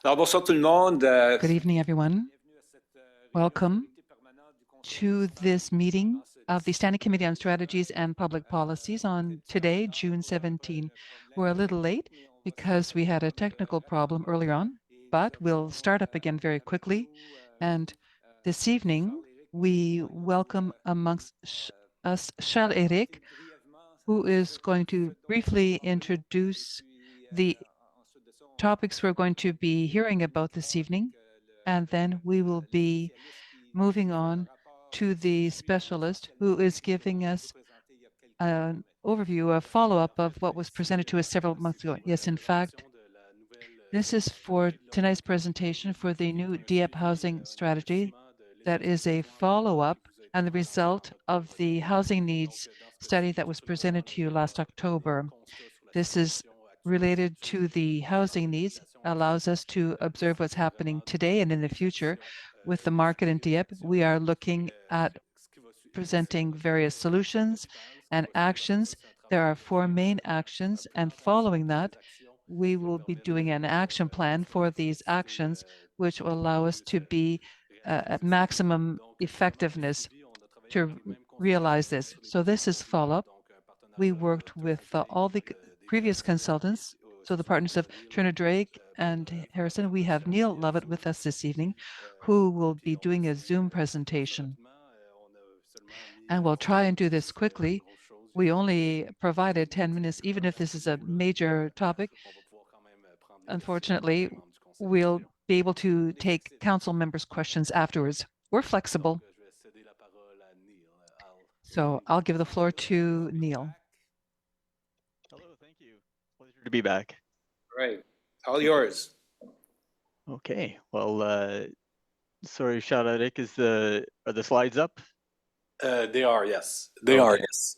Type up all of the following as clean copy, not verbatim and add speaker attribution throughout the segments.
Speaker 1: Alors, bonsoir tout le monde.
Speaker 2: Good evening, everyone. Welcome to this meeting of the Standing Committee on Strategies and Public Policies on today, June 17. We're a little late because we had a technical problem earlier on, but we'll start up again very quickly. And this evening, we welcome amongst us Charles-Éric, who is going to briefly introduce the topics we're going to be hearing about this evening, and then we will be moving on to the specialist who is giving us an overview, a follow-up of what was presented to us several months ago. Yes, in fact, this is for tonight's presentation for the new Dieppe housing strategy. That is a follow-up and the result of the housing needs study that was presented to you last October. This is related to the housing needs, allows us to observe what's happening today and in the future with the market in Dieppe. We are looking at presenting various solutions and actions. There are 4 main actions, and following that, we will be doing an action plan for these actions, which will allow us to be at maximum effectiveness to realize this. So this is follow-up. We worked with all the previous consultants, so the partners of Turner Drake and Harrison. We have Neil Lovett with us this evening, who will be doing a Zoom presentation. And we'll try and do this quickly. We only provided 10 minutes, even if this is a major topic. Unfortunately, we'll be able to take council members' questions afterwards. We're flexible. So I'll give the floor to Neil.
Speaker 3: Hello, thank you. Pleasure to be back.
Speaker 1: Right. All yours.
Speaker 3: Okay. Well, sorry, Charles-Éric, are the slides up?
Speaker 1: They are, yes. They are, yes.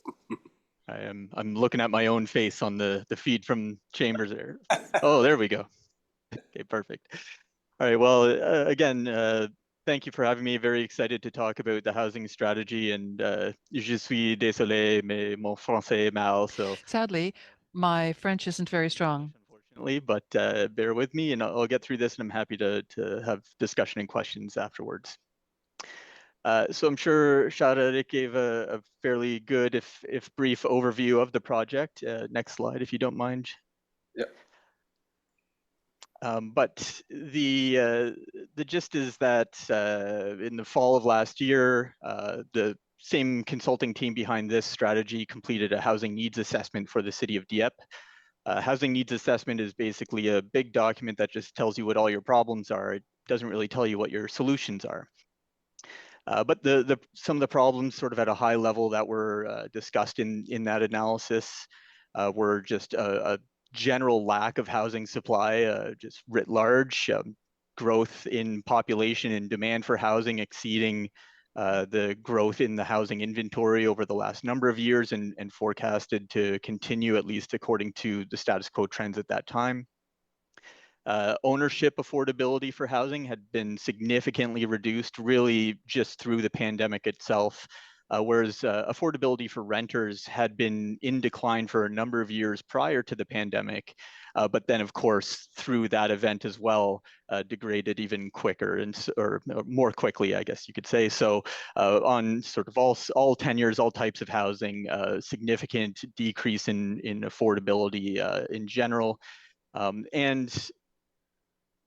Speaker 3: I'm looking at my own face on the feed from Chambers there. Oh, there we go. Okay, perfect. All right. Well, again, thank you for having me. Very excited to talk about the housing strategy. And je suis désolé, mais mon français est mal. So
Speaker 2: sadly, my French isn't very strong.
Speaker 3: Unfortunately, but bear with me, and I'll get through this. And I'm happy to have discussion and questions afterwards. So I'm sure Charles-Éric gave a fairly good, if brief, overview of the project. Next slide, if you don't mind.
Speaker 1: Yeah.
Speaker 3: But the gist is that in the fall of last year, the same consulting team behind this strategy completed a housing needs assessment for the city of Dieppe. Housing needs assessment is basically a big document that just tells you what all your problems are. It doesn't really tell you what your solutions are. But some of the problems sort of at a high level that were discussed in that analysis were just a general lack of housing supply, just writ large, growth in population and demand for housing exceeding the growth in the housing inventory over the last number of years and forecasted to continue, at least according to the status quo trends at that time. Ownership affordability for housing had been significantly reduced really just through the pandemic itself, whereas affordability for renters had been in decline for a number of years prior to the pandemic, but then of course through that event as well degraded even quicker or more quickly, I guess you could say. So on sort of all tenures, all types of housing, significant decrease in affordability in general, and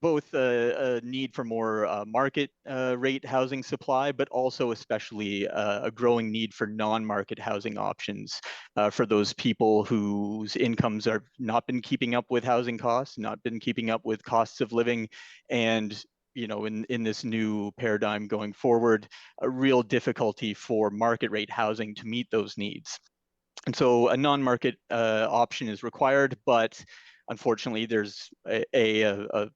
Speaker 3: both a need for more market rate housing supply, but also especially a growing need for non-market housing options for those people whose incomes have not been keeping up with housing costs, not been keeping up with costs of living, and in this new paradigm going forward, a real difficulty for market rate housing to meet those needs. And so a non-market option is required, but unfortunately there's a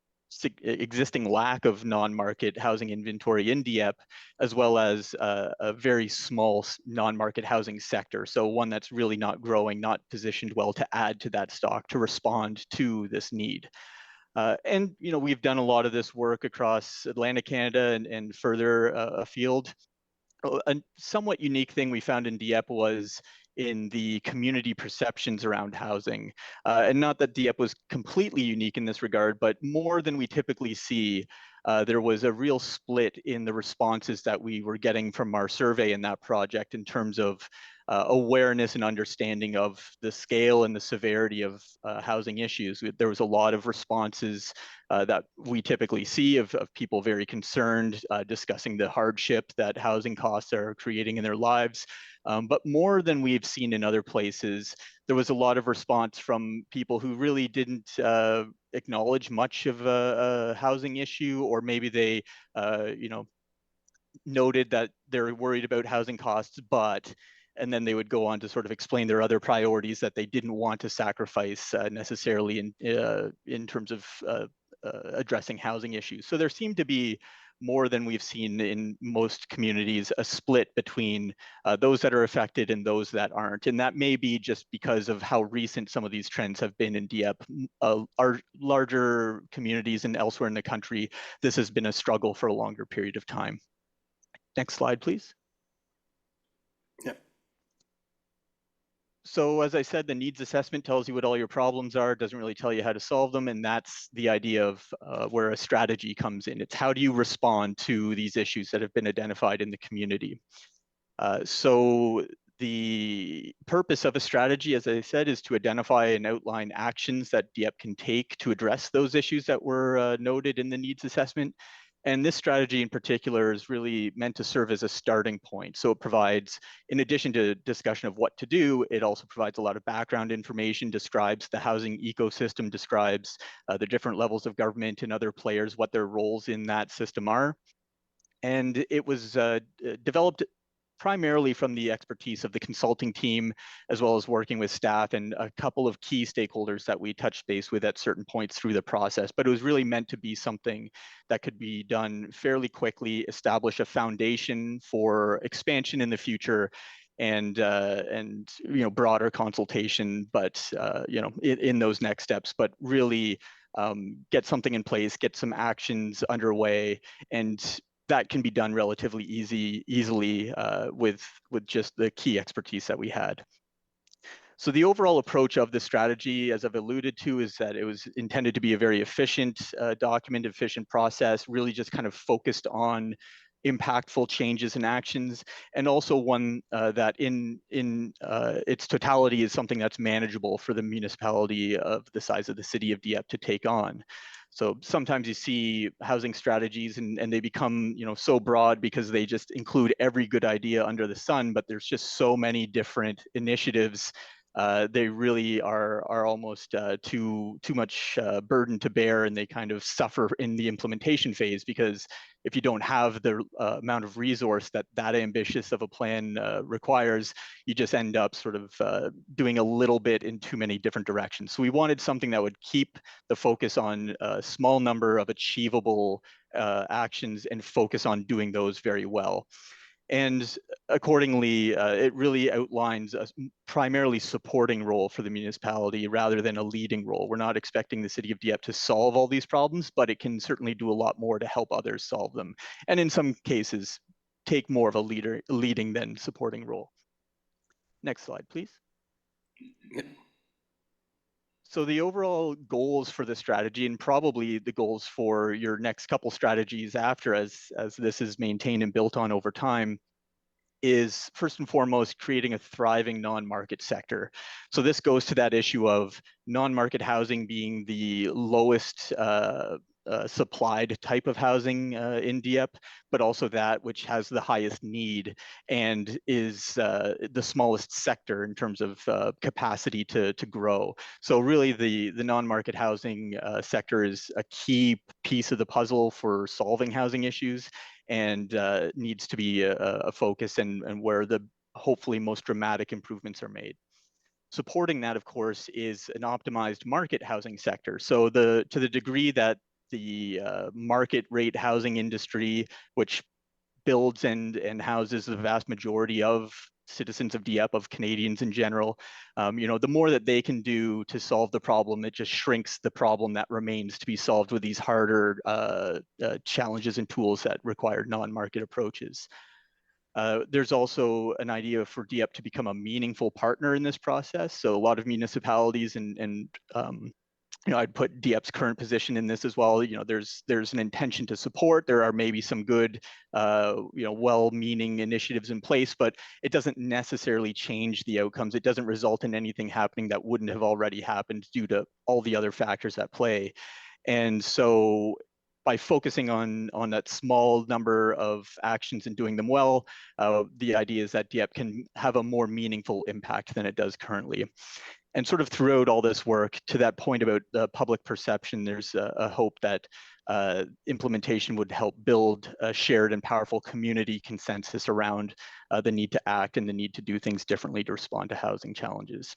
Speaker 3: existing lack of non-market housing inventory in Dieppe, as well as a very small non-market housing sector. So one that's really not growing, not positioned well to add to that stock to respond to this need. And we've done a lot of this work across Atlantic Canada and further afield. A somewhat unique thing we found in Dieppe was in the community perceptions around housing. And not that Dieppe was completely unique in this regard, but more than we typically see, there was a real split in the responses that we were getting from our survey in that project in terms of awareness and understanding of the scale and the severity of housing issues. There was a lot of responses that we typically see of people very concerned, discussing the hardship that housing costs are creating in their lives. But more than we've seen in other places, there was a lot of response from people who really didn't acknowledge much of a housing issue, or maybe they, noted that they're worried about housing costs, and then they would go on to sort of explain their other priorities that they didn't want to sacrifice necessarily in terms of addressing housing issues. So there seemed to be, more than we've seen in most communities, a split between those that are affected and those that aren't. And that may be just because of how recent some of these trends have been in Dieppe. Our larger communities and elsewhere in the country, this has been a struggle for a longer period of time. Next slide, please.
Speaker 1: Yeah.
Speaker 3: So as I said, the needs assessment tells you what all your problems are, doesn't really tell you how to solve them. And that's the idea of where a strategy comes in. It's how do you respond to these issues that have been identified in the community. So the purpose of a strategy, as I said, is to identify and outline actions that Dieppe can take to address those issues that were noted in the needs assessment. And this strategy in particular is really meant to serve as a starting point. So it provides, in addition to discussion of what to do, it also provides a lot of background information, describes the housing ecosystem, describes the different levels of government and other players, what their roles in that system are. And it was developed primarily from the expertise of the consulting team, as well as working with staff and a couple of key stakeholders that we touched base with at certain points through the process. But it was really meant to be something that could be done fairly quickly, establish a foundation for expansion in the future, and broader consultation, but in those next steps, but really get something in place, get some actions underway, and that can be done relatively easily with just the key expertise that we had. So the overall approach of the strategy, as I've alluded to, is that it was intended to be a very efficient document, efficient process, really just kind of focused on impactful changes and actions, and also one that in its totality is something that's manageable for the municipality of the size of the city of Dieppe to take on. So sometimes you see housing strategies and they become so broad because they just include every good idea under the sun, but there's just so many different initiatives. They really are almost too much burden to bear, and they kind of suffer in the implementation phase, because if you don't have the amount of resource that ambitious of a plan requires, you just end up sort of doing a little bit in too many different directions. So we wanted something that would keep the focus on a small number of achievable actions and focus on doing those very well. And accordingly, it really outlines a primarily supporting role for the municipality rather than a leading role. We're not expecting the city of Dieppe to solve all these problems, but it can certainly do a lot more to help others solve them. And in some cases, take more of a leading than supporting role. Next slide, please. So the overall goals for the strategy, and probably the goals for your next couple strategies after, as this is maintained and built on over time, is first and foremost creating a thriving non-market sector. So this goes to that issue of non-market housing being the lowest supplied type of housing in Dieppe, but also that which has the highest need and is the smallest sector in terms of capacity to grow. So really the non-market housing sector is a key piece of the puzzle for solving housing issues, and needs to be a focus and where the hopefully most dramatic improvements are made. Supporting that, of course, is an optimized market housing sector. So to the degree that the market rate housing industry, which builds and houses the vast majority of citizens of Dieppe, of Canadians in general, the more that they can do to solve the problem, it just shrinks the problem that remains to be solved with these harder challenges and tools that require non-market approaches. There's also an idea for Dieppe to become a meaningful partner in this process. So a lot of municipalities and I'd put Dieppe's current position in this as well. There's an intention to support. There are maybe some good, well-meaning initiatives in place, but it doesn't necessarily change the outcomes. It doesn't result in anything happening that wouldn't have already happened due to all the other factors at play. And so by focusing on that small number of actions and doing them well, the idea is that Dieppe can have a more meaningful impact than it does currently. And sort of throughout all this work, to that point about public perception, there's a hope that implementation would help build a shared and powerful community consensus around the need to act and the need to do things differently to respond to housing challenges.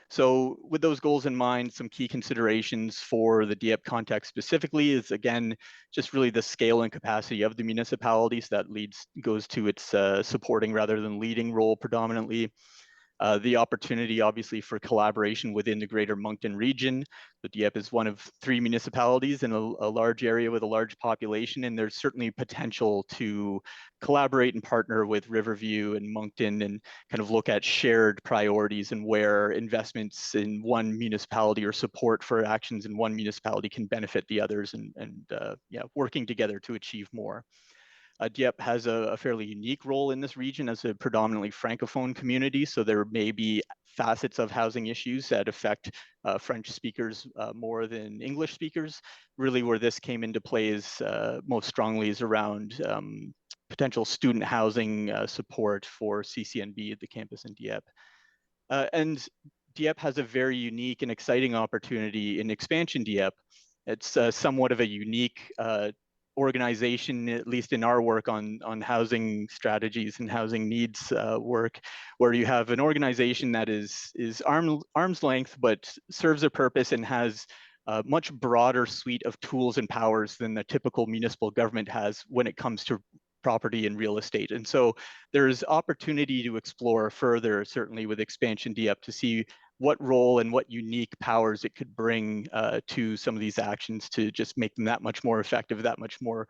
Speaker 3: So with those goals in mind, some key considerations for the Dieppe context specifically is, again, just really the scale and capacity of the municipalities that goes to its supporting rather than leading role predominantly. The opportunity, obviously, for collaboration within the greater Moncton region. So Dieppe is one of 3 municipalities in a large area with a large population, and there's certainly potential to collaborate and partner with Riverview and Moncton and kind of look at shared priorities and where investments in one municipality or support for actions in one municipality can benefit the others and working together to achieve more. Dieppe has a fairly unique role in this region as a predominantly Francophone community, so there may be facets of housing issues that affect French speakers more than English speakers. Really where this came into play is most strongly is around potential student housing support for CCNB at the campus in Dieppe. And Dieppe has a very unique and exciting opportunity in Expansion Dieppe. It's somewhat of a unique organization, at least in our work on housing strategies and housing needs work, where you have an organization that is arm's length, but serves a purpose and has a much broader suite of tools and powers than the typical municipal government has when it comes to property and real estate. And so there's opportunity to explore further, certainly with Expansion Dieppe, to see what role and what unique powers it could bring to some of these actions to just make them that much more effective, that much more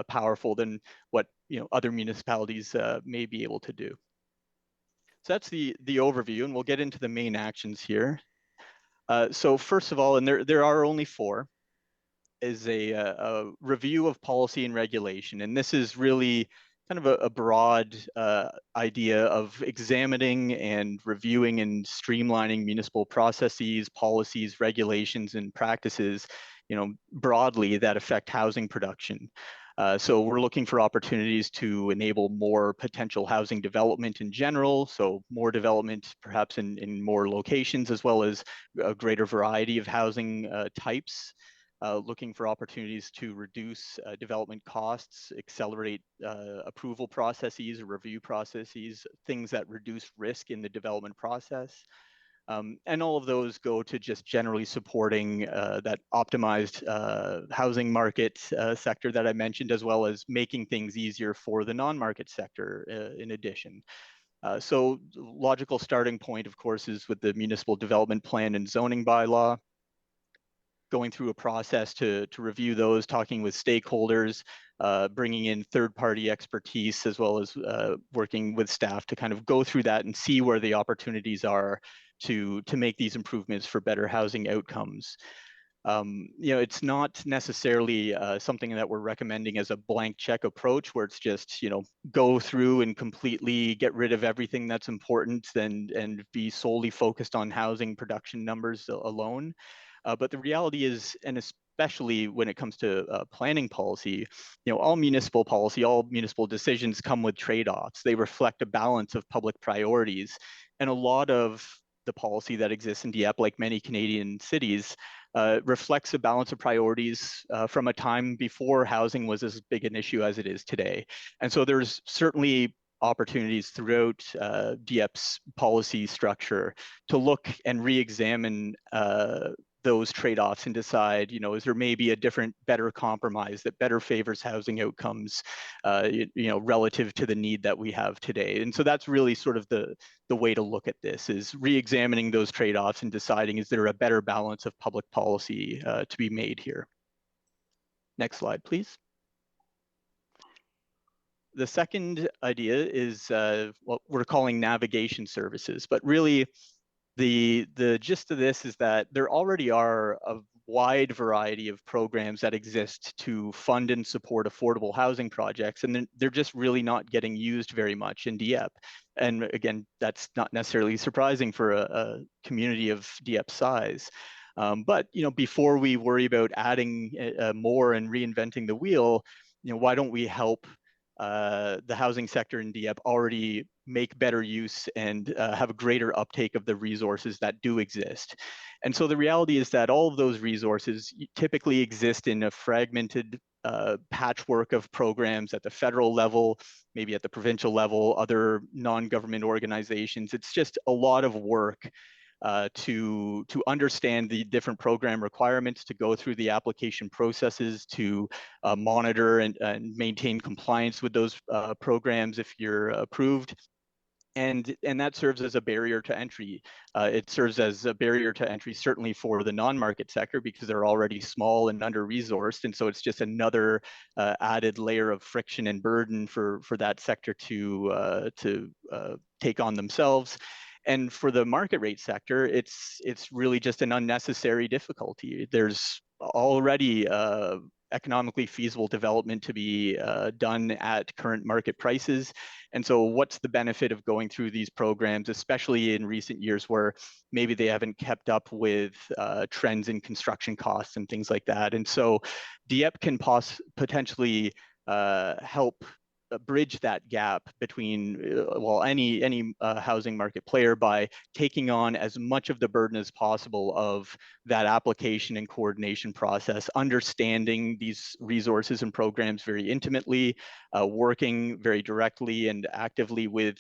Speaker 3: powerful than what other municipalities may be able to do. So that's the overview, and we'll get into the main actions here. So first of all, and there are only 4, is a review of policy and regulation. And this is really kind of a broad idea of examining and reviewing and streamlining municipal processes, policies, regulations, and practices, broadly that affect housing production. So we're looking for opportunities to enable more potential housing development in general. So more development perhaps in more locations, as well as a greater variety of housing types. Looking for opportunities to reduce development costs, accelerate approval processes or review processes, things that reduce risk in the development process. And all of those go to just generally supporting that optimized housing market sector that I mentioned, as well as making things easier for the non-market sector in addition. So logical starting point, of course, is with the municipal development plan and zoning bylaw. Going through a process to review those, talking with stakeholders, bringing in third-party expertise, as well as working with staff to kind of go through that and see where the opportunities are to make these improvements for better housing outcomes. It's not necessarily something that we're recommending as a blank check approach where it's just, go through and completely get rid of everything that's important and be solely focused on housing production numbers alone. But the reality is, and especially when it comes to planning policy, all municipal policy, all municipal decisions come with trade-offs. They reflect a balance of public priorities. And a lot of the policy that exists in Dieppe, like many Canadian cities, reflects a balance of priorities from a time before housing was as big an issue as it is today. And so there's certainly opportunities throughout Dieppe's policy structure to look and re-examine those trade-offs and decide, is there maybe a different, better compromise that better favors housing outcomes, relative to the need that we have today. And so that's really sort of the way to look at this, is re-examining those trade-offs and deciding, is there a better balance of public policy to be made here? Next slide, please. The second idea is what we're calling navigation services, but really the gist of this is that there already are a wide variety of programs that exist to fund and support affordable housing projects, and they're just really not getting used very much in Dieppe. And again, that's not necessarily surprising for a community of Dieppe size. But before we worry about adding more and reinventing the wheel, why don't we help the housing sector in Dieppe already make better use and have a greater uptake of the resources that do exist. And so the reality is that all of those resources typically exist in a fragmented patchwork of programs at the federal level, maybe at the provincial level, other non-government organizations. It's just a lot of work to understand the different program requirements, to go through the application processes, to monitor and maintain compliance with those programs if you're approved. And that serves as a barrier to entry. It serves as a barrier to entry, certainly for the non-market sector, because they're already small and under-resourced. And so it's just another added layer of friction and burden for that sector to take on themselves. And for the market rate sector, it's really just an unnecessary difficulty. There's already economically feasible development to be done at current market prices. And so what's the benefit of going through these programs, especially in recent years where maybe they haven't kept up with trends in construction costs and things like that? And so Dieppe can potentially help bridge that gap between any housing market player by taking on as much of the burden as possible of that application and coordination process, understanding these resources and programs very intimately, working very directly and actively with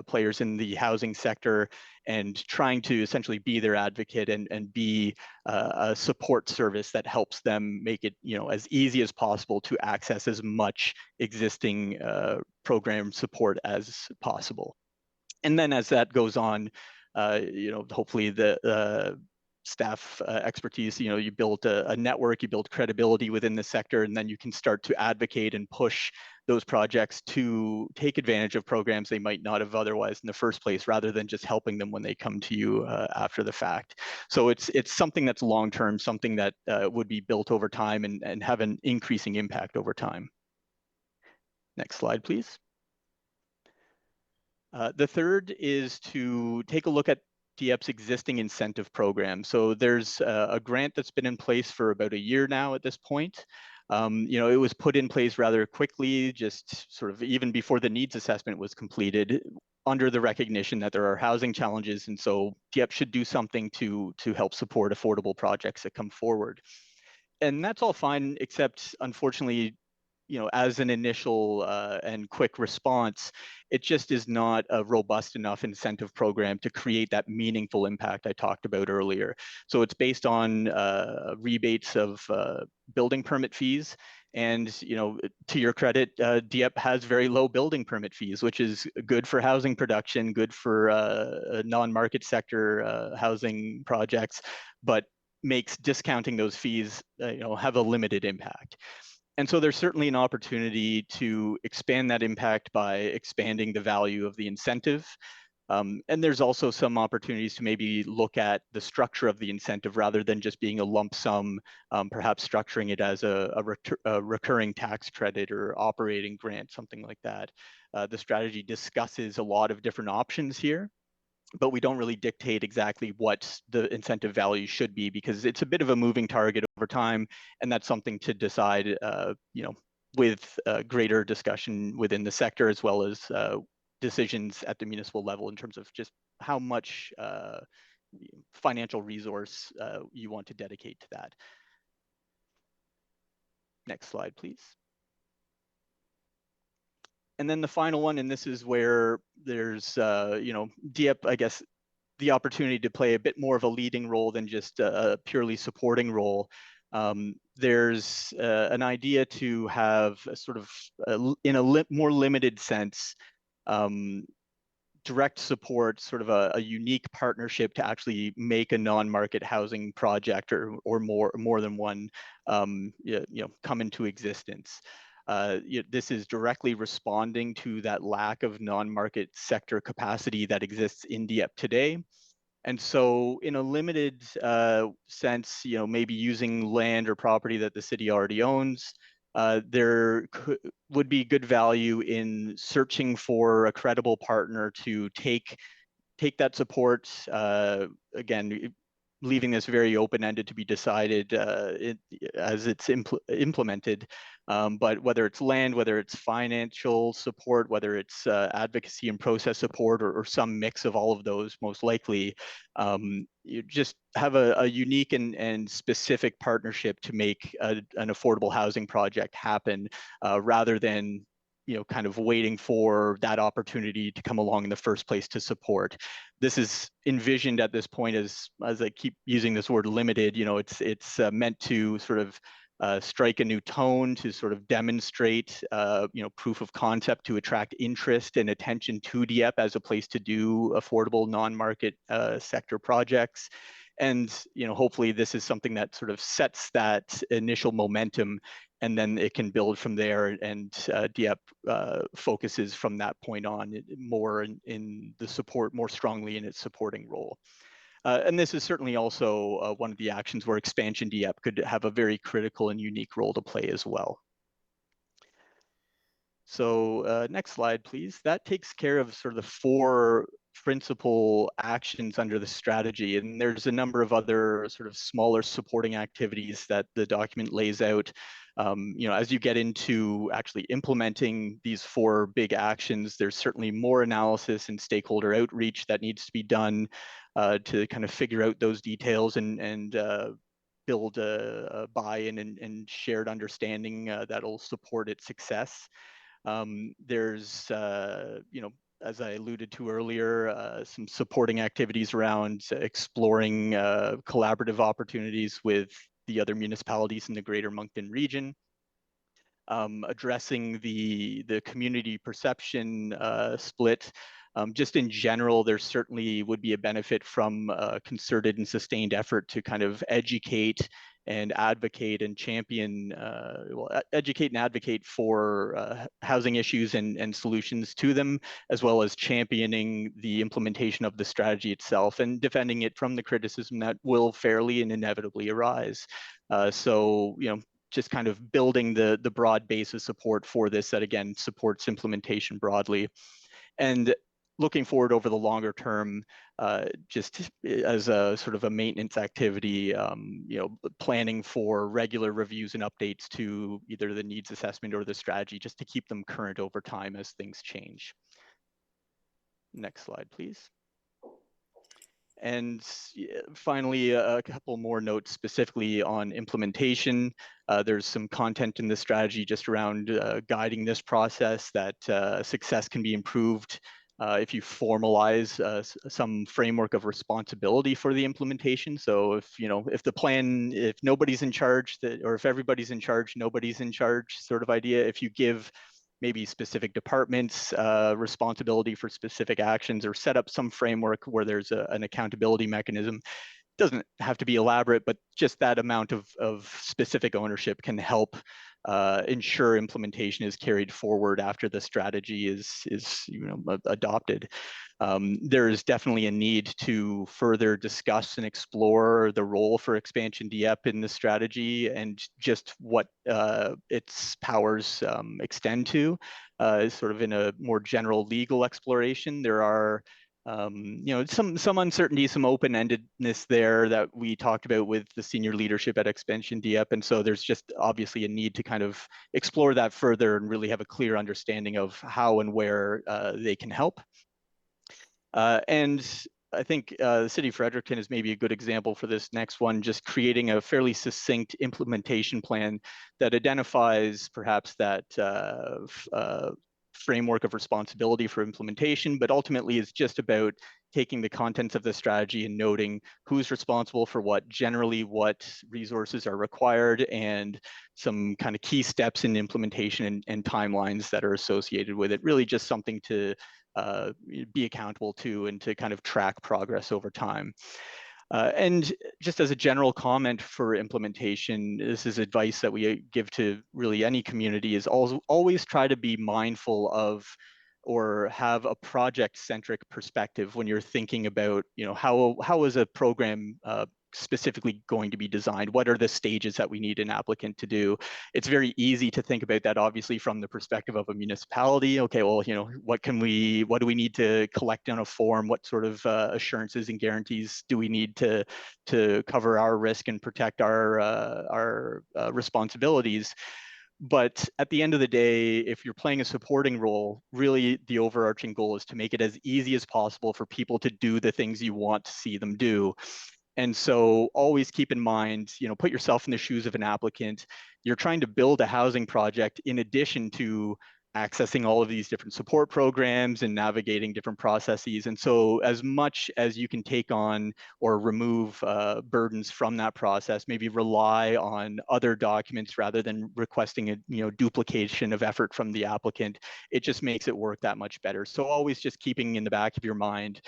Speaker 3: players in the housing sector, and trying to essentially be their advocate and be a support service that helps them make it as easy as possible to access as much existing program support as possible. And then as that goes on, hopefully the staff expertise, you build a network, you build credibility within the sector, and then you can start to advocate and push those projects to take advantage of programs they might not have otherwise in the first place, rather than just helping them when they come to you after the fact. So it's something that's long-term, something that would be built over time and have an increasing impact over time. Next slide, please. The third is to take a look at Dieppe's existing incentive program. So there's a grant that's been in place for about a year now at this point. It was put in place rather quickly, just sort of even before the needs assessment was completed, under the recognition that there are housing challenges, and so Dieppe should do something to help support affordable projects that come forward. And that's all fine, except unfortunately, as an initial and quick response, it just is not a robust enough incentive program to create that meaningful impact I talked about earlier. So it's based on rebates of building permit fees. And to your credit, Dieppe has very low building permit fees, which is good for housing production, good for non-market sector housing projects, but makes discounting those fees have a limited impact. And so there's certainly an opportunity to expand that impact by expanding the value of the incentive. And there's also some opportunities to maybe look at the structure of the incentive rather than just being a lump sum, perhaps structuring it as a recurring tax credit or operating grant, something like that. The strategy discusses a lot of different options here, but we don't really dictate exactly what the incentive value should be, because it's a bit of a moving target over time, and that's something to decide, with greater discussion within the sector, as well as decisions at the municipal level in terms of just how much financial resource you want to dedicate to that. Next slide, please. And then the final one, and this is where there's, Dieppe, I guess, the opportunity to play a bit more of a leading role than just a purely supporting role. There's an idea to have a sort of, in a more limited sense, direct support, sort of a unique partnership to actually make a non-market housing project or more than one come into existence. This is directly responding to that lack of non-market sector capacity that exists in Dieppe today. And so in a limited sense, maybe using land or property that the city already owns, there would be good value in searching for a credible partner to take that support, again, leaving this very open-ended to be decided as it's implemented. But whether it's land, whether it's financial support, whether it's advocacy and process support, or some mix of all of those, most likely, you just have a unique and specific partnership to make an affordable housing project happen, rather than kind of waiting for that opportunity to come along in the first place to support. This is envisioned at this point as I keep using this word limited, it's meant to sort of strike a new tone, to sort of demonstrate, proof of concept, to attract interest and attention to Dieppe as a place to do affordable non-market sector projects. And hopefully this is something that sort of sets that initial momentum, and then it can build from there, and Dieppe focuses from that point on more in the support, more strongly in its supporting role. And this is certainly also one of the actions where Expansion Dieppe could have a very critical and unique role to play as well. So next slide, please. That takes care of sort of the 4 principal actions under the strategy. And there's a number of other sort of smaller supporting activities that the document lays out. As you get into actually implementing these 4 big actions, there's certainly more analysis and stakeholder outreach that needs to be done to kind of figure out those details and build a buy-in and shared understanding that'll support its success. There's, as I alluded to earlier, some supporting activities around exploring collaborative opportunities with the other municipalities in the Greater Moncton region, addressing the community perception split. Just in general, there certainly would be a benefit from a concerted and sustained effort to kind of educate and advocate and champion, educate and advocate for housing issues and solutions to them, as well as championing the implementation of the strategy itself and defending it from the criticism that will fairly and inevitably arise. So, just kind of building the broad base of support for this that, again, supports implementation broadly. And looking forward over the longer term, just as a sort of a maintenance activity, planning for regular reviews and updates to either the needs assessment or the strategy, just to keep them current over time as things change. Next slide, please. And finally, a couple more notes specifically on implementation. There's some content in the strategy just around guiding this process, that success can be improved if you formalize some framework of responsibility for the implementation. So if the plan, if nobody's in charge, or if everybody's in charge, nobody's in charge sort of idea, if you give maybe specific departments responsibility for specific actions, or set up some framework where there's an accountability mechanism. Doesn't have to be elaborate, but just that amount of specific ownership can help ensure implementation is carried forward after the strategy is adopted. There is definitely a need to further discuss and explore the role for Expansion Dieppe in the strategy, and just what its powers extend to, sort of in a more general legal exploration. There are some uncertainty, some open-endedness there that we talked about with the senior leadership at Expansion Dieppe, and so there's just obviously a need to kind of explore that further and really have a clear understanding of how and where they can help. And I think the City of Fredericton is maybe a good example for this next one, just creating a fairly succinct implementation plan that identifies perhaps that framework of responsibility for implementation, but ultimately is just about taking the contents of the strategy and noting who's responsible for what, generally what resources are required, and some kind of key steps in implementation and timelines that are associated with it. Really just something to be accountable to and to kind of track progress over time. And just as a general comment for implementation, this is advice that we give to really any community, is always try to be mindful of or have a project-centric perspective when you're thinking about, how is a program specifically going to be designed? What are the stages that we need an applicant to do? It's very easy to think about that, obviously, from the perspective of a municipality. Okay, well, what do we need to collect on a form? What sort of assurances and guarantees do we need to cover our risk and protect our responsibilities? But at the end of the day, if you're playing a supporting role, really the overarching goal is to make it as easy as possible for people to do the things you want to see them do. And so always keep in mind, put yourself in the shoes of an applicant. You're trying to build a housing project in addition to accessing all of these different support programs and navigating different processes. And so as much as you can take on or remove burdens from that process, maybe rely on other documents rather than requesting a duplication of effort from the applicant, it just makes it work that much better. So always just keeping in the back of your mind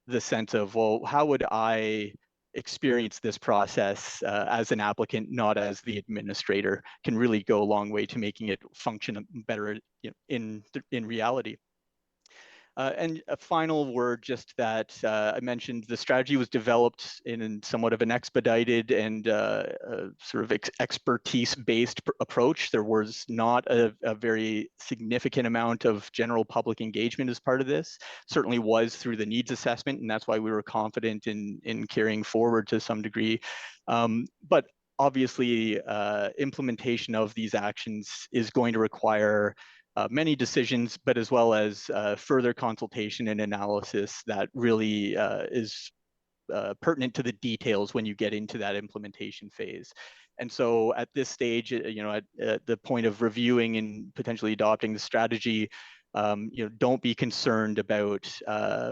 Speaker 3: the sense of, well, how would I experience this process as an applicant, not as the administrator, can really go a long way to making it function better in reality. And a final word, just that I mentioned the strategy was developed in somewhat of an expedited and sort of expertise-based approach. There was not a very significant amount of general public engagement as part of this. Certainly was through the needs assessment, and that's why we were confident in carrying forward to some degree. But obviously, implementation of these actions is going to require many decisions, but as well as further consultation and analysis that really is pertinent to the details when you get into that implementation phase. And so at this stage, at the point of reviewing and potentially adopting the strategy, don't be concerned about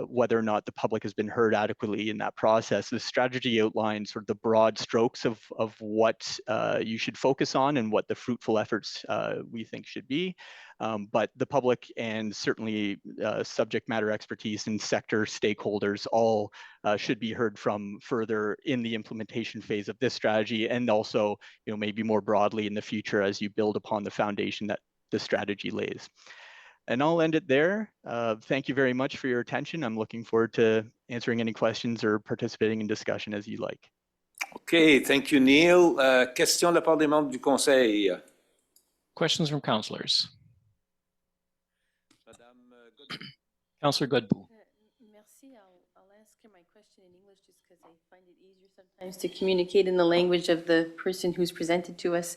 Speaker 3: whether or not the public has been heard adequately in that process. The strategy outlines sort of the broad strokes of what you should focus on and what the fruitful efforts we think should be. But the public and certainly subject matter expertise and sector stakeholders all should be heard from further in the implementation phase of this strategy, and also maybe more broadly in the future as you build upon the foundation that the strategy lays. And I'll end it there. Thank you very much for your attention. I'm looking forward to answering any questions or participating in discussion as you like.
Speaker 1: Okay, thank you, Neil. Question de la part des membres du Conseil.
Speaker 4: Questions from councillors. Councillor Godbout.
Speaker 5: Merci. I'll ask my question in English just because I find it easier sometimes to communicate in the language of the person who's presented to us.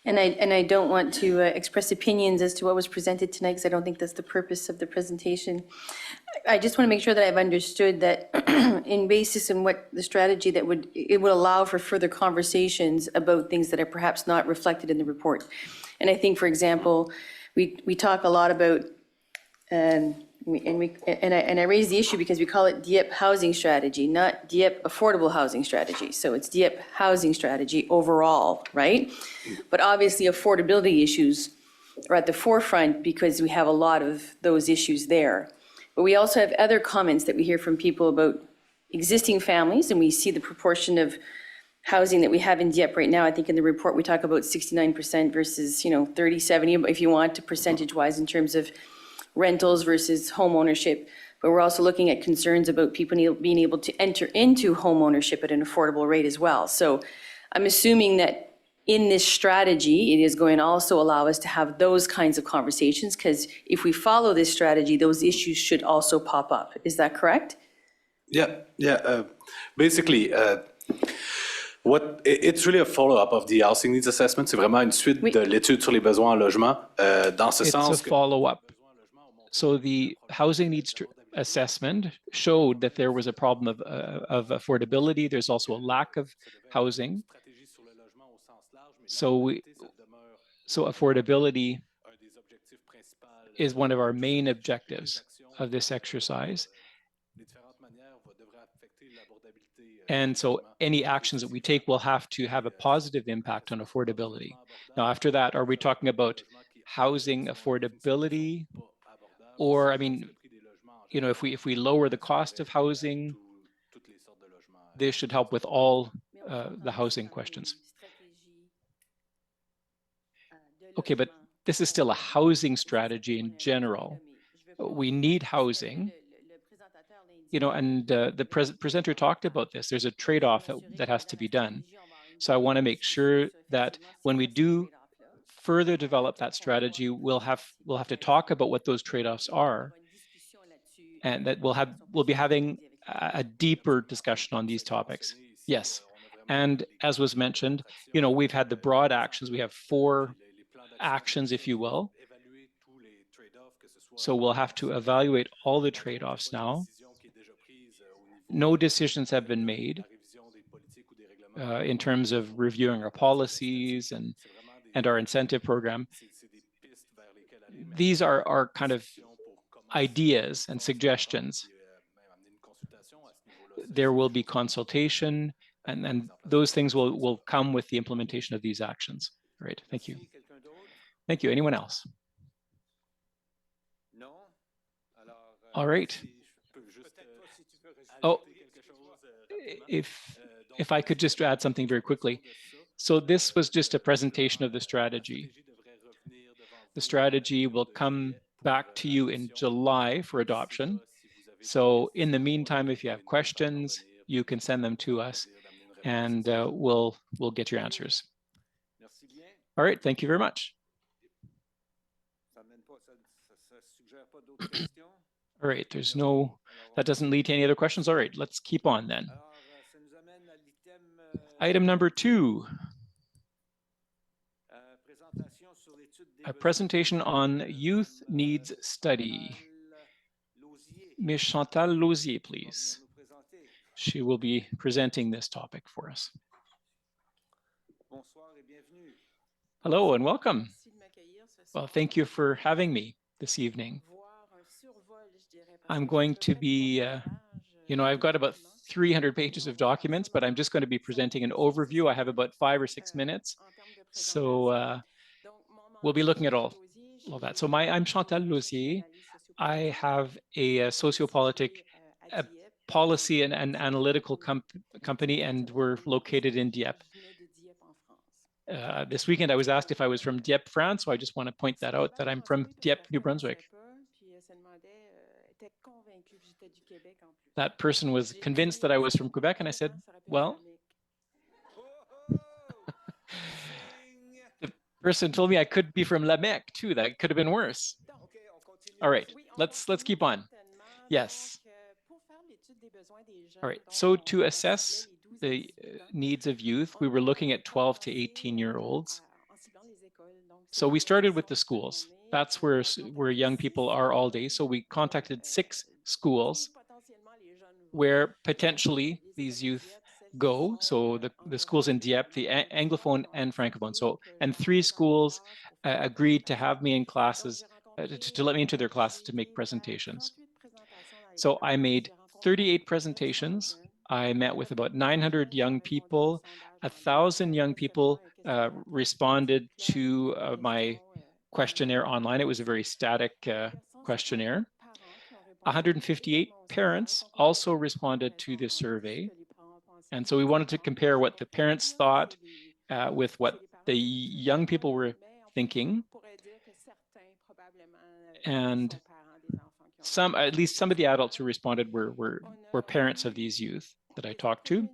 Speaker 5: And I don't want to express opinions as to what was presented tonight, because I don't think that's the purpose of the presentation. I just want to make sure that I've understood that in basis in what the strategy that would allow for further conversations about things that are perhaps not reflected in the report. And I think, for example, we talk a lot about, and I raise the issue because we call it Dieppe housing strategy, not Dieppe affordable housing strategy. So it's Dieppe housing strategy overall, right? But obviously affordability issues are at the forefront because we have a lot of those issues there. But we also have other comments that we hear from people about existing families, and we see the proportion of housing that we have in Dieppe right now. I think in the report we talk about 69% versus 30, 70, if you want to percentage-wise in terms of rentals versus home ownership. But we're also looking at concerns about people being able to enter into home ownership at an affordable rate as well. So I'm assuming that in this strategy, it is going to also allow us to have those kinds of conversations, because if we follow this strategy, those issues should also pop up. Is that correct?
Speaker 6: Yeah. Basically, it's really a follow-up of the housing needs assessment. C'est vraiment une suite de l'étude sur les besoins en logement. Dans ce sens,
Speaker 4: it's a follow-up. So the housing needs assessment showed that there was a problem of affordability. There's also a lack of housing. So affordability is one of our main objectives of this exercise. And so any actions that we take will have to have a positive impact on affordability. Now, after that, are we talking about housing affordability? Or, I mean, if we lower the cost of housing, this should help with all the housing questions. Okay, but this is still a housing strategy in general. We need housing, you know, and the presenter talked about this. There's a trade-off that has to be done. So I want to make sure that when we do further develop that strategy, we'll have to talk about what those trade-offs are, and that we'll be having a deeper discussion on these topics. Yes, and as was mentioned, you know, we've had the broad actions. We have 4 actions, if you will. So we'll have to evaluate all the trade-offs now. No decisions have been made in terms of reviewing our policies and our incentive program. These are kind of ideas and suggestions. There will be consultation, and those things will come with the implementation of these actions. All right, thank you. Thank you. Anyone else? All right. Oh, if I could just add something very quickly. So this was just a presentation of the strategy. The strategy will come back to you in July for adoption. So in the meantime, if you have questions, you can send them to us, and we'll get your answers. All right, thank you very much. All right, that doesn't lead to any other questions. All right, let's keep on then. Item number 2. A presentation on youth needs study. Ms. Chantal Lausier, please. She will be presenting this topic for us. Hello and welcome. Well, thank you for having me this evening. I'm going to be, you know, I've got about 300 pages of documents, but I'm just going to be presenting an overview. I have about 5 or 6 minutes. So we'll be looking at all that. So I'm Chantal Lausier. I have a sociopolitical policy and analytical company, and we're located in Dieppe. This weekend I was asked if I was from Dieppe, France, so I just want to point that out, that I'm from Dieppe, New-Brunswick. That person was convinced that I was from Quebec, and I said, well, the person told me I could be from La Mecque too. That could have been worse. All right, let's keep on. Yes. All right, so to assess the needs of youth, we were looking at 12 to 18-year-olds. So we started with the schools. That's where young people are all day. So we contacted 6 schools where potentially these youth go. So the schools in Dieppe, the Anglophone and Francophone. So, and 3 schools agreed to have me in classes, to let me into their classes to make presentations. So I made 38 presentations. I met with about 900 young people. 1,000 young people responded to my questionnaire online. It was a very static questionnaire. 158 parents also responded to this survey. And so we wanted to compare what the parents thought with what the young people were thinking. And at least some of the adults who responded were parents of these youth that I talked to.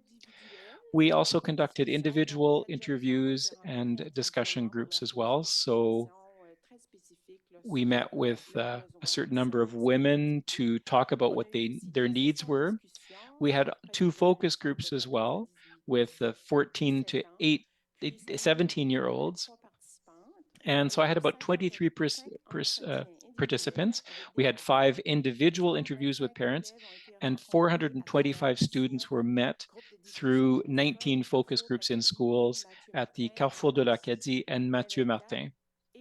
Speaker 4: We also conducted individual interviews and discussion groups as well. So we met with a certain number of women to talk about what their needs were. We had 2 focus groups as well with 14 to 17-year-olds. And so I had about 23 participants. We had 5 individual interviews with parents, and 425 students were met through 19 focus groups in schools at the Carrefour de l'Acadie and Mathieu Martin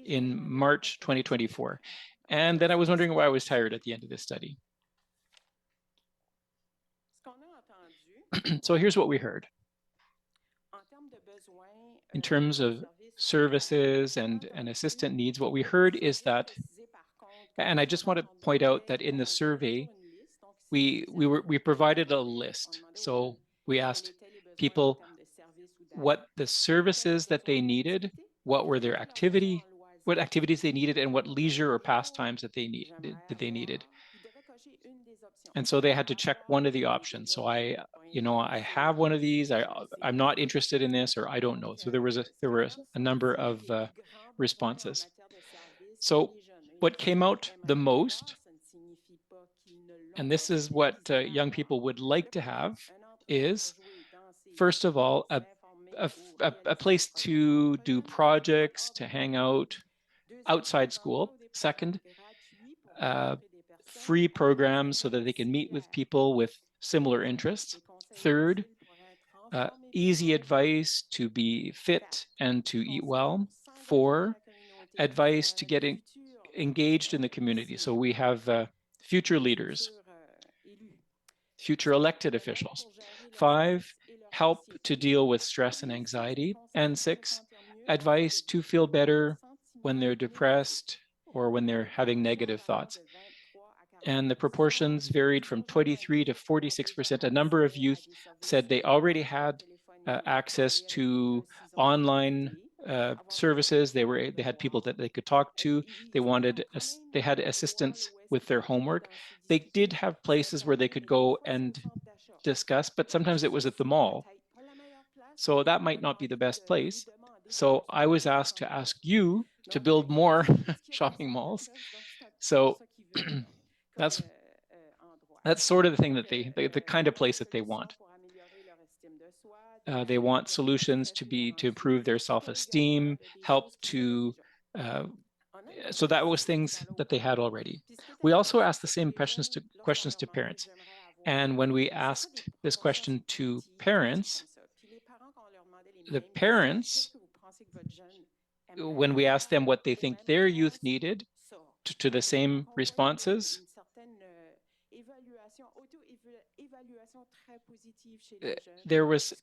Speaker 4: in March 2024. And then I was wondering why I was tired at the end of this study. So here's what we heard. In terms of services and assistant needs, what we heard is that, and I just want to point out that in the survey, we provided a list. So We asked people what the services that they needed, what were their what activities they needed, and what leisure or pastimes that they needed. And so they had to check one of the options. So I have one of these, I'm not interested in this, or I don't know. So there were a number of responses. So what came out the most, and this is what young people would like to have, is first of all, a place to do projects, to hang out outside school. Second, free programs so that they can meet with people with similar interests. Third, easy advice to be fit and to eat well. 4, advice to get engaged in the community. So we have future leaders, future elected officials. 5, help to deal with stress and anxiety. And 6, advice to feel better when they're depressed or when they're having negative thoughts. And the proportions varied from 23 to 46%. A number of youth said they already had access to online services. They had people that they could talk to. They had assistance with their homework. They did have places where they could go and discuss, but sometimes it was at the mall. So that might not be the best place. So I was asked to ask you to build more shopping malls. So that's sort of the thing that the kind of place that they want. They want solutions to improve their self-esteem, help to, so that was things that they had already. We also asked the same questions to parents. And when we asked this question to parents, the parents, when we asked them what they think their youth needed, to the same responses, there was,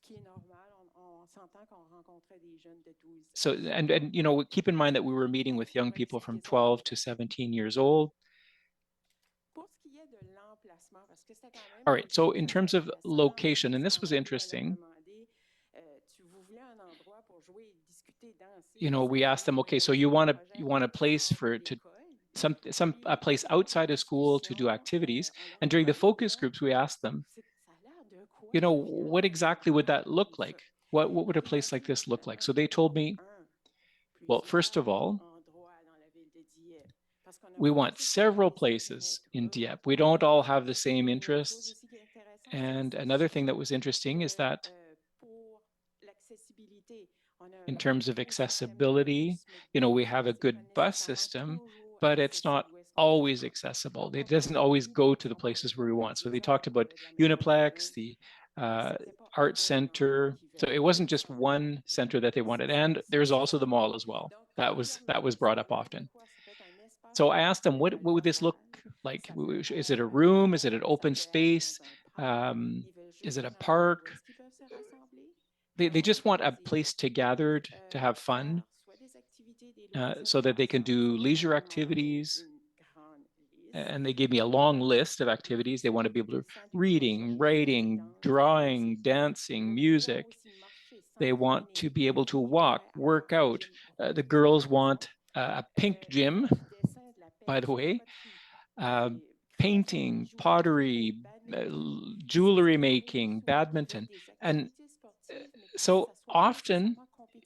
Speaker 4: so, and keep in mind that we were meeting with young people from 12 to 17 years old. All right, so in terms of location, and this was interesting, we asked them, okay, so you want a place a place outside of school to do activities. And during the focus groups, we asked them, what exactly would that look like? What would a place like this look like? So they told me, well, first of all, we want several places in Dieppe. We don't all have the same interests. And another thing that was interesting is that in terms of accessibility, we have a good bus system, but it's not always accessible. It doesn't always go to the places where we want. So they talked about Uniplex, the art center. So it wasn't just one center that they wanted. And there's also the mall as well. That was brought up often. So I asked them, what would this look like? Is it a room? Is it an open space? Is it a park? They just want a place to gather, to have fun, so that they can do leisure activities. And they gave me a long list of activities. They want to be able to reading, writing, drawing, dancing, music. They want to be able to walk, work out. The girls want a pink gym, by the way, painting, pottery, jewelry making, badminton. And so often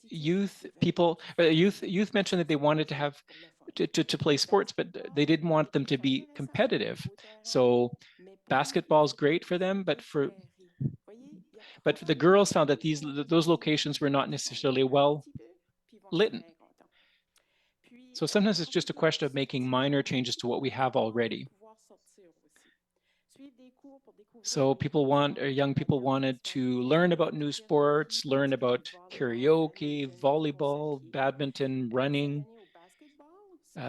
Speaker 4: youth mentioned that they wanted to have to play sports, but they didn't want them to be competitive. So basketball is great for them, but for the girls found that those locations were not necessarily well lit. So sometimes it's just a question of making minor changes to what we have already. So young people wanted to learn about new sports, learn about karaoke, volleyball, badminton, running.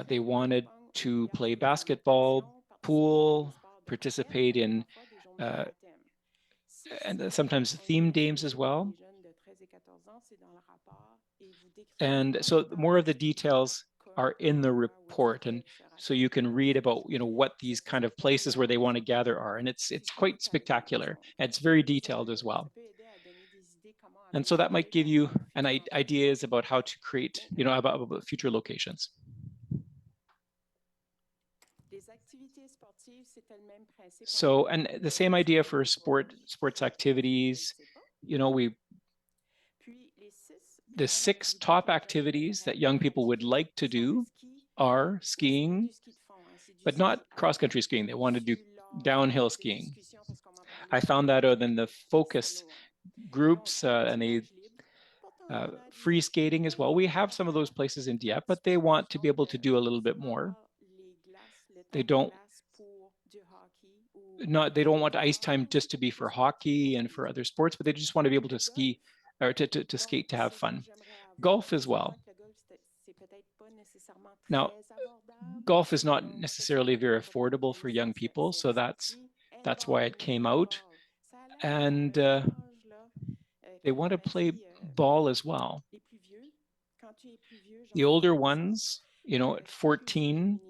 Speaker 4: They wanted to play basketball, pool, participate in, and sometimes theme games as well. And so more of the details are in the report, and so you can read about what these kind of places where they want to gather are, and it's quite spectacular. And it's very detailed as well. And so that might give you an ideas about how to create, about future locations. So, and the same idea for sports activities, the 6 top activities that young people would like to do are skiing, but not cross-country skiing. They want to do downhill skiing. I found that out in the focus groups and free skating as well. We have some of those places in Dieppe, but they want to be able to do a little bit more. They don't want ice time just to be for hockey and for other sports, but they just want to be able to ski or to skate to have fun. Golf as well. Now, golf is not necessarily very affordable for young people, so that's why it came out. And they want to play ball as well. The older ones, at 14,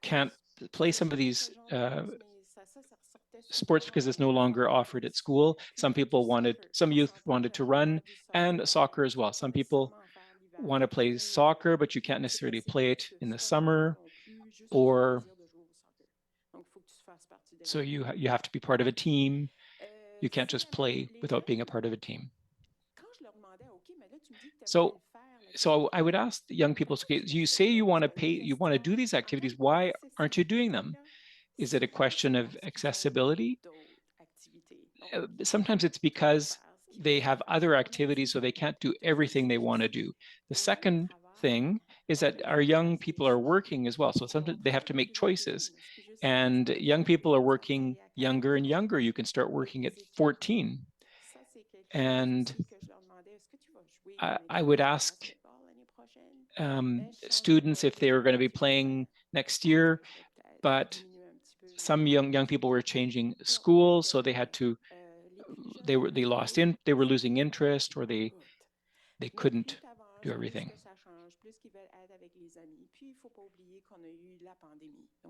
Speaker 4: can't play some of these sports because it's no longer offered at school. Some youth wanted to run, and soccer as well. Some people want to play soccer, but you can't necessarily play it in the summer, or so you have to be part of a team. You can't just play without being a part of a team. So I would ask the young people, okay, you say you want to do these activities, why aren't you doing them? Is it a question of accessibility? Sometimes it's because they have other activities, so they can't do everything they want to do. The second thing is that our young people are working as well, so sometimes they have to make choices. And young people are working younger and younger. You can start working at 14. And I would ask students if they were going to be playing next year, but some young people were changing schools, so they were losing interest, or they couldn't do everything.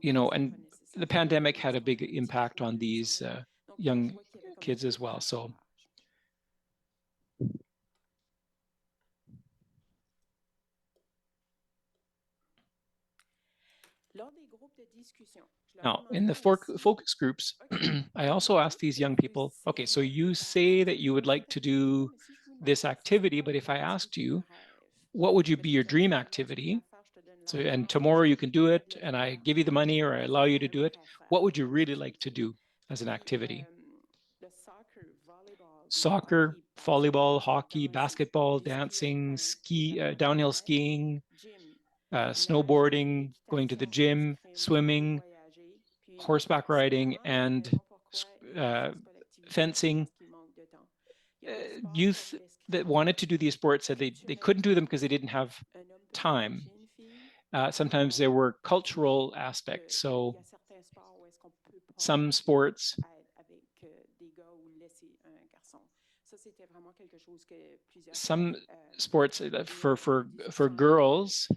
Speaker 4: And the pandemic had a big impact on these young kids as well. So now, in the focus groups, I also asked these young people, okay, so you say that you would like to do this activity, but if I asked you, what would be your dream activity? So, and tomorrow you can do it, and I give you the money, or I allow you to do it. What would you really like to do as an activity? Soccer, volleyball, hockey, basketball, dancing, downhill skiing, snowboarding, going to the gym, swimming, horseback riding, and fencing. Youth that wanted to do these sports said they couldn't do them because they didn't have time. Sometimes there were cultural aspects. So some sports, for girls,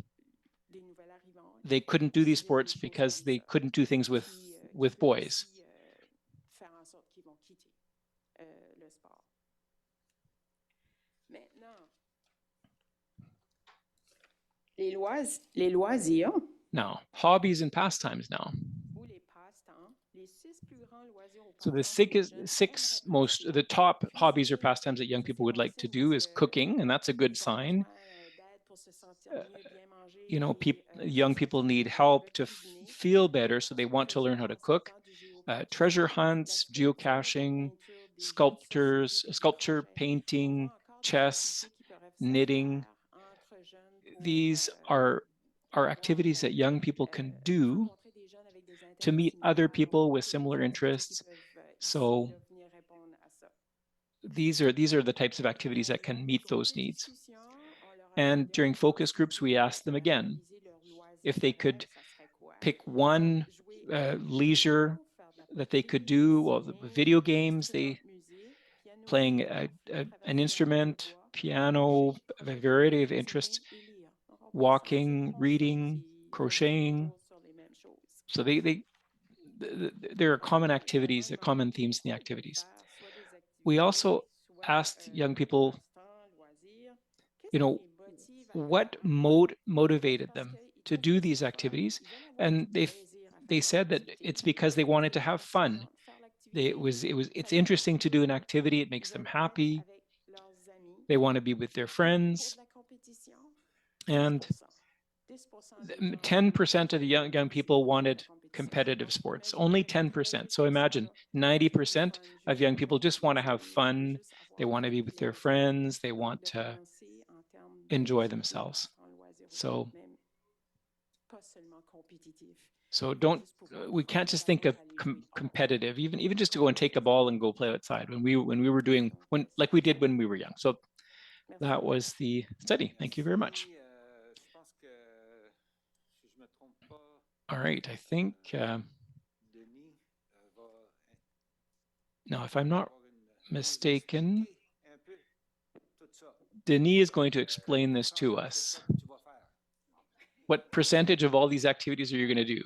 Speaker 4: they couldn't do these sports because they couldn't do things with boys. Now, hobbies and pastimes now. So the the top hobbies or pastimes that young people would like to do is cooking, and that's a good sign. Young people need help to feel better, so they want to learn how to cook. Treasure hunts, geocaching, sculpture, painting, chess, knitting. These are activities that young people can do to meet other people with similar interests. So these are the types of activities that can meet those needs. And during focus groups, we asked them again if they could pick one leisure that they could do. Well, the video games, playing an instrument, piano, a variety of interests, walking, reading, crocheting. So there are common activities, common themes in the activities. We also asked young people, what motivated them to do these activities, and they said that it's because they wanted to have fun. It's interesting to do an activity. It makes them happy. They want to be with their friends, and 10% of the young people wanted competitive sports, only 10%. So imagine 90% of young people just want to have fun. They want to be with their friends. They want to enjoy themselves. So we can't just think of competitive, even just to go and take a ball and go play outside like we did when we were young. So that was the study. Thank you very much. All right, I think now, if I'm not mistaken, Denis is going to explain this to us. What percentage of all these activities are you going to do?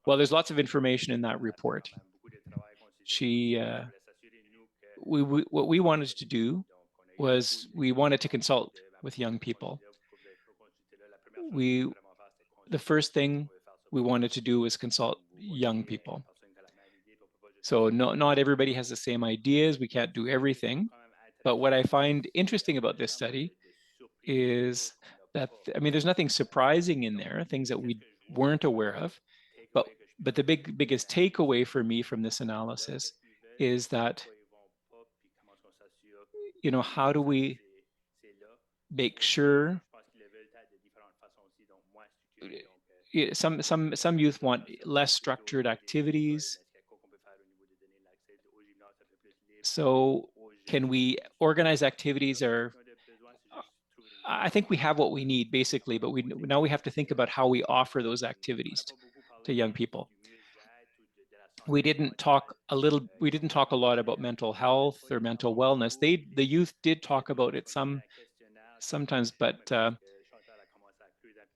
Speaker 4: Well, there's lots of information in that report. What we wanted to do was we wanted to consult with young people. The first thing we wanted to do was consult young people. So not everybody has the same ideas. We can't do everything. But what I find interesting about this study is that, there's nothing surprising in there, things that we weren't aware of. But the biggest takeaway for me from this analysis is that, how do we make sure some youth want less structured activities. So can we organize activities, or I think we have what we need basically, but now we have to think about how we offer those activities to young people. We didn't talk a lot about mental health or mental wellness. The youth did talk about it sometimes, but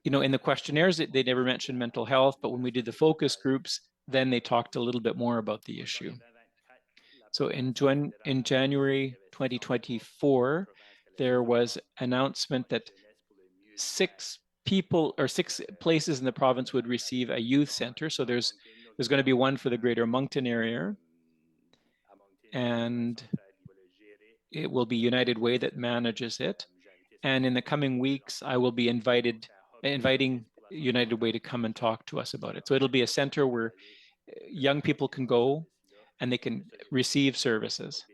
Speaker 4: in the questionnaires, they never mentioned mental health, but when we did the focus groups, then they talked a little bit more about the issue. So in January 2024, there was announcement that 6 places in the province would receive a youth center. So there's going to be one for the Greater Moncton area, and it will be United Way that manages it. And in the coming weeks, I will be inviting United Way to come and talk to us about it. So it'll be a center where young people can go and they can receive services.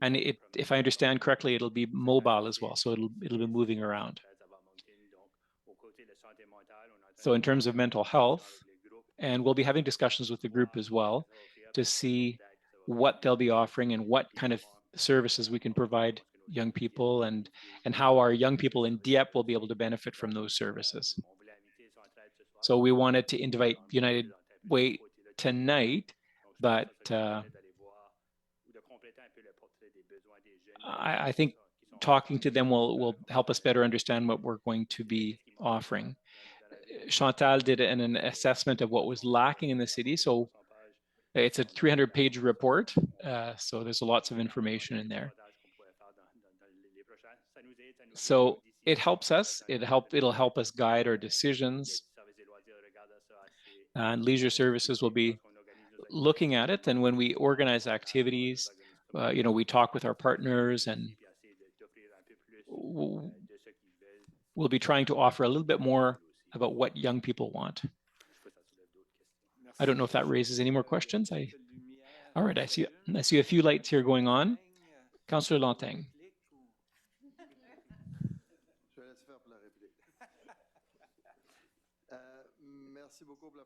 Speaker 4: And if I understand correctly, it'll be mobile as well. So it'll be moving around. So in terms of mental health, and we'll be having discussions with the group as well to see what they'll be offering and what kind of services we can provide young people, and how our young people in Dieppe will be able to benefit from those services. So we wanted to invite United Way tonight, but I think talking to them will help us better understand what we're going to be offering. Chantal did an assessment of what was lacking in the city. So it's a 300-page report. So there's lots of information in there. So it helps us. It'll help us guide our decisions. And leisure services will be looking at it. And when we organize activities, we talk with our partners, and we'll be trying to offer a little bit more about what young people want. I don't know if that raises any more questions. All right, I see a few lights here going on. Councillor Lantagne.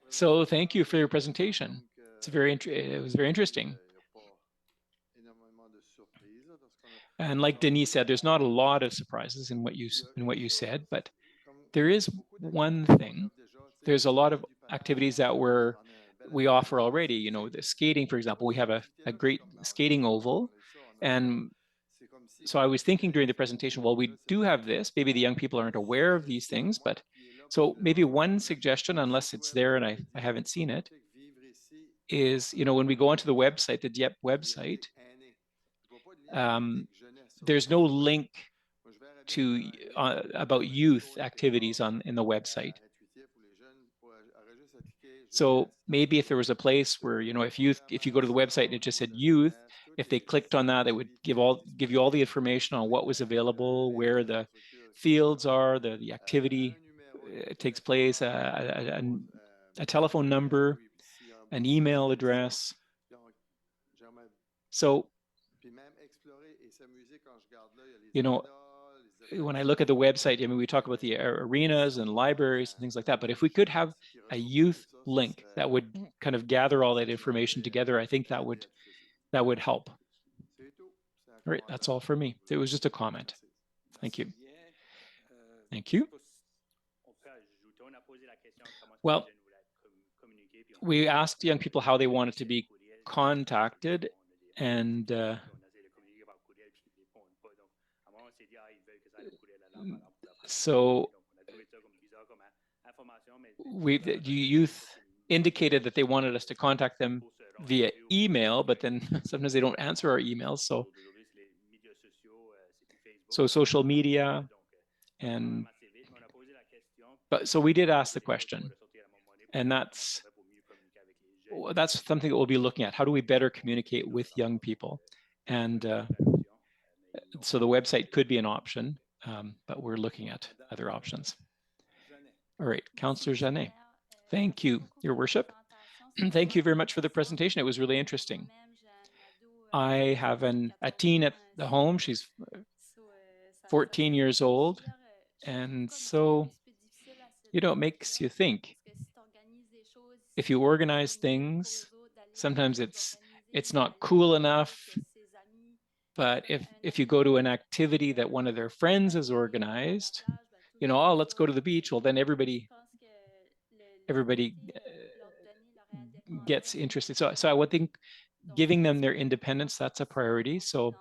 Speaker 4: So thank you for your presentation. It was very interesting. And like Denis said, there's not a lot of surprises in what you said, but there is one thing. There's a lot of activities that we offer already. The skating, for example, we have a great skating oval, and So I was thinking during the presentation, well, we do have this, maybe the young people aren't aware of these things, but so maybe one suggestion, unless it's there and I haven't seen it, is, when we go onto the website, the Dieppe website, there's no link to about youth activities in the website. So maybe if there was a place where, if you go to the website and it just said youth, if they clicked on that, it would give you all the information on what was available, where the fields are, the activity takes place, a telephone number, an email address. So, when I look at the website, we talk about the arenas and libraries and things like that, but if we could have a youth link that would kind of gather all that information together, I think that would help. All right, that's all for me. It was just a comment. Thank you. Thank you. Well, we asked young people how they wanted to be contacted, and so the youth indicated that they wanted us to contact them via email, but then sometimes they don't answer our emails. So social media, so we did ask the question, and that's something that we'll be looking at. How do we better communicate with young people? And so the website could be an option, but we're looking at other options. All right, Councillor Jeannet. Thank you, Your Worship. Thank you very much for the presentation. It was really interesting. I have a teen at the home. She's 14 years old. And so, it makes you think. If you organize things, sometimes it's not cool enough. But if you go to an activity that one of their friends has organized, oh, let's go to the beach. Well, then everybody gets interested. So I would think giving them their independence, that's a priority. So,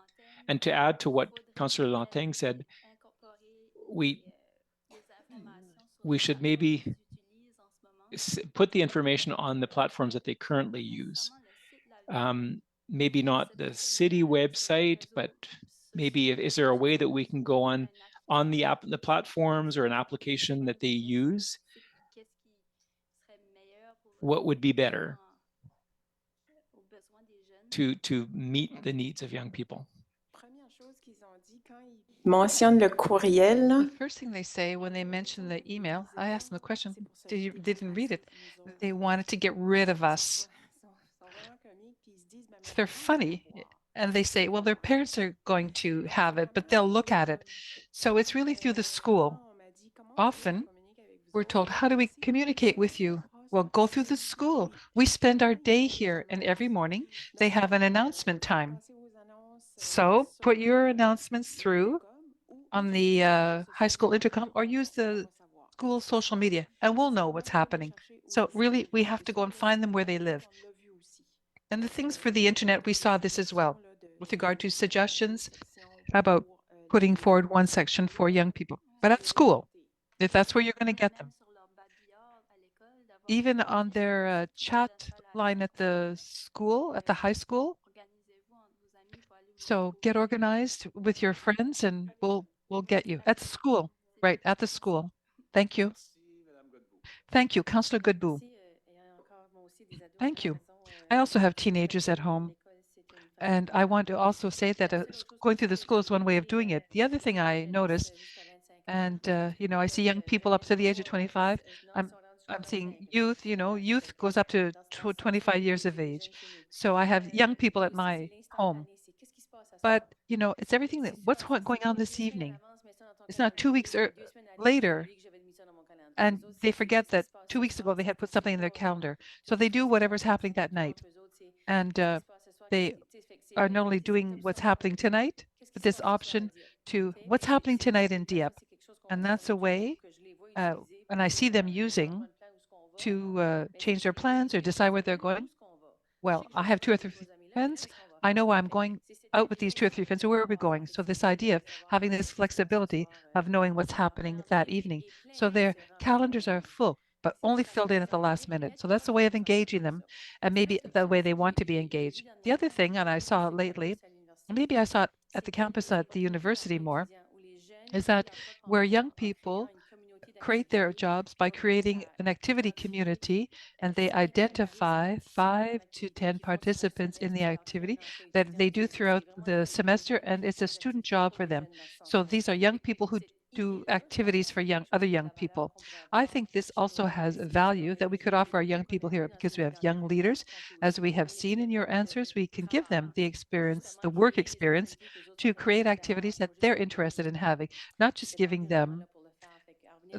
Speaker 4: and to add to what Councillor Lanteng said, we should maybe put the information on the platforms that they currently use. Maybe not the city website, but maybe is there a way that we can go on the platforms or an application that they use? What would be better to meet the needs of young people?
Speaker 2: The first thing they say when they mention the email, I asked them the question, they didn't read it. They wanted to get rid of us. So they're funny. And they say, well, their parents are going to have it, but they'll look at it. So it's really through the school. Often we're told, how do we communicate with you? Well, go through the school. We spend our day here, and every morning they have an announcement time. So put your announcements through on the high school intercom or use the school social media, and we'll know what's happening. So really, we have to go and find them where they live. And the things for the internet, we saw this as well with regard to suggestions about putting forward one section for young people. But at school, if that's where you're going to get them, even on their chat line at the school, at the high school. So get organized with your friends and we'll get you at school, right, at the school. Thank you. Thank you, Councillor Godbout. Thank you. I also have teenagers at home. And I want to also say that going through the school is one way of doing it. The other thing I noticed, and I see young people up to the age of 25. I'm seeing youth, youth goes up to 25 years of age. So I have young people at my home. But, it's everything what's going on this evening? It's not 2 weeks later. And they forget that 2 weeks ago they had put something in their calendar. So they do whatever's happening that night. And they are not only doing what's happening tonight, but this option to what's happening tonight in Dieppe. And that's a way, and I see them using to change their plans or decide where they're going. Well, I have 2 or 3 friends. I know I'm going out with these 2 or 3 friends, so where are we going? So this idea of having this flexibility of knowing what's happening that evening. So their calendars are full, but only filled in at the last minute. So that's a way of engaging them, and maybe the way they want to be engaged. The other thing, and I saw it lately, maybe I saw it at the campus at the university more, is that where young people create their jobs by creating an activity community, and they identify 5 to 10 participants in the activity that they do throughout the semester, and it's a student job for them. So these are young people who do activities for other young people. I think this also has a value that we could offer our young people here, because we have young leaders. As we have seen in your answers, we can give them the experience, the work experience, to create activities that they're interested in having, not just giving them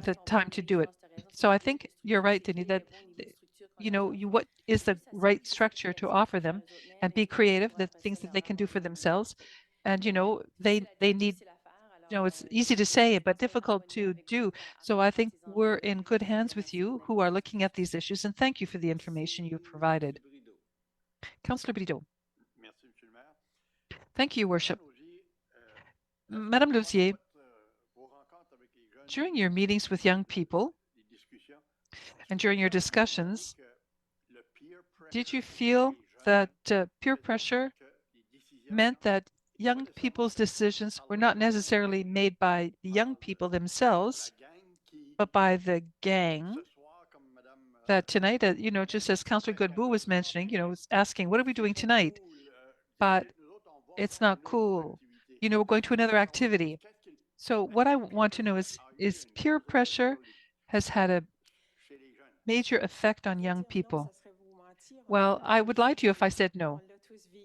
Speaker 2: the time to do it. So I think you're right, Denis, that what is the right structure to offer them, and be creative, the things that they can do for themselves. And they need, it's easy to say but difficult to do. So I think we're in good hands with you, who are looking at these issues, and thank you for the information you provided. Councillor Brideau. Thank you, Worship. Madame Lousier, during your meetings with young people and during your discussions, did you feel that peer pressure meant that young people's decisions were not necessarily made by the young people themselves, but by the gang? That tonight, just as Councillor Godbout was mentioning, was asking, what are we doing tonight? But it's not cool. We're going to another activity. So what I want to know is peer pressure has had a major effect on young people? Well, I would lie to you if I said no.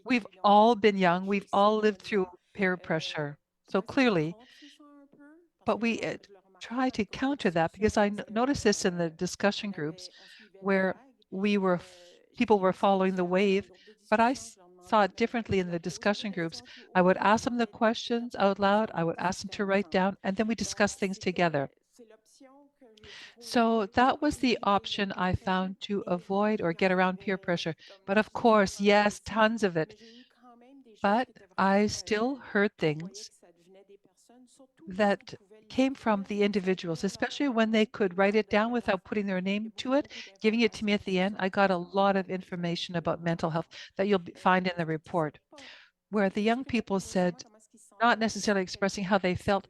Speaker 2: We've all been young. We've all lived through peer pressure. So clearly, but we try to counter that, because I noticed this in the discussion groups where people were following the wave, but I saw it differently in the discussion groups. I would ask them the questions out loud. I would ask them to write down, and then we discuss things together. So that was the option I found to avoid or get around peer pressure. But of course, yes, tons of it. But I still heard things that came from the individuals, especially when they could write it down without putting their name to it, giving it to me at the end. I got a lot of information about mental health that you'll find in the report, where the young people said, not necessarily expressing how they felt,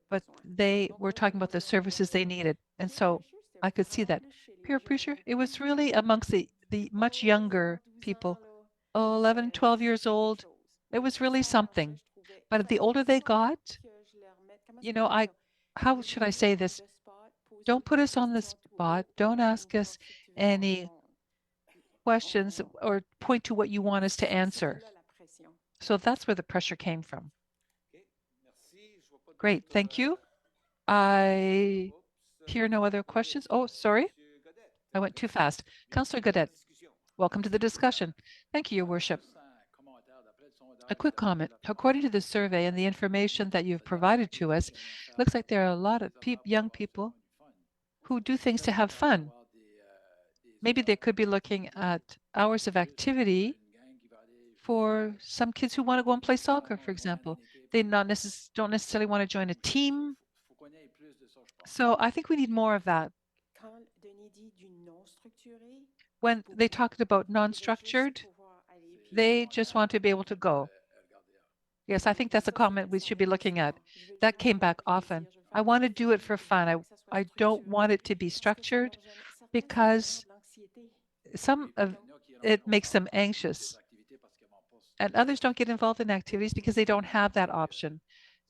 Speaker 2: but they were talking about the services they needed. And so I could see that peer pressure, it was really amongst the much younger people, 11, 12 years old. It was really something. But the older they got, how should I say this? Don't put us on the spot. Don't ask us any questions or point to what you want us to answer. So that's where the pressure came from. Great, thank you. I hear no other questions. Oh, sorry. I went too fast. Councillor Gadet, welcome to the discussion. Thank you, Your Worship. A quick comment. According to the survey and the information that you've provided to us, it looks like there are a lot of young people who do things to have fun. Maybe they could be looking at hours of activity for some kids who want to go and play soccer, for example. They don't necessarily want to join a team. So I think we need more of that. When they talked about non-structured, they just want to be able to go. Yes, I think that's a comment we should be looking at. That came back often. I want to do it for fun. I don't want it to be structured, because some of it makes them anxious. And others don't get involved in activities because they don't have that option.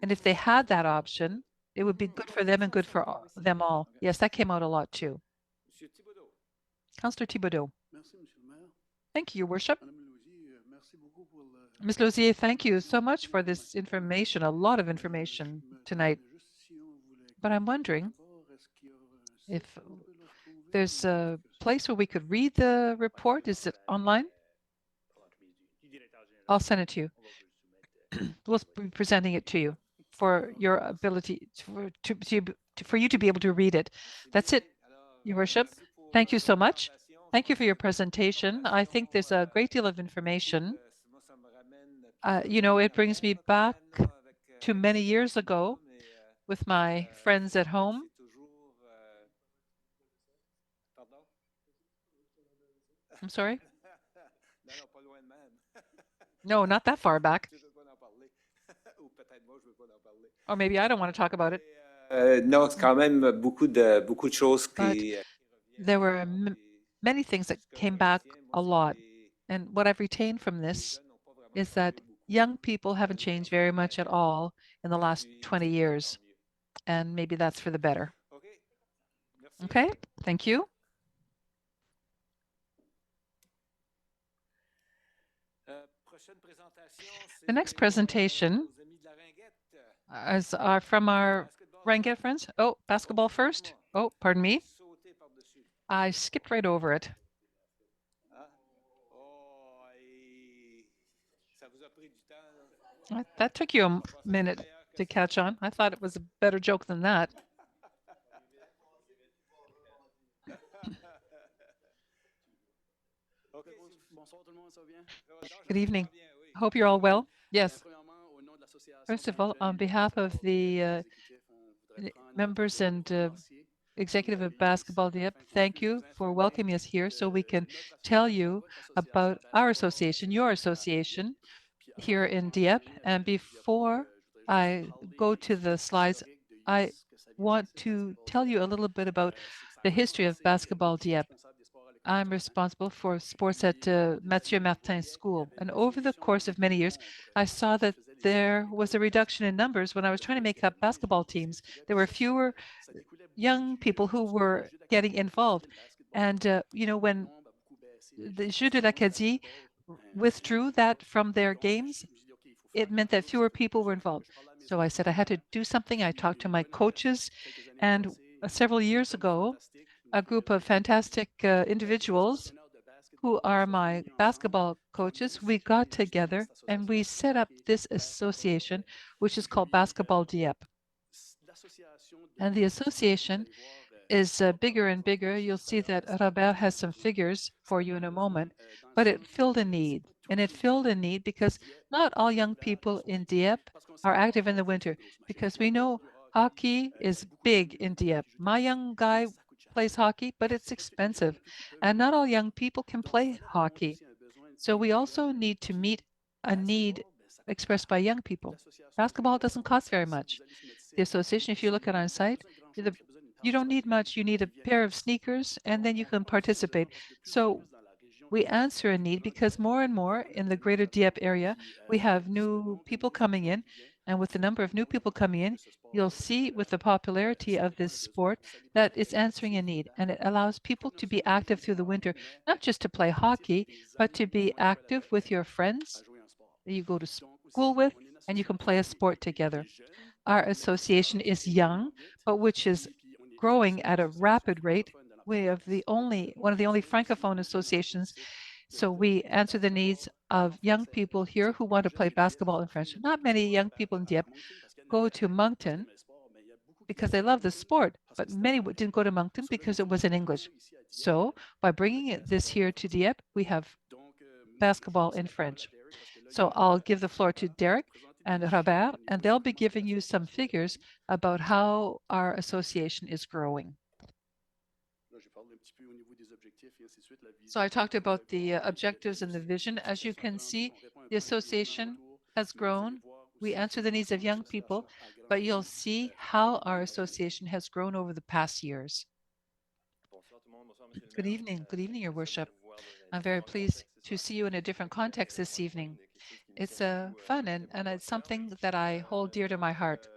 Speaker 2: And if they had that option, it would be good for them and good for them all. Yes, that came out a lot too. Councillor Thibodeau. Thank you, Your Worship. Ms. Lausier, thank you so much for this information, a lot of information tonight. But I'm wondering if there's a place where we could read the report. Is it online? I'll send it to you. We'll be presenting it to you for your ability for you to be able to read it. That's it, Your Worship. Thank you so much. Thank you for your presentation. I think there's a great deal of information. You know, it brings me back to many years ago with my friends at home. I'm sorry? No, not that far back. Or maybe I don't want to talk about it.
Speaker 1: Non, c'est quand même beaucoup de choses
Speaker 2: But
Speaker 1: qui
Speaker 2: there were many things that came back a lot. And what I've retained from this is that young people haven't changed very much at all in the last 20 years. And maybe that's for the better. Okay, thank you. The next presentation is from our Ranget friends. Oh, basketball first. Oh, pardon me. I skipped right over it. That took you a minute to catch on. I thought it was a better joke than that. Good evening. Hope you're all well. Yes. First of all, on behalf of the members and executive of Basketball Dieppe, thank you for welcoming us here so we can tell you about our association, your association here in Dieppe. And before I go to the slides, I want to tell you a little bit about the history of Basketball Dieppe. I'm responsible for sports at Mathieu Martin School. And over the course of many years, I saw that there was a reduction in numbers when I was trying to make up basketball teams. There were fewer young people who were getting involved. And, you know, when the Jeux de l'Acadie withdrew that from their games, it meant that fewer people were involved. So I said I had to do something. I talked to my coaches, and several years ago, a group of fantastic individuals who are my basketball coaches, we got together and we set up this association, which is called Basketball Dieppe. And the association is bigger and bigger. You'll see that Robert has some figures for you in a moment, but it filled a need. And it filled a need because not all young people in Dieppe are active in the winter, because we know hockey is big in Dieppe. My young guy plays hockey, but it's expensive. And not all young people can play hockey. So we also need to meet a need expressed by young people. Basketball doesn't cost very much. The association, if you look at our site, you don't need much. You need a pair of sneakers, and then you can participate. So we answer a need because more and more in the greater Dieppe area, we have new people coming in. And with the number of new people coming in, you'll see with the popularity of this sport that it's answering a need. And it allows people to be active through the winter, not just to play hockey, but to be active with your friends that you go to school with, and you can play a sport together. Our association is young, but which is growing at a rapid rate. We have one of the only Francophone associations. So we answer the needs of young people here who want to play basketball in French. Not many young people in Dieppe go to Moncton because they love the sport, but many didn't go to Moncton because it was in English. So by bringing this here to Dieppe, we have basketball in French. So I'll give the floor to Derek and Robert, and they'll be giving you some figures about how our association is growing. So I talked about the objectives and the vision. As you can see, the association has grown. We answer the needs of young people, but you'll see how our association has grown over the past years. Good evening, Your Worship. I'm very pleased to see you in a different context this evening. It's fun and it's something that I hold dear to my heart.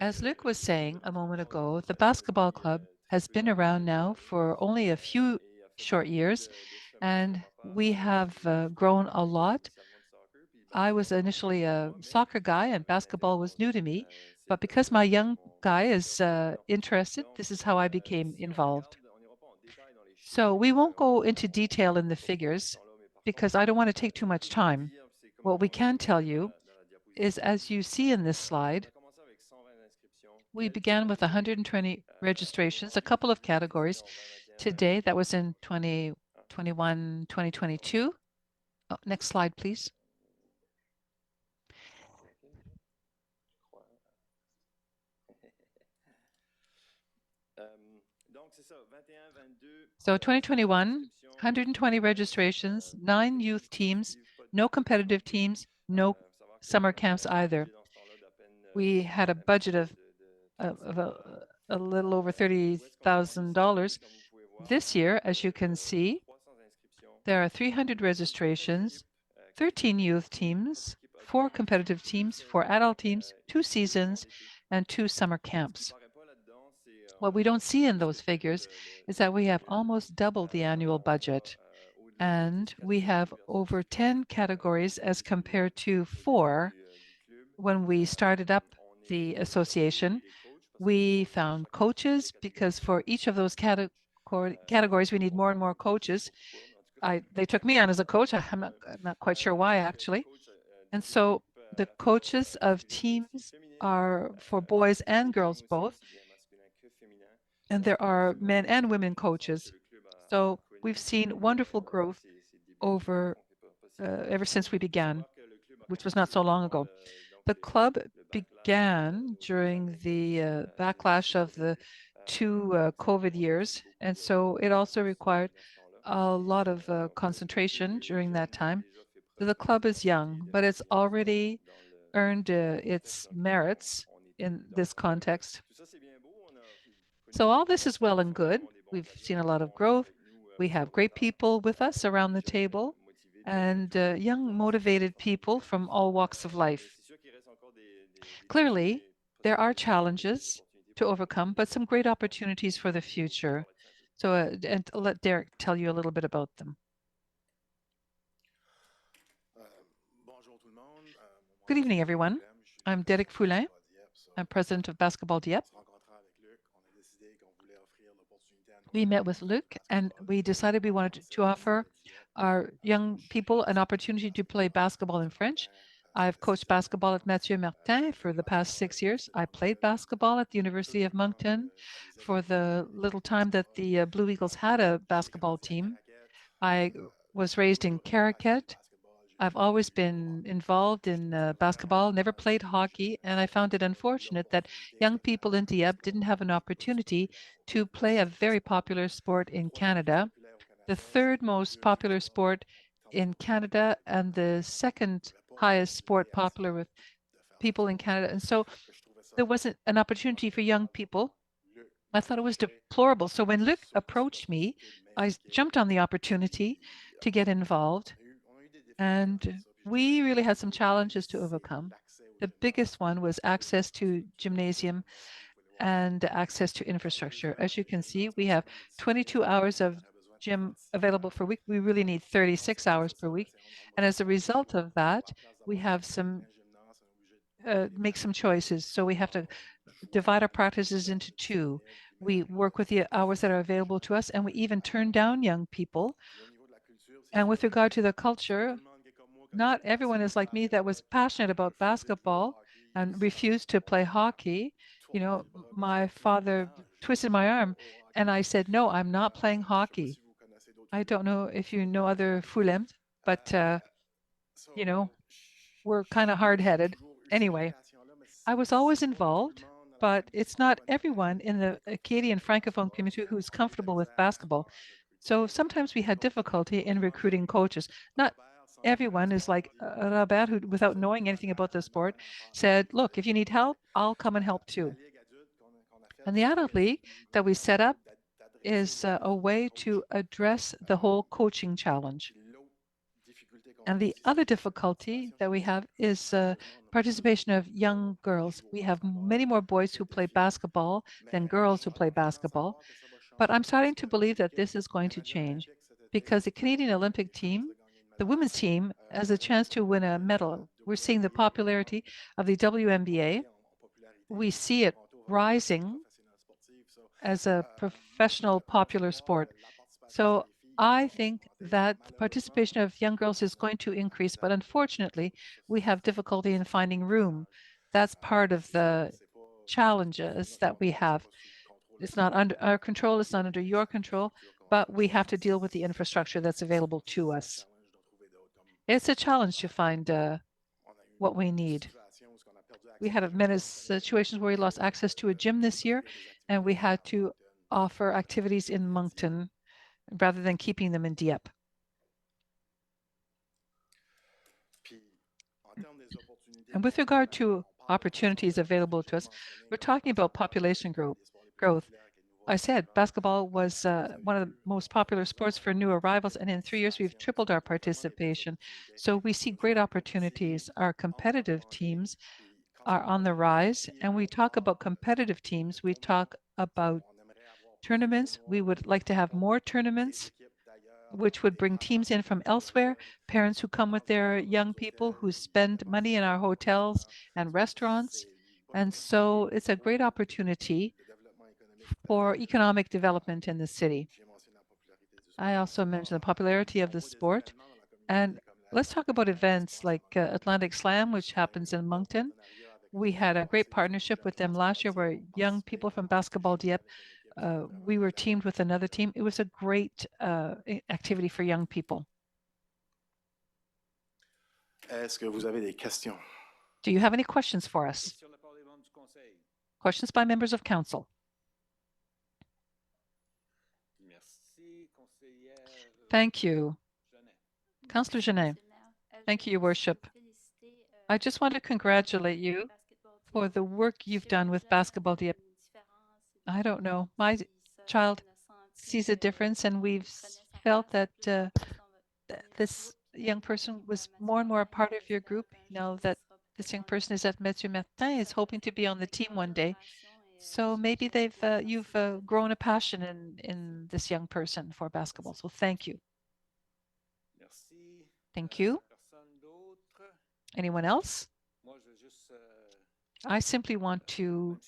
Speaker 2: As Luc was saying a moment ago, the basketball club has been around now for only a few short years, and we have grown a lot. I was initially a soccer guy and basketball was new to me, but because my young guy is interested, this is how I became involved. So we won't go into detail in the figures because I don't want to take too much time. What we can tell you is, as you see in this slide, we began with 120 registrations, a couple of categories. Today, that was in 2021, 2022. Oh, next slide, please. So 2021, 120 registrations, 9 youth teams, no competitive teams, no summer camps either. We had a budget of a little over $30,000. This year, as you can see, there are 300 registrations, 13 youth teams, 4 competitive teams, 4 adult teams, 2 seasons, and 2 summer camps. What we don't see in those figures is that we have almost doubled the annual budget, and we have over 10 categories as compared to 4 when we started up the association. We found coaches because for each of those categories, we need more and more coaches. They took me on as a coach. I'm not quite sure why, actually. And so the coaches of teams are for boys and girls both. And there are men and women coaches. So we've seen wonderful growth ever since we began, which was not so long ago. The club began during the backlash of the 2 COVID years, and so it also required a lot of concentration during that time. The club is young, but it's already earned its merits in this context. So all this is well and good. We've seen a lot of growth. We have great people with us around the table and young, motivated people from all walks of life. Clearly, there are challenges to overcome, but some great opportunities for the future. So, and I'll let Derek tell you a little bit about them. Good evening, everyone. I'm Derek Foulin. I'm president of Basketball Dieppe. We met with Luc and we decided we wanted to offer our young people an opportunity to play basketball in French. I've coached basketball at Mathieu Martin for the past 6 years. I played basketball at the University of Moncton for the little time that the Blue Eagles had a basketball team. I was raised in Caracat. I've always been involved in basketball, never played hockey, and I found it unfortunate that young people in Dieppe didn't have an opportunity to play a very popular sport in Canada, the 3rd most popular sport in Canada and the 2nd highest sport popular with people in Canada. And so there wasn't an opportunity for young people. I thought it was deplorable. So when Luc approached me, I jumped on the opportunity to get involved. And we really had some challenges to overcome. The biggest one was access to gymnasium and access to infrastructure. As you can see, we have 22 hours of gym available per week. We really need 36 hours per week. And as a result of that, we have make some choices. So we have to divide our practices into 2. We work with the hours that are available to us, and we even turn down young people. And with regard to the culture, not everyone is like me that was passionate about basketball and refused to play hockey. You know, my father twisted my arm and I said, no, I'm not playing hockey. I don't know if you know other Foulems, but, you know, we're kind of hard-headed. Anyway, I was always involved, but it's not everyone in the Acadian Francophone community who's comfortable with basketball. So sometimes we had difficulty in recruiting coaches. Not everyone is like Robert, who, without knowing anything about the sport, said, look, if you need help, I'll come and help too. And the adult league that we set up is a way to address the whole coaching challenge. And the other difficulty that we have is participation of young girls. We have many more boys who play basketball than girls who play basketball. But I'm starting to believe that this is going to change because the Canadian Olympic team, the women's team, has a chance to win a medal. We're seeing the popularity of the WNBA. We see it rising as a professional popular sport. So I think that the participation of young girls is going to increase, but unfortunately, we have difficulty in finding room. That's part of the challenges that we have. It's not under our control, it's not under your control, but we have to deal with the infrastructure that's available to us. It's a challenge to find what we need. We had many situations where we lost access to a gym this year, and we had to offer activities in Moncton rather than keeping them in Dieppe. And with regard to opportunities available to us, we're talking about population growth. I said basketball was one of the most popular sports for new arrivals, and in 3 years, we've tripled our participation. So we see great opportunities. Our competitive teams are on the rise, and we talk about competitive teams. We talk about tournaments. We would like to have more tournaments, which would bring teams in from elsewhere, parents who come with their young people who spend money in our hotels and restaurants. And so it's a great opportunity for economic development in the city. I also mentioned the popularity of the sport. And let's talk about events like Atlantic Slam, which happens in Moncton. We had a great partnership with them last year where young people from Basketball Dieppe, we were teamed with another team. It was a great activity for young people.
Speaker 7: Est-ce que vous avez des questions?
Speaker 2: Do you have any questions for us?
Speaker 1: Question de la part des membres du conseil.
Speaker 2: Questions by members of council?
Speaker 1: Merci, conseillère
Speaker 2: Thank you.
Speaker 1: Genet.
Speaker 2: Councillor Genet. Thank you, Your Worship. I just want to congratulate you for the work you've done with Basketball Dieppe. I don't know. My child sees a difference, and we've felt that this young person was more and more a part of your group. You know, that this young person is at Mathieu Martin, is hoping to be on the team one day. So maybe you've grown a passion in this young person for basketball. So thank you.
Speaker 1: Merci.
Speaker 2: Thank you.
Speaker 1: Personne d'autre?
Speaker 2: Anyone else?
Speaker 1: Moi, je veux juste,
Speaker 2: I simply want to
Speaker 1: même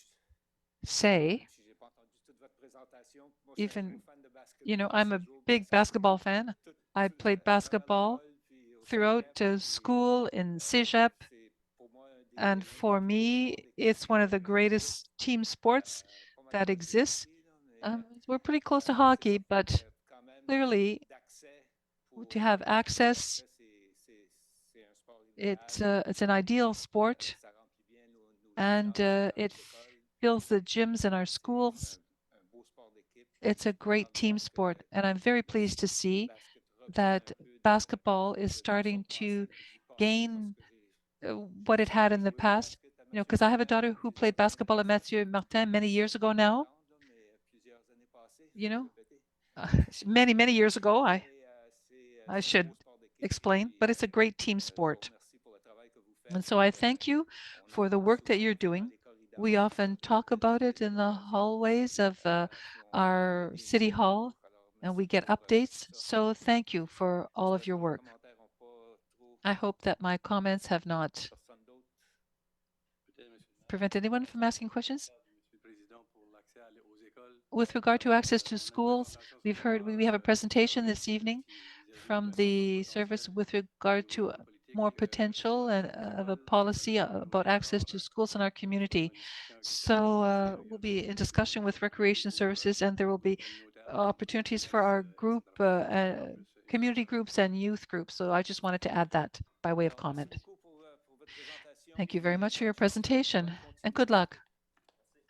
Speaker 2: say,
Speaker 1: si j'ai pas entendu toute votre présentation, moi, je suis un
Speaker 2: even,
Speaker 1: gros fan de basketball.
Speaker 2: you know, I'm a
Speaker 1: J'ai joué au
Speaker 2: big basketball fan.
Speaker 1: tout-
Speaker 2: I
Speaker 1: tout-
Speaker 2: played
Speaker 1: à travers
Speaker 2: basketball
Speaker 1: l'école, puis au
Speaker 2: throughout
Speaker 1: cégep, puis,
Speaker 2: school in Cégep.
Speaker 1: c'est pour moi un des
Speaker 2: And for
Speaker 1: meilleurs
Speaker 2: me,
Speaker 1: sports
Speaker 2: it's one of the
Speaker 1: d'équipe
Speaker 2: greatest team sports
Speaker 1: pas mal
Speaker 2: that
Speaker 1: proche du
Speaker 2: exists.
Speaker 1: hockey, là, mais,
Speaker 2: We're pretty close to
Speaker 1: c'est
Speaker 2: hockey,
Speaker 1: ça,
Speaker 2: but
Speaker 1: puis, quand même,
Speaker 2: clearly
Speaker 1: d'accès pour,
Speaker 2: to have access,
Speaker 1: après, c'est un sport idéal.
Speaker 2: it's an ideal sport,
Speaker 1: Ça remplit bien nos
Speaker 2: and
Speaker 1: gymnases dans
Speaker 2: it
Speaker 1: les écoles.
Speaker 2: fills the gyms in our
Speaker 1: C'est
Speaker 2: schools.
Speaker 1: un beau sport d'équipe.
Speaker 2: It's a great team sport, and I'm very pleased to see
Speaker 1: Basket reprend
Speaker 2: that
Speaker 1: un peu de
Speaker 2: basketball
Speaker 1: l'importance
Speaker 2: is
Speaker 1: que
Speaker 2: starting
Speaker 1: ça
Speaker 2: to
Speaker 1: passait du passé,
Speaker 2: gain
Speaker 1: parce que j'ai
Speaker 2: what it had in the
Speaker 1: joué au
Speaker 2: past.
Speaker 1: basket à
Speaker 2: You know,
Speaker 1: Mathieu
Speaker 2: because I have a
Speaker 1: Martin
Speaker 2: daughter who played basketball at Mathieu Martin many years ago now.
Speaker 1: mais plusieurs années passées,
Speaker 2: You know,
Speaker 1: répéter.
Speaker 2: many, many years ago.
Speaker 1: Mais,
Speaker 2: I
Speaker 1: c'est un
Speaker 2: should
Speaker 1: beau sport d'équipe,
Speaker 2: explain,
Speaker 1: puis,
Speaker 2: but it's a great team
Speaker 1: je vous
Speaker 2: sport.
Speaker 1: remercie pour le travail que vous faites.
Speaker 2: And so I
Speaker 1: Puis,
Speaker 2: thank you
Speaker 1: on
Speaker 2: for the
Speaker 1: entend
Speaker 2: work that
Speaker 1: souvent
Speaker 2: you're
Speaker 1: ça dans
Speaker 2: doing.
Speaker 1: les corridors,
Speaker 2: We often talk about it in the hallways of
Speaker 1: puis on
Speaker 2: our
Speaker 1: a des
Speaker 2: city
Speaker 1: mises à
Speaker 2: hall,
Speaker 1: jour. Alors,
Speaker 2: and
Speaker 1: merci
Speaker 2: we get
Speaker 1: pour,
Speaker 2: updates.
Speaker 1: ça.
Speaker 2: So thank you for all of
Speaker 1: J'espère
Speaker 2: your
Speaker 1: que mes
Speaker 2: work.
Speaker 1: commentaires ont pas trop
Speaker 2: I hope that my comments have not
Speaker 1: personne d'autre.
Speaker 2: prevented anyone from asking questions.
Speaker 6: Monsieur le Président, pour l'accès aux écoles.
Speaker 2: With regard to access to schools, we have a presentation this evening from the service with regard to more potential and of a policy about access to schools in our community. So we'll be in discussion with recreation services, and there will be opportunities for our group, community groups and youth groups. So I just wanted to add that by way of comment. Thank you very much for your presentation, and good luck.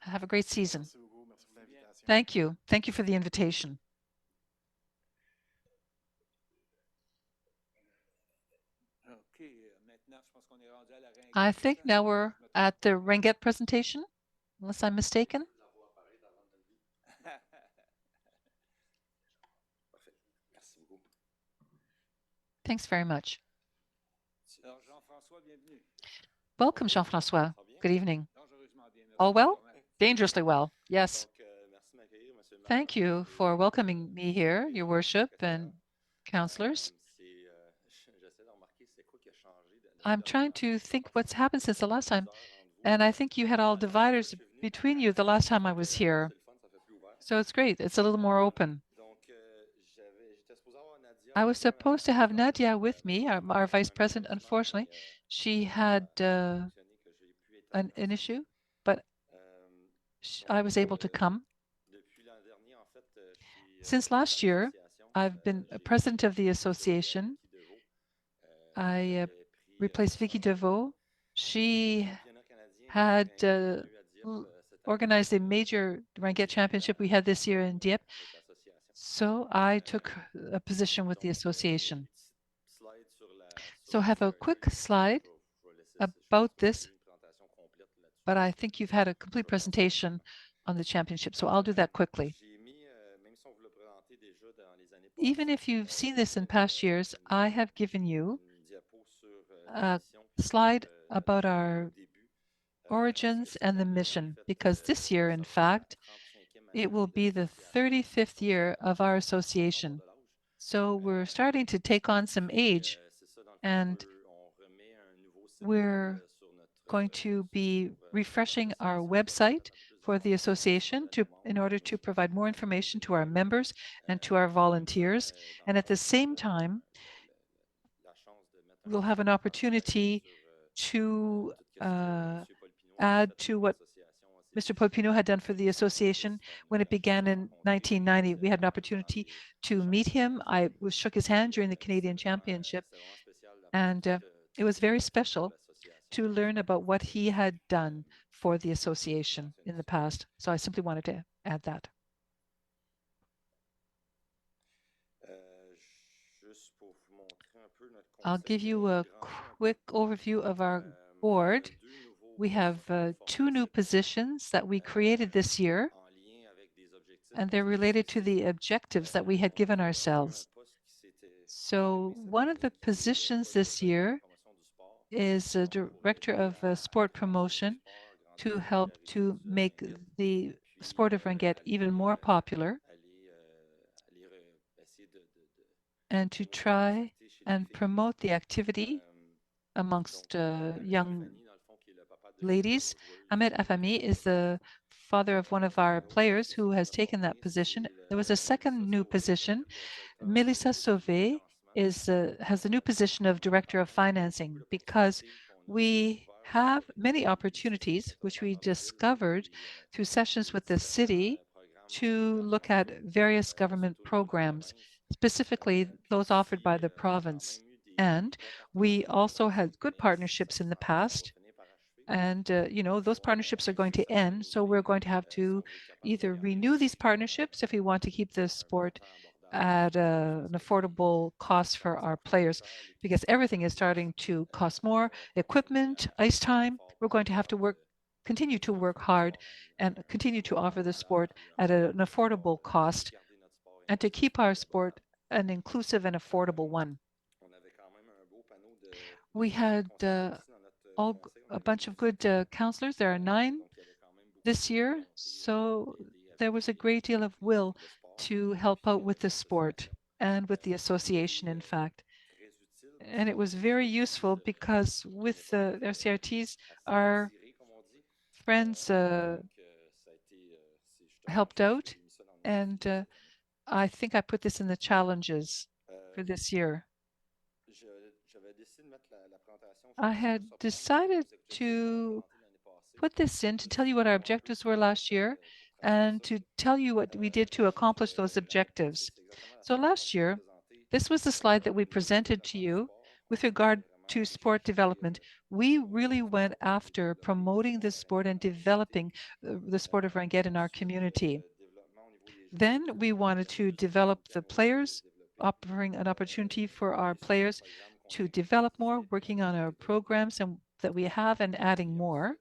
Speaker 2: Have a great season.
Speaker 7: Merci beaucoup. Merci pour l'invitation.
Speaker 2: Thank you. Thank you for the invitation. I think now we're at the Ringgit presentation, unless I'm mistaken. Thanks very much. Welcome, Jean-François. Good evening. All well? Dangerously well, yes. Thank you for welcoming me here, Your Worship and councillors. I'm trying to think what's happened since the last time, and I think you had all dividers between you the last time I was here. So it's great. It's a little more open. I was supposed to have Nadia with me, our vice president. Unfortunately, she had an issue, but I was able to come. Since last year, I've been president of the association. I replaced Vicky DeVaux. She had organize the major Ranget Championship we had this year in Dieppe. So I took a position with the association. So I have a quick slide about this, but I think you've had a complete presentation on the championship, so I'll do that quickly. Even if you've seen this in past years, I have given you a slide about our origins and the mission, because this year, in fact, it will be the 35th year of our association. So we're starting to take on some age, and we're going to be refreshing our website for the association in order to provide more information to our members and to our volunteers. And at the same time, we'll have an opportunity to add to what Mr. Popino had done for the association when it began in 1990. We had an opportunity to meet him. I shook his hand during the Canadian Championship, and it was very special to learn about what he had done for the association in the past. So I simply wanted to add that. I'll give you a quick overview of our board. We have 2 new positions that we created this year, and they're related to the objectives that we had given ourselves. So one of the positions this year is a director of sport promotion to help to make the sport of Ranget even more popular and to try and promote the activity amongst young ladies. Ahmed Afami is the father of one of our players who has taken that position. There was a second new position. Melissa Sauvé has a new position of Director of Financing, because we have many opportunities which we discovered through sessions with the city to look at various government programs, specifically those offered by the province. And we also had good partnerships in the past. And, those partnerships are going to end. So we're going to have to either renew these partnerships if we want to keep the sport at an affordable cost for our players, because everything is starting to cost more. Equipment, ice time, we're going to have to continue to work hard and continue to offer the sport at an affordable cost, and to keep our sport an inclusive and affordable one. We had a bunch of good counselors. There are 9 this year, so there was a great deal of will to help out with the sport and with the association, in fact. And it was very useful because with the CRTs, our friends helped out, and I think I put this in the challenges for this year. I had decided to put this in to tell you what our objectives were last year and to tell you what we did to accomplish those objectives. So last year, this was the slide that we presented to you with regard to sport development. We really went after promoting the sport and developing the sport of Ranget in our community. Then we wanted to develop the players, offering an opportunity for our players to develop more, working on our programs that we have and adding more.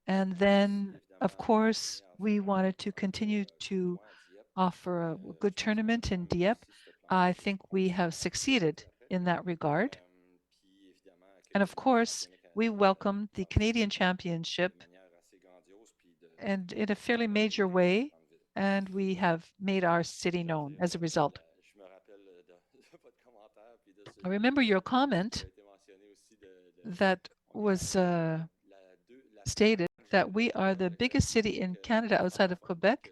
Speaker 2: And then, of course, we wanted to continue to offer a good tournament in Dieppe. I think we have succeeded in that regard. And of course, we welcomed the Canadian Championship and in a fairly major way, and we have made our city known as a result. I remember your comment that was stated that we are the biggest city in Canada outside of Quebec,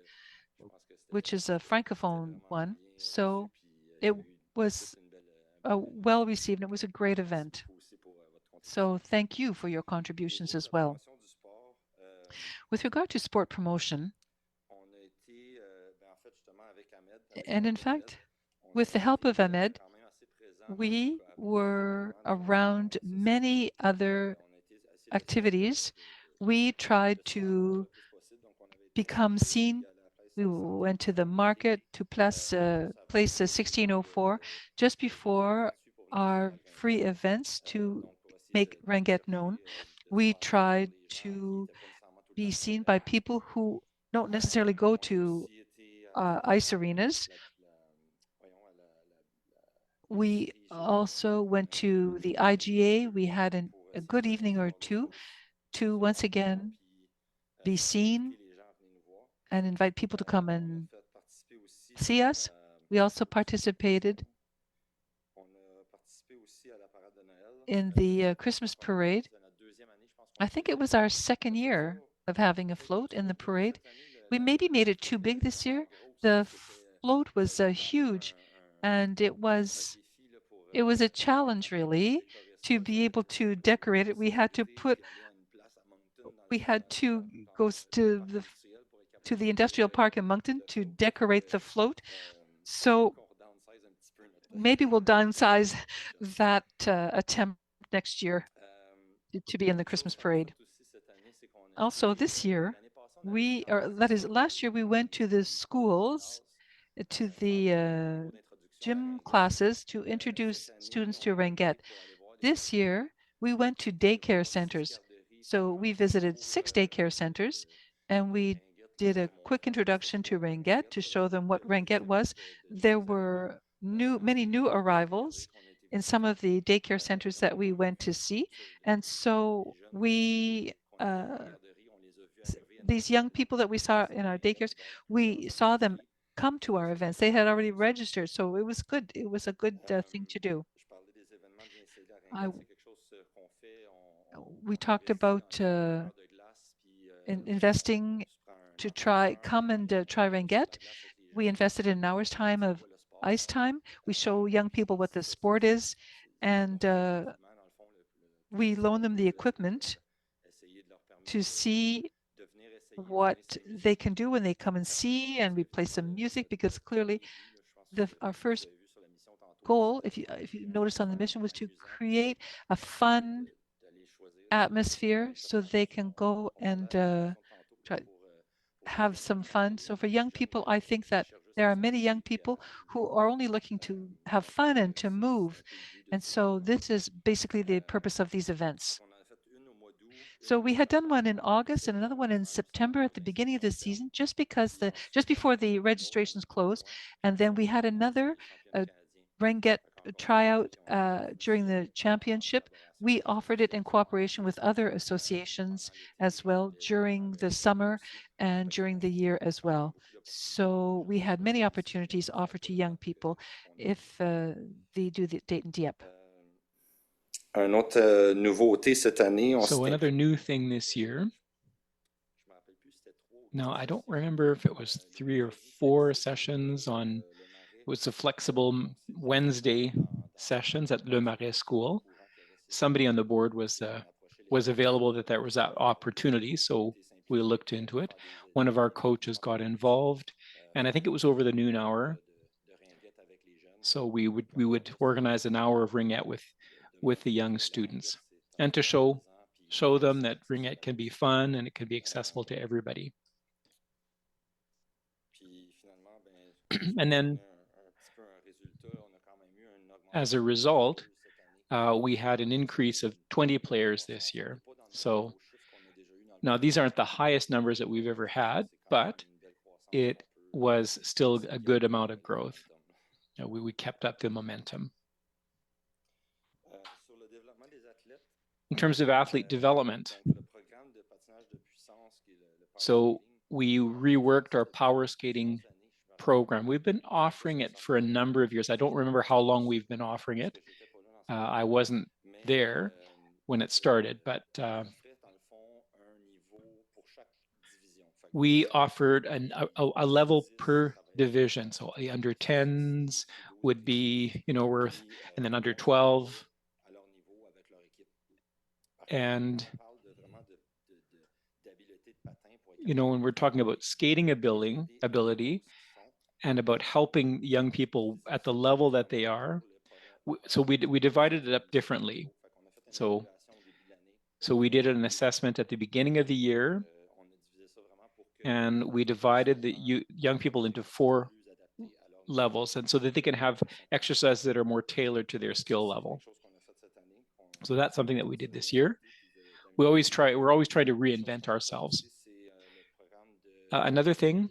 Speaker 2: which is a Francophone one. So it was well received. It was a great event. So thank you for your contributions as well. With regard to sport promotion, and in fact, with the help of Ahmed, we were around many other activities. We tried to become seen. We went to the market to place 1604 just before our free events to make Ringuette known. We tried to be seen by people who don't necessarily go to ice arenas. We also went to the IGA. We had a good evening or two to once again be seen and invite people to come and see us. We also participated in the Christmas parade. I think it was our second year of having a float in the parade. We maybe made it too big this year. The float was huge, and it was a challenge really to be able to decorate it. We had to go to the industrial park in Moncton to decorate the float. So maybe we'll downsize that attempt next year to be in the Christmas parade. Also this year, last year we went to the schools, to the gym classes to introduce students to Ringuette. This year, we went to daycare centers. So we visited 6 daycare centers and we did a quick introduction to Ringuette to show them what Ringuette was. There were many new arrivals in some of the daycare centers that we went to see. And so these young people that we saw in our daycares, we saw them come to our events. They had already registered, so it was good. It was a good thing to do. We talked about investing to come and try Ringuette. We invested in an hour's time of ice time. We show young people what the sport is, and we loan them the equipment to see what they can do when they come and see, and we play some music because clearly our first goal, if you notice on the mission, was to create a fun atmosphere so they can go and have some fun. So for young people, I think that there are many young people who are only looking to have fun and to move. And so this is basically the purpose of these events. So we had done one in August and another one in September at the beginning of the season, just before the registrations closed. And then we had another Ringuette tryout during the championship. We offered it in cooperation with other associations as well during the summer and during the year as well. So we had many opportunities offered to young people if they do the date in Dieppe.
Speaker 4: So another new thing this year. Now, I don't remember if it was 3 or 4 sessions on, it was the flexible Wednesday sessions at Le Marais School. Somebody on the board was available that there was that opportunity, so we looked into it. One of our coaches got involved, and I think it was over the noon hour. So we would organize an hour of Ringuette with the young students, and to show them that Ringuette can be fun and it can be accessible to everybody. And then as a result, we had an increase of 20 players this year. So now these aren't the highest numbers that we've ever had, but it was still a good amount of growth. We kept up the momentum. In terms of athlete development, so we reworked our power skating program. We've been offering it for a number of years. I don't remember how long we've been offering it. I wasn't there when it started, but we offered a level per division. So the under 10s would be, worth, and then under 12. And, when we're talking about skating ability and about helping young people at the level that they are, so we divided it up differently. So we did an assessment at the beginning of the year, and we divided the young people into 4 levels, and so that they can have exercises that are more tailored to their skill level. So that's something that we did this year. We're always trying to reinvent ourselves. Another thing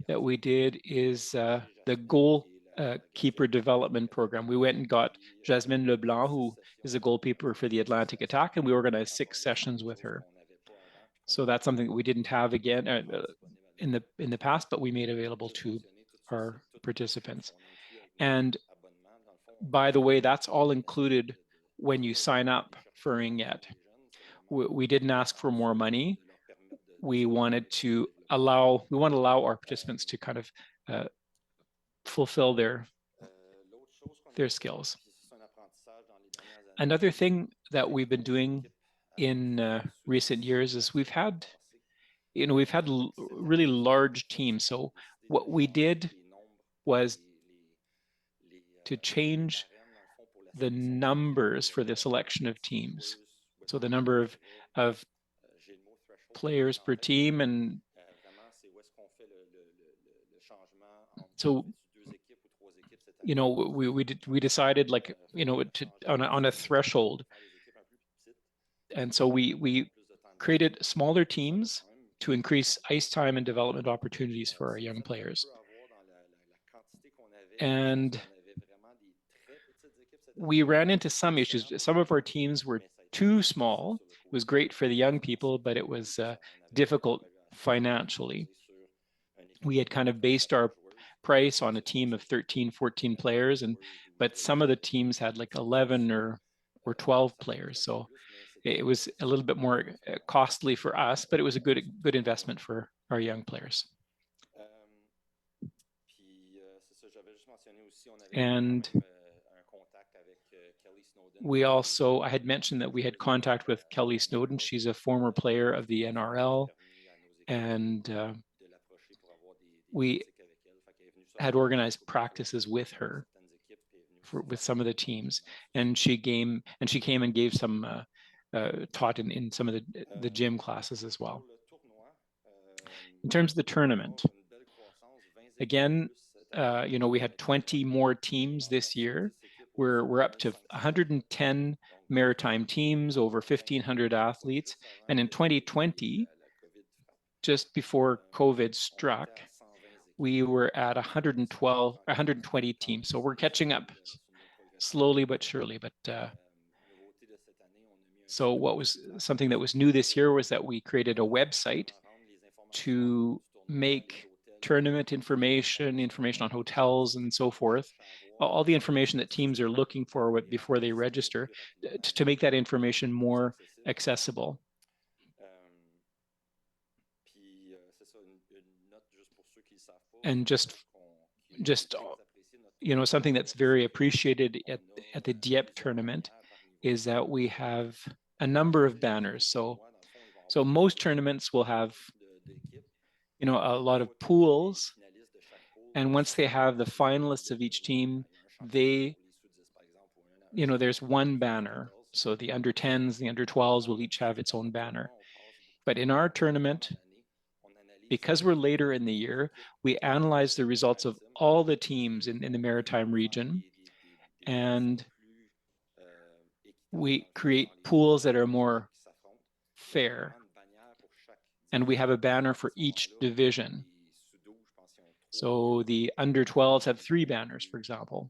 Speaker 4: that we did is the goalkeeper development program. We went and got Jasmine Leblanc, who is a goalkeeper for the Atlantic Attack, and we organized 6 sessions with her. So that's something that we didn't have again in the past, but we made available to our participants. And by the way, that's all included when you sign up for Ringgit. We didn't ask for more money. We wanted to allow our participants to kind of fulfill their skills. Another thing that we've been doing in recent years is we've had really large teams. So what we did was to change the numbers for the selection of teams. So the number of players per team, and so we decided, like, on a threshold, and so we created smaller teams to increase ice time and development opportunities for our young players. And we ran into some issues. Some of our teams were too small. It was great for the young people, but it was difficult financially. We had kind of based our price on a team of 13, 14 players, but some of the teams had like 11 or 12 players. So it was a little bit more costly for us, but it was a good investment for our young players. And I had mentioned that we had contact with Kelly Snowden. She's a former player of the NRL, and we had organized practices with her with some of the teams, and she came and gave some taught in some of the gym classes as well. In terms of the tournament, again, we had 20 more teams this year. We're up to 110 maritime teams, over 1,500 athletes, and in 2020, just before COVID struck, we were at 120 teams. So we're catching up slowly but surely. But so what was something that was new this year was that we created a website to make tournament information on hotels and so forth, all the information that teams are looking for before they register, to make that information more accessible. And just something that's very appreciated at the Dieppe tournament is that we have a number of banners. So most tournaments will have a lot of pools, and once they have the finalists of each team, there's one banner. So the under 10s, the under 12s will each have its own banner. But in our tournament, because we're later in the year, we analyze the results of all the teams in the maritime region, and we create pools that are more fair. And we have a banner for each division. So the under 12s have 3 banners, for example.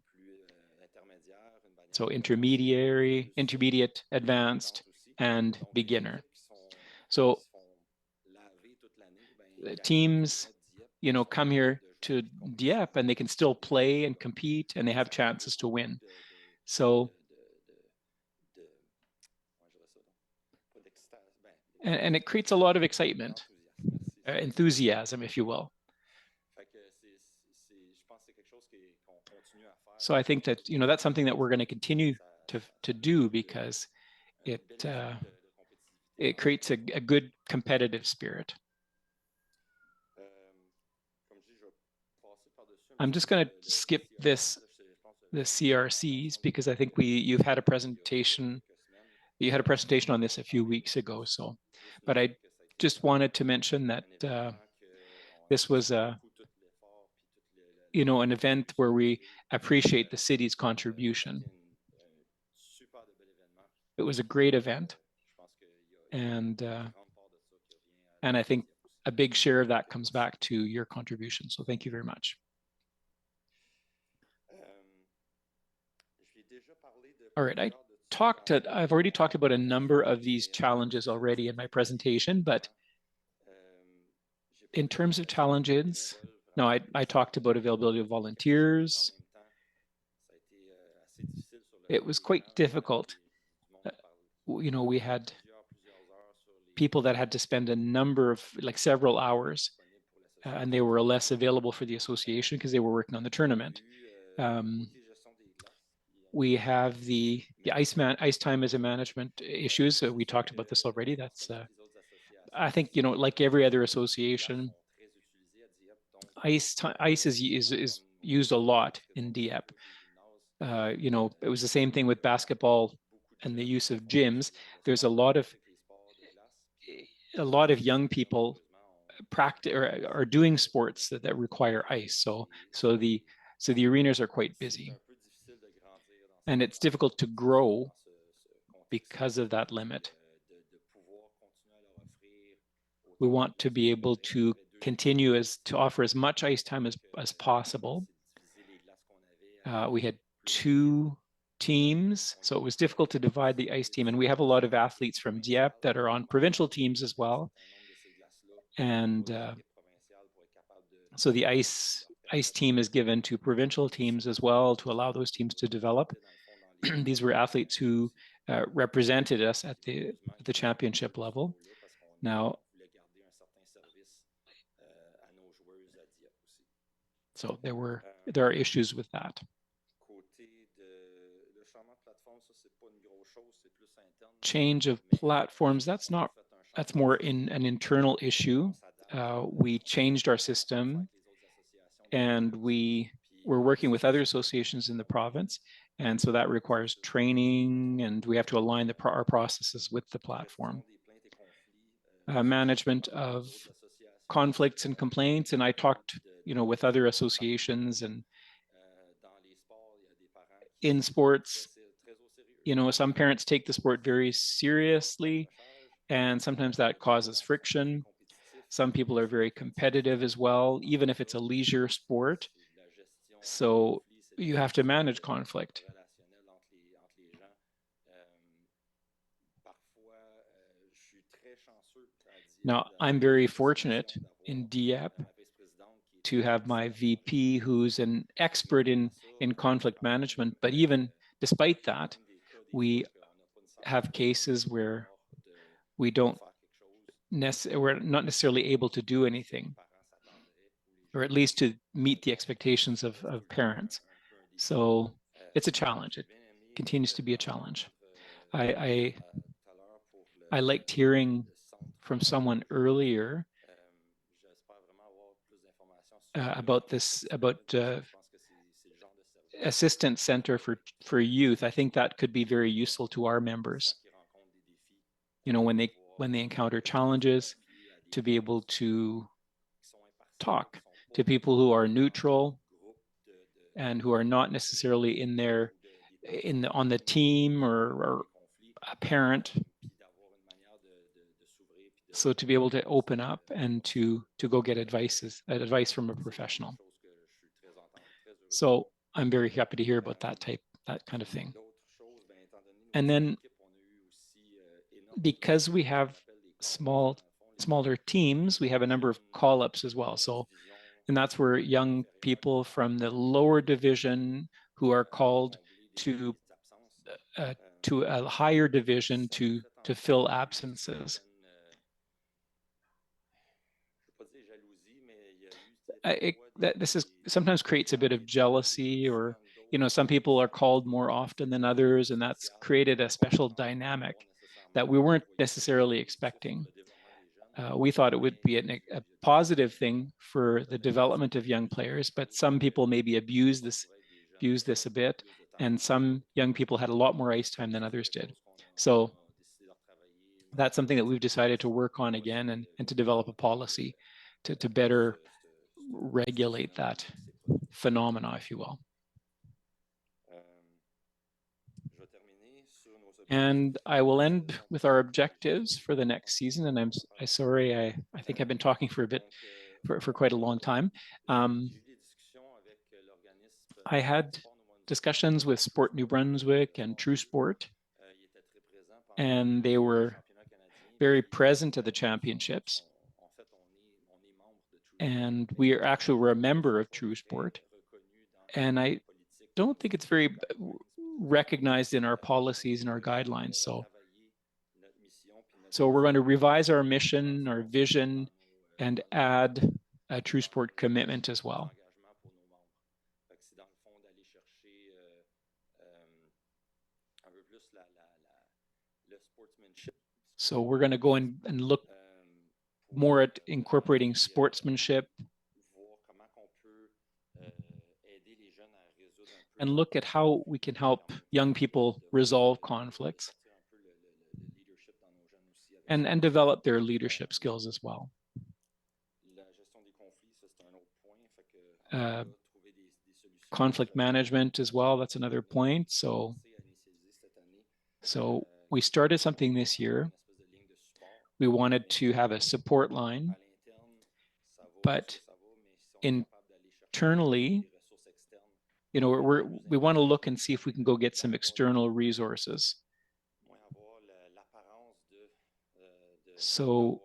Speaker 4: So intermediate, advanced, and beginner. So teams, come here to Dieppe and they can still play and compete, and they have chances to win. So, and it creates a lot of excitement, enthusiasm, if you will. So I think that, that's something that we're going to continue to do, because it creates a good competitive spirit. I'm just going to skip the CRCs, because I think you've had a presentation. You had a presentation on this a few weeks ago. So, but I just wanted to mention that this was a, you know, an event where we appreciate the city's contribution. It was a great event, and I think a big share of that comes back to your contribution. So thank you very much. All right, I've already talked about a number of these challenges already in my presentation, but in terms of challenges, no, I talked about availability of volunteers. It was quite difficult. You know, we had people that had to spend a number of, like several hours, and they were less available for the association because they were working on the tournament. We have the ice time as a management issues. So we talked about this already. That's, I think, you know, like every other association, ice is used a lot in Dieppe. You know, it was the same thing with basketball and the use of gyms. There's a lot of young people practice or are doing sports that require ice. So the arenas are quite busy, and it's difficult to grow because of that limit. We want to be able to continue to offer as much ice time as possible. We had 2 teams, so it was difficult to divide the ice team, and we have a lot of athletes from Dieppe that are on provincial teams as well. And so the ice team is given to provincial teams as well to allow those teams to develop. These were athletes who represented us at the championship level. Now, so there are issues with that. Change of platforms, that's more in an internal issue. We changed our system, and we're working with other associations in the province, and so that requires training, and we have to align our processes with the platform. Management of conflicts and complaints, and I talked, you know, with other associations, and in sports, you know, some parents take the sport very seriously, and sometimes that causes friction. Some people are very competitive as well, even if it's a leisure sport. So you have to manage conflict. Now, I'm very fortunate in Dieppe to have my VP who's an expert in conflict management, but even despite that, we have cases where we're not necessarily able to do anything, or at least to meet the expectations of parents. So it's a challenge. It continues to be a challenge. I liked hearing from someone earlier about assistance center for youth. I think that could be very useful to our members. You know, when they encounter challenges, to be able to talk to people who are neutral and who are not necessarily on the team or a parent. So to be able to open up and to go get advice from a professional. So I'm very happy to hear about that kind of thing. And then because we have smaller teams, we have a number of call-ups as well. So, and that's where young people from the lower division who are called to a higher division to fill absences. This sometimes creates a bit of jealousy, or, you know, some people are called more often than others, and that's created a special dynamic that we weren't necessarily expecting. We thought it would be a positive thing for the development of young players, but some people maybe abuse this a bit, and some young people had a lot more ice time than others did. So that's something that we've decided to work on again, and to develop a policy to better regulate that phenomena, if you will. And I will end with our objectives for the next season. And I'm sorry, I think I've been talking for a bit, for quite a long time. I had discussions with Sport New-Brunswick and True Sport, and they were very present at the championships. And we're a member of True Sport. And I don't think it's very recognized in our policies and our guidelines. So we're going to revise our mission, our vision, and add a True Sport commitment as well. So we're going to go and look more at incorporating sportsmanship and look at how we can help young people resolve conflicts and develop their leadership skills as well. Conflict management as well, that's another point. So we started something this year. We wanted to have a support line, but internally, you know, we want to look and see if we can go get some external resources. So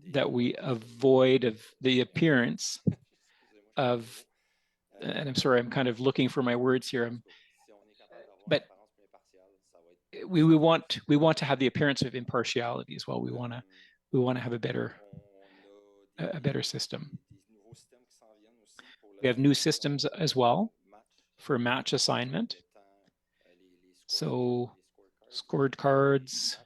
Speaker 4: that we avoid of the appearance of, and I'm sorry, I'm kind of looking for my words here, but we want to have the appearance of impartiality as well. We want to have a better system. We have new systems as well for match assignment. So scored cards.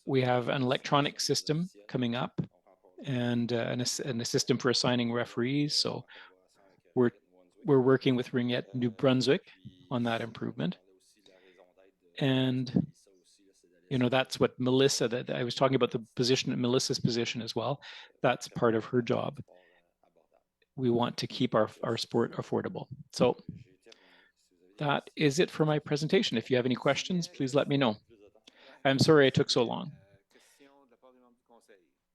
Speaker 4: We have an electronic system coming up and a system for assigning referees. So we're working with Ringette New-Brunswick on that improvement. And you know, that's what Melissa, that I was talking about, the position, Melissa's position as well. That's part of her job. We want to keep our sport affordable. So that is it for my presentation. If you have any questions, please let me know. I'm sorry I took so long.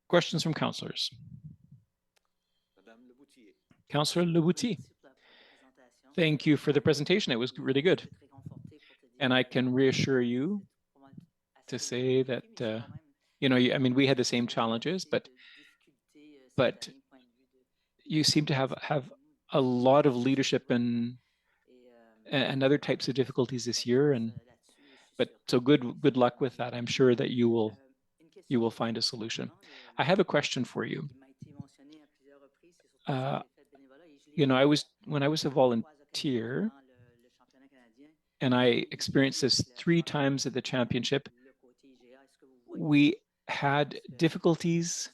Speaker 4: Questions from councillors? Councillor Leboutier. Thank you for the presentation. It was really good. And I can reassure you to say that, you know, I mean, we had the same challenges, but you seem to have a lot of leadership and other types of difficulties this year. But so good luck with that. I'm sure that you will find a solution. I have a question for you. You know, when I was a volunteer, and I experienced this 3 times at the championship, we had difficulties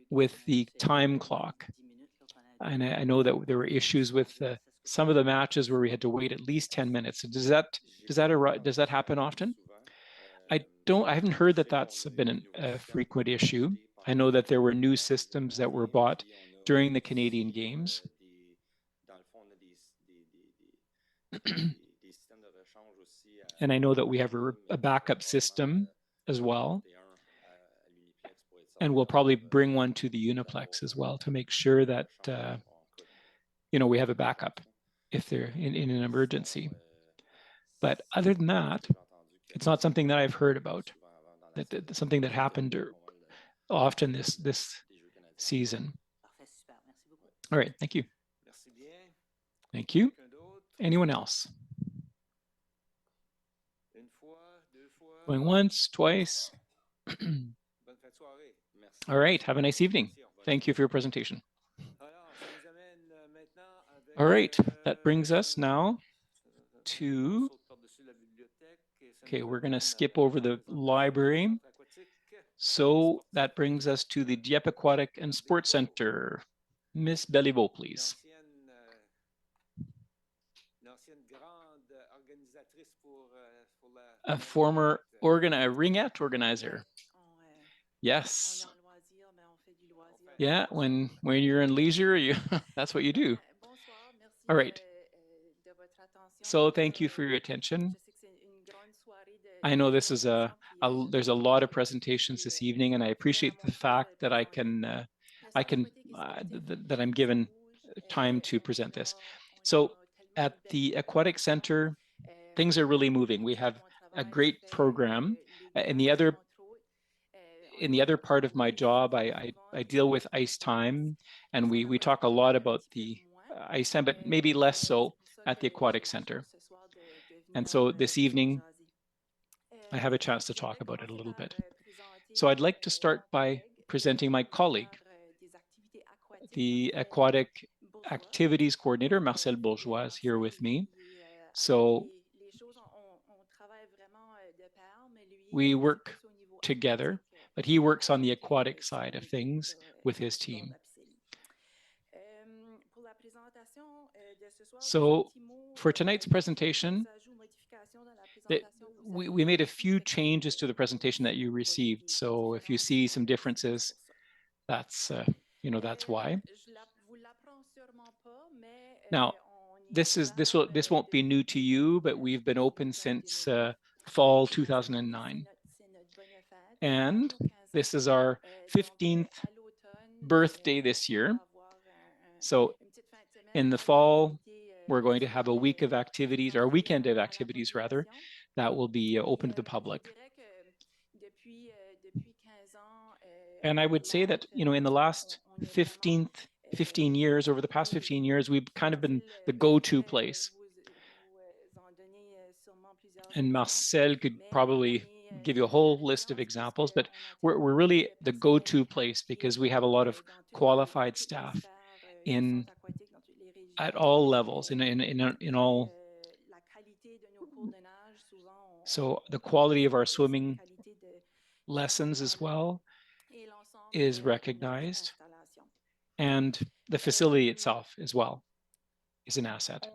Speaker 4: with the time clock. And I know that there were issues with some of the matches where we had to wait at least 10 minutes. Does that happen often? I haven't heard that that's been a frequent issue. I know that there were new systems that were bought during the Canadian Games. And I know that we have a backup system as well. And we'll probably bring one to the Uniplex as well to make sure that, you know, we have a backup if they're in an emergency. But other than that, it's not something that I've heard about, that something that happened often this season. All right, thank you. Thank you. Anyone else? Going once, twice. All right, have a nice evening. Thank you for your presentation. All right, that brings us now to, okay, we're going to skip over the library. So that brings us to the Dieppe Aquatic and Sports Center. Miss Beliveau, please. A former ringette organizer. Yes. Yeah, when you're in leisure, that's what you do. All right. So thank you for your attention. I know this is there's a lot of presentations this evening, and I appreciate the fact that that I'm given time to present this. So at the Aquatic Center, things are really moving. We have a great program. In the other part of my job, I deal with ice time, and we talk a lot about the ice time, but maybe less so at the Aquatic Center. And so this evening, I have a chance to talk about it a little bit. So I'd like to start by presenting my colleague, the Aquatic Activities Coordinator, Marcel Bourgeois, is here with me. So we work together, but he works on the aquatic side of things with his team. So for tonight's presentation, we made a few changes to the presentation that you received. So if you see some differences, that's that's why. Now, this won't be new to you, but we've been open since fall 2009. And this is our 15th birthday this year. So in the fall, we're going to have a week of activities, or a weekend of activities rather, that will be open to the public. And I would say that, in the last 15 years, over the past 15 years, we've kind of been the go-to place. And Marcel could probably give you a whole list of examples, but we're really the go-to place because we have a lot of qualified staff at all levels, in all. So the quality of our swimming lessons as well is recognized, and the facility itself as well is an asset.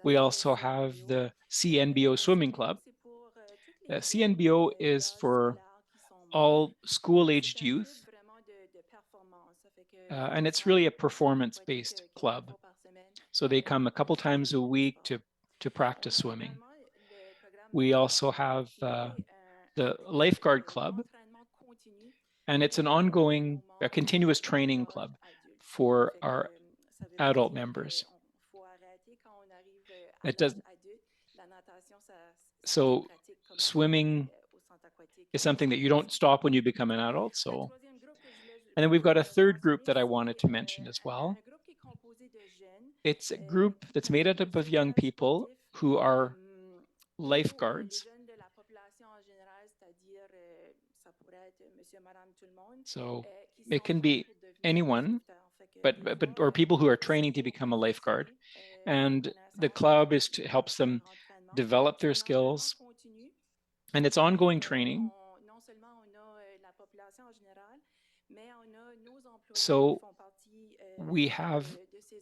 Speaker 4: We also have the CNBO Swimming Club. CNBO is for all school-aged youth, and it's really a performance-based club. So they come a couple times a week to practice swimming. We also have the Lifeguard Club, and it's an ongoing, continuous training club for our adult members. So swimming is something that you don't stop when you become an adult. So, and then we've got a third group that I wanted to mention as well. It's a group that's made up of young people who are lifeguards. So it can be anyone, or people who are training to become a lifeguard. And the club helps them develop their skills, and it's ongoing training. So we have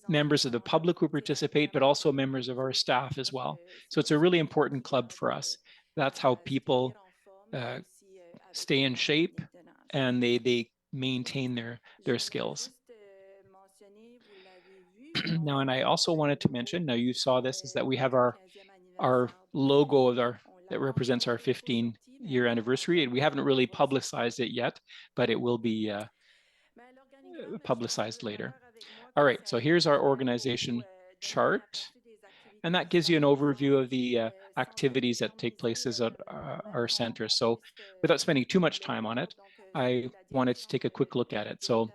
Speaker 4: members of the public who participate, but also members of our staff as well. So it's a really important club for us. That's how people stay in shape, and they maintain their skills. Now, and I also wanted to mention, now you saw this, is that we have our logo that represents our 15-year anniversary, and we haven't really publicized it yet, but it will be publicized later. All right, so here's our organization chart, and that gives you an overview of the activities that take place at our center. So without spending too much time on it, I wanted to take a quick look at it. So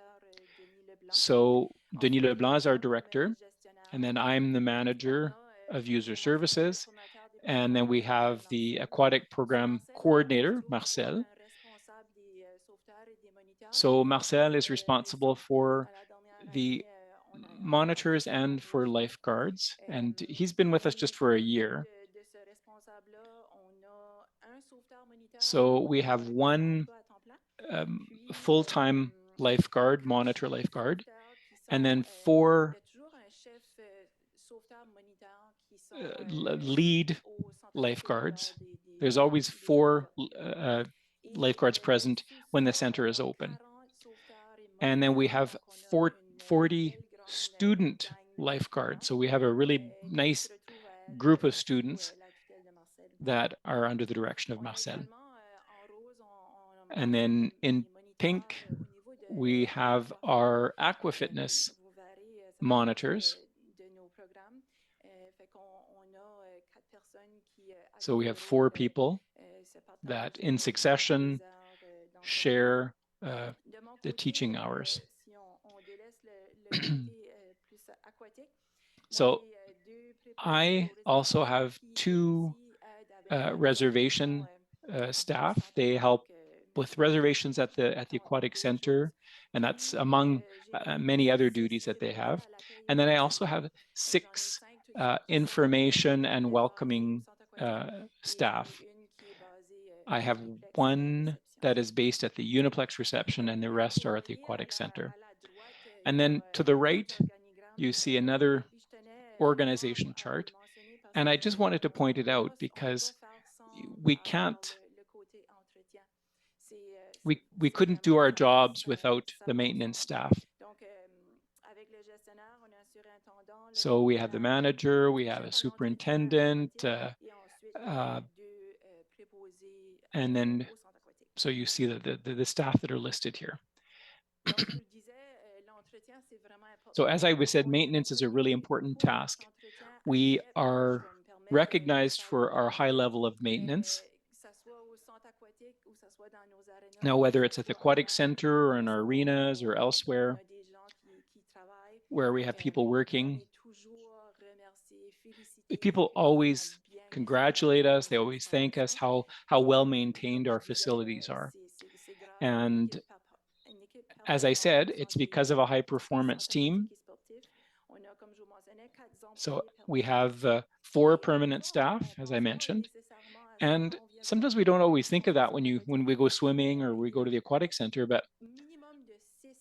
Speaker 4: Denis Leblanc is our director, and then I'm the manager of user services. And then we have the aquatic program coordinator, Marcel. So Marcel is responsible for the monitors and for lifeguards, and he's been with us just for a year. So we have one full-time lifeguard, monitor lifeguard, and then 4 lead lifeguards. There's always 4 lifeguards present when the center is open. And then we have 40 student lifeguards. So we have a really nice group of students that are under the direction of Marcel. And then in pink, we have our aqua fitness monitors. So we have 4 people that in succession share the teaching hours. So I also have 2 reservation staff. They help with reservations at the aquatic center, and that's among many other duties that they have. And then I also have 6 information and welcoming staff. I have 1 that is based at the Uniplex reception, and the rest are at the aquatic center. And then to the right, you see another organization chart. And I just wanted to point it out because we couldn't do our jobs without the maintenance staff. So we have the manager, we have a superintendent, and then so you see the staff that are listed here. So as I said, maintenance is a really important task. We are recognized for our high level of maintenance. Now, whether it's at the aquatic center or in our arenas or elsewhere, where we have people working, people always congratulate us. They always thank us how well maintained our facilities are. And as I said, it's because of a high performance team. So we have 4 permanent staff, as I mentioned. And sometimes we don't always think of that when we go swimming or we go to the aquatic center, but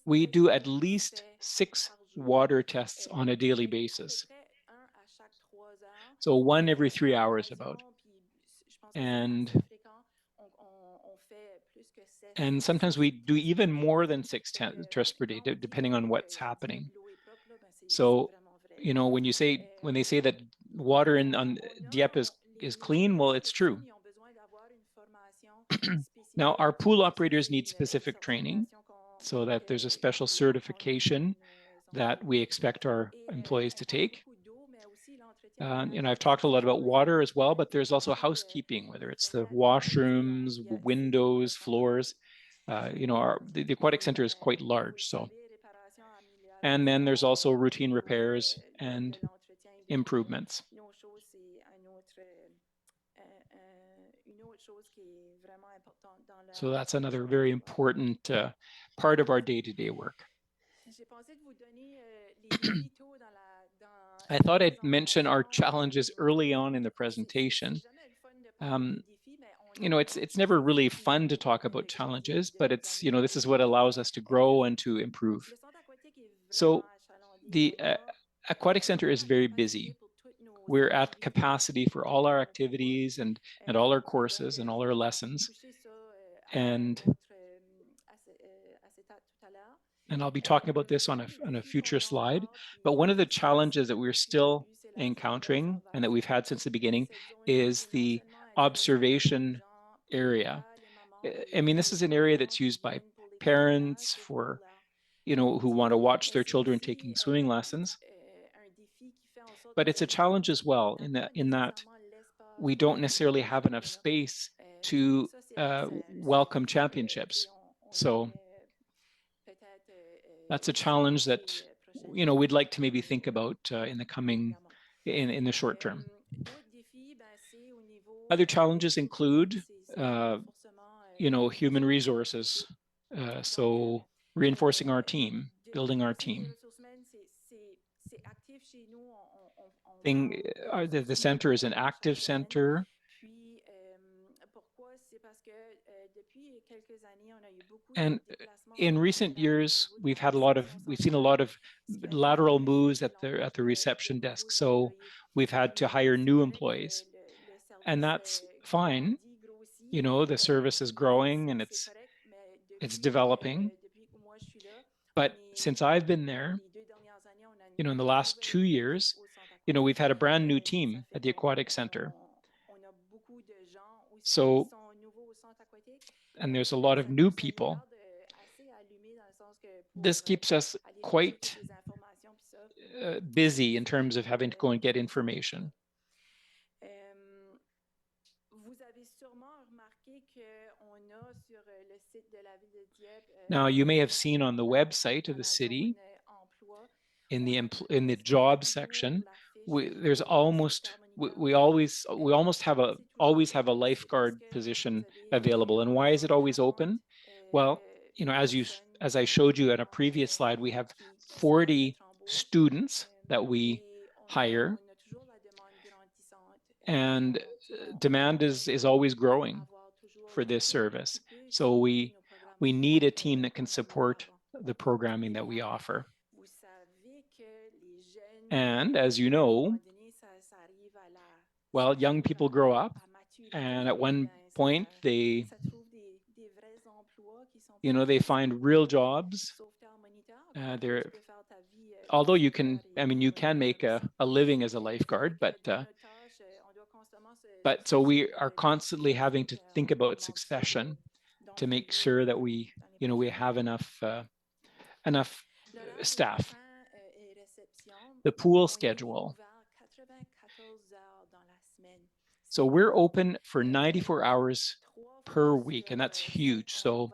Speaker 4: we do at least 6 water tests on a daily basis. So 1 every 3 hours about. And sometimes we do even more than 6 tests per day, depending on what's happening. So, you know, when they say that water on Dieppe is clean, well, it's true. Now, our pool operators need specific training, so that there's a special certification that we expect our employees to take. And I've talked a lot about water as well, but there's also housekeeping, whether it's the washrooms, windows, floors. You know, the aquatic center is quite large, so. And then there's also routine repairs and improvements. So that's another very important part of our day-to-day work. I thought I'd mention our challenges early on in the presentation. You know, it's never really fun to talk about challenges, but it's, you know, this is what allows us to grow and to improve. So the aquatic center is very busy. We're at capacity for all our activities and all our courses and all our lessons. And I'll be talking about this on a future slide. But one of the challenges that we're still encountering and that we've had since the beginning is the observation area. I mean, this is an area that's used by parents for, you know, who want to watch their children taking swimming lessons. But it's a challenge as well in that we don't necessarily have enough space to welcome championships. So that's a challenge that, you know, we'd like to maybe think about in the short term. Other challenges include, you know, human resources. So reinforcing our team, building our team. The center is an active center. And in recent years, we've seen a lot of lateral moves at the reception desk. So we've had to hire new employees, and that's fine. You know, the service is growing and it's developing. But since I've been there, you know, in the last 2 years, you know, we've had a brand new team at the Aquatic Center. So, and there's a lot of new people. This keeps us quite busy in terms of having to go and get information. Now, you may have seen on the website of the city, in the job section, we almost always have a lifeguard position available. And why is it always open? Well, you know, as I showed you on a previous slide, we have 40 students that we hire, and demand is always growing for this service. So we need a team that can support the programming that we offer. And as you know, well, young people grow up, and at one point they find real jobs. Although you can make a living as a lifeguard, but so we are constantly having to think about succession to make sure that we have enough staff. The pool schedule. So we're open for 94 hours per week, and that's huge. So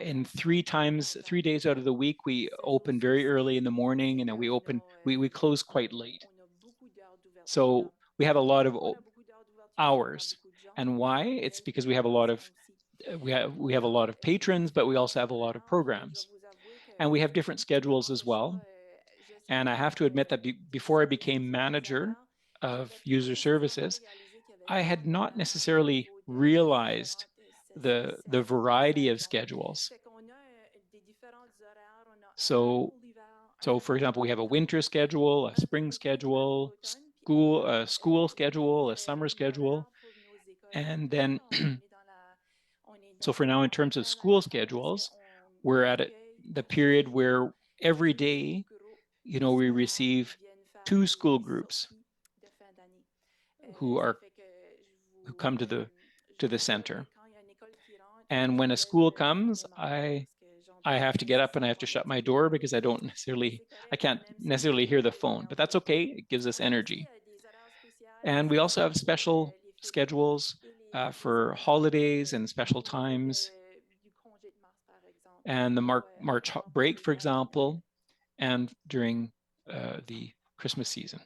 Speaker 4: in 3 days out of the week, we open very early in the morning, and then we close quite late. So we have a lot of hours. And why? It's because we have a lot of patrons, but we also have a lot of programs. And we have different schedules as well. And I have to admit that before I became manager of user services, I had not necessarily realized the variety of schedules. So for example, we have a winter schedule, a spring schedule, school schedule, a summer schedule, and then so for now, in terms of school schedules, we're at the period where every day, you know, we receive 2 school groups who come to the center. And when a school comes, I have to get up and I have to shut my door because I can't necessarily hear the phone, but that's okay. It gives us energy. And we also have special schedules for holidays and special times, and the March break, for example, and during the Christmas season.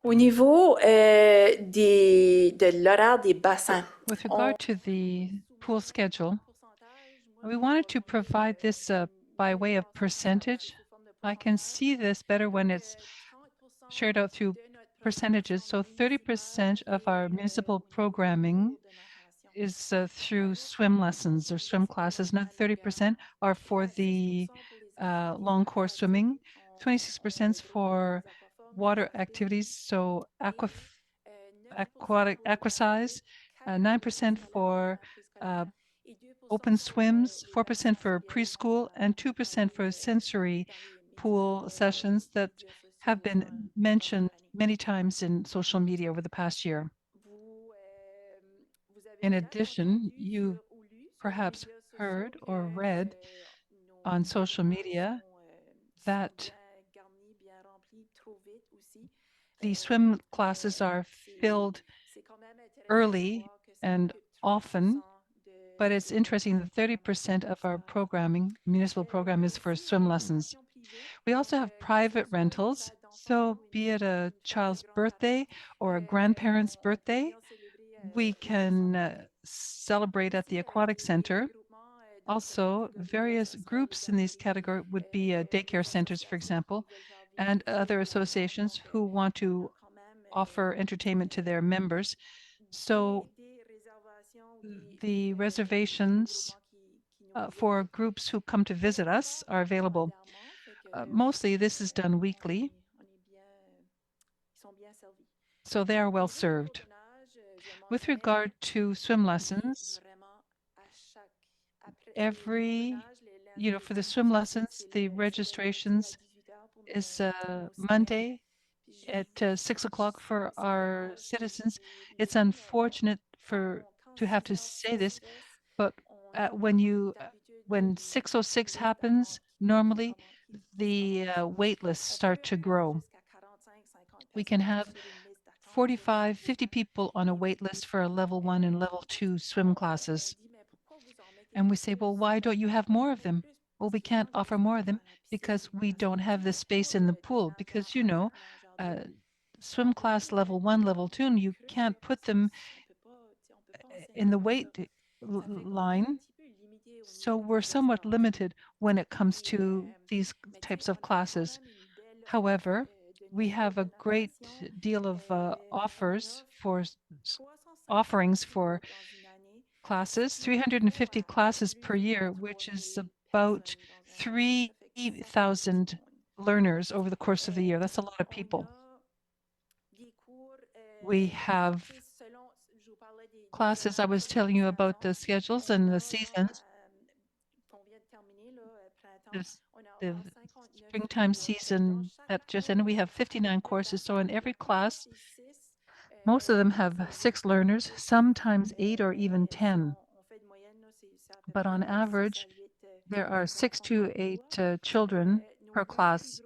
Speaker 8: Au niveau de l'horaire des bassins.
Speaker 2: With regard to the pool schedule, we wanted to provide this by way of percentage. I can see this better when it's shared out through percentages. So 30% of our municipal programming is through swim lessons or swim classes. Another 30% are for the long course swimming, 26% for water activities, so aquasize, 9% for open swims, 4% for preschool, and 2% for sensory pool sessions that have been mentioned many times in social media over the past year. In addition, you perhaps heard or read on social media that the swim classes are filled early and often, but it's interesting that 30% of our programming, municipal program, is for swim lessons. We also have private rentals. So be it a child's birthday or a grandparent's birthday, we can celebrate at the aquatic center. Also, various groups in these categories would be daycare centers, for example, and other associations who want to offer entertainment to their members. So the reservations for groups who come to visit us are available. Mostly this is done weekly, so they are well served. With regard to swim lessons, for the swim lessons, the registrations is Monday at 6 o'clock for our citizens. It's unfortunate to have to say this, but when 6:06 happens, normally the wait lists start to grow. We can have 45, 50 people on a wait list for a level 1 and level 2 swim classes. And we say, well, why don't you have more of them? Well, we can't offer more of them because we don't have the space in the pool. Because, swim class level 1, level 2, and you can't put them in the line. So we're somewhat limited when it comes to these types of classes. However, we have a great deal of offerings for classes, 350 classes per year, which is about 3,000 learners over the course of the year. That's a lot of people. We have classes. I was telling you about the schedules and the seasons. The springtime season that just ended, we have 59 courses. So in every class, most of them have 6 learners, sometimes 8 or even 10. But on average, there are 6 to 8 children per class.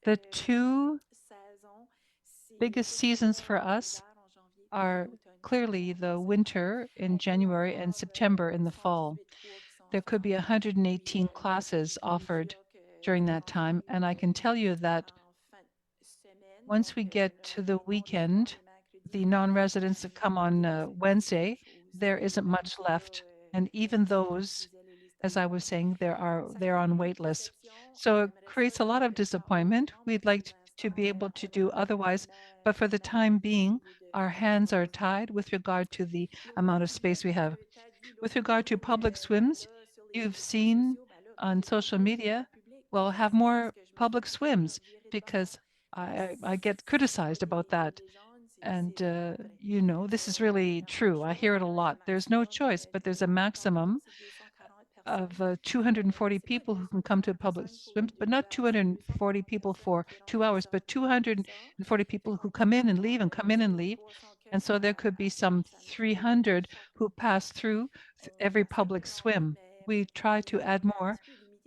Speaker 2: The 2 biggest seasons for us are clearly the winter in January and September in the fall. There could be 118 classes offered during that time. And I can tell you that once we get to the weekend, the non-residents that come on Wednesday, there isn't much left. And even those, as I was saying, they're on wait lists. So it creates a lot of disappointment. We'd like to be able to do otherwise, but for the time being, our hands are tied with regard to the amount of space we have. With regard to public swims, you've seen on social media, well, have more public swims because I get criticized about that. And, this is really true. I hear it a lot. There's no choice, but there's a maximum of 240 people who can come to a public swim, but not 240 people for 2 hours, but 240 people who come in and leave and come in and leave. And so there could be some 300 who pass through every public swim. We try to add more,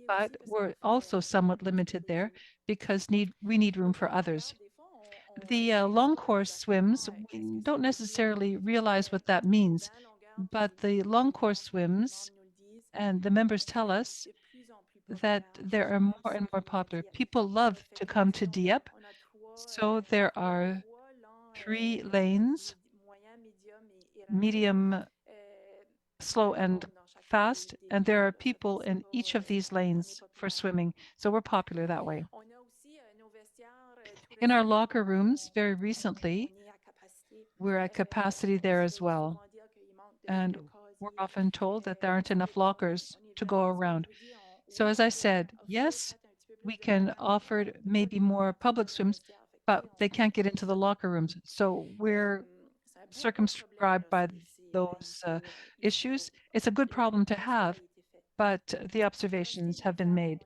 Speaker 2: but we're also somewhat limited there because we need room for others. The long course swims, we don't necessarily realize what that means, but the long course swims, and the members tell us that there are more and more popular. People love to come to Dieppe, so there are 3 lanes, medium, slow, and fast, and there are people in each of these lanes for swimming. So we're popular that way. In our locker rooms, very recently, we're at capacity there as well. And we're often told that there aren't enough lockers to go around. So as I said, yes, we can offer maybe more public swims, but they can't get into the locker rooms. So we're circumscribed by those issues. It's a good problem to have, but the observations have been made.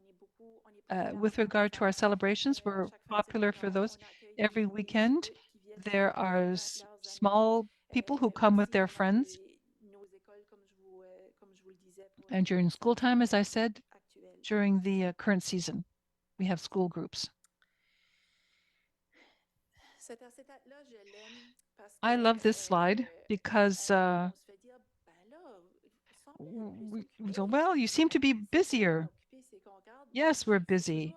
Speaker 2: With regard to our celebrations, we're popular for those. Every weekend, there are small people who come with their friends. And during school time, as I said, during the current season, we have school groups. I love this slide because, well, you seem to be busier. Yes, we're busy.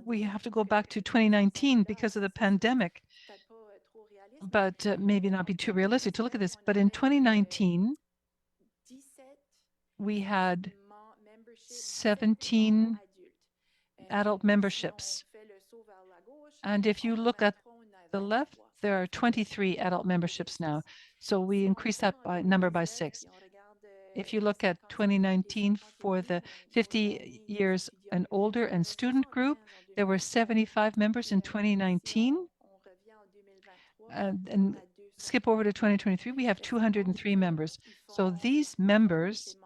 Speaker 2: We have to go back to 2019 because of the pandemic, but maybe not be too realistic to look at this. But in 2019, we had 17 adult memberships. And if you look at the left, there are 23 adult memberships now. So we increased that number by 6. If you look at 2019 for the 50 years and older and student group, there were 75 members in 2019. And skip over to 2023, we have 203 members. So these members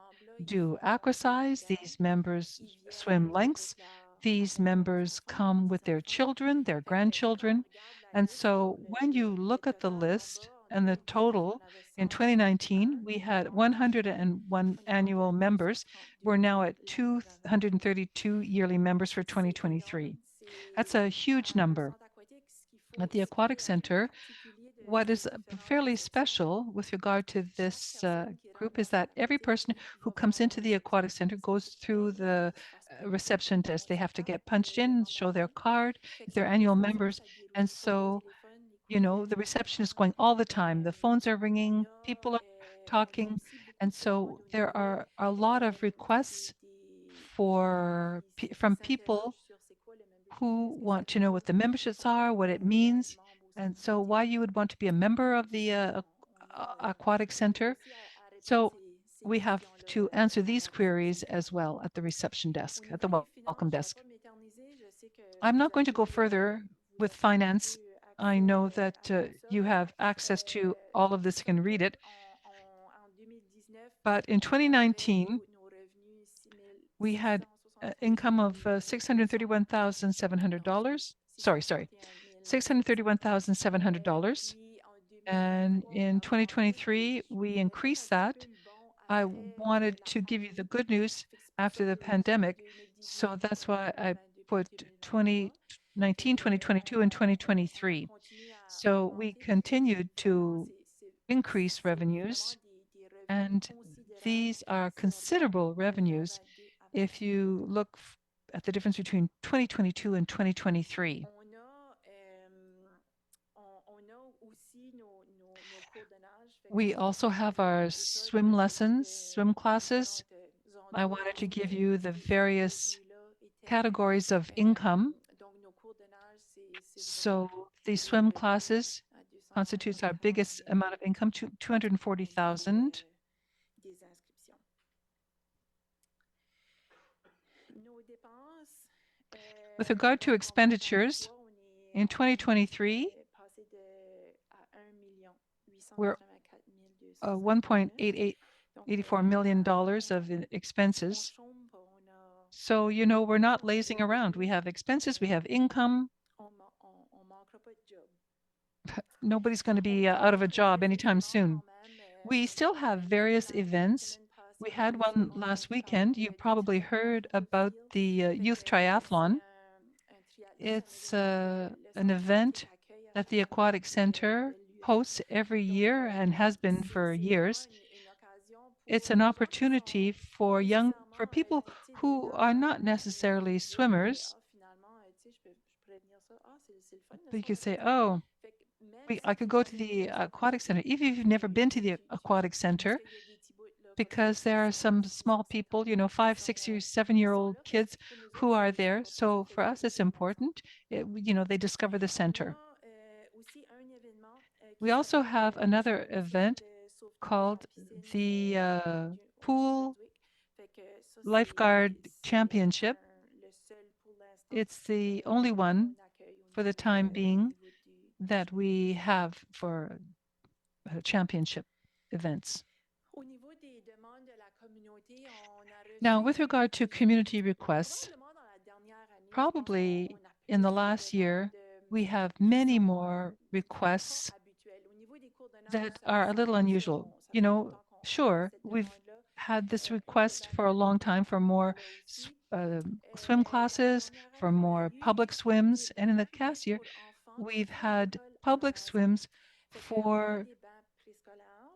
Speaker 2: do aquasize, these members swim lengths, these members come with their children, their grandchildren. And so when you look at the list and the total, in 2019, we had 101 annual members. We're now at 232 yearly members for 2023. That's a huge number. At the Aquatic Center, what is fairly special with regard to this group is that every person who comes into the Aquatic Center goes through the reception desk. They have to get punched in, show their card, if they're annual members. And so, you know, the reception is going all the time. The phones are ringing, people are talking. And so there are a lot of requests from people who want to know what the memberships are, what it means, and so why you would want to be a member of the Aquatic Center. So we have to answer these queries as well at the reception desk, at the welcome desk. I'm not going to go further with finance. I know that you have access to all of this, you can read it. But in 2019, we had income of $631,700. Sorry, $631,700. And in 2023, we increased that. I wanted to give you the good news after the pandemic. So that's why I put 2019, 2022, and 2023. So we continued to increase revenues, and these are considerable revenues if you look at the difference between 2022 and 2023. We also have our swim lessons, swim classes. I wanted to give you the various categories of income. So the swim classes constitutes our biggest amount of income, 240,000. With regard to expenditures, in 2023, we're $1.84 million of expenses. So, you know, we're not lazing around. We have expenses, we have income. Nobody's going to be out of a job anytime soon. We still have various events. We had one last weekend. You probably heard about the youth triathlon. It's an event that the Aquatic Center hosts every year and has been for years. It's an opportunity for people who are not necessarily swimmers. But you could say, oh, I could go to the Aquatic Center, even if you've never been to the Aquatic Center, because there are some small people, you know, 5, 6, 7-year-old kids who are there. So for us, it's important. You know, they discover the center. We also have another event called the Pool Lifeguard Championship. It's the only one for the time being that we have for championship events. Now, with regard to community requests, probably in the last year, we have many more requests that are a little unusual. You know, sure, we've had this request for a long time for more swim classes, for more public swims. And in the past year, we've had public swims for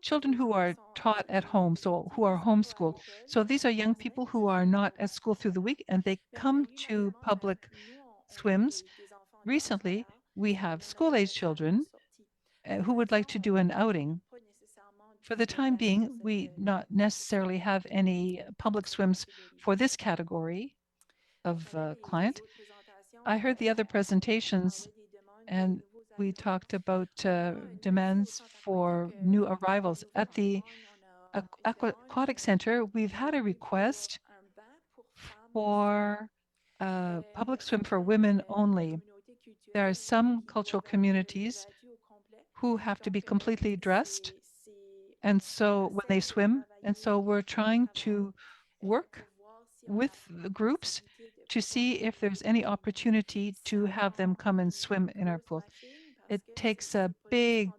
Speaker 2: children who are taught at home, so who are homeschooled. So these are young people who are not at school through the week, and they come to public swims. Recently, we have school-age children who would like to do an outing. For the time being, we not necessarily have any public swims for this category of client. I heard the other presentations, and we talked about demands for new arrivals. At the Aquatic Center, we've had a request for public swim for women only. There are some cultural communities who have to be completely dressed, and so when they swim, and so we're trying to work with the groups to see if there's any opportunity to have them come and swim in our pool. It takes a big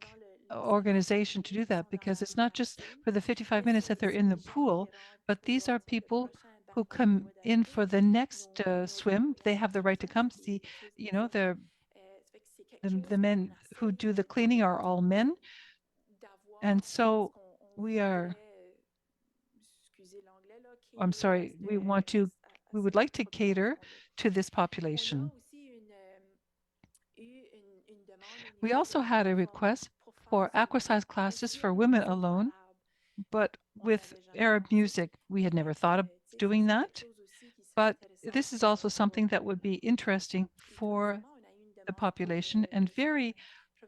Speaker 2: organization to do that because it's not just for the 55 minutes that they're in the pool, but these are people who come in for the next swim. They have the right to come see, you know, the men who do the cleaning are all men. And so we are, I'm sorry, we would like to cater to this population. We also had a request for aquacide classes for women alone, but with Arab music. We had never thought of doing that, but this is also something that would be interesting for the population. And very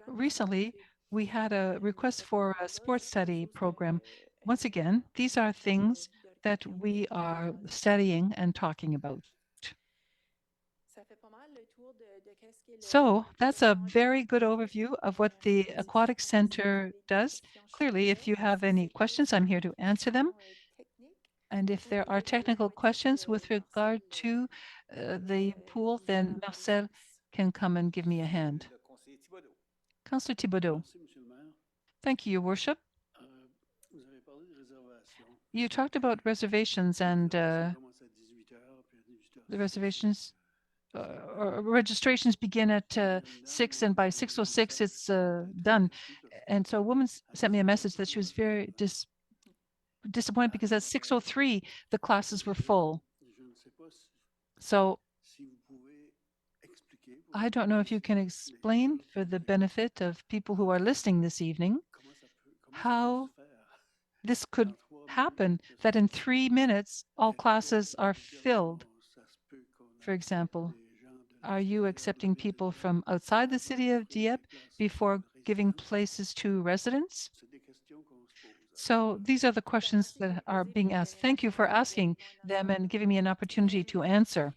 Speaker 2: recently, we had a request for a sports study program. Once again, these are things that we are studying and talking about. So that's a very good overview of what the Aquatic Center does. Clearly, if you have any questions, I'm here to answer them. And if there are technical questions with regard to the pool, then Marcel can come and give me a hand. Councillor Thibodeau. Thank you, Your Worship. You talked about reservations and the reservations or registrations begin at 6, and by 6:06 it's done. And so a woman sent me a message that she was very disappointed because at 6:03 the classes were full. So I don't know if you can explain for the benefit of people who are listening this evening how this could happen, that in 3 minutes all classes are filled. For example, are you accepting people from outside the city of Dieppe before giving places to residents? So these are the questions that are being asked. Thank you for asking them and giving me an opportunity to answer.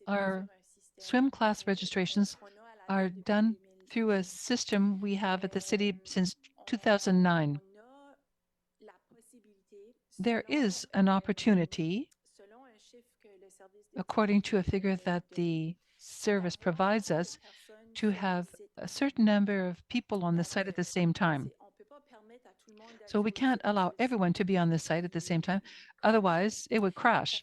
Speaker 2: Our swim class registrations are done through a system we have at the city since 2009. There is an opportunity, according to a figure that the service provides us, to have a certain number of people on the site at the same time. So we can't allow everyone to be on the site at the same time, otherwise it would crash.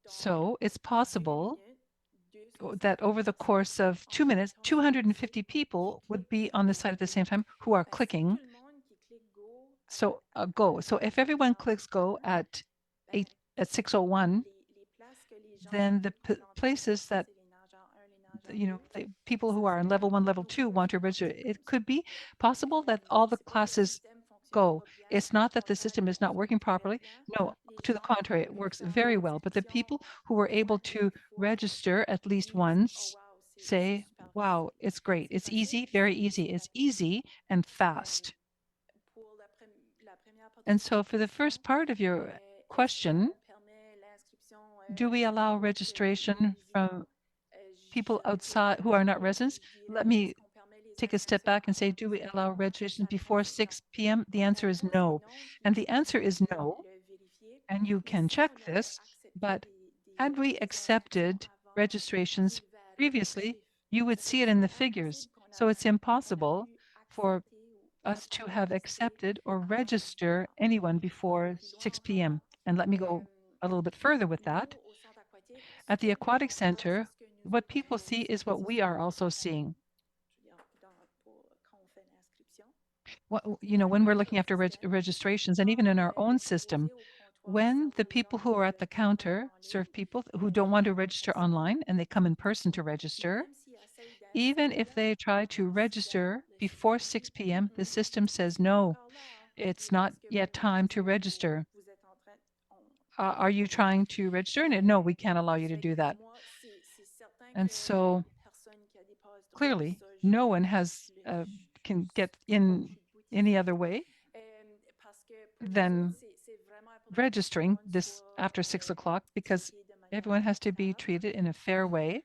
Speaker 2: So it's possible that over the course of 2 minutes, 250 people would be on the site at the same time who are clicking. So go. So if everyone clicks go at 6:01, then the places that the people who are in level 1, level 2 want to register. It could be possible that all the classes go. It's not that the system is not working properly. No, to the contrary, it works very well. But the people who were able to register at least once say, wow, it's great. It's easy, very easy. It's easy and fast. And so for the first part of your question, do we allow registration from people outside who are not residents? Let me take a step back and say, do we allow registration before 6 p.m.? The answer is no. And the answer is no. And you can check this, but had we accepted registrations previously, you would see it in the figures. So it's impossible for us to have accepted or register anyone before 6 p.m. And let me go a little bit further with that. At the Aquatic Center, what people see is what we are also seeing. When we're looking after registrations, and even in our own system, when the people who are at the counter serve people who don't want to register online and they come in person to register, even if they try to register before 6 p.m., the system says, no, it's not yet time to register. are you trying to register? And no, we can't allow you to do that. And so clearly, no one has can get in any other way than registering this after 6 o'clock, because everyone has to be treated in a fair way.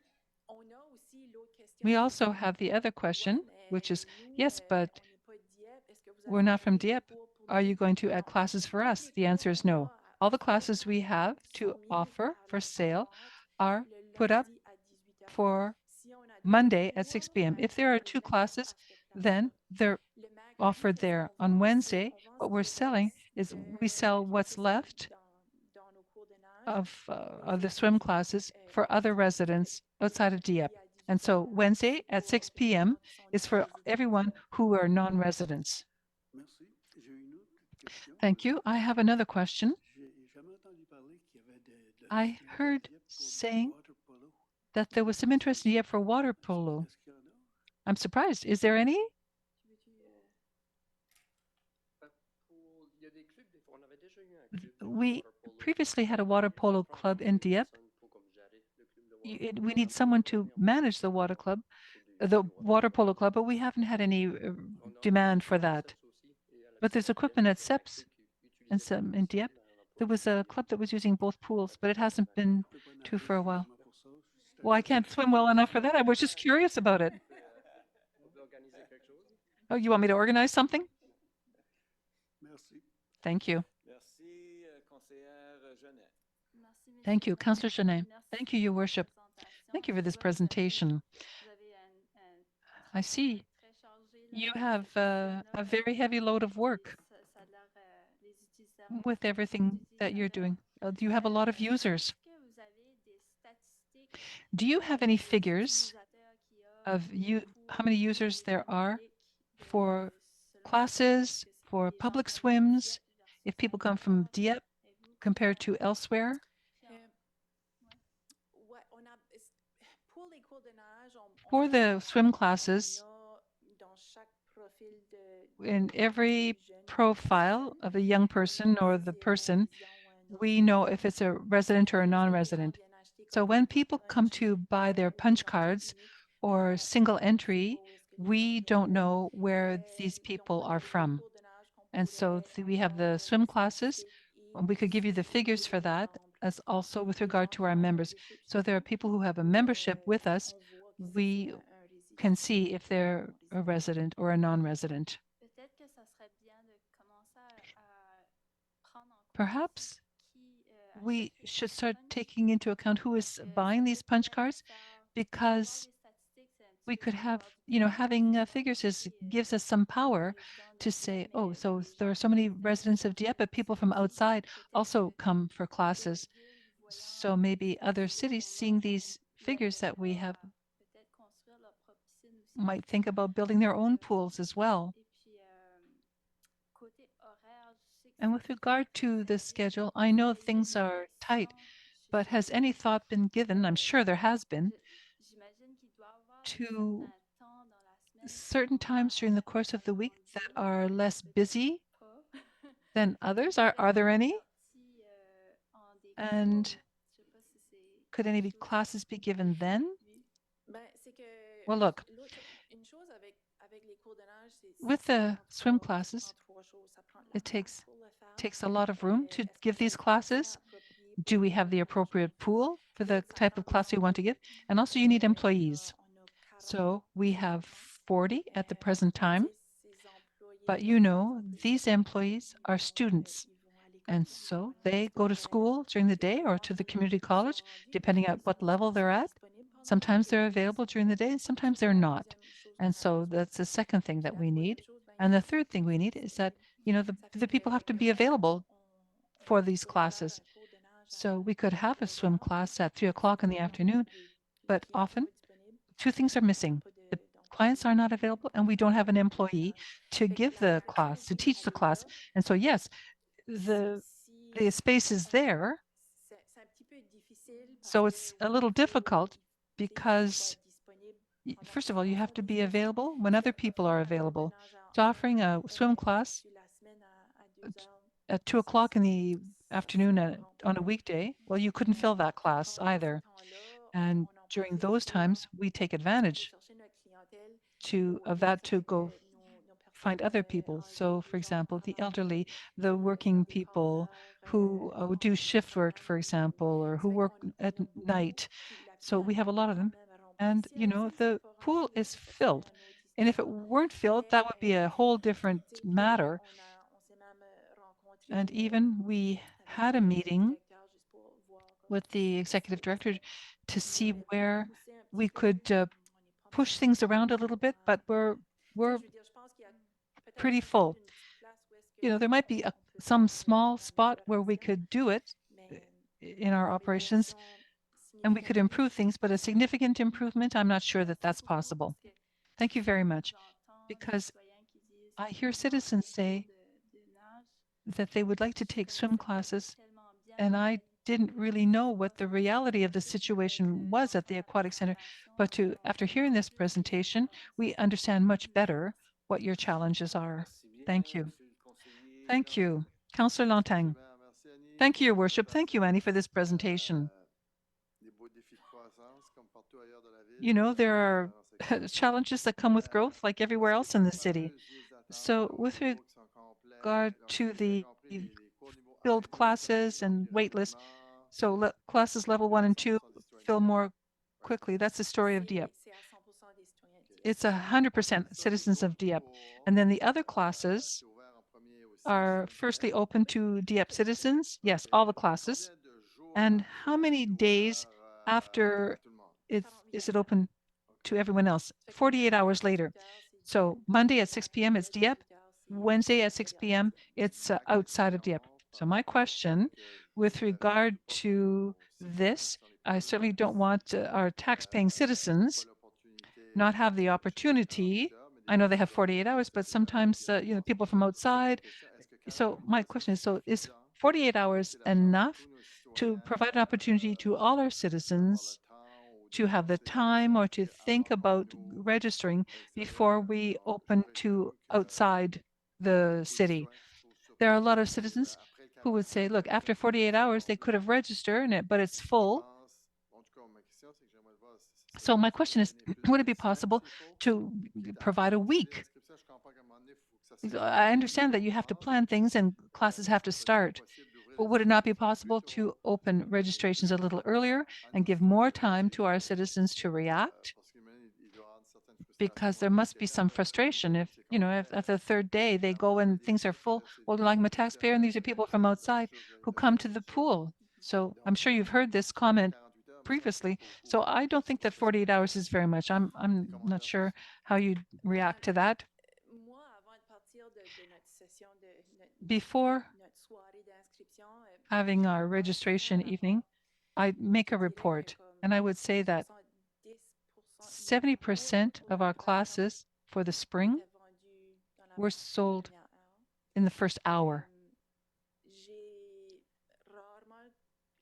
Speaker 2: We also have the other question, which is, yes, but we're not from Dieppe. Are you going to add classes for us? The answer is no. All the classes we have to offer for sale are put up for Monday at 6 p.m. If there are 2 classes, then they're offered there. On Wednesday, what we're selling is we sell what's left of the swim classes for other residents outside of Dieppe. And so Wednesday at 6 p.m. is for everyone who are non-residents. Thank you. I have another question. I heard saying that there was some interest in Dieppe for water polo. I'm surprised. Is there any? We previously had a water polo club in Dieppe. We need someone to manage the water polo club, but we haven't had any demand for that. But there's equipment at SEPS and some in Dieppe. There was a club that was using both pools, but it hasn't been to for a while. Well, I can't swim well enough for that. I was just curious about it. Oh, you want me to organize something? Thank you. Thank you, Councillor Genet. Thank you, Your Worship. Thank you for this presentation. I see you have a very heavy load of work with everything that you're doing. You have a lot of users. Do you have any figures of how many users there are for classes, for public swims, if people come from Dieppe compared to elsewhere? For the swim classes, in every profile of a young person or the person, we know if it's a resident or a non-resident. So when people come to buy their punch cards or single entry, we don't know where these people are from. And so we have the swim classes. We could give you the figures for that, as also with regard to our members. So there are people who have a membership with us. We can see if they're a resident or a non-resident. Perhaps we should start taking into account who is buying these punch cards, because we could have, having figures gives us some power to say, oh, so there are so many residents of Dieppe, but people from outside also come for classes. So maybe other cities seeing these figures that we have might think about building their own pools as well. And with regard to the schedule, I know things are tight, but has any thought been given, I'm sure there has been, to certain times during the course of the week that are less busy than others? Are there any? And could any classes be given then? Well, look, with the swim classes, it takes a lot of room to give these classes. Do we have the appropriate pool for the type of class we want to give? And also you need employees. So we have 40 at the present time, but these employees are students. And so they go to school during the day or to the community college, depending on what level they're at. Sometimes they're available during the day and sometimes they're not. And so that's the second thing that we need. And the third thing we need is that, the people have to be available for these classes. So we could have a swim class at 3 o'clock in the afternoon, but often 2 things are missing. The clients are not available and we don't have an employee to give the class, to teach the class. And so, yes, the space is there. So it's a little difficult because, first of all, you have to be available when other people are available. So offering a swim class at 2 o'clock in the afternoon on a weekday, well, you couldn't fill that class either. And during those times, we take advantage of that to go find other people. So, for example, the elderly, the working people who do shift work, for example, or who work at night. So we have a lot of them. And, you know, the pool is filled. And if it weren't filled, that would be a whole different matter. And even we had a meeting with the executive director to see where we could push things around a little bit, but we're pretty full. You know, there might be some small spot where we could do it in our operations and we could improve things, but a significant improvement, I'm not sure that that's possible. Thank you very much. Because I hear citizens say that they would like to take swim classes, and I didn't really know what the reality of the situation was at the aquatic center. But after hearing this presentation, we understand much better what your challenges are. Thank you. Thank you. Councillor Lantagne. Thank you, Your Worship. Thank you, Annie, for this presentation. You know, there are challenges that come with growth like everywhere else in the city. So with regard to the filled classes and wait lists, so classes level 1 and 2 fill more quickly. That's the story of Dieppe. It's 100% citizens of Dieppe. And then the other classes are firstly open to Dieppe citizens. Yes, all the classes. And how many days after is it open to everyone else? 48 hours later. So Monday at 6 p.m. it's Dieppe. Wednesday at 6 p.m. it's outside of Dieppe. So my question with regard to this, I certainly don't want our tax-paying citizens not have the opportunity. I know they have 48 hours, but sometimes you know, people from outside. So my question is, so is 48 hours enough to provide an opportunity to all our citizens to have the time or to think about registering before we open to outside the city? There are a lot of citizens who would say, look, after 48 hours, they could have registered, but it's full. So my question is, would it be possible to provide a week? I understand that you have to plan things and classes have to start, but would it not be possible to open registrations a little earlier and give more time to our citizens to react? Because there must be some frustration if, you know, if at the third day they go and things are full. Well, like I'm a taxpayer and these are people from outside who come to the pool. So I'm sure you've heard this comment previously. So I don't think that 48 hours is very much. I'm not sure how you react to that. Before having our registration evening, I make a report and I would say that 70% of our classes for the spring were sold in the first hour.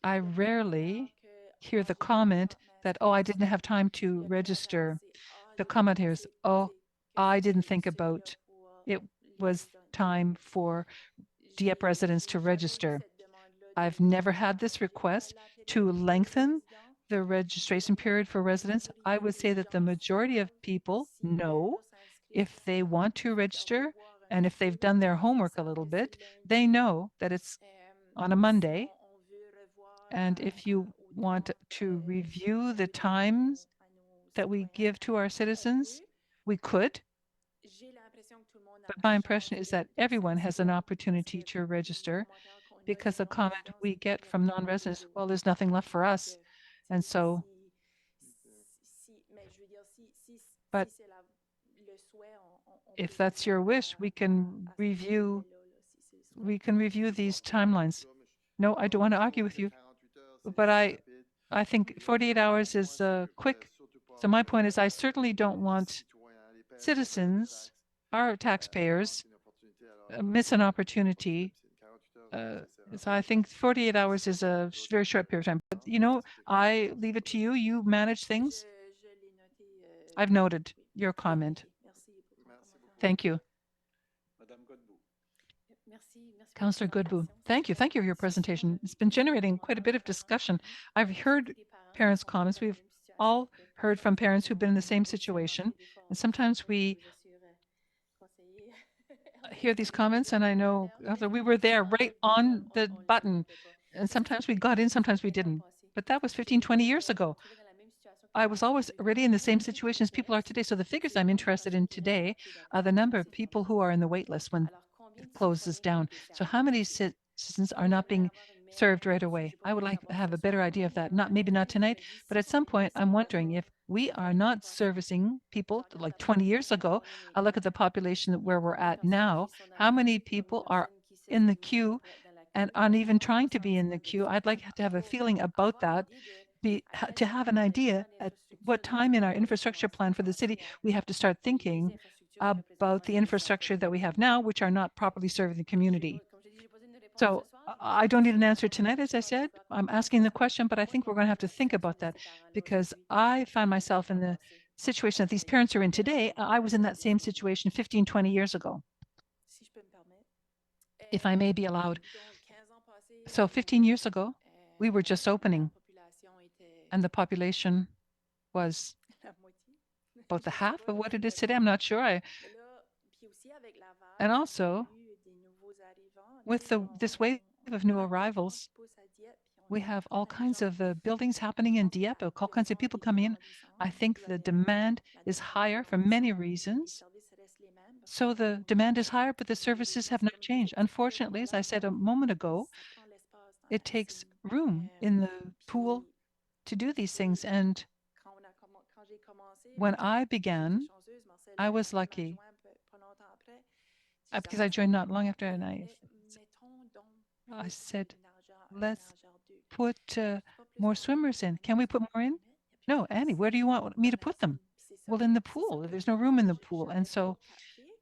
Speaker 2: I rarely hear the comment that, oh, I didn't have time to register. The comment here is, oh, I didn't think about it was time for Dieppe residents to register. I've never had this request to lengthen the registration period for residents. I would say that the majority of people know if they want to register and if they've done their homework a little bit, they know that it's on a Monday. And if you want to review the times that we give to our citizens, we could. But my impression is that everyone has an opportunity to register because the comment we get from non-residents, well, there's nothing left for us. And so, but if that's your wish, we can review these timelines. No, I don't want to argue with you, but I think 48 hours is quick. So my point is, I certainly don't want citizens, our taxpayers, miss an opportunity. So I think 48 hours is a very short period of time. But, you know, I leave it to you. You manage things. I've noted your comment. Thank you. Councillor Goodboe, thank you. Thank you for your presentation. It's been generating quite a bit of discussion. I've heard parents' comments. We've all heard from parents who've been in the same situation. And sometimes we hear these comments, and I know we were there right on the button. And sometimes we got in, sometimes we didn't. But that was 15, 20 years ago. I was always already in the same situation as people are today. So the figures I'm interested in today are the number of people who are in the wait list when it closes down. So how many citizens are not being served right away? I would like to have a better idea of that. Maybe not tonight, but at some point I'm wondering if we are not servicing people like 20 years ago. I look at the population where we're at now. How many people are in the queue and aren't even trying to be in the queue? I'd like to have a feeling about that, to have an idea at what time in our infrastructure plan for the city we have to start thinking about the infrastructure that we have now, which are not properly serving the community. So I don't need an answer tonight, as I said. I'm asking the question, but I think we're going to have to think about that, because I find myself in the situation that these parents are in today. I was in that same situation 15, 20 years ago, if I may be allowed. So 15 years ago, we were just opening, and the population was about the half of what it is today. I'm not sure. And also, with this wave of new arrivals, we have all kinds of buildings happening in Dieppe, all kinds of people coming in. I think the demand is higher for many reasons. So the demand is higher, but the services have not changed. Unfortunately, as I said a moment ago, it takes room in the pool to do these things. And when I began, I was lucky because I joined not long after, and I said, let's put more swimmers in. Can we put more in? No, Annie, where do you want me to put them? Well, in the pool. There's no room in the pool. And so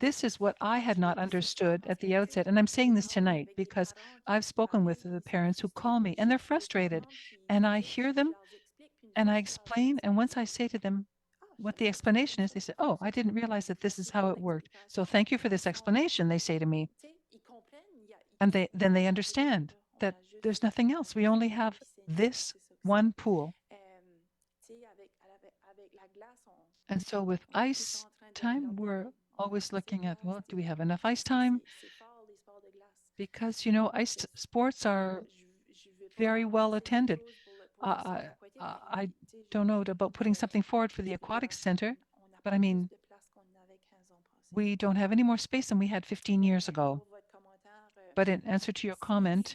Speaker 2: this is what I had not understood at the outset. And I'm saying this tonight because I've spoken with the parents who call me and they're frustrated. And I hear them and I explain. And once I say to them what the explanation is, they say, oh, I didn't realize that this is how it worked. So thank you for this explanation, they say to me. And then they understand that there's nothing else. We only have this one pool. And so with ice time, we're always looking at, well, do we have enough ice time? Because, you know, ice sports are very well attended. I don't know about putting something forward for the aquatic center, but I mean, we don't have any more space than we had 15 years ago. But in answer to your comment,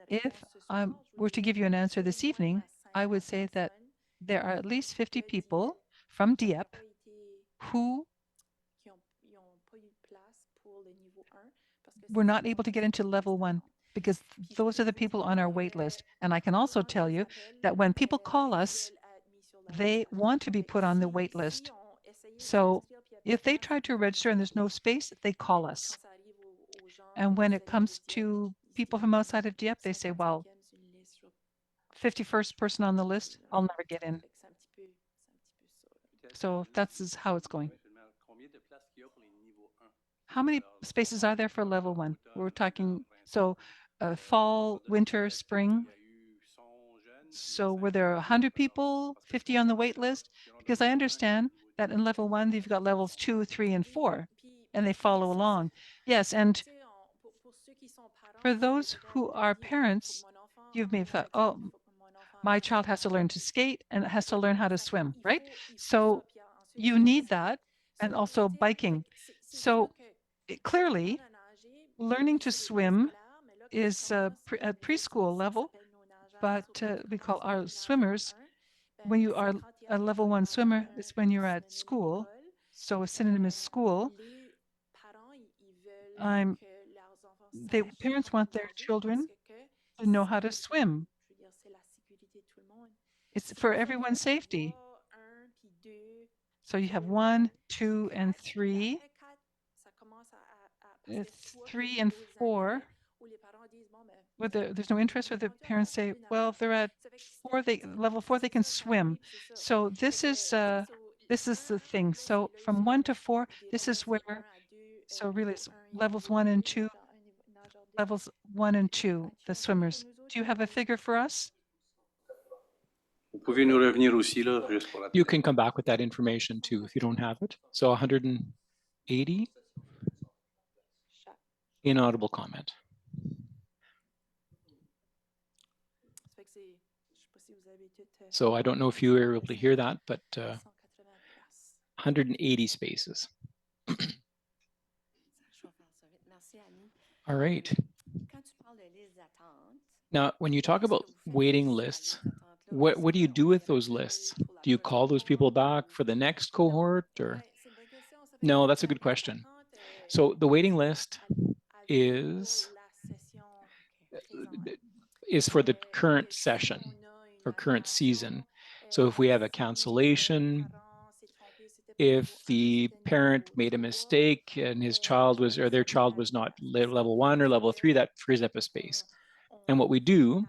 Speaker 2: if I were to give you an answer this evening, I would say that there are at least 50 people from Dieppe who were not able to get into level 1, because those are the people on our wait list. And I can also tell you that when people call us, they want to be put on the wait list. So if they try to register and there's no space, they call us. And when it comes to people from outside of Dieppe, they say, well, 51st person on the list, I'll never get in. So that's how it's going. How many spaces are there for level 1? We're talking, so fall, winter, spring. So were there 100 people, 50 on the wait list? Because I understand that in level 1, you've got levels 2, 3, and 4, and they follow along. Yes, and for those who are parents, you may have thought, oh, my child has to learn to skate and has to learn how to swim, right? So you need that, and also biking. So clearly, learning to swim is at preschool level, but we call our swimmers, when you are a level 1 swimmer, it's when you're at school. So a synonym is school. Parents want their children to know how to swim. It's for everyone's safety. So you have 1, 2, and 3. 3 and 4. Whether there's no interest, or the parents say, well, if they're at 4, level 4, they can swim. So this is the thing. So from 1 to 4, this is where, so really it's levels 1 and 2. levels 1 and 2, the swimmers. Do you have a figure for us?
Speaker 6: Vous pouvez nous revenir aussi, là, juste pour la
Speaker 4: You can come back with that information too if you don't have it. So 180? Inaudible comment. So I don't know if you were able to hear that, but 180 spaces. All right. Now, when you talk about waiting lists, what do you do with those lists? Do you call those people back for the next cohort or? No, that's a good question. So the waiting list is for the current session or current season. So if we have a cancellation, if the parent made a mistake and his child was, or their child was not level 1 or level 3, that frees up a space. And what we do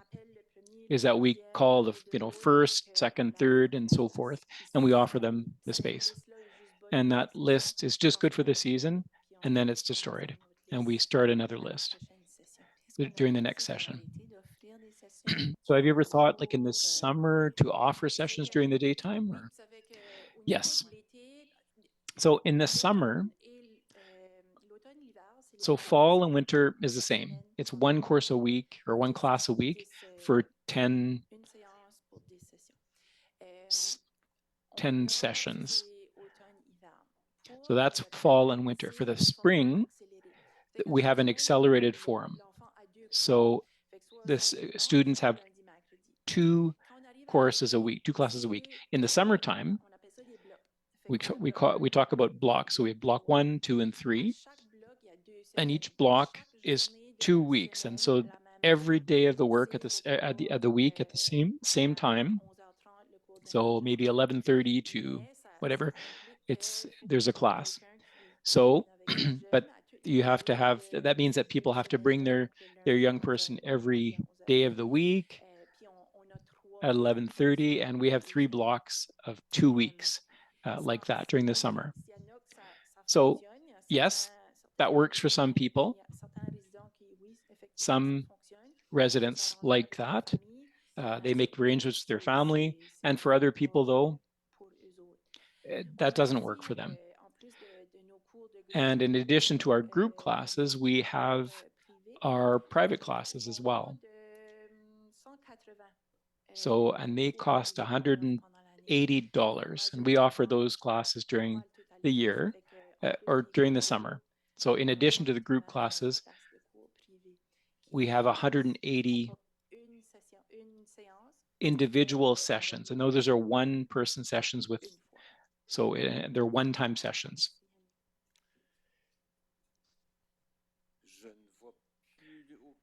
Speaker 4: is that we call the first, second, third, and so forth, and we offer them the space. And that list is just good for the season, and then it's destroyed, and we start another list during the next session. So have you ever thought, like in the summer, to offer sessions during the daytime? Or? Yes. So in the summer, so fall and winter is the same. It's one course a week or one class a week for 10 sessions. So that's fall and winter. For the spring, we have an accelerated forum. So the students have 2 courses a week, 2 classes a week. In the summertime, we talk about blocks. So we have block 1, 2, and 3. And each block is 2 weeks. And so every day of the work at the week at the same time, so maybe 11:30 to whatever, there's a class. So, but you have to have, that means that people have to bring their young person every day of the week at 11:30, and we have 3 blocks of 2 weeks like that during the summer. So yes, that works for some people. Some residents like that. They make arrangements with their family. And for other people, though, that doesn't work for them. And in addition to our group classes, we have our private classes as well. So, and they cost $180, and we offer those classes during the year or during the summer. So in addition to the group classes, we have 180 individual sessions, and those are one-person sessions so they're one-time sessions.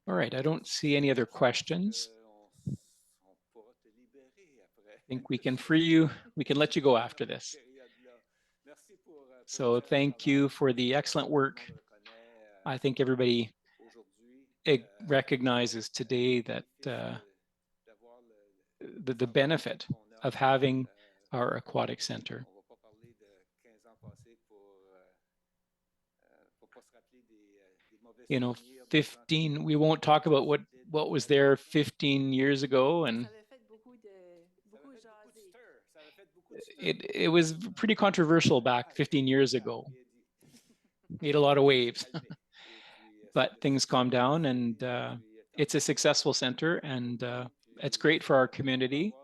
Speaker 4: All right, I don't see any other questions. I think we can free you, we can let you go after this. So thank you for the excellent work. I think everybody recognizes today that the benefit of having our aquatic center. 15, we won't talk about what was there 15 years ago, and it was pretty controversial back 15 years ago. Made a lot of waves. But things calmed down, and it's a successful center, and it's great for our community.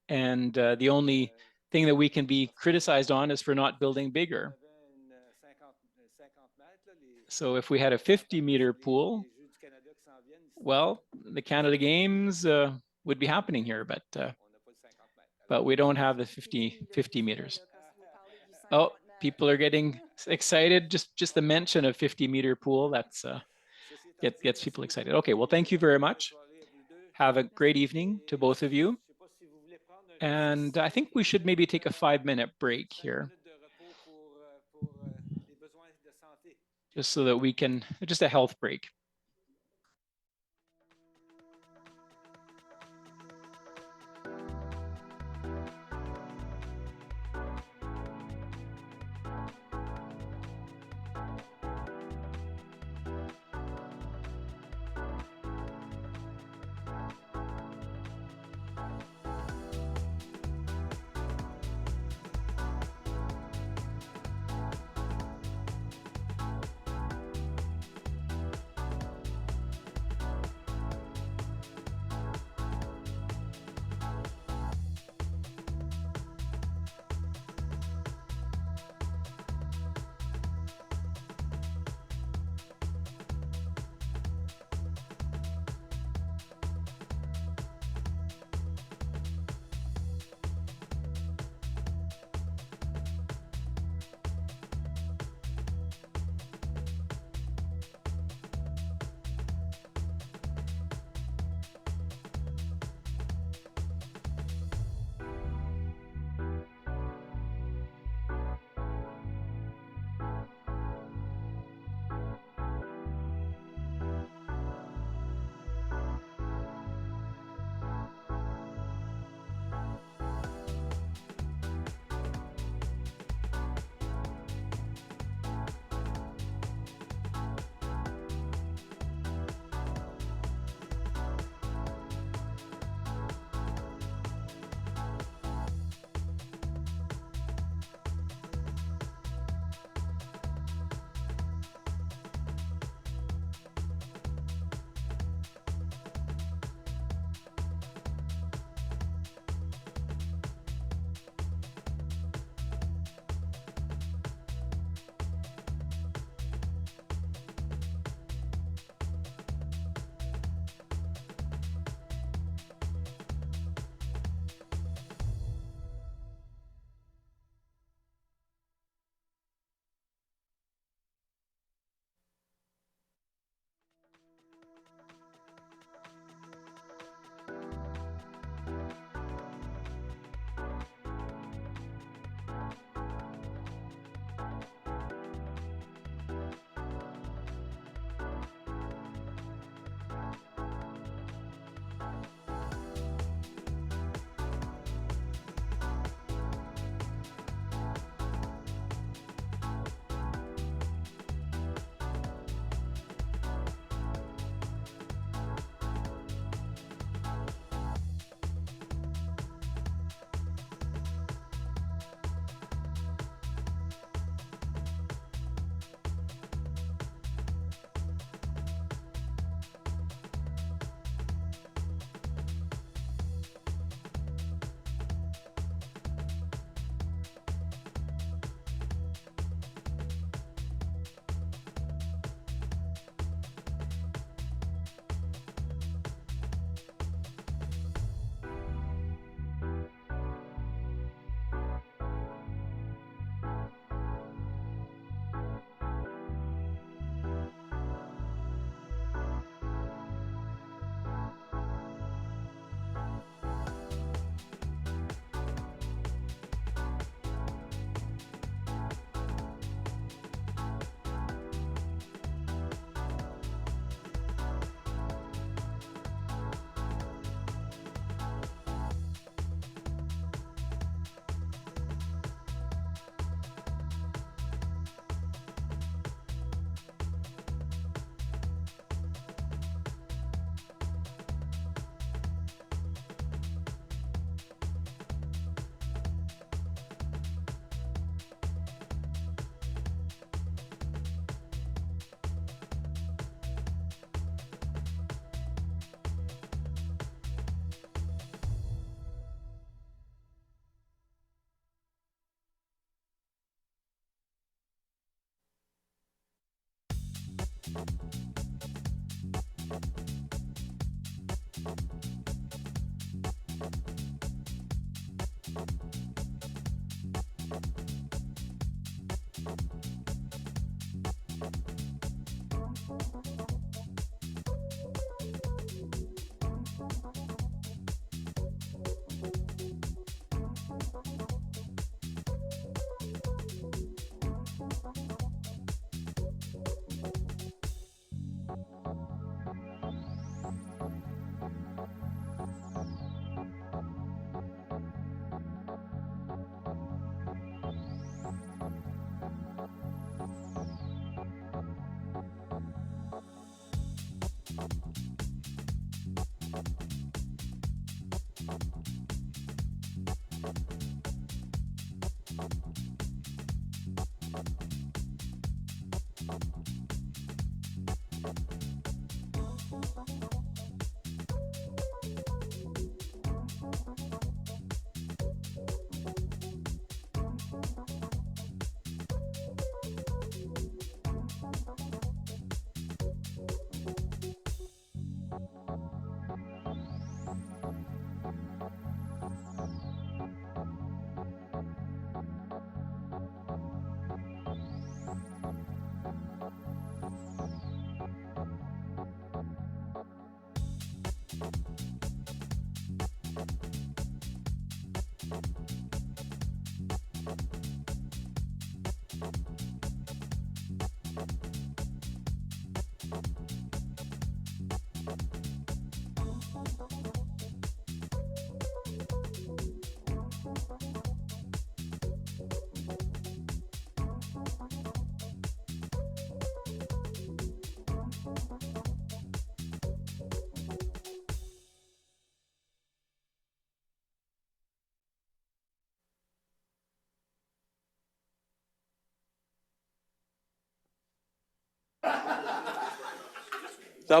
Speaker 4: And the only thing that we can be criticized on is for not building bigger. So if we had a 50-meter pool, well, the Canada Games would be happening here, but we don't have the 50 meters. Oh, people are getting excited. Just the mention of 50-meter pool, that's gets people excited. Okay, well, thank you very much. Have a great evening to both of you. And I think we should maybe take a 5-minute break here, just so that we can, just a health break.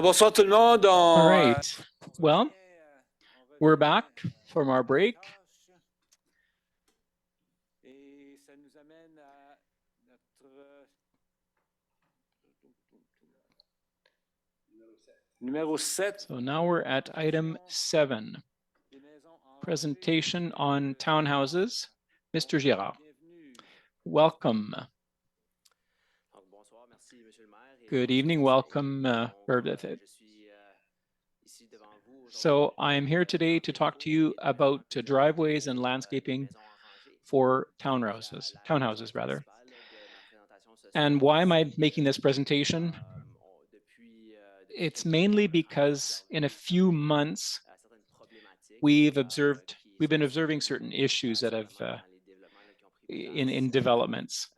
Speaker 1: Bonsoir tout le monde.
Speaker 4: All right. Well, we're back from our break.
Speaker 1: Et ça nous amène à notre numéro 7.
Speaker 4: So now we're at item 7, presentation on townhouses. Mr. Girard, welcome. Good evening, welcome. So I'm here today to talk to you about driveways and landscaping for townhouses rather. And why am I making this presentation? It's mainly because in a few months, we've been observing certain issues that have in developments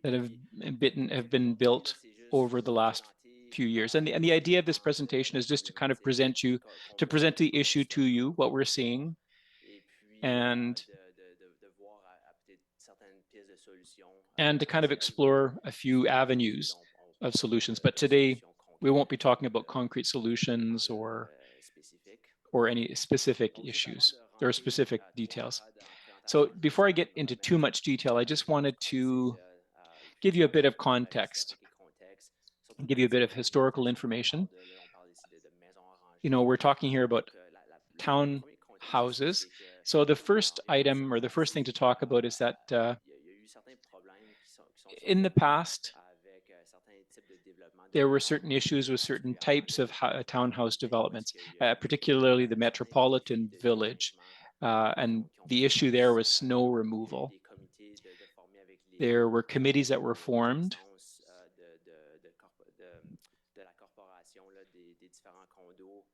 Speaker 4: that have been built over the last few years. And the idea of this presentation is just to kind of present the issue to you, what we're seeing, and to kind of explore a few avenues of solutions. But today, we won't be talking about concrete solutions or any specific issues or specific details. So before I get into too much detail, I just wanted to give you a bit of context, give you a bit of historical information. You know, we're talking here about townhouses. So the first item or the first thing to talk about is that in the past, there were certain issues with certain types of townhouse developments, particularly the metropolitan village. And the issue there was snow removal. There were committees that were formed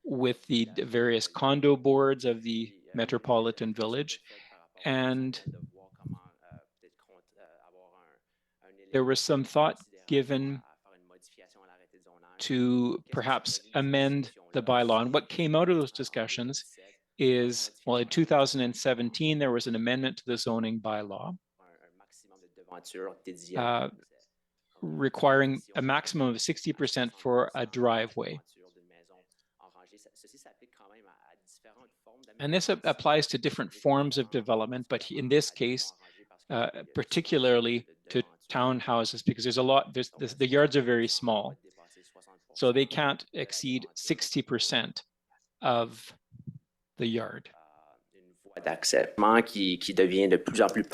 Speaker 4: with the various condo boards of the metropolitan village, and there was some thought given to perhaps amend the bylaw. And what came out of those discussions is, well, in 2017, there was an amendment to the zoning bylaw requiring a maximum of 60% for a driveway. And this applies to different forms of development, but in this case, particularly to townhouses, because there's a lot, the yards are very small. So they can't exceed 60% of the yard.
Speaker 9: D'acceptement qui devient de plus en plus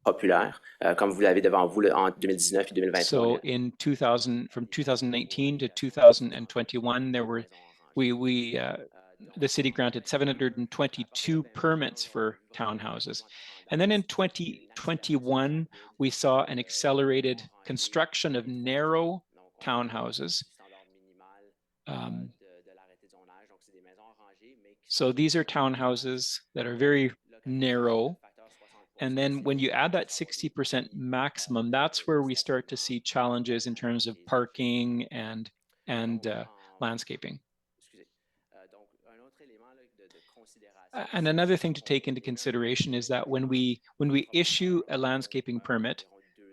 Speaker 9: populaire, comme vous l'avez devant vous en 2019 et 2023.
Speaker 4: So in 2000, from 2019 to 2021, there were, the city granted 722 permits for townhouses. And then in 2021, we saw an accelerated construction of narrow townhouses. So these are townhouses that are very narrow. And then when you add that 60% maximum, that's where we start to see challenges in terms of parking and landscaping. And another thing to take into consideration is that when we issue a landscaping permit,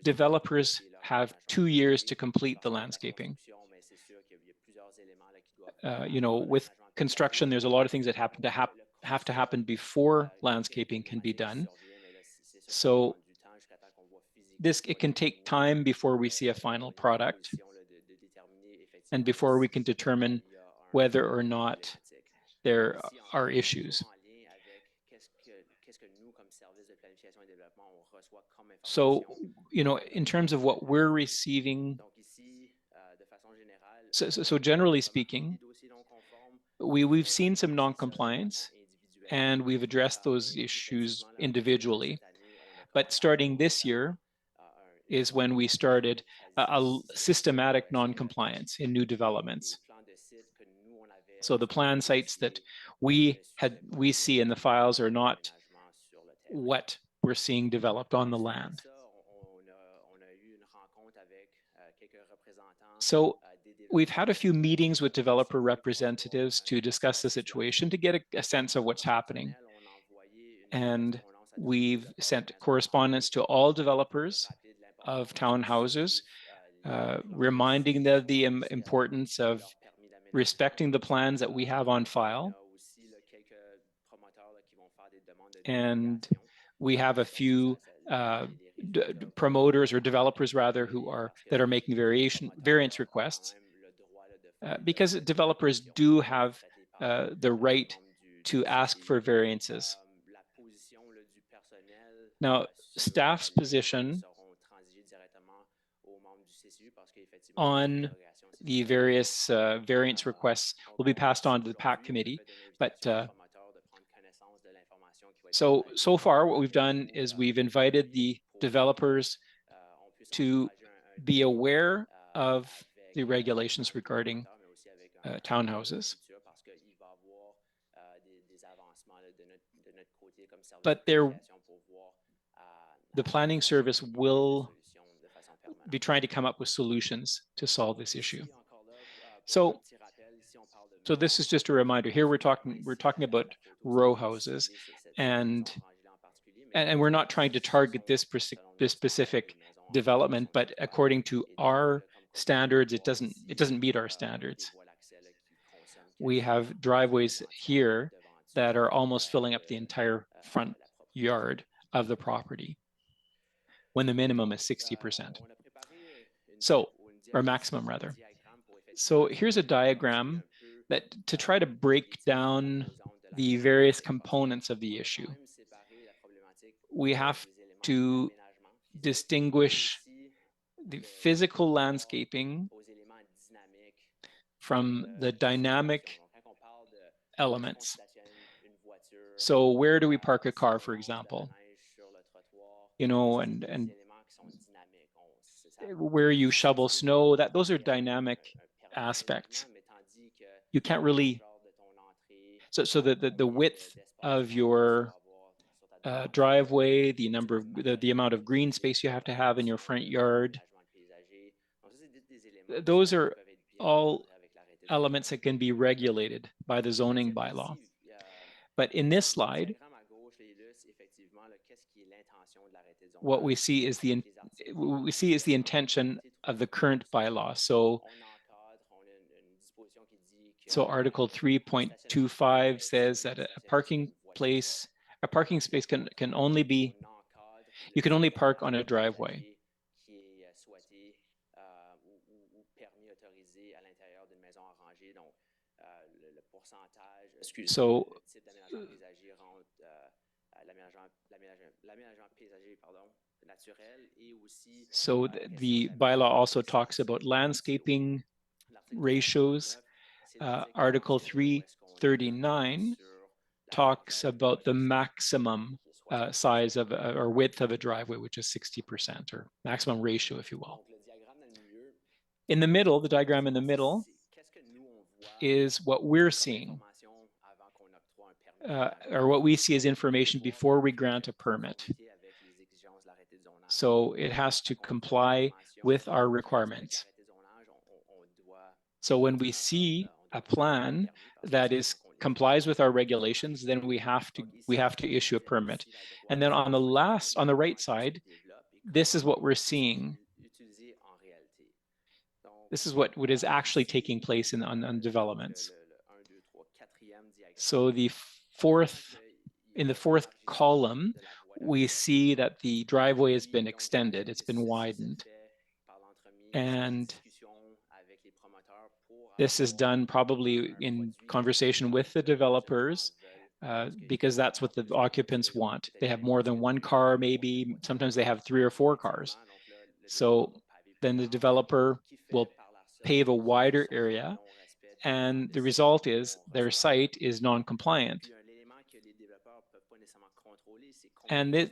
Speaker 4: developers have 2 years to complete the landscaping. You know, with construction, there's a lot of things that have to happen before landscaping can be done. So it can take time before we see a final product and before we can determine whether or not there are issues. So, you know, in terms of what we're receiving, so generally speaking, we've seen some non-compliance and we've addressed those issues individually. But starting this year is when we started a systematic non-compliance in new developments. So the plan sites that we see in the files are not what we're seeing developed on the land. So we've had a few meetings with developer representatives to discuss the situation, to get a sense of what's happening. And we've sent correspondence to all developers of townhouses, reminding them of the importance of respecting the plans that we have on file. And we have a few promoters or developers rather that are making variance requests, because developers do have the right to ask for variances. Now, staff's position on the various variance requests will be passed on to the PAC committee, but so far what we've done is we've invited the developers to be aware of the regulations regarding townhouses. But the planning service will be trying to come up with solutions to solve this issue. So this is just a reminder. Here we're talking about row houses, and we're not trying to target this specific development, but according to our standards, it doesn't meet our standards. We have driveways here that are almost filling up the entire front yard of the property, when the minimum is 60%. So, or maximum rather. So here's a diagram to try to break down the various components of the issue. We have to distinguish the physical landscaping from the dynamic elements. So where do we park a car, for example? You know, and where you shovel snow, those are dynamic aspects. You can't really, so the width of your driveway, the amount of green space you have to have in your front yard, those are all elements that can be regulated by the zoning bylaw. But in this slide, what we see is the intention of the current bylaw. So Article 3.25 says that a parking space can only be You can only park on a driveway. So the bylaw also talks about landscaping ratios. Article 339 talks about the maximum size of or width of a driveway, which is 60%, or maximum ratio, if you will. In the middle, the diagram in the middle is what we're seeing, or what we see as information before we grant a permit. So it has to comply with our requirements. So when we see a plan that complies with our regulations, then we have to issue a permit. And then on the right side, this is what we're seeing. This is what is actually taking place on developments. So in the fourth column, we see that the driveway has been extended, it's been widened. And this is done probably in conversation with the developers, because that's what the occupants want. They have more than one car, maybe. Sometimes they have 3 or 4 cars. So then the developer will pave a wider area, and the result is their site is non-compliant. And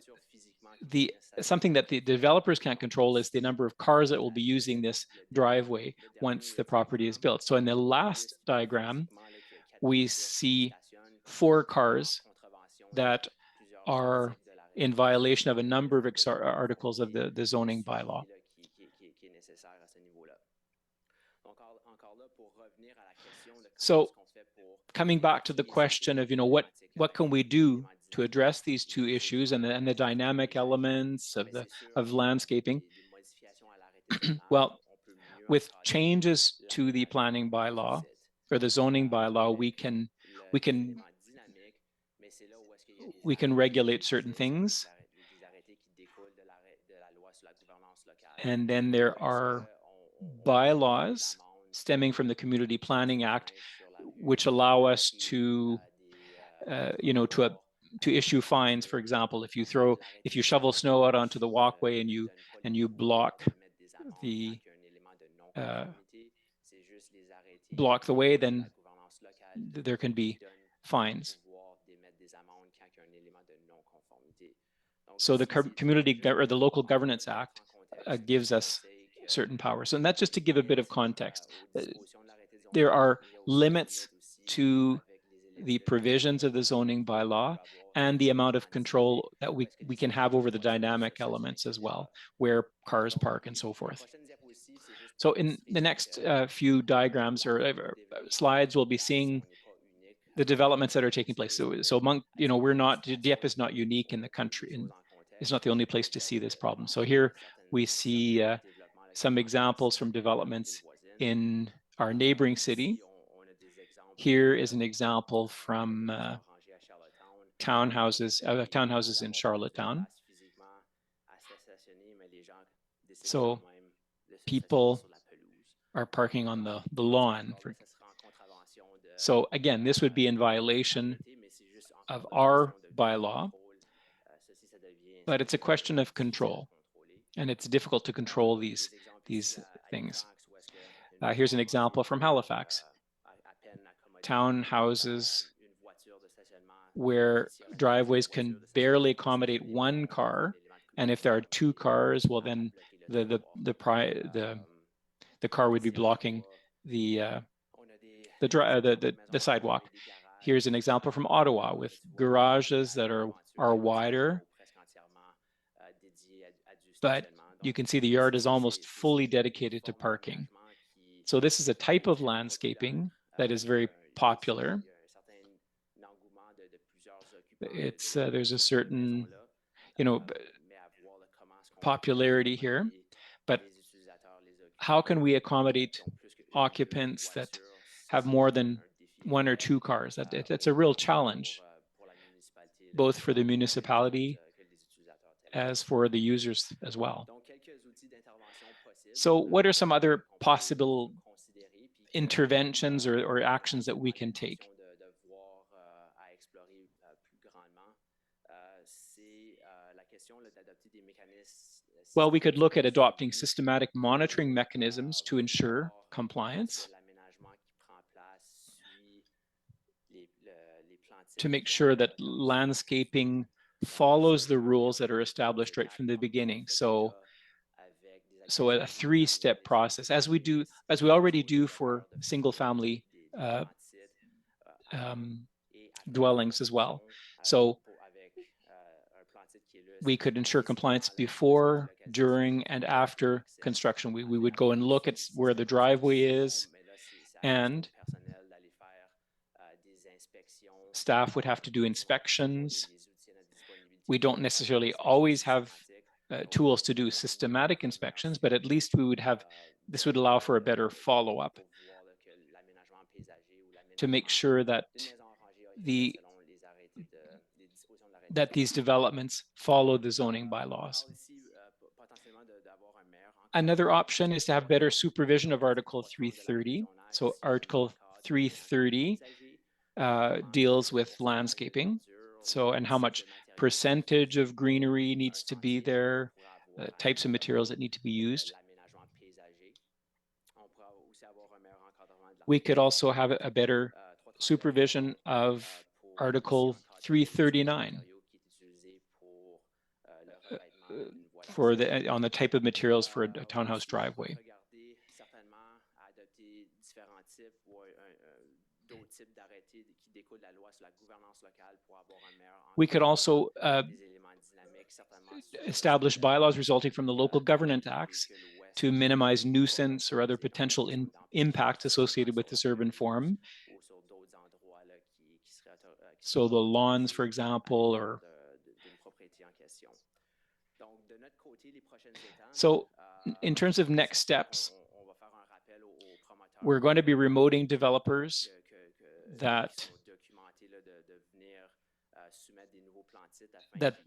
Speaker 4: something that the developers can't control is the number of cars that will be using this driveway once the property is built. So in the last diagram, we see 4 cars that are in violation of a number of articles of the zoning bylaw. So coming back to the question of, what can we do to address these 2 issues and the dynamic elements of landscaping? Well, with changes to the planning bylaw or the zoning bylaw, we can regulate certain things. And then there are bylaws stemming from the Community Planning Act, which allow us to issue fines. For example, if you shovel snow out onto the walkway and you block the way, then there can be fines. So the the Local Governance Act gives us certain powers. And that's just to give a bit of context. There are limits to the provisions of the zoning bylaw and the amount of control that we can have over the dynamic elements as well, where cars park and so forth. So in the next few diagrams or slides, we'll be seeing the developments that are taking place. So among, Dieppe is not unique in the country, and it's not the only place to see this problem. So here we see some examples from developments in our neighboring city. Here is an example from townhouses in Charlottetown. So people are parking on the lawn. So again, this would be in violation of our bylaw, but it's a question of control, and it's difficult to control these things. Here's an example from Halifax. Townhouses where driveways can barely accommodate 1 car, and if there are 2 cars, well, then the car would be blocking the sidewalk. Here's an example from Ottawa with garages that are wider, but you can see the yard is almost fully dedicated to parking. So this is a type of landscaping that is very popular. There's a certain, popularity here, but how can we accommodate occupants that have more than 1 or 2 cars? That's a real challenge, both for the municipality as for the users as well. So what are some other possible interventions or actions that we can take? Well, we could look at adopting systematic monitoring mechanisms to ensure compliance, to make sure that landscaping follows the rules that are established right from the beginning. So a three-step process, as we already do for single-family dwellings as well. So we could ensure compliance before, during, and after construction. We would go and look at where the driveway is, and staff would have to do inspections. We don't necessarily always have tools to do systematic inspections, but at least we would have, this would allow for a better follow-up to make sure that these developments follow the zoning bylaws. Another option is to have better supervision of Article 330. So Article 330 deals with landscaping. So, and how much percentage of greenery needs to be there, types of materials that need to be used. We could also have a better supervision of Article 339 on the type of materials for a townhouse driveway. We could also establish bylaws resulting from the local governance acts to minimize nuisance or other potential impact associated with this urban form. So the lawns, for example, or so in terms of next steps, we're going to be remoting developers that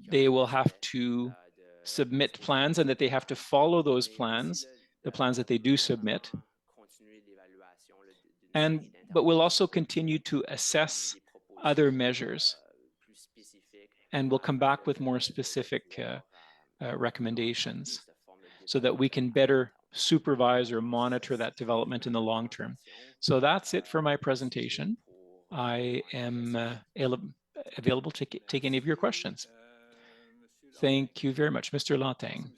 Speaker 4: they will have to submit plans and that they have to follow those plans, the plans that they do submit. But we'll also continue to assess other measures, and we'll come back with more specific recommendations so that we can better supervise or monitor that development in the long term. So that's it for my presentation. I am available to take any of your questions. Thank you very much, Mr. Lantang.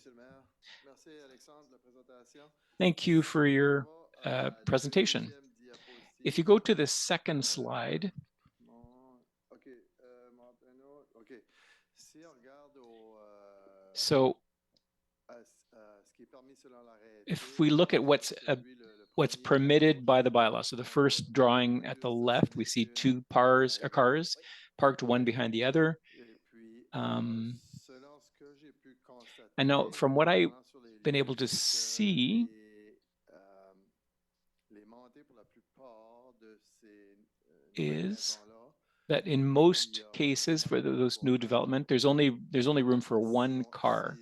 Speaker 4: Thank you for your presentation. If you go to the second slide, so if we look at what's permitted by the bylaw, so the first drawing at the left, we see two cars parked one behind the other. And now, from what I've been able to see, is that in most cases for those new development, there's only room for one car,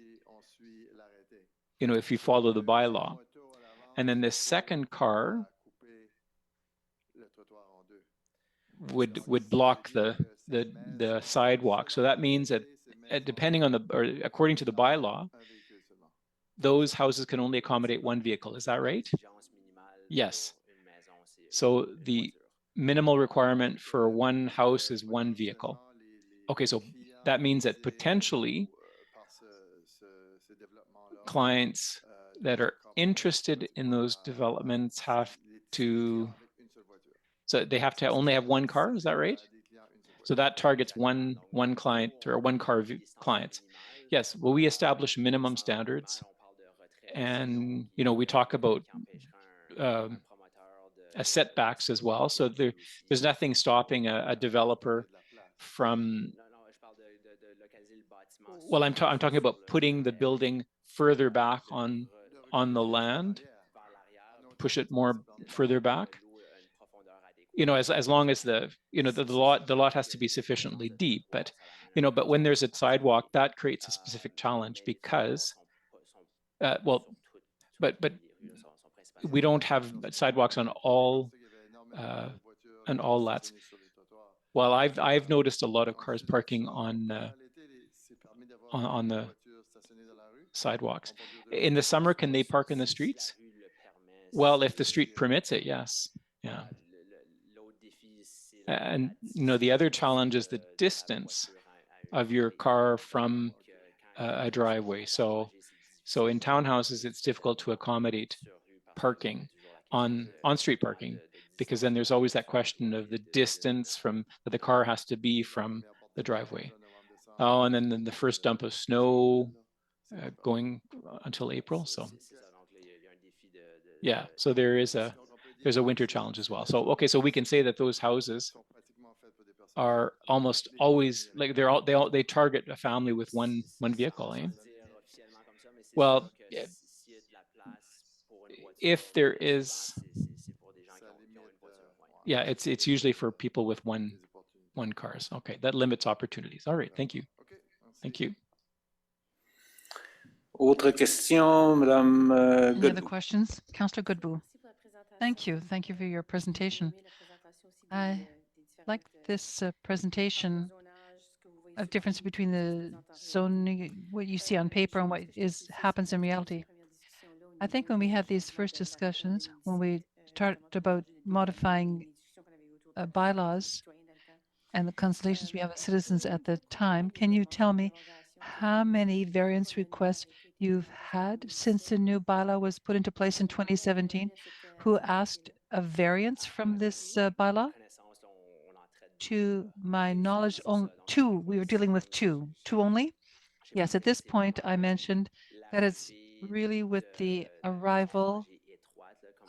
Speaker 4: you know, if you follow the bylaw. And then the second car would block the sidewalk. So that means that depending on according to the bylaw, those houses can only accommodate one vehicle. Is that right? Yes. So the minimal requirement for one house is one vehicle. Okay, so that means that potentially clients that are interested in those developments have to, so they have to only have one car, is that right? So that targets one client or one car clients. Yes, well, we establish minimum standards, and you know, we talk about setbacks as well. So there's nothing stopping a developer from, well, I'm talking about putting the building further back on the land, push it more further back. You know, as long as the lot has to be sufficiently deep, but You know, but when there's a sidewalk, that creates a specific challenge because, well, but we don't have sidewalks on all lots. Well, I've noticed a lot of cars parking on the sidewalks. In the summer, can they park in the streets? Well, if the street permits it, yes. Yeah. And you know, the other challenge is the distance of your car from a driveway. So in townhouses, it's difficult to accommodate parking on street parking, because then there's always that question of the distance from that the car has to be from the driveway. Oh, and then the first dump of snow going until April. So yeah, so there's a winter challenge as well. So okay, so we can say that those houses are almost always like they target a family with one vehicle, eh? Well, if there is, yeah, it's usually for people with one cars. Okay, that limits opportunities. All right, thank you. Thank you.
Speaker 1: Autre question, Madame
Speaker 2: Any other questions? Councillor Godbout. Thank you. Thank you for your presentation. I like this presentation of difference between the zoning, what you see on paper and what happens in reality. I think when we had these first discussions, when we talked about modifying bylaws and the consultations we have with citizens at the time, can you tell me how many variance requests you've had since the new bylaw was put into place in 2017, who asked a variance from this bylaw? To my knowledge, two, we were dealing with two only? Yes, at this point, I mentioned that it's really with the arrival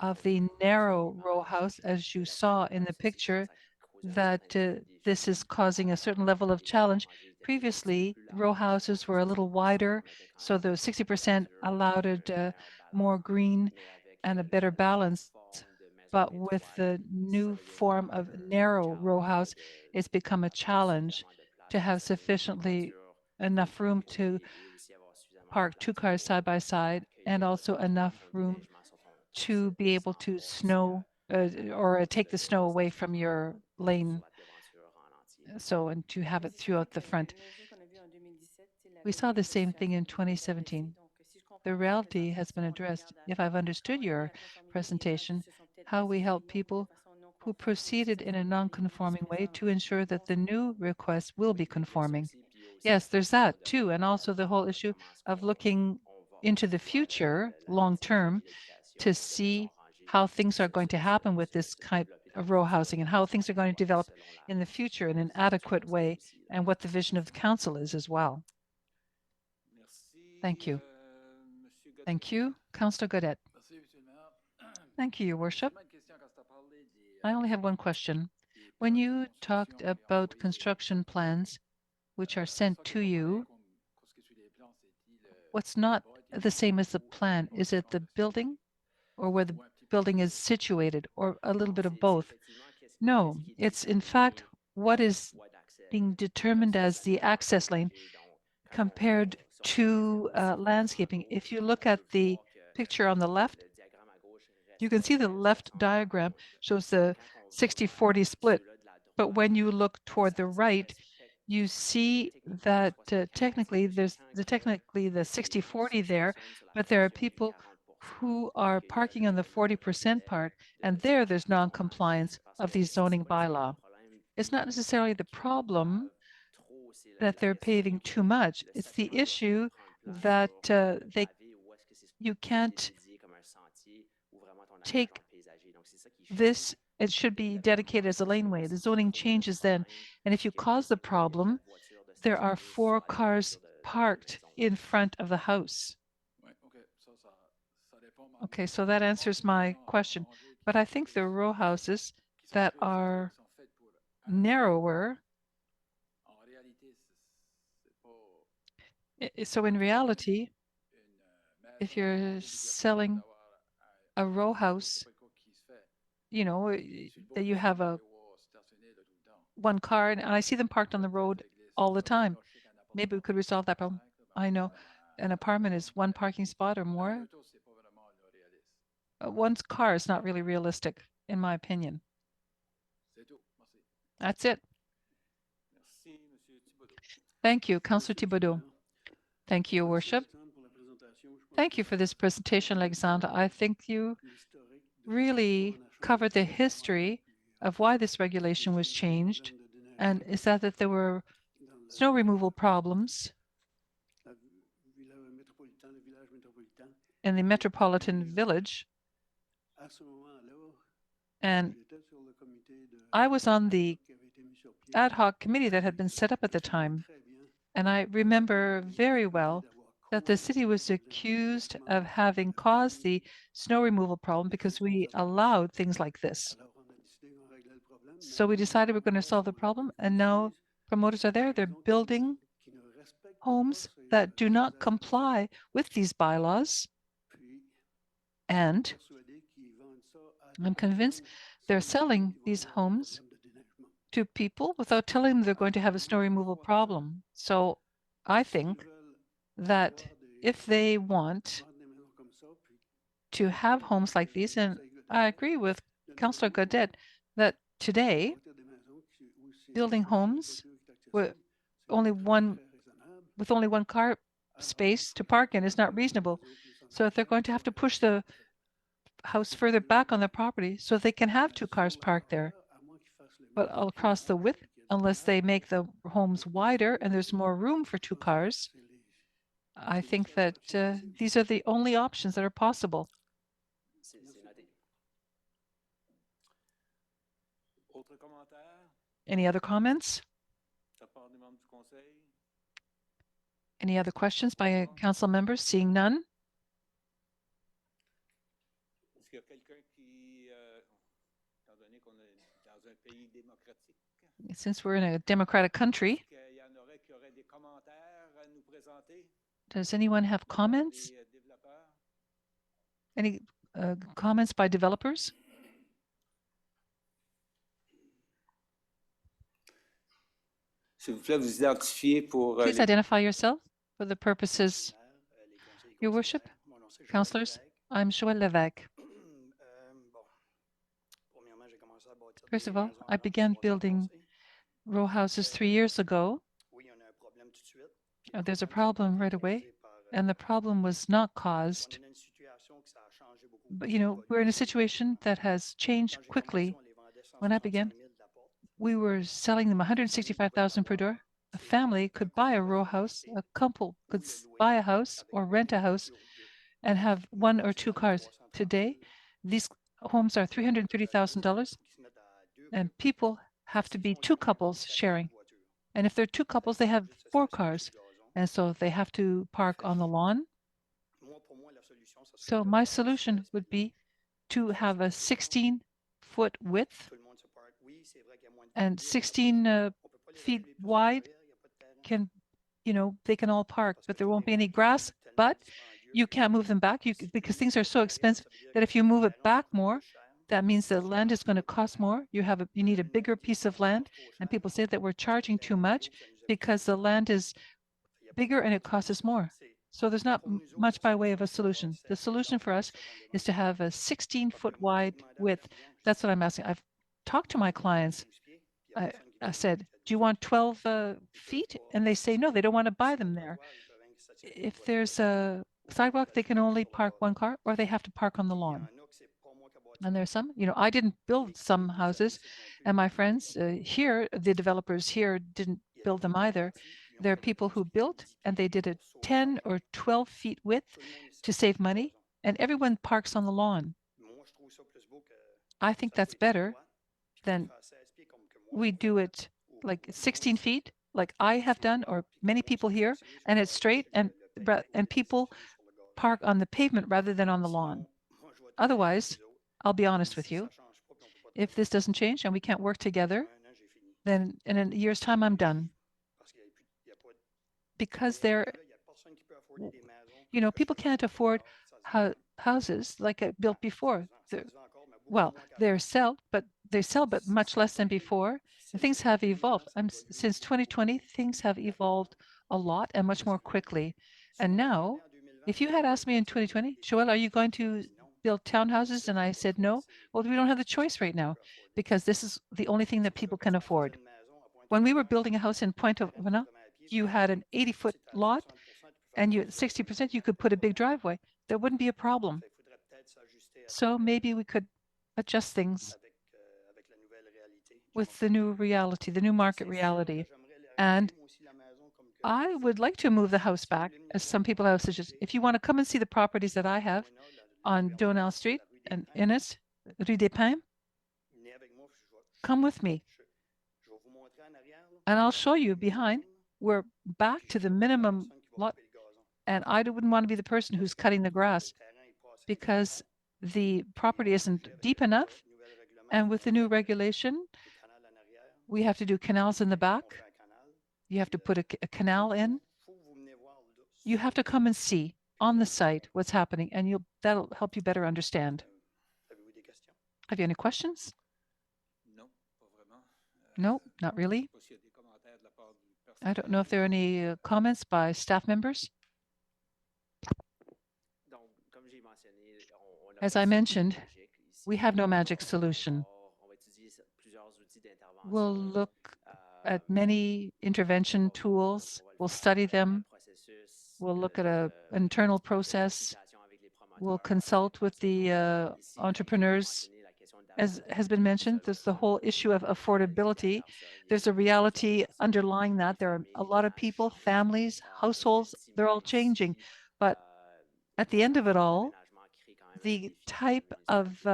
Speaker 2: of the narrow row house, as you saw in the picture, that this is causing a certain level of challenge. Previously, row houses were a little wider, so the 60% allowed more green and a better balance. But with the new form of narrow row house, it's become a challenge to have sufficiently enough room to park two cars side by side, and also enough room to be able to take the snow away from your lane. So, and to have it throughout the front. We saw the same thing in 2017. The reality has been addressed, if I've understood your presentation, how we help people who proceeded in a non-conforming way to ensure that the new request will be conforming. Yes, there's that too, and also the whole issue of looking into the future, long-term, to see how things are going to happen with this kind of row housing and how things are going to develop in the future in an adequate way, and what the vision of the council is as well. Thank you. Thank you. Councillor Godet. Thank you, Your Worship. I only have one question. When you talked about construction plans which are sent to you, what's not the same as the plan? Is it the building or where the building is situated, or a little bit of both? No, it's in fact what is being determined as the access lane compared to landscaping. If you look at the picture on the left, you can see the left diagram shows the 60-40 split. But when you look toward the right, you see that technically there's the 60-40 there, but there are people who are parking on the 40% part, and there's non-compliance of the zoning bylaw. It's not necessarily the problem that they're paving too much. It's the issue that you can't take this, it should be dedicated as a laneway. The zoning changes then, and if you cause the problem, there are 4 cars parked in front of the house. Okay, so that answers my question. But I think the row houses that are narrower, so in reality, if you're selling a row house, you know, that you have one car, and I see them parked on the road all the time. Maybe we could resolve that problem. I know an apartment is one parking spot or more. One's car is not really realistic, in my opinion. That's it. Thank you, Councillor Thibodeau. Thank you, Your Worship. Thank you for this presentation, Alexandre. I think you really covered the history of why this regulation was changed, and is that there were snow removal problems in the metropolitan village. And I was on the ad hoc committee that had been set up at the time, and I remember very well that the city was accused of having caused the snow removal problem because we allowed things like this. So we decided we're going to solve the problem, and now promoters are there. They're building homes that do not comply with these bylaws, and I'm convinced they're selling these homes to people without telling them they're going to have a snow removal problem. So I think that if they want to have homes like these, and I agree with Councillor Godet that today building homes with only one car space to park in is not reasonable. So if they're going to have to push the house further back on the property so they can have two cars parked there, but across the width, unless they make the homes wider and there's more room for two cars, I think that these are the only options that are possible. Any other comments? Any other questions by council members? Seeing none. Since we're in a democratic country, does anyone have comments? Any comments by developers? Please identify yourself for the purposes. Your Worship, councillors, I'm Joël Levesque. First of all, I began building row houses 3 years ago. There's a problem right away, and the problem was not caused. But we're in a situation that has changed quickly. When I began, we were selling them 165,000 per door. A family could buy a row house, a couple could buy a house or rent a house and have one or two cars. Today, these homes are $330,000, and people have to be two couples sharing. And if they're two couples, they have 4 cars. And so they have to park on the lawn. So my solution would be to have a 16-foot width and 16 feet wide. They can all park, but there won't be any grass. But you can't move them back because things are so expensive that if you move it back more, that means the land is going to cost more. You need a bigger piece of land, and people say that we're charging too much because the land is bigger and it costs us more. So there's not much by way of a solution. The solution for us is to have a 16-foot wide width. That's what I'm asking. I've talked to my clients. I said, do you want 12 feet? And they say, no, they don't want to buy them there. If there's a sidewalk, they can only park one car, or they have to park on the lawn. And there's some, I didn't build some houses, and my friends here, the developers here didn't build them either. There are people who built, and they did a 10 or 12 feet width to save money, and everyone parks on the lawn. I think that's better than we do it like 16 feet, like I have done, or many people here, and it's straight, and people park on the pavement rather than on the lawn. Otherwise, I'll be honest with you, if this doesn't change and we can't work together, then in a year's time, I'm done. Because people can't afford houses like I built before. They're sold, but they sell, but much less than before. Things have evolved. Since 2020, things have evolved a lot and much more quickly. And now, if you had asked me in 2020, Joelle, are you going to build townhouses? And I said no. Well, we don't have the choice right now because this is the only thing that people can afford. When we were building a house in Pointe-au-Venant, you had an 80-foot lot and you 60%, you could put a big driveway. There wouldn't be a problem. So maybe we could adjust things with the new reality, the new market reality. And I would like to move the house back, as some people have suggested. If you want to come and see the properties that I have on Donell Street and Innes, Rue des Pins, come with me. And I'll show you behind. We're back to the minimum lot. And I wouldn't want to be the person who's cutting the grass because the property isn't deep enough. And with the new regulation, we have to do canals in the back. You have to put a canal in. You have to come and see on the site what's happening, and that'll help you better understand. Have you any questions? No, not really. I don't know if there are any comments by staff members. As I mentioned, we have no magic solution. We'll look at many intervention tools. We'll study them. We'll look at an internal process. We'll consult with the entrepreneurs. As has been mentioned, there's the whole issue of affordability. There's a reality underlying that. There are a lot of people, families, households, they're all changing. But at the end of it all, the type of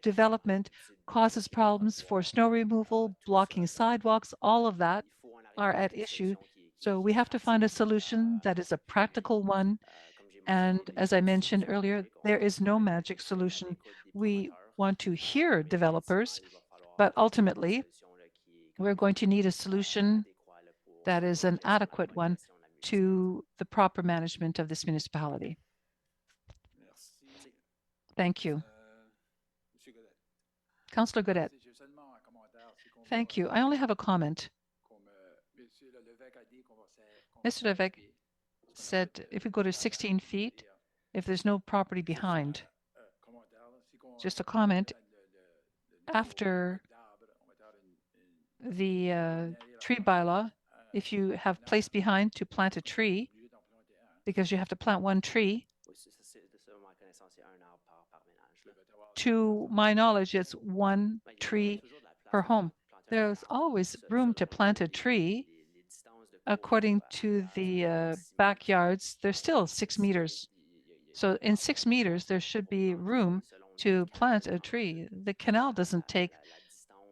Speaker 2: development causes problems for snow removal, blocking sidewalks, all of that are at issue. So we have to find a solution that is a practical one. And as I mentioned earlier, there is no magic solution. We want to hear developers, but ultimately, we're going to need a solution that is an adequate one to the proper management of this municipality. Thank you. Councillor Godet. Thank you. I only have a comment. Mr. Levesque said if we go to 16 feet, if there's no property behind, just a comment, after the tree bylaw, if you have place behind to plant a tree, because you have to plant one tree, to my knowledge, it's one tree per home. There's always room to plant a tree. According to the backyards, they're still 6 meters. So in 6 meters, there should be room to plant a tree. The canal doesn't take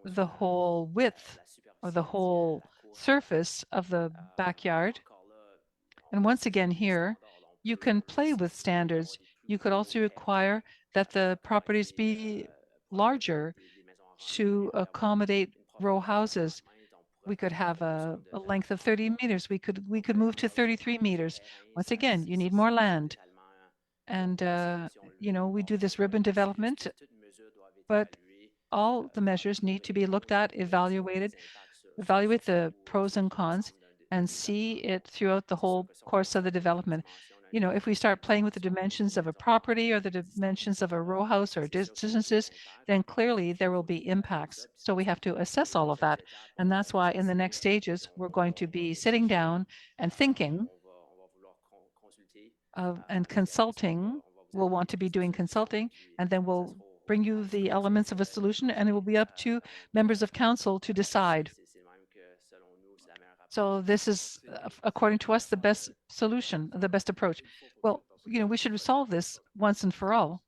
Speaker 2: the whole width or the whole surface of the backyard. And once again here, you can play with standards. You could also require that the properties be larger to accommodate row houses. We could have a length of 30 meters. We could move to 33 meters. Once again, you need more land. And, you know, we do this ribbon development, but all the measures need to be looked at, evaluate the pros and cons, and see it throughout the whole course of the development. You know, if we start playing with the dimensions of a property or the dimensions of a row house or distances, then clearly there will be impacts. So we have to assess all of that. And that's why in the next stages, we're going to be sitting down and thinking and consulting. We'll want to be doing consulting, and then we'll bring you the elements of a solution, and it will be up to members of council to decide. So this is, according to us, the best solution, the best approach. Well, you know, we should resolve this once and for all.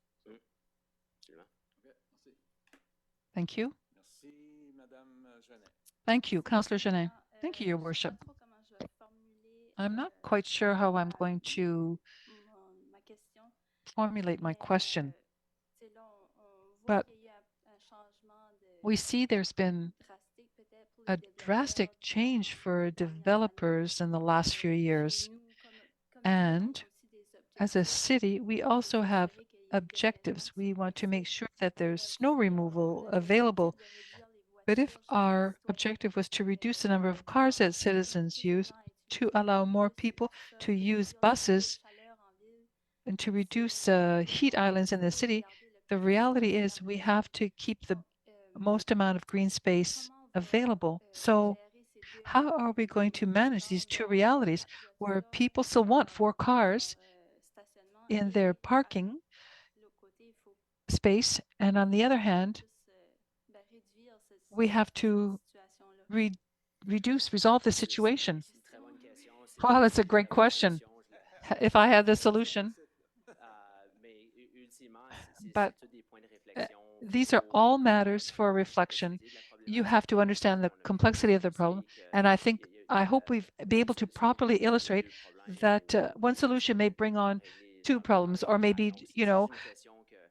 Speaker 2: Thank you. Thank you, Councillor Genet. Thank you, Your Worship. I'm not quite sure how I'm going to formulate my question, but we see there's been a drastic change for developers in the last few years. And as a city, we also have objectives. We want to make sure that there's snow removal available. But if our objective was to reduce the number of cars that citizens use, to allow more people to use buses, and to reduce heat islands in the city, the reality is we have to keep the most amount of green space available. So how are we going to manage these two realities where people still want 4 cars in their parking space, and on the other hand, we have to resolve the situation? Well, that's a great question. If I had the solution, but these are all matters for reflection. You have to understand the complexity of the problem, and I hope we've be able to properly illustrate that one solution may bring on 2 problems, or maybe,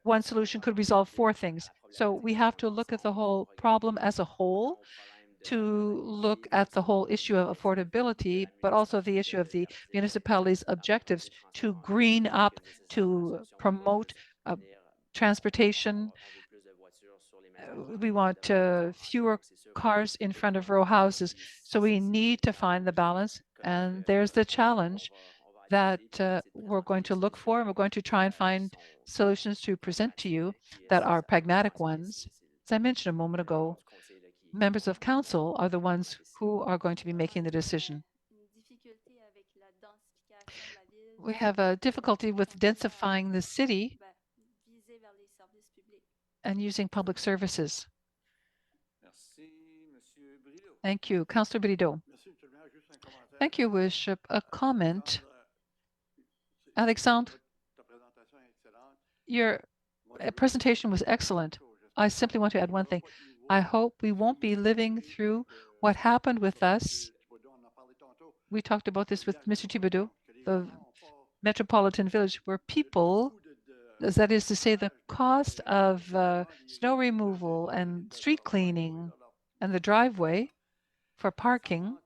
Speaker 2: one solution could resolve 4 things. So we have to look at the whole problem as a whole, to look at the whole issue of affordability, but also the issue of the municipality's objectives to green up, to promote transportation. We want fewer cars in front of row houses. So we need to find the balance. And there's the challenge that we're going to look for. And we're going to try and find solutions to present to you that are pragmatic ones. As I mentioned a moment ago, members of council are the ones who are going to be making the decision. We have a difficulty with densifying the city and using public services. Thank you. Councillor Brideau. Thank you, Bishop. A comment. Alexandre, your presentation was excellent. I simply want to add one thing. I hope we won't be living through what happened with us. We talked about this with Mr. Thibodeau, the metropolitan village, where people, that is to say, the cost of snow removal and street cleaning and the driveway for parking,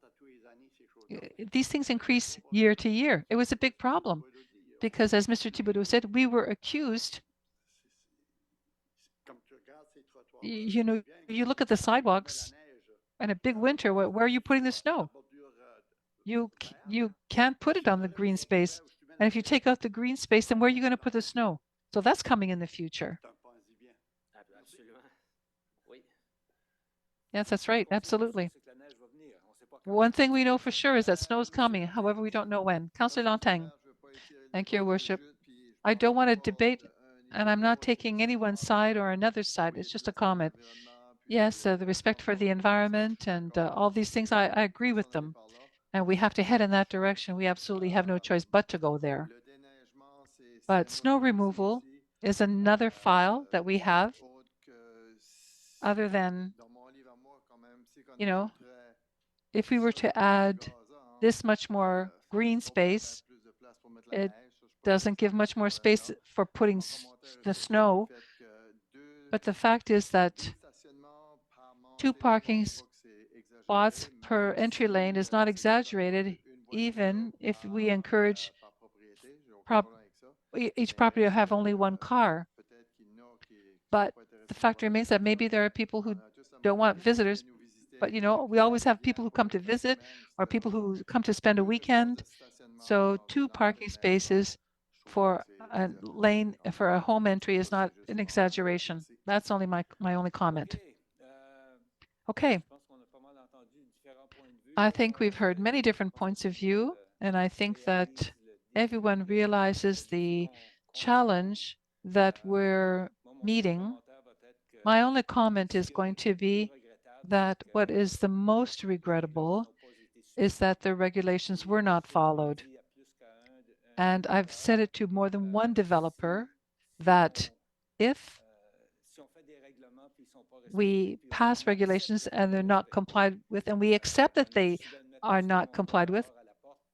Speaker 2: these things increase year to year. It was a big problem because, as Mr. Thibodeau said, we were accused. You look at the sidewalks in a big winter, where are you putting the snow? You can't put it on the green space. And if you take out the green space, then where are you going to put the snow? So that's coming in the future. Yes, that's right. Absolutely. One thing we know for sure is that snow is coming. However, we don't know when. Councillor Lantang. Thank you, Your Worship. I don't want to debate, and I'm not taking anyone's side or another side. It's just a comment. Yes, the respect for the environment and all these things, I agree with them. And we have to head in that direction. We absolutely have no choice but to go there. But snow removal is another file that we have, other than, if we were to add this much more green space, it doesn't give much more space for putting the snow. But the fact is that 2 parking spots per entry lane is not exaggerated, even if we encourage each property to have only 1 car. But the fact remains that maybe there are people who don't want visitors, but we always have people who come to visit or people who come to spend a weekend. So 2 parking spaces for a lane for a home entry is not an exaggeration. That's only my only comment. Okay. I think we've heard many different points of view, and I think that everyone realizes the challenge that we're meeting. My only comment is going to be that what is the most regrettable is that the regulations were not followed. And I've said it to more than one developer that if we pass regulations and they're not complied with, and we accept that they are not complied with,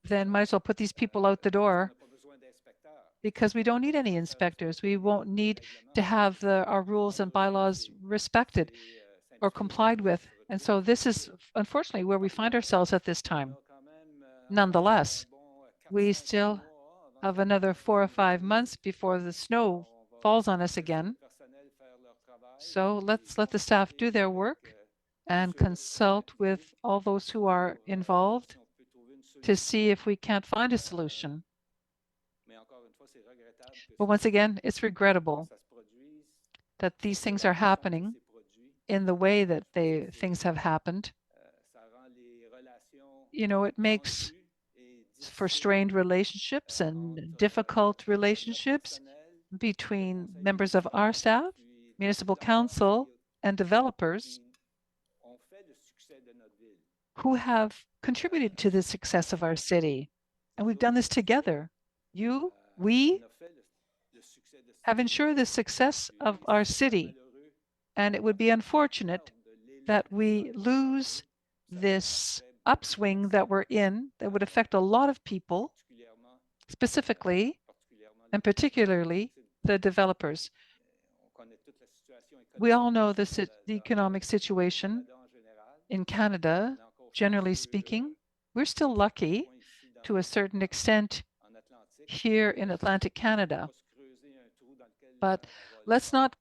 Speaker 2: then might as well put these people out the door, because we don't need any inspectors. We won't need to have our rules and bylaws respected or complied with. And so this is unfortunately where we find ourselves at this time. Nonetheless, we still have another 4 or 5 months before the snow falls on us again. So let's let the staff do their work and consult with all those who are involved to see if we can't find a solution. But once again, it's regrettable that these things are happening in the way that things have happened. You know, it makes for strained relationships and difficult relationships between members of our staff, municipal council, and developers who have contributed to the success of our city. And we've done this together. We have ensured the success of our city. And it would be unfortunate that we lose this upswing that we're in that would affect a lot of people, specifically and particularly the developers. We all know the economic situation in Canada, generally speaking. We're still lucky to a certain extent here in Atlantic Canada. But let's not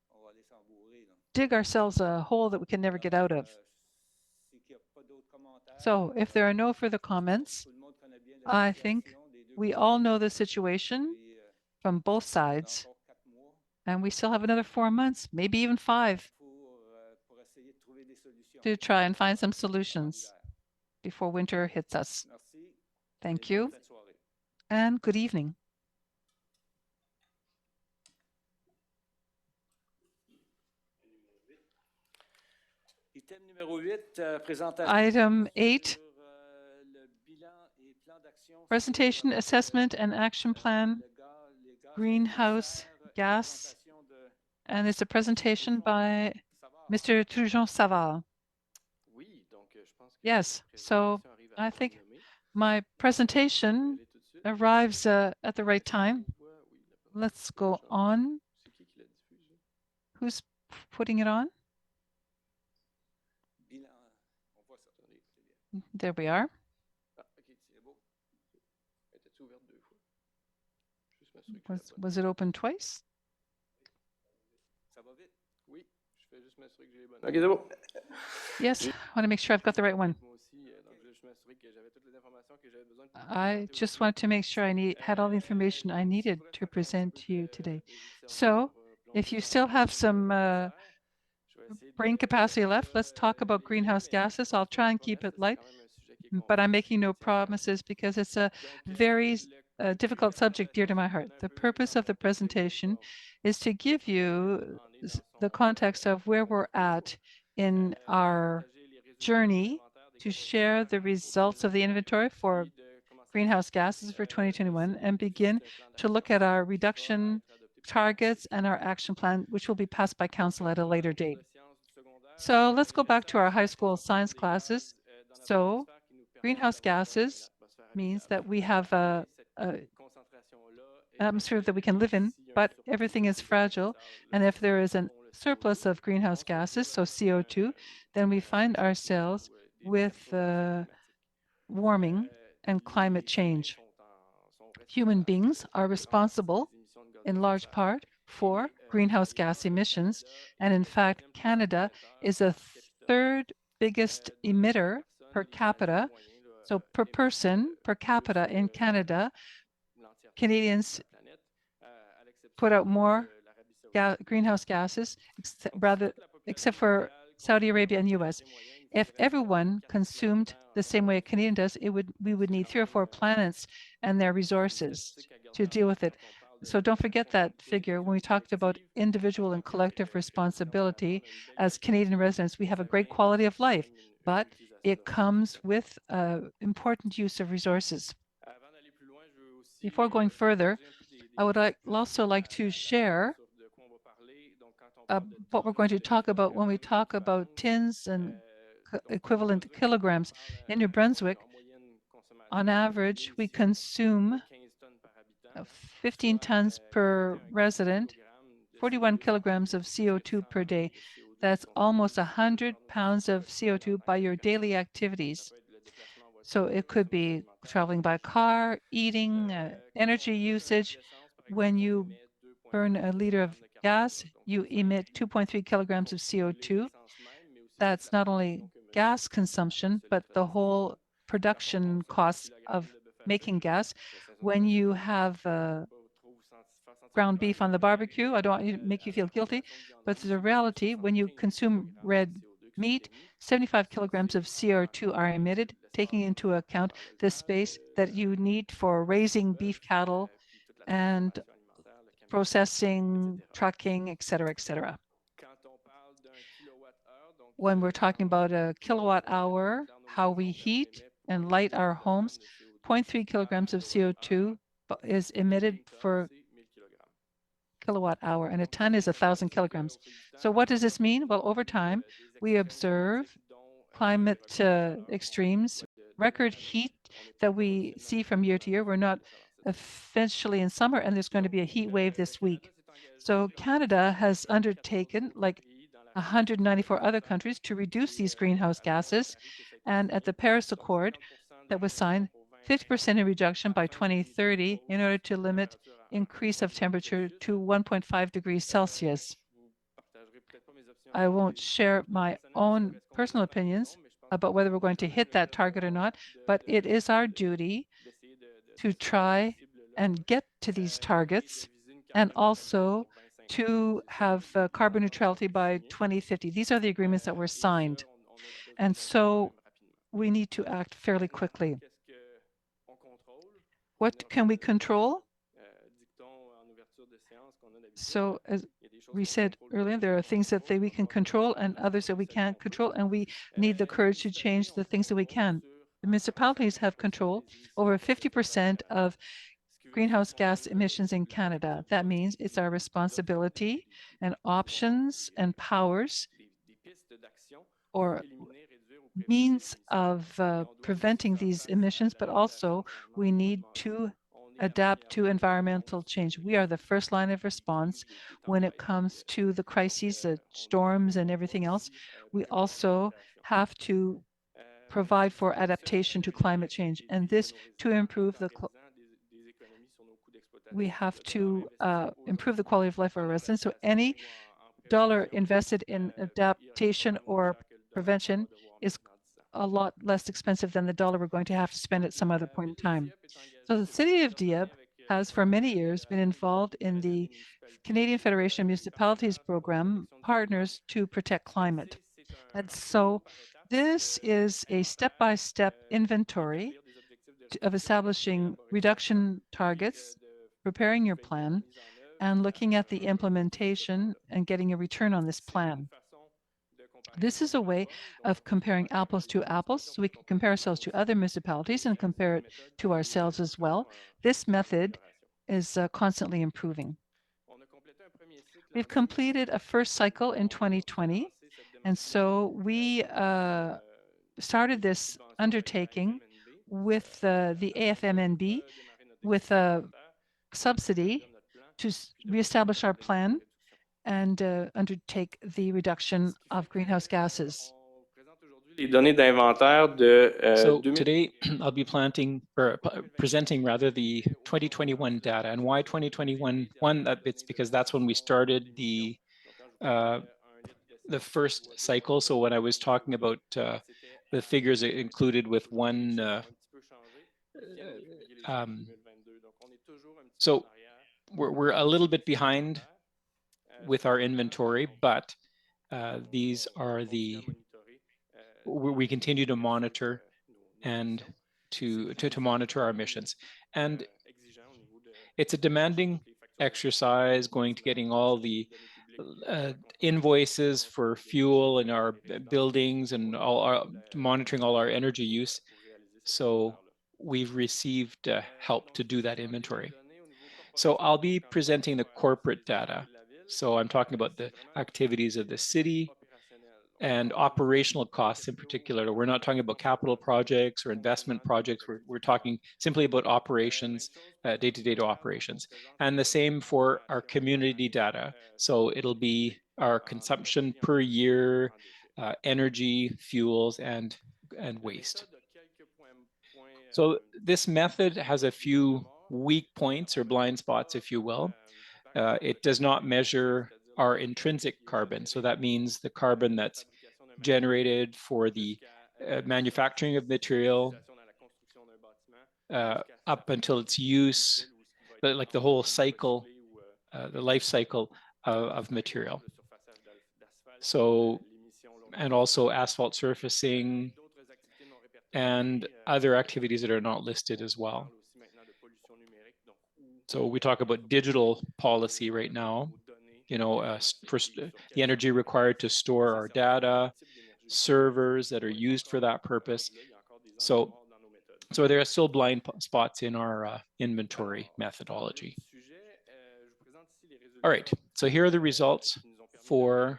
Speaker 2: dig ourselves a hole that we can never get out of. So if there are no further comments, I think we all know the situation from both sides. And we still have another 4 months, maybe even 5, to try and find some solutions before winter hits us. Thank you, and good evening. Item 8, presentation, assessment, and action plan, greenhouse gas, and it's a presentation by Mr. Trujon-Savard. Yes, so I think my presentation arrives at the right time. Let's go on. Who's putting it on? There we are. Was it open twice? Yes, I want to make sure I've got the right one. I just want to make sure I had all the information I needed to present to you today. So if you still have some brain capacity left, let's talk about greenhouse gases. I'll try and keep it light, but I'm making no promises because it's a very difficult subject dear to my heart. The purpose of the presentation is to give you the context of where we're at in our journey to share the results of the inventory for greenhouse gases for 2021 and begin to look at our reduction targets and our action plan, which will be passed by council at a later date. So let's go back to our high school science classes. So greenhouse gases means that we have an atmosphere that we can live in, but everything is fragile. And if there is a surplus of greenhouse gases, so CO2, then we find ourselves with warming and climate change. Human beings are responsible in large part for greenhouse gas emissions. And in fact, Canada is a third biggest emitter per capita. So per person, per capita in Canada, Canadians put out more greenhouse gases, except for Saudi Arabia and US. If everyone consumed the same way a Canadian does, we would need 3 or 4 planets and their resources to deal with it. So don't forget that figure. When we talked about individual and collective responsibility as Canadian residents, we have a great quality of life, but it comes with important use of resources. Before going further, I would also like to share what we're going to talk about when we talk about tins and equivalent kilograms. In New Brunswick, on average, we consume 15 tons per resident, 41 kilograms of CO2 per day. That's almost 100 pounds of CO2 by your daily activities. So it could be traveling by car, eating, energy usage. When you burn a liter of gas, you emit 2.3 kilograms of CO2. That's not only gas consumption, but the whole production costs of making gas. When you have ground beef on the barbecue, I don't want to make you feel guilty, but there's a reality. When you consume red meat, 75 kilograms of CO2 are emitted, taking into account the space that you need for raising beef cattle and processing, trucking, et cetera, et cetera. When we're talking about a kilowatt hour, how we heat and light our homes, 0.3 kilograms of CO2 is emitted for kilowatt hour, and a ton is 1,000 kilograms. So what does this mean? Well, over time, we observe climate extremes, record heat that we see from year to year. We're not officially in summer, and there's going to be a heat wave this week. So Canada has undertaken, like 194 other countries, to reduce these greenhouse gases. And at the Paris Accord that was signed, 50% in reduction by 2030 in order to limit increase of temperature to 1.5 degrees Celsius. I won't share my own personal opinions about whether we're going to hit that target or not, but it is our duty to try and get to these targets and also to have carbon neutrality by 2050. These are the agreements that were signed. And so we need to act fairly quickly. What can we control? So as we said earlier, there are things that we can control and others that we can't control, and we need the courage to change the things that we can. The municipalities have control over 50% of greenhouse gas emissions in Canada. That means it's our responsibility and options and powers or means of preventing these emissions, but also we need to adapt to environmental change. We are the first line of response when it comes to the crises, the storms and everything else. We also have to provide for adaptation to climate change, and this to improve the we have to improve the quality of life of our residents. So any dollar invested in adaptation or prevention is a lot less expensive than the dollar we're going to have to spend at some other point in time. So the city of Dieppe has for many years been involved in the Canadian Federation of Municipalities program, Partners to Protect Climate. And so this is a step-by-step inventory of establishing reduction targets, preparing your plan, and looking at the implementation and getting a return on this plan. This is a way of comparing apples to apples, so we can compare ourselves to other municipalities and compare it to ourselves as well. This method is constantly improving. We've completed a first cycle in 2020, and so we started this undertaking with the AFMNB with a subsidy to reestablish our plan and undertake the reduction of greenhouse gases.
Speaker 4: So today I'll be presenting rather the 2021 data. And why 2021? It's because that's when we started the first cycle. So when I was talking about the figures included with one, so we're a little bit behind with our inventory, but these are we continue to monitor and to monitor our emissions. And it's a demanding exercise getting all the invoices for fuel in our buildings and monitoring all our energy use. So we've received help to do that inventory. So I'll be presenting the corporate data. So I'm talking about the activities of the city and operational costs in particular. We're not talking about capital projects or investment projects. We're talking simply about operations, day-to-day operations. And the same for our community data. So it'll be our consumption per year, energy, fuels, and waste. So this method has a few weak points or blind spots, if you will. It does not measure our intrinsic carbon. So that means the carbon that's generated for the manufacturing of material up until its use, like the whole cycle, the life cycle of material. So, and also asphalt surfacing and other activities that are not listed as well. So we talk about digital policy right now, you know, the energy required to store our data, servers that are used for that purpose. So there are still blind spots in our inventory methodology. All right, so here are the results for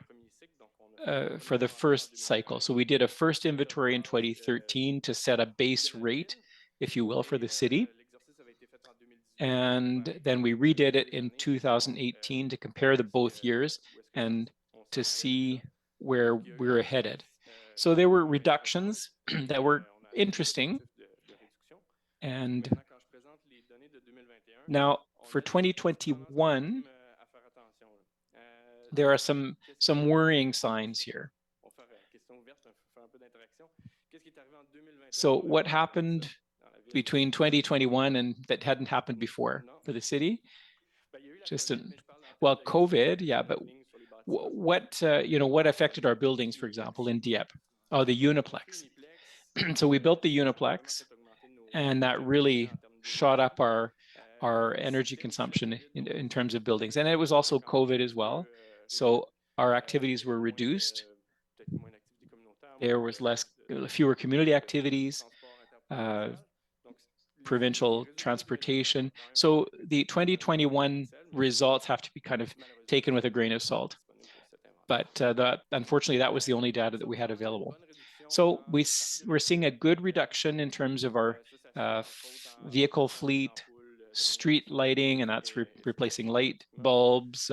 Speaker 4: the first cycle. So we did a first inventory in 2013 to set a base rate, if you will, for the city. And then we redid it in 2018 to compare the both years and to see where we're headed. So there were reductions that were interesting. And now for 2021, there are some worrying signs here. So what happened between 2021 and that hadn't happened before for the city? Well, COVID, yeah, but what what affected our buildings, for example, in Dieppe? Oh, the Uniplex. So we built the Uniplex, and that really shot up our energy consumption in terms of buildings. And it was also COVID as well. So our activities were reduced. There was fewer community activities, provincial transportation. So the 2021 results have to be kind of taken with a grain of salt. But unfortunately, that was the only data that we had available. So we're seeing a good reduction in terms of our vehicle fleet, street lighting, and that's replacing light bulbs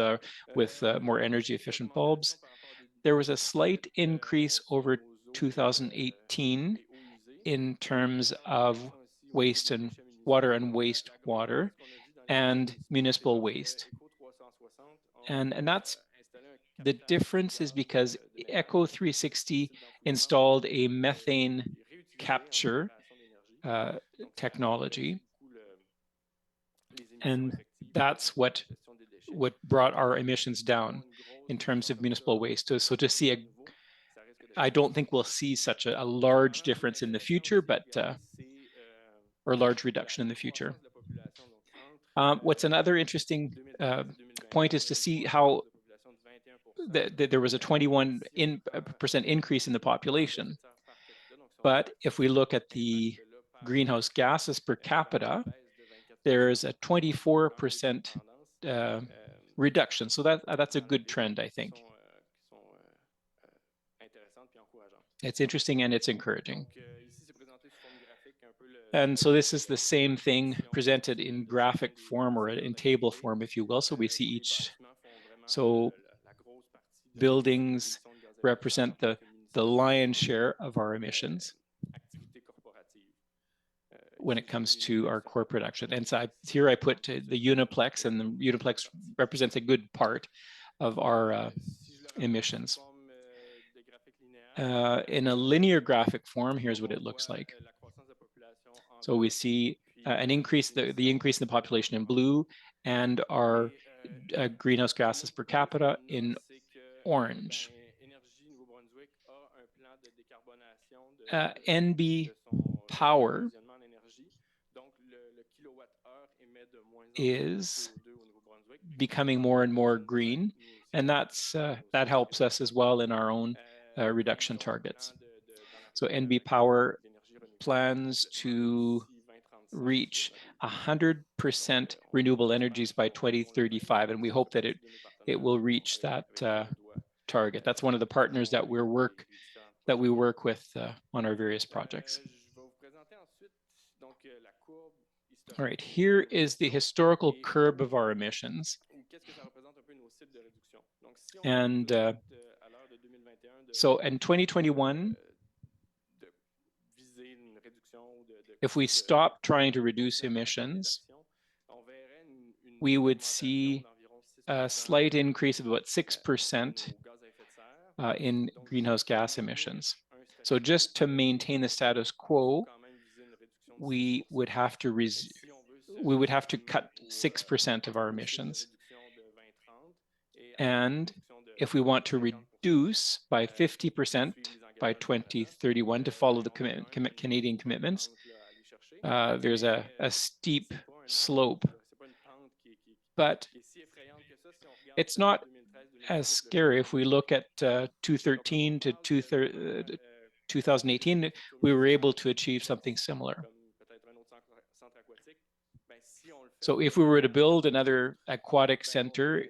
Speaker 4: with more energy efficient bulbs. There was a slight increase over 2018 in terms of waste and wastewater and municipal waste. And that's the difference is because Eco 360 installed a methane capture technology. And that's what brought our emissions down in terms of municipal waste. So to see I don't think we'll see such a large difference in the future, but or large reduction in the future. What's another interesting point is to see how there was a 21% increase in the population. But if we look at the greenhouse gases per capita, there's a 24% reduction. So that's a good trend, I think. It's interesting and it's encouraging. And so this is the same thing presented in graphic form or in table form, if you will. So we see each, so buildings represent the lion's share of our emissions when it comes to our corporate action. And so here I put the Uniplex, and the Uniplex represents a good part of our emissions. In a linear graphic form, here's what it looks like. So we see an increase, the increase in the population in blue, and our greenhouse gases per capita in orange. NB Power is becoming more and more green, and that helps us as well in our own reduction targets. So NB Power plans to reach 100% renewable energies by 2035, and we hope that it will reach that target. That's one of the partners that we work with on our various projects. All right, here is the historical curve of our emissions. And so in 2021, if we stop trying to reduce emissions, we would see a slight increase of about 6% in greenhouse gas emissions. So just to maintain the status quo, we would have to cut 6% of our emissions. And if we want to reduce by 50% by 2031 to follow the Canadian commitments, there's a steep slope. But it's not as scary. If we look at 2013 to 2018, we were able to achieve something similar. So if we were to build another aquatic center,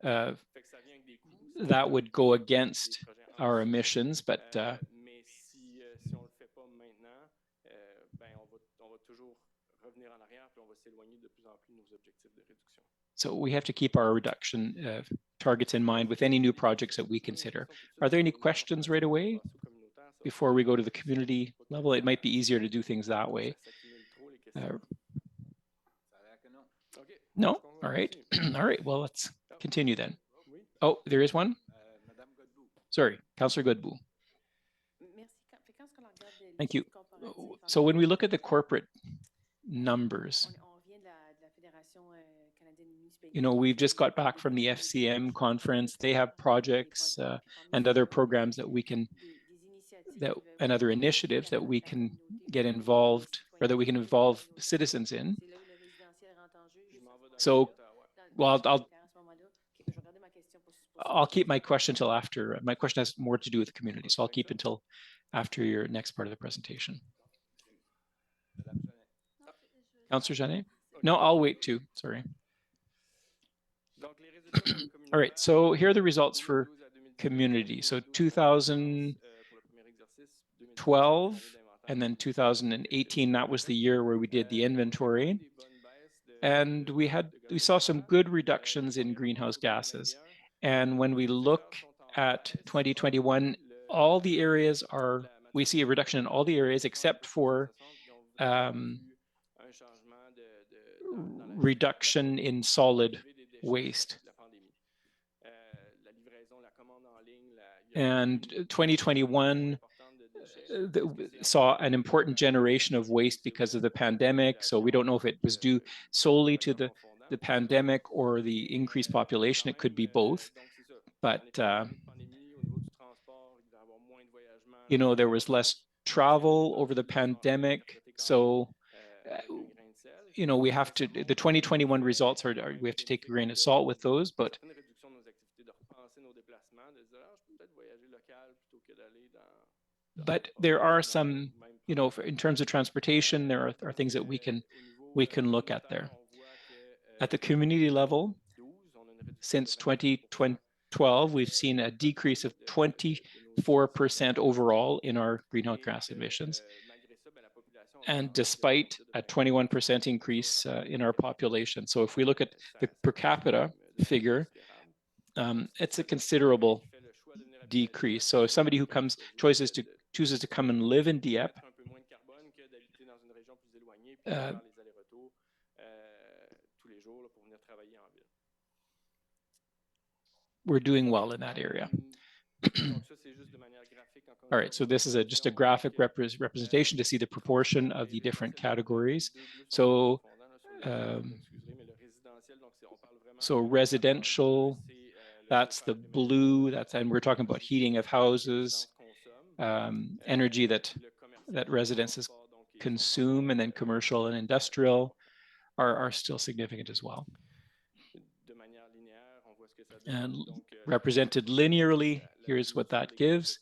Speaker 4: that would go against our emissions, but so we have to keep our reduction targets in mind with any new projects that we consider. Are there any questions right away before we go to the community level? It might be easier to do things that way. No? All right. All right. Well, let's continue then. Oh, there is one? Sorry, Councillor Godbout. Thank you. So when we look at the corporate numbers, you know, we've just got back from the FCM conference. They have projects and other programs that we can, and other initiatives that we can get involved, or that we can involve citizens in. So, well, I'll keep my question till after. My question has more to do with the community, so I'll keep until after your next part of the presentation. Councillor Jeannet? No, I'll wait too, sorry. All right, so here are the results for community. So 2012 and then 2018, that was the year where we did the inventory. And we saw some good reductions in greenhouse gases. And when we look at 2021, all the areas we see a reduction in all the areas except for reduction in solid waste. And 2021 saw an important generation of waste because of the pandemic. So we don't know if it was due solely to the pandemic or the increased population. It could be both. But, you know, there was less travel over the pandemic. So, you know, we have to, the 2021 results we have to take a grain of salt with those, but there are some, you know, in terms of transportation, there are things that we can look at there. At the community level, since 2012, we've seen a decrease of 24% overall in our greenhouse gas emissions. And despite a 21% increase in our population. So if we look at the per capita figure, it's a considerable decrease. So if somebody who chooses to come and live in Dieppe, we're doing well in that area. All right, so this is just a graphic representation to see the proportion of the different categories. So, residential, that's the blue, and we're talking about heating of houses, energy that residences consume, and then commercial and industrial are still significant as well. And represented linearly, here's what that gives.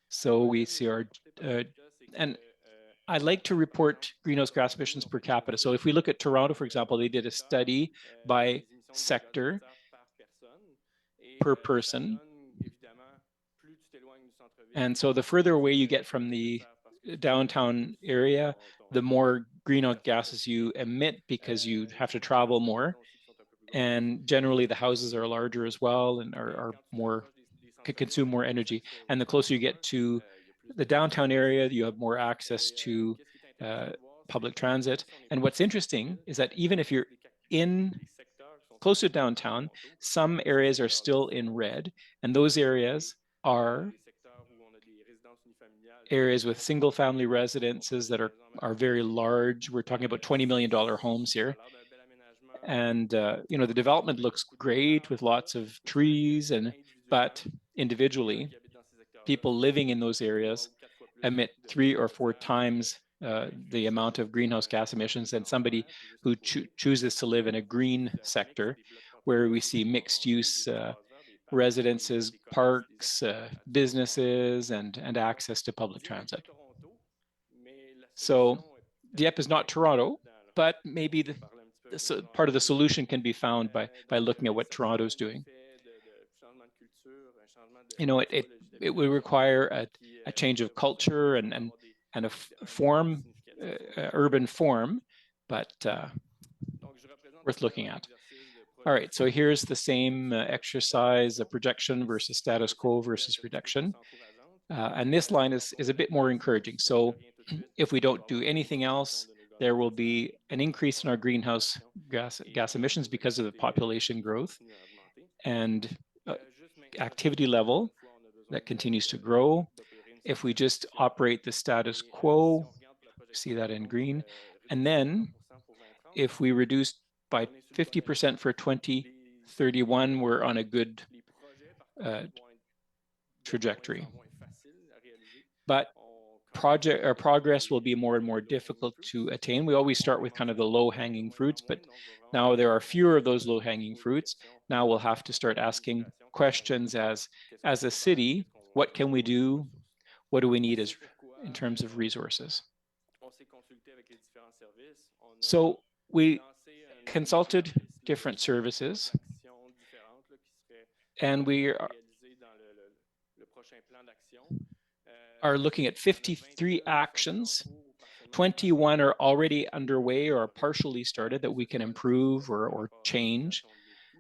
Speaker 4: So we see our, and I like to report greenhouse gas emissions per capita. So if we look at Toronto, for example, they did a study by sector per person. And so the further away you get from the downtown area, the more greenhouse gases you emit because you have to travel more. And generally the houses are larger as well and could consume more energy. And the closer you get to the downtown area, you have more access to public transit. And what's interesting is that even if you're close to downtown. Some areas are still in red, and those areas are areas with single-family residences that are very large. We're talking about $20 million homes here. And you know, the development looks great with lots of trees, but individually, people living in those areas emit 3 or 4 times the amount of greenhouse gas emissions than somebody who chooses to live in a green sector, where we see mixed use residences, parks, businesses, and access to public transit. So Dieppe is not Toronto, but maybe part of the solution can be found by looking at what Toronto's doing. You know, it would require a change of culture and a form, urban form, but worth looking at. All right, so here's the same exercise, a projection versus status quo versus reduction. And this line is a bit more encouraging. So if we don't do anything else, there will be an increase in our greenhouse gas emissions because of the population growth and activity level that continues to grow. If we just operate the status quo, see that in green, and then if we reduce by 50% for 2031, we're on a good trajectory. But progress will be more and more difficult to attain. We always start with kind of the low-hanging fruits, but now there are fewer of those low-hanging fruits. Now we'll have to start asking questions as a city, what can we do? What do we need in terms of resources? So we consulted different services, and we are looking at 53 actions. 21 are already underway or partially started that we can improve or change.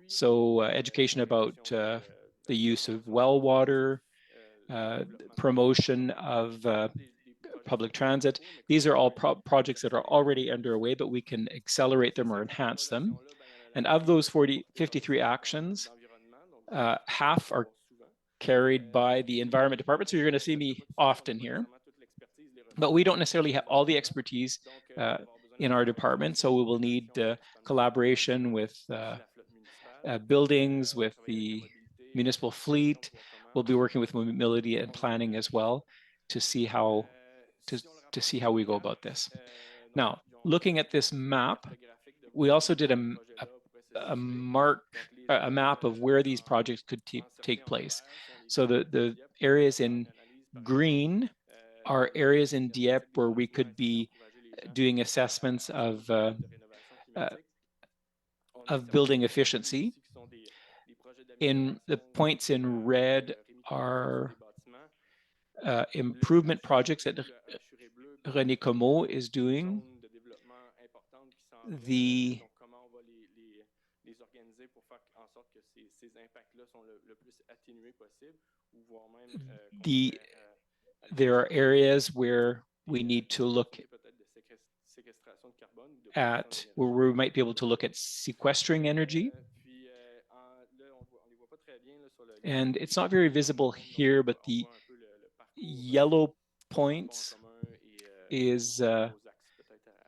Speaker 4: So education about the use of well water, promotion of public transit. These are all projects that are already underway, but we can accelerate them or enhance them. And of those 53 actions, half are carried by the Environment Department. So you're going to see me often here. But we don't necessarily have all the expertise in our department. So we will need collaboration with buildings, with the municipal fleet. We'll be working with mobility and planning as well to see how we go about this. Now, looking at this map, we also did a map of where these projects could take place. So the areas in green are areas in Dieppe where we could be doing assessments of building efficiency. In the points in red are improvement projects that René Comeau is doing. There are areas where we need to look at, where we might be able to look at sequestering energy. And it's not very visible here, but the yellow points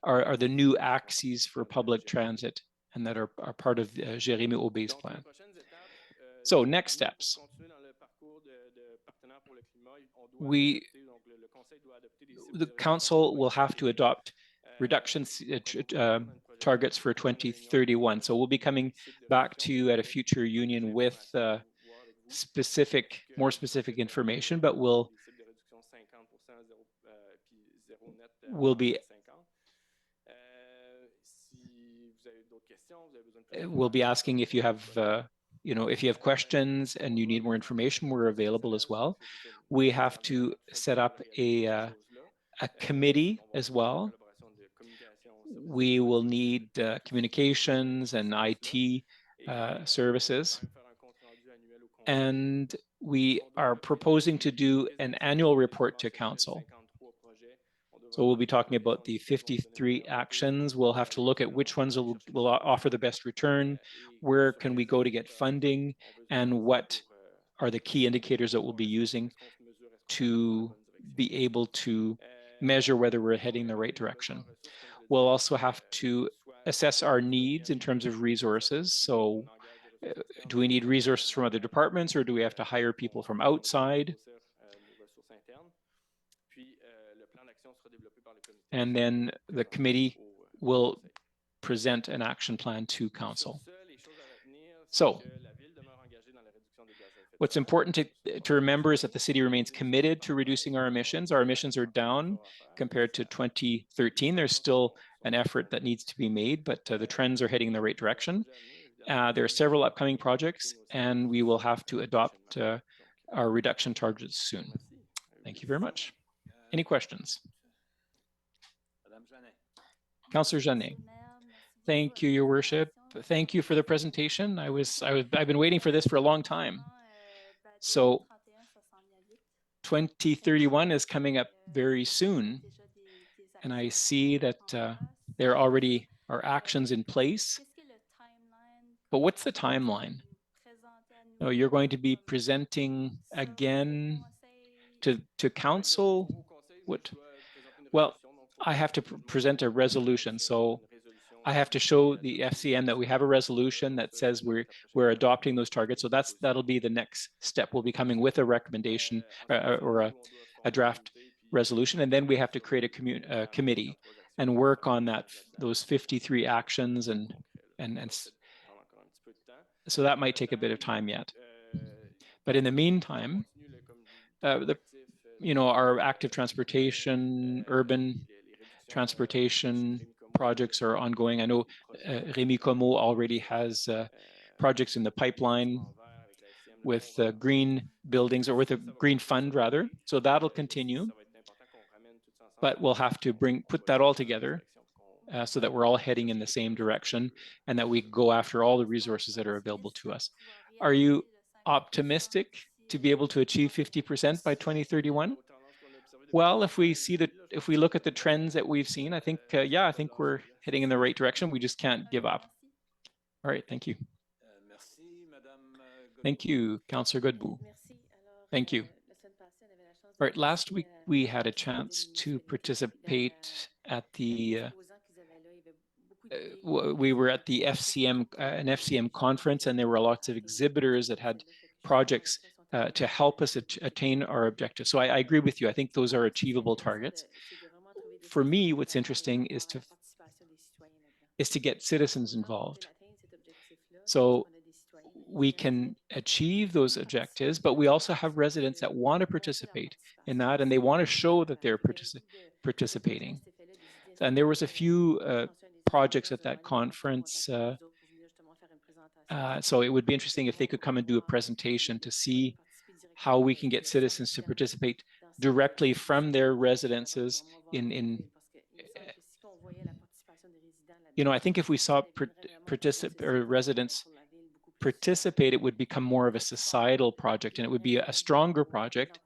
Speaker 4: are the new axes for public transit and that are part of Jérémy Aubé's plan. So next steps. The council will have to adopt reduction targets for 2031. So we'll be coming back to you at a future union with more specific information, but we'll be asking if you have if you have questions and you need more information, we're available as well. We have to set up a committee as well. We will need communications and IT services. And we are proposing to do an annual report to council. So we'll be talking about the 53 actions. We'll have to look at which ones will offer the best return, where can we go to get funding, and what are the key indicators that we'll be using to be able to measure whether we're heading the right direction. We'll also have to assess our needs in terms of resources. So do we need resources from other departments, or do we have to hire people from outside? And then the committee will present an action plan to council. So what's important to remember is that the city remains committed to reducing our emissions. Our emissions are down compared to 2013. There's still an effort that needs to be made, but the trends are heading in the right direction. There are several upcoming projects, and we will have to adopt our reduction targets soon. Thank you very much. Any questions? Councillor Jeannet. Thank you, Your Worship. Thank you for the presentation. I've been waiting for this for a long time. So 2031 is coming up very soon, and I see that there already are actions in place. But what's the timeline? No, you're going to be presenting again to council? What? Well, I have to present a resolution. So I have to show the FCM that we have a resolution that says we're adopting those targets. So that'll be the next step. We'll be coming with a recommendation or a draft resolution, and then we have to create a committee and work on those 53 actions, and so that might take a bit of time yet. But in the meantime, our active transportation, urban transportation projects are ongoing. I know Rémi Como already has projects in the pipeline with green buildings, or with a green fund rather. So that'll continue, but we'll have to put that all together so that we're all heading in the same direction and that we go after all the resources that are available to us. Are you optimistic to be able to achieve 50% by 2031? Well, if we look at the trends that we've seen, I think, I think we're heading in the right direction. We just can't give up. All right, thank you. Thank you, Councillor Godbout. Thank you. All right, last week we had a chance to participate at the, we were at the FCM, an FCM conference, and there were lots of exhibitors that had projects to help us attain our objectives. So I agree with you. I think those are achievable targets. For me, what's interesting is to get citizens involved. So we can achieve those objectives, but we also have residents that want to participate in that, and they want to show that they're participating. And there was a few projects at that conference. So it would be interesting if they could come and do a presentation to see how we can get citizens to participate directly from their residences I think if we saw residents participate, it would become more of a societal project, and it would be a stronger project,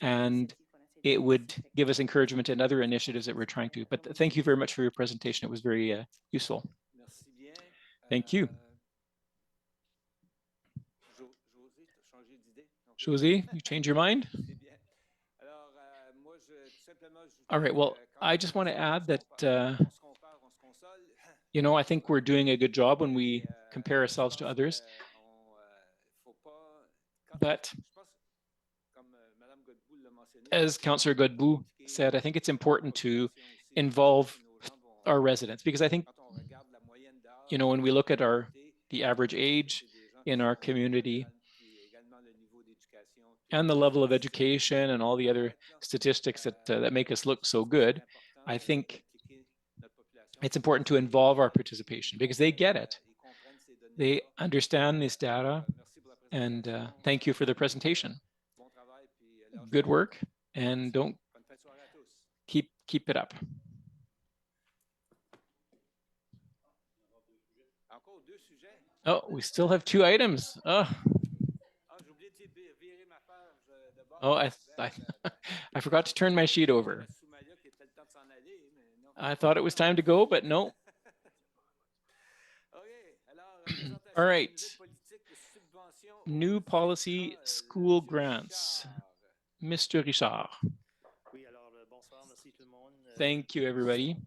Speaker 4: and it would give us encouragement in other initiatives that we're trying to. But thank you very much for your presentation. It was very useful. Thank you. Josie, you change your mind? All right, well, I just want to add that, I think we're doing a good job when we compare ourselves to others. But as Councillor Godbout said, I think it's important to involve our residents, because I think, when we look at the average age in our community, and the level of education and all the other statistics that make us look so good, I think it's important to involve our participation, because they get it. They understand this data, and thank you for the presentation. Good work, and don't keep it up. Oh, we still have 2 items. Oh, I forgot to turn my sheet over. I thought it was time to go, but no. All right. New policy school grants. Mr. Richard. Thank you, everybody.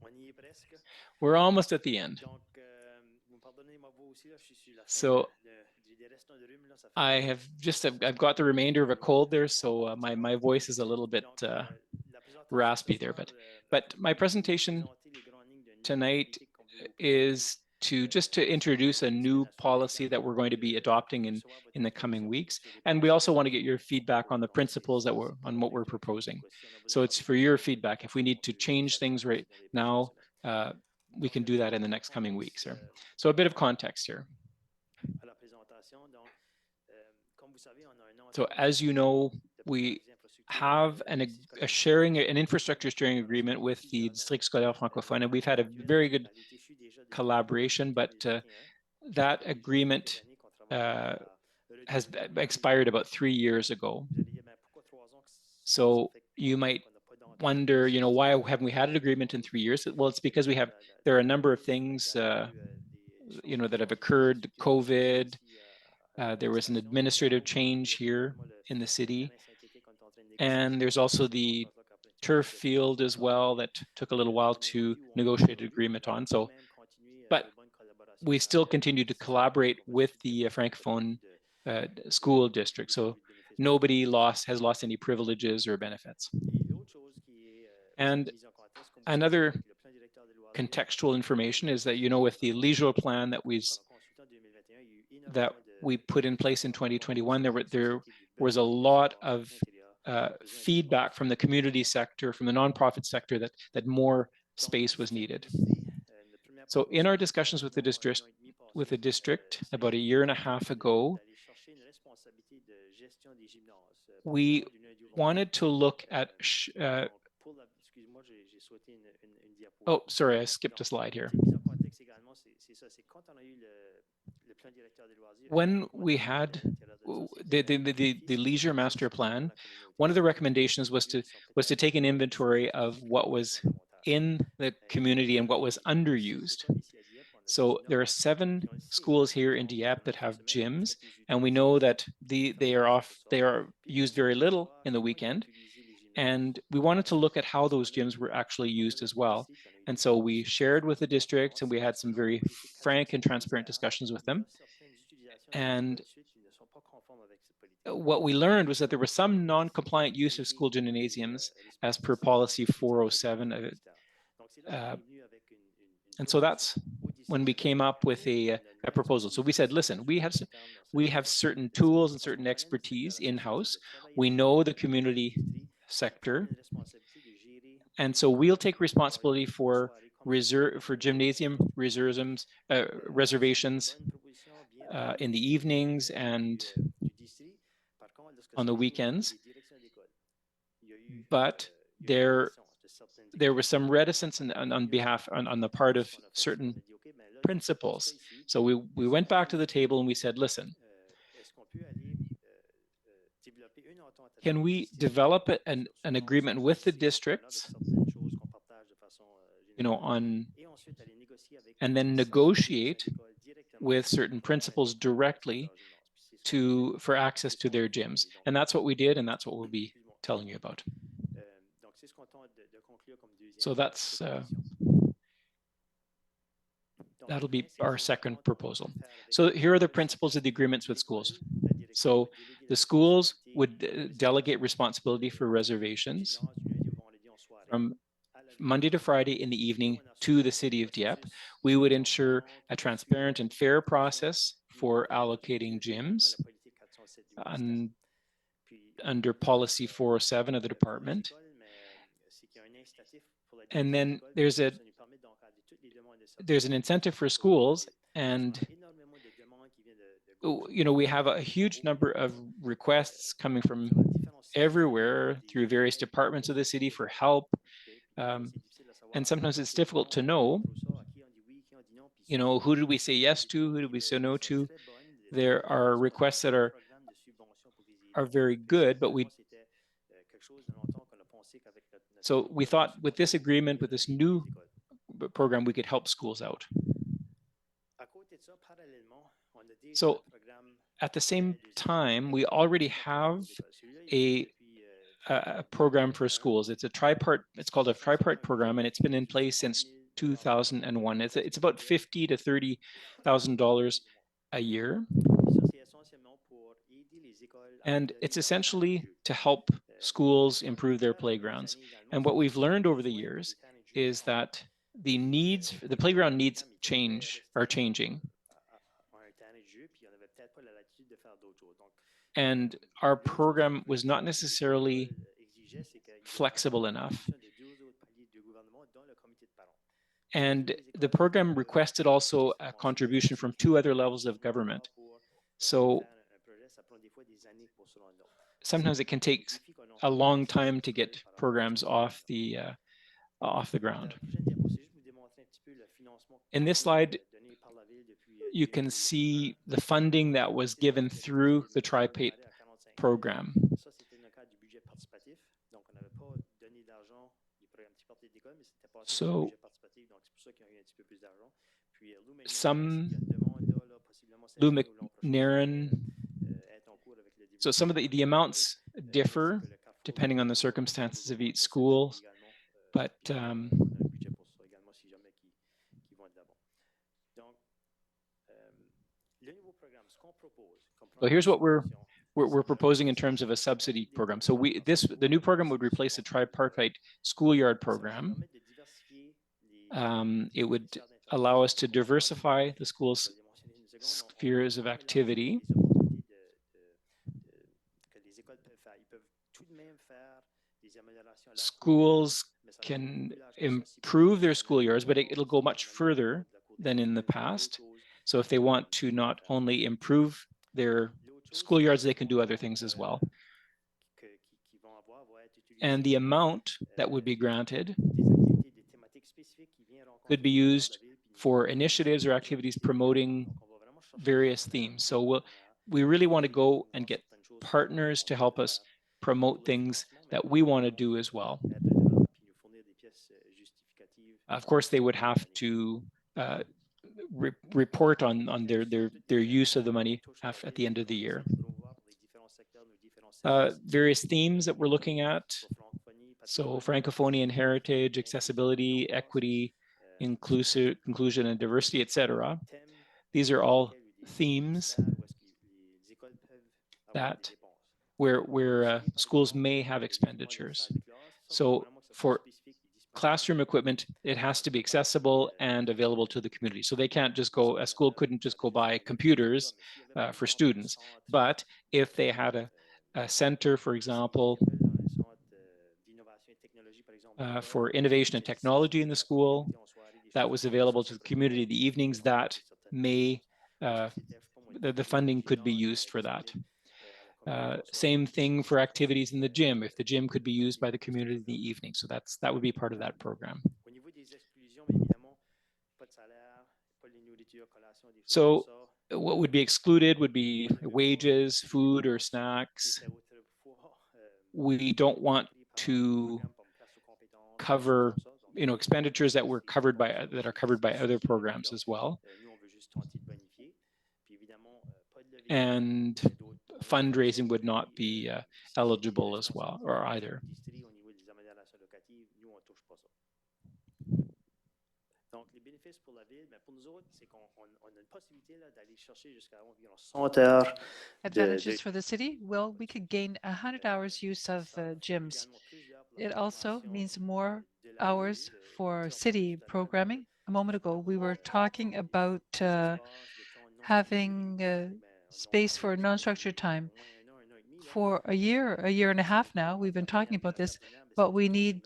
Speaker 4: We're almost at the end. So I've got the remainder of a cold there, so my voice is a little bit raspy there, but my presentation tonight is just to introduce a new policy that we're going to be adopting in the coming weeks. And we also want to get your feedback on the principles on what we're proposing. So it's for your feedback. If we need to change things right now, we can do that in the next coming weeks. So a bit of context here. So as you know, we have an infrastructure sharing agreement with the District Scolaire Francophone, and we've had a very good collaboration, but that agreement has expired about 3 years ago. So you might wonder, why haven't we had an agreement in 3 years? Well, it's because there are a number of things, that have occurred. COVID, there was an administrative change here in the city. And there's also the turf field as well that took a little while to negotiate an agreement on. But we still continue to collaborate with the Francophone school district. So nobody has lost any privileges or benefits. And another contextual information is that, with the leisure plan that we put in place in 2021, there was a lot of feedback from the community sector, from the nonprofit sector, that more space was needed. So in our discussions with the district about a year and a half ago, we wanted to look at oh, sorry, I skipped a slide here. When we had the leisure master plan, one of the recommendations was to take an inventory of what was in the community and what was underused. So there are 7 schools here in Dieppe that have gyms, and we know that they are used very little in the weekend. And we wanted to look at how those gyms were actually used as well. And so we shared with the district, and we had some very frank and transparent discussions with them. And what we learned was that there was some non-compliant use of school gymnasiums as per policy 407. And so that's when we came up with a proposal. So we said, listen, we have certain tools and certain expertise in-house. We know the community sector. And so we'll take responsibility for gymnasium reservations in the evenings and on the weekends. But there was some reticence on the part of certain principals. So we went back to the table and we said, listen, can we develop an agreement with the districts, and then negotiate with certain principals directly for access to their gyms? And that's what we did, and that's what we'll be telling you about. So that'll be our second proposal. So here are the principles of the agreements with schools. So the schools would delegate responsibility for reservations from Monday to Friday in the evening to the city of Dieppe. We would ensure a transparent and fair process for allocating gyms under policy 407 of the department. And then there's an incentive for schools, and we have a huge number of requests coming from everywhere through various departments of the city for help. And sometimes it's difficult to know, who did we say yes to, who did we say no to? There are requests that are very good, but so we thought with this agreement, with this new program, we could help schools out. So at the same time, we already have a program for schools. It's called a tripart program, and it's been in place since 2001. It's about $50,000 to $30,000 a year. And it's essentially to help schools improve their playgrounds. And what we've learned over the years is that the playground needs are changing. And our program was not necessarily flexible enough. And the program requested also a contribution from 2 other levels of government. So sometimes it can take a long time to get programs off the ground. In this slide, you can see the funding that was given through the tripart program. So Lou McNairan, so some of the amounts differ depending on the circumstances of each school, but so here's what we're proposing in terms of a subsidy program. So the new program would replace the tripartite schoolyard program. It would allow us to diversify the school's spheres of activity. Schools can improve their schoolyards, but it'll go much further than in the past. So if they want to not only improve their schoolyards, they can do other things as well. And the amount that would be granted could be used for initiatives or activities promoting various themes. So we really want to go and get partners to help us promote things that we want to do as well. Of course, they would have to report on their use of the money at the end of the year. Various themes that we're looking at. So Francophonie and heritage, accessibility, equity, inclusion and diversity, etc. These are all themes that where schools may have expenditures. So for classroom equipment, it has to be accessible and available to the community. So they can't just go, a school couldn't just go buy computers for students. But if they had a center, for example, for innovation and technology in the school that was available to the community in the evenings, that may, the funding could be used for that. Same thing for activities in the gym, if the gym could be used by the community in the evening. So that would be part of that program. So what would be excluded would be wages, food or snacks. We don't want to cover, expenditures that are covered by other programs as well. And fundraising would not be eligible as well, or either.
Speaker 2: Advantages for the city? Well, we could gain 100 hours use of gyms. It also means more hours for city programming. A moment ago, we were talking about having space for non-structured time. For a year and a half now, we've been talking about this, but we need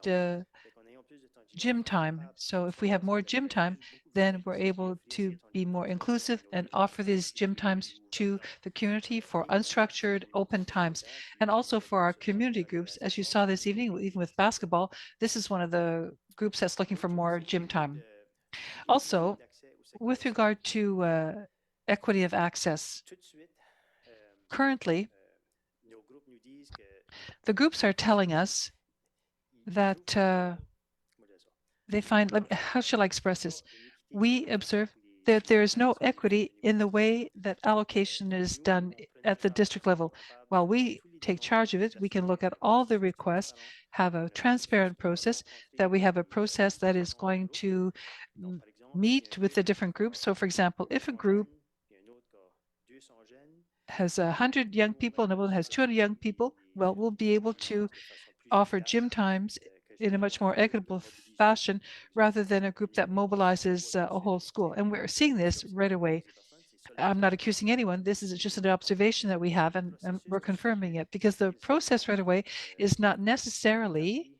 Speaker 2: gym time. So if we have more gym time, then we're able to be more inclusive and offer these gym times to the community for unstructured open times. And also for our community groups, as you saw this evening, even with basketball, this is one of the groups that's looking for more gym time. Also, with regard to equity of access, currently, the groups are telling us that they find, how shall I express this? We observe that there is no equity in the way that allocation is done at the district level. While we take charge of it, we can look at all the requests, have a transparent process, that we have a process that is going to meet with the different groups. So for example, if a group has 100 young people and another one has 200 young people, well, we'll be able to offer gym times in a much more equitable fashion rather than a group that mobilizes a whole school. And we're seeing this right away. I'm not accusing anyone. This is just an observation that we have, and we're confirming it because the process right away is not necessarily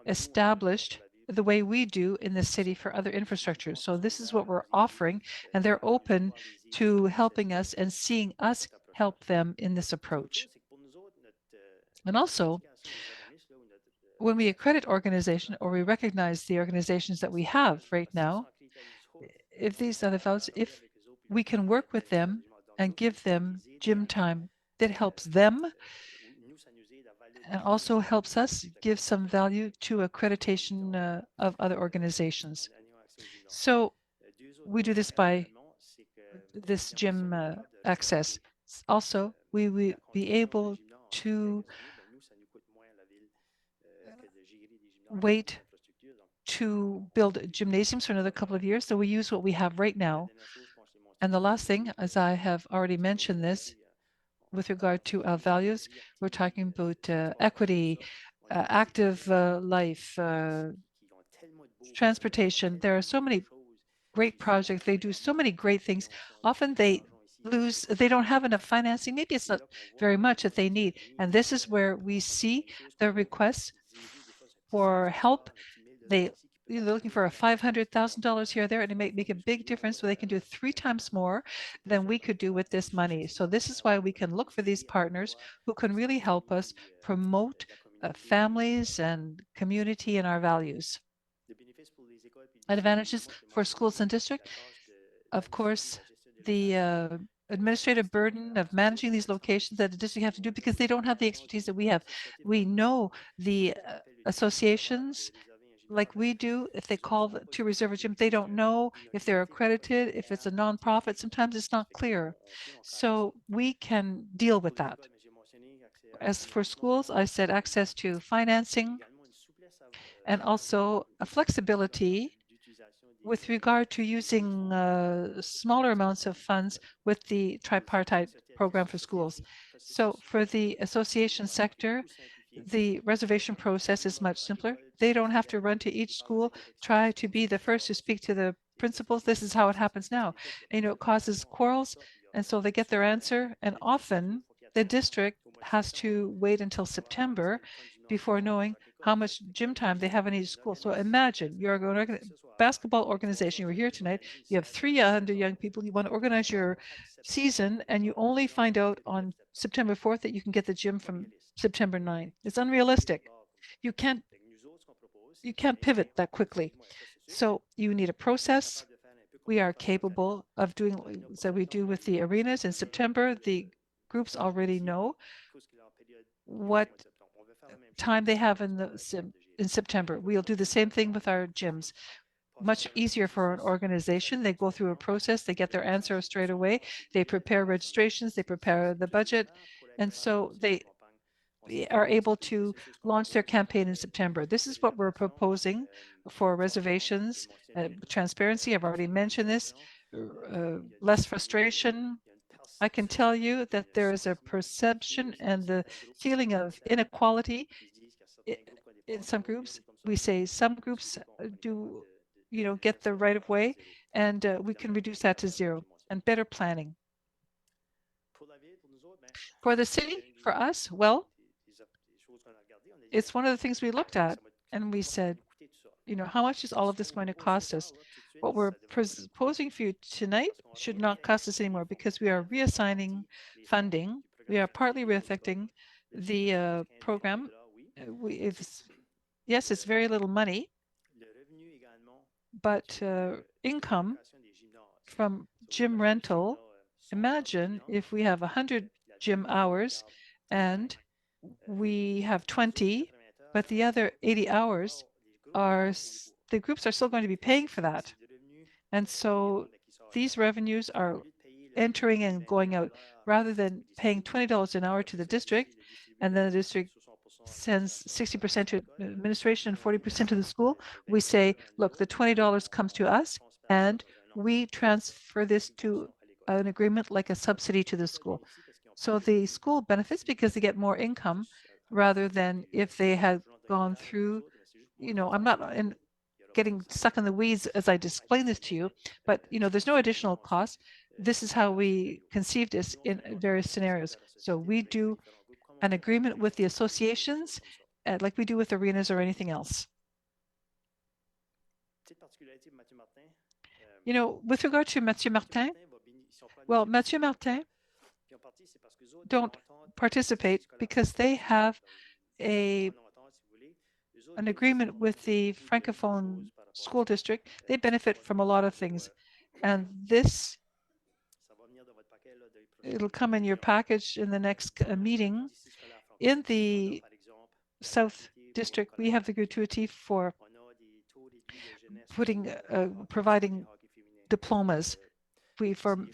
Speaker 2: established the way we do in the city for other infrastructures. So this is what we're offering, and they're open to helping us and seeing us help them in this approach. And also, when we accredit organization or we recognize the organizations that we have right now, if these are the values, if we can work with them and give them gym time, that helps them and also helps us give some value to accreditation of other organizations. So we do this by this gym access. Also, we will be able to wait to build gymnasiums for another couple of years. So we use what we have right now. And the last thing, as I have already mentioned this, with regard to our values, we're talking about equity, active life, transportation. There are so many great projects. They do so many great things. Often they don't have enough financing. Maybe it's not very much that they need. And this is where we see the requests for help. They're looking for a $500,000 here or there, and it may make a big difference. So they can do 3 times more than we could do with this money. So this is why we can look for these partners who can really help us promote families and community and our values. Advantages for schools and district, of course, the administrative burden of managing these locations that the district have to do because they don't have the expertise that we have. We know the associations like we do, if they call to reserve a gym, they don't know if they're accredited, if it's a nonprofit, sometimes it's not clear. So we can deal with that. As for schools, I said access to financing and also a flexibility with regard to using smaller amounts of funds with the tripartite program for schools. So for the association sector, the reservation process is much simpler. They don't have to run to each school, try to be the first to speak to the principals. This is how it happens now. It causes quarrels, and so they get their answer, and often the district has to wait until September before knowing how much gym time they have in each school. So imagine you're a basketball organization, you're here tonight, you have 300 young people, you want to organize your season, and you only find out on September 4th that you can get the gym from September 9th. It's unrealistic. You can't pivot that quickly. So you need a process. We are capable of doing so we do with the arenas in September. The groups already know what time they have in September. We'll do the same thing with our gyms. Much easier for an organization. They go through a process, they get their answer straight away, they prepare registrations, they prepare the budget, and so they are able to launch their campaign in September. This is what we're proposing for reservations, transparency. I've already mentioned this, less frustration. I can tell you that there is a perception and the feeling of inequality in some groups. We say some groups do, get the right of way, and we can reduce that to 0 and better planning. For the city, for us, well, it's one of the things we looked at and we said, how much is all of this going to cost us? What we're proposing for you tonight should not cost us anymore because we are reassigning funding. We are partly reaffecting the program. Yes, it's very little money, but income from gym rental, imagine if we have 100 gym hours and we have 20, but the other 80 hours are the groups are still going to be paying for that. And so these revenues are entering and going out rather than paying $20 an hour to the district, and then the district sends 60% to administration and 40% to the school. We say, look, the $20 comes to us and we transfer this to an agreement like a subsidy to the school. So the school benefits because they get more income rather than if they had gone through, I'm not getting stuck in the weeds as I explain this to you, but there's no additional cost. This is how we conceived this in various scenarios. So we do an agreement with the associations like we do with arenas or anything else. With regard to Mathieu Martin, well, Mathieu Martin don't participate because they have an agreement with the Francophone school district. They benefit from a lot of things. And this, it'll come in your package in the next meeting. In the South District, we have the gratuity for providing diplomas. For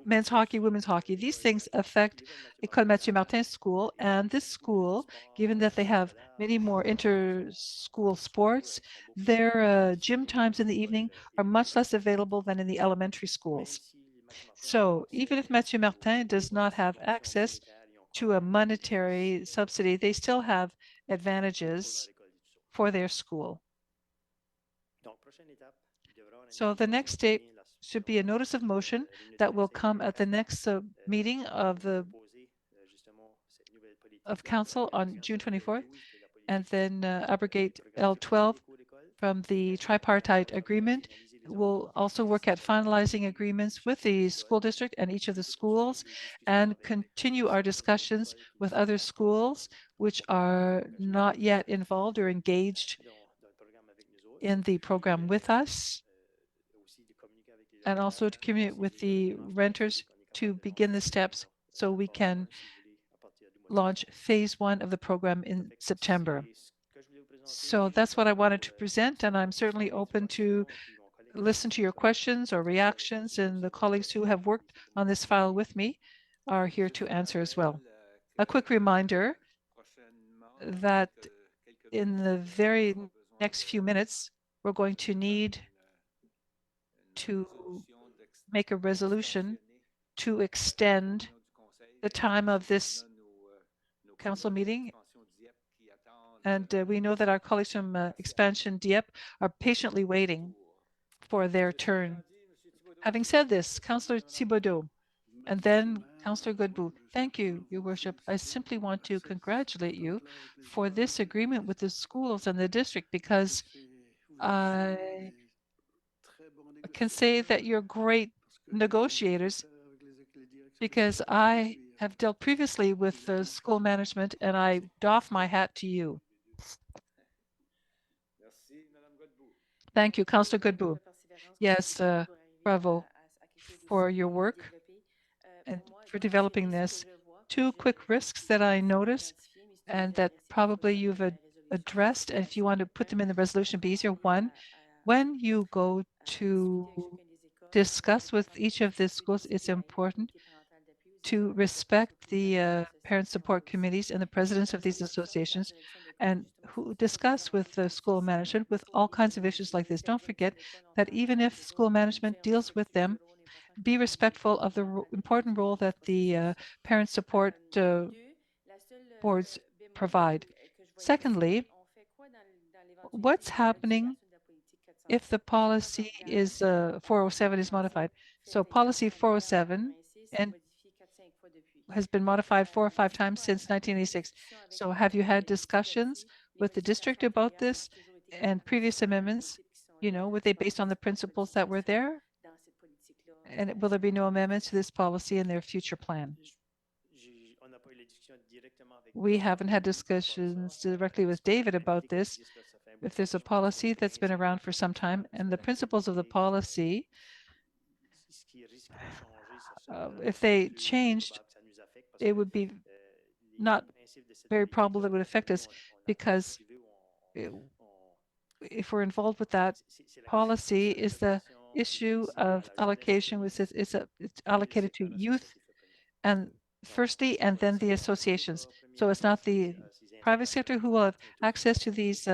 Speaker 2: men's hockey, women's hockey. These things affect École Mathieu Martin school, and this school, given that they have many more inter-school sports, their gym times in the evening are much less available than in the elementary schools. So even if Mathieu Martin does not have access to a monetary subsidy, they still have advantages for their school. So the next step should be a notice of motion that will come at the next meeting of council on June 24th, and then abrogate L12 from the tripartite agreement. We'll also work at finalizing agreements with the school district and each of the schools, and continue our discussions with other schools which are not yet involved or engaged in the program with us, and also to communicate with the renters to begin the steps so we can launch phase 1 of the program in September. So that's what I wanted to present, and I'm certainly open to listen to your questions or reactions, and the colleagues who have worked on this file with me are here to answer as well. A quick reminder that in the very next few minutes, we're going to need to make a resolution to extend the time of this council meeting. And we know that our colleagues from Expansion Dieppe are patiently waiting for their turn. Having said this, Councillor Thibodeau, and then Councillor Godbout. Thank you, Your Worship. I simply want to congratulate you for this agreement with the schools and the district, because I can say that you're great negotiators, because I have dealt previously with the school management and I doff my hat to you. Thank you, Councillor Godbout. Yes, bravo for your work and for developing this. Two quick risks that I notice and that probably you've addressed, and if you want to put them in the resolution, be easier. One, when you go to discuss with each of the schools, it's important to respect the parent support committees and the presidents of these associations, and who discuss with the school management with all kinds of issues like this. Don't forget that even if school management deals with them, be respectful of the important role that the parent support boards provide. Secondly, what's happening if the policy is 407 is modified? So policy 407 and has been modified 4 or 5 times since 1986. So have you had discussions with the district about this and previous amendments? Were they based on the principles that were there? And will there be no amendments to this policy in their future plan? We haven't had discussions directly with David about this. If there's a policy that's been around for some time and the principles of the policy, if they changed, it would be not very probable that it would affect us, because if we're involved with that policy, is the issue of allocation, which is it's allocated to youth and firstly, and then the associations. So it's not the private sector who will have access to these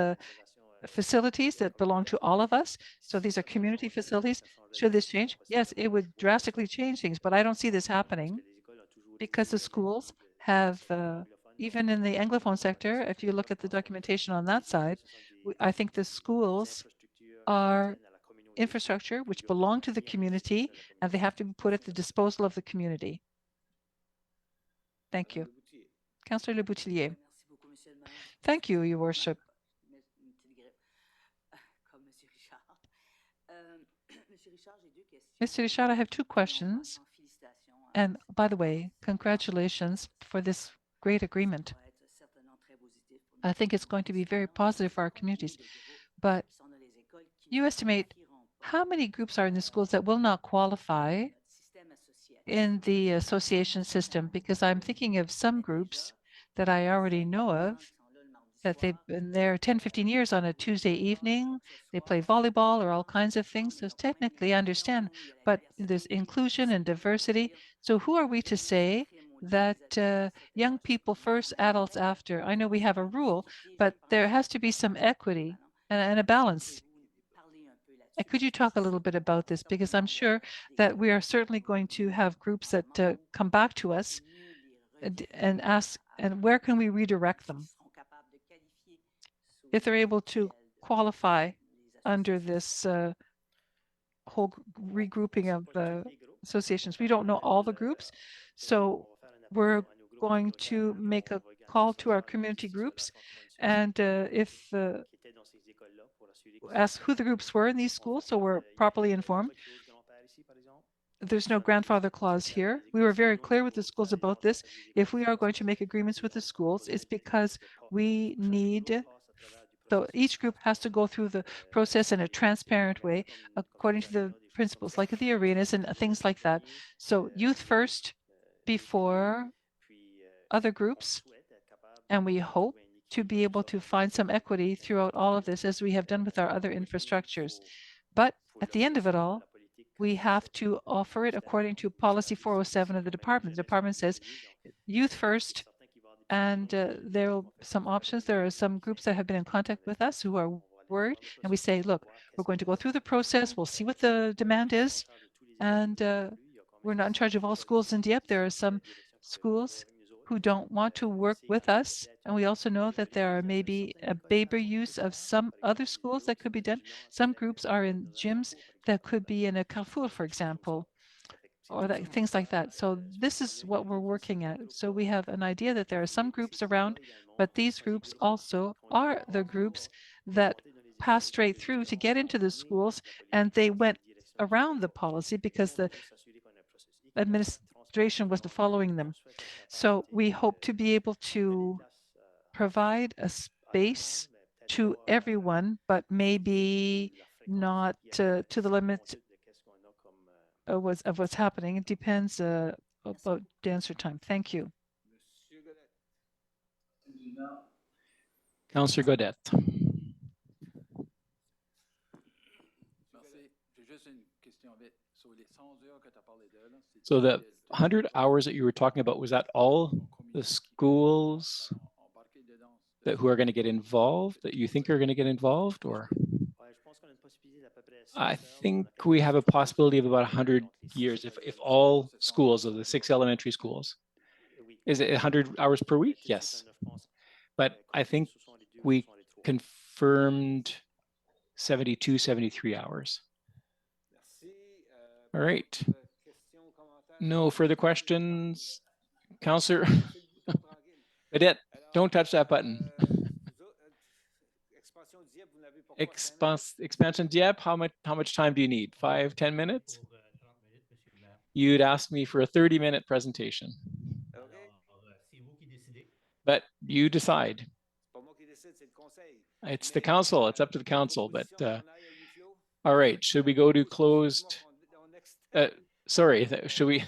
Speaker 2: facilities that belong to all of us. So these are community facilities. Should this change? Yes, it would drastically change things, but I don't see this happening because the schools have, even in the Anglophone sector, if you look at the documentation on that side, I think the schools are infrastructure which belong to the community and they have to be put at the disposal of the community. Thank you. Councillor Le Boutillier. Thank you, Your Worship. Mr. Richard, I have two questions. And by the way, congratulations for this great agreement. I think it's going to be very positive for our communities. But you estimate how many groups are in the schools that will not qualify in the association system? Because I'm thinking of some groups that I already know of, that they've been there 10, 15 years on a Tuesday evening. They play volleyball or all kinds of things. So technically I understand, but there's inclusion and diversity. So who are we to say that young people first, adults after? I know we have a rule, but there has to be some equity and a balance. And could you talk a little bit about this? Because I'm sure that we are certainly going to have groups that come back to us and ask, and where can we redirect them? If they're able to qualify under this whole regrouping of associations. We don't know all the groups, so we're going to make a call to our community groups and ask who the groups were in these schools so we're properly informed. There's no grandfather clause here. We were very clear with the schools about this. If we are going to make agreements with the schools, it's because we need, so each group has to go through the process in a transparent way, according to the principles, like the arenas and things like that. So youth first before other groups, and we hope to be able to find some equity throughout all of this, as we have done with our other infrastructures. But at the end of it all, we have to offer it according to policy 407 of the department. The department says youth first, and there are some options. There are some groups that have been in contact with us who are worried, and we say, look, we're going to go through the process. We'll see what the demand is, and we're not in charge of all schools in Dieppe. There are some schools who don't want to work with us, and we also know that there are maybe a better use of some other schools that could be done. Some groups are in gyms that could be in a Carrefour, for example, or things like that. So this is what we're working at. So we have an idea that there are some groups around, but these groups also are the groups that pass straight through to get into the schools, and they went around the policy because the administration wasn't following them. So we hope to be able to provide a space to everyone, but maybe not to the limit of what's happening. It depends about the answer time. Thank you.
Speaker 4: Councillor Gaudette. So the 100 hours that you were talking about, was that all the schools who are going to get involved, that you think are going to get involved, or? I think we have a possibility of about 100 years if all schools of the 6 elementary schools. Is it 100 hours per week? Yes. But I think we confirmed 72, 73 hours. All right. No further questions. Councillor Vedette, don't touch that button. Expansion Dieppe, how much time do you need? 5, 10 minutes? You'd asked me for a 30-minute presentation. But you decide. It's the council, it's up to the council, but all right, should we go to closed? Sorry, should we?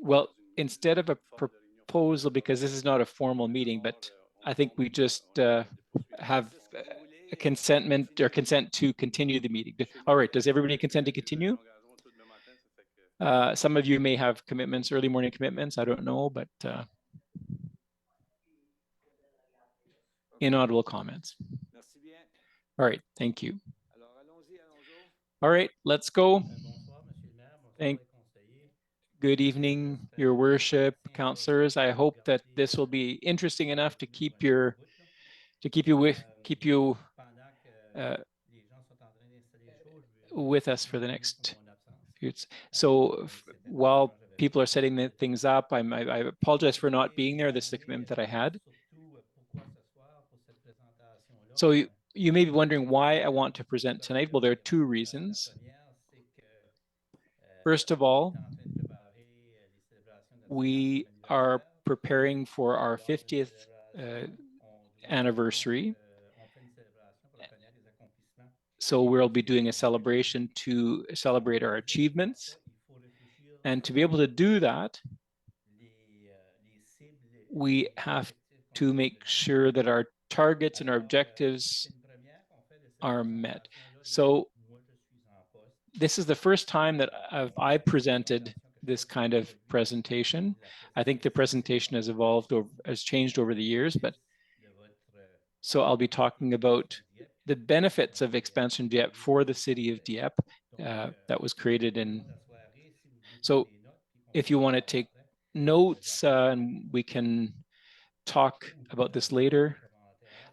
Speaker 4: Well, instead of a proposal, because this is not a formal meeting, but I think we just have a consent to continue the meeting. All right, does everybody consent to continue? Some of you may have commitments, early morning commitments, I don't know, but inaudible comments. All right, thank you. All right, let's go. Good evening, Your Worship, councillors. I hope that this will be interesting enough to keep you with us for the next few. So while people are setting things up, I apologize for not being there. This is the commitment that I had. So you may be wondering why I want to present tonight. Well, there are two reasons. First of all, we are preparing for our 50th anniversary. So we'll be doing a celebration to celebrate our achievements. And to be able to do that, we have to make sure that our targets and our objectives are met. So this is the first time that I presented this kind of presentation. I think the presentation has evolved or has changed over the years, but so I'll be talking about the benefits of expansion Dieppe for the city of Dieppe that was created in. So if you want to take notes, and we can talk about this later,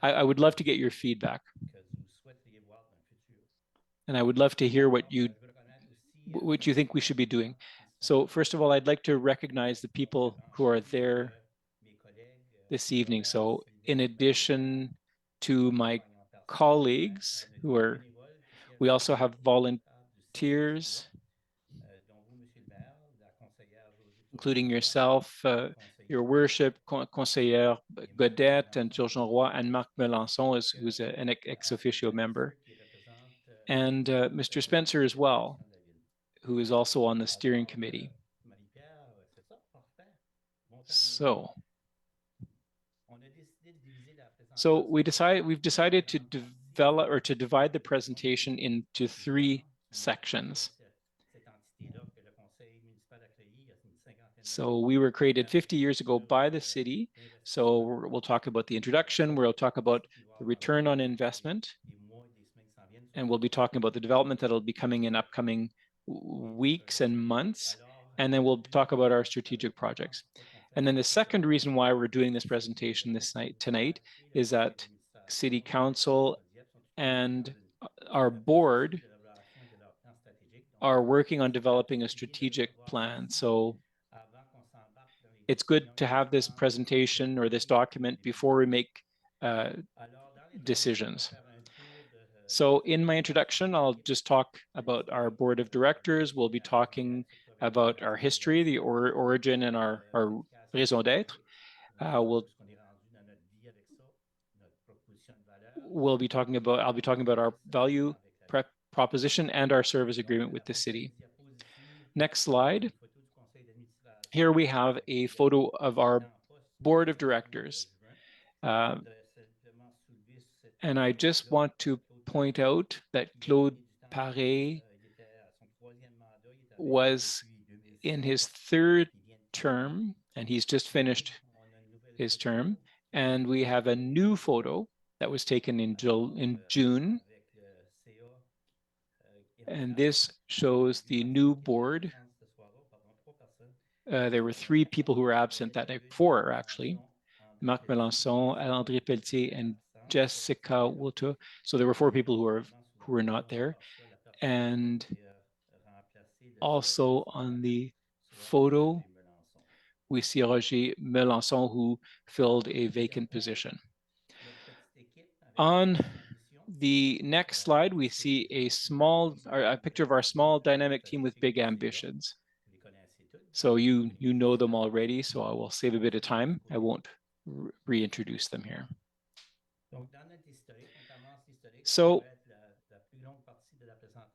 Speaker 4: I would love to get your feedback. And I would love to hear what you think we should be doing. So first of all, I'd like to recognize the people who are there this evening. So in addition to my colleagues we also have volunteers, including yourself, Your Worship, Conseillère Godette and Turgeon Roy, and Marc Melançon, who's an ex officio member, and Mr. Spencer as well, who is also on the steering committee. So we've decided to divide the presentation into 3 sections. So we were created 50 years ago by the city. So we'll talk about the introduction, we'll talk about the return on investment, and we'll be talking about the development that'll be coming in upcoming weeks and months. And then we'll talk about our strategic projects. And then the second reason why we're doing this presentation tonight is that City Council and our board are working on developing a strategic plan. So it's good to have this presentation or this document before we make decisions. So in my introduction, I'll just talk about our board of directors. We'll be talking about our history, the origin and our raison d'être. I'll be talking about our value proposition and our service agreement with the city. Next slide. Here we have a photo of our board of directors. And I just want to point out that Claude Paré was in his 3rd term, and he's just finished his term. And we have a new photo that was taken in June. And this shows the new board. There were 3 people who were absent that night, 4 actually. Marc Melançon, André Pelletier, and Jessica Woto. So there were 4 people who were not there. And also on the photo, we see Roger Melançon, who filled a vacant position. On the next slide, we see a picture of our small dynamic team with big ambitions. So you know them already, so I will save a bit of time. I won't reintroduce them here. So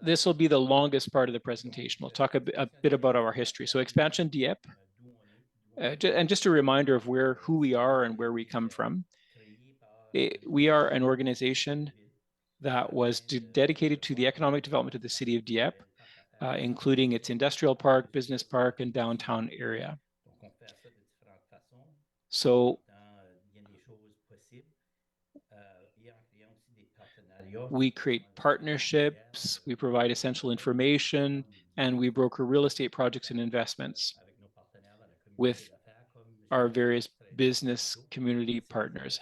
Speaker 4: this will be the longest part of the presentation. We'll talk a bit about our history. So expansion Dieppe, and just a reminder of who we are and where we come from. We are an organization that was dedicated to the economic development of the city of Dieppe, including its industrial park, business park, and downtown area. So we create partnerships, we provide essential information, and we broker real estate projects and investments with our various business community partners.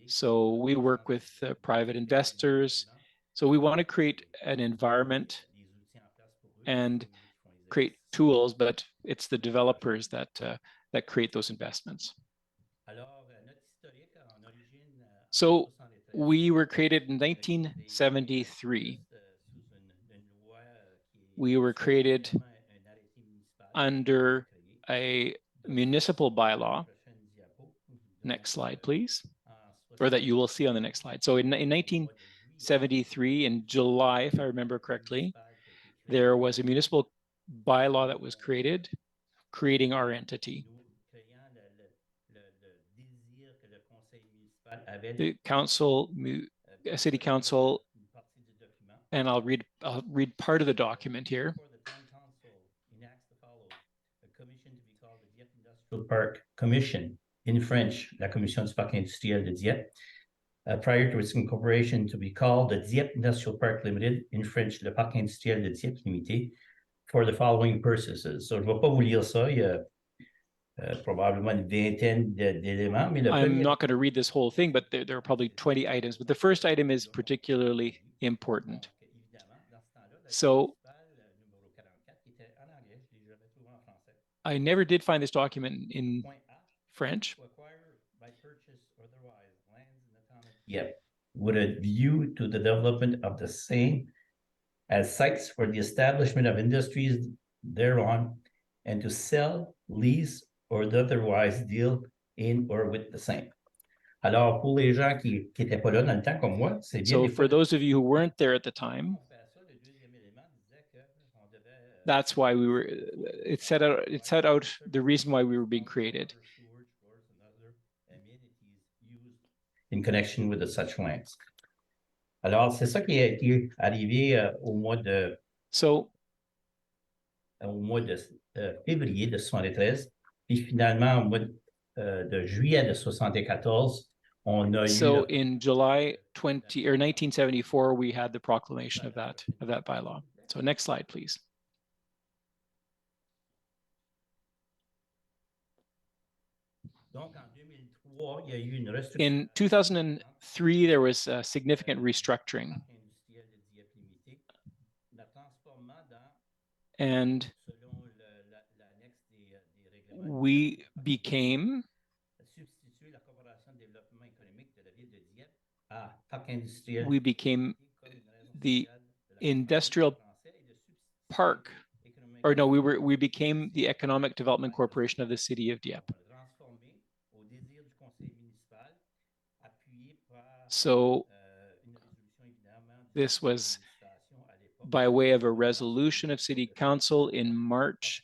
Speaker 4: So we work with private investors. So we want to create an environment and create tools, but it's the developers that create those investments. So we were created in 1973. We were created under a municipal bylaw. Next slide, please. Or that you will see on the next slide. So in 1973, in July, if I remember correctly, there was a municipal bylaw that was created, creating our entity. The council, city council, and I'll read part of the document here.
Speaker 10: Park Commission, in French, la Commission du Parc Industriel de Dieppe, prior to its incorporation to be called the Dieppe Industrial Park Limited, in French, le Parc Industriel de Dieppe Limité, for the following purposes. So, je ne vais pas vous lire ça, il y a probablement une vingtaine d'éléments. Mais
Speaker 4: I'm not going to read this whole thing, but there are probably 20 items. But the first item is particularly important. So I never did find this document in French.
Speaker 10: Yeah, with a view to the development of the same as sites for the establishment of industries thereon, and to sell, lease, or otherwise deal in or with the same. Alors, pour les gens qui n'étaient pas là dans le temps comme moi, c'est bien.
Speaker 4: So for those of you who weren't there at the time, that's why we were, it set out the reason why we were being created.
Speaker 10: In connection with such lands. Alors, c'est ça qui a été arrivé au mois de février de 73. Puis finalement, au mois de juillet de 74, on a eu...
Speaker 4: So in July 1974, we had the proclamation of that bylaw. So next slide, please. In 2003, there was a significant restructuring. And we became the industrial park, or no, we became the Economic Development Corporation of the city of Dieppe. So this was by way of a resolution of city council in March,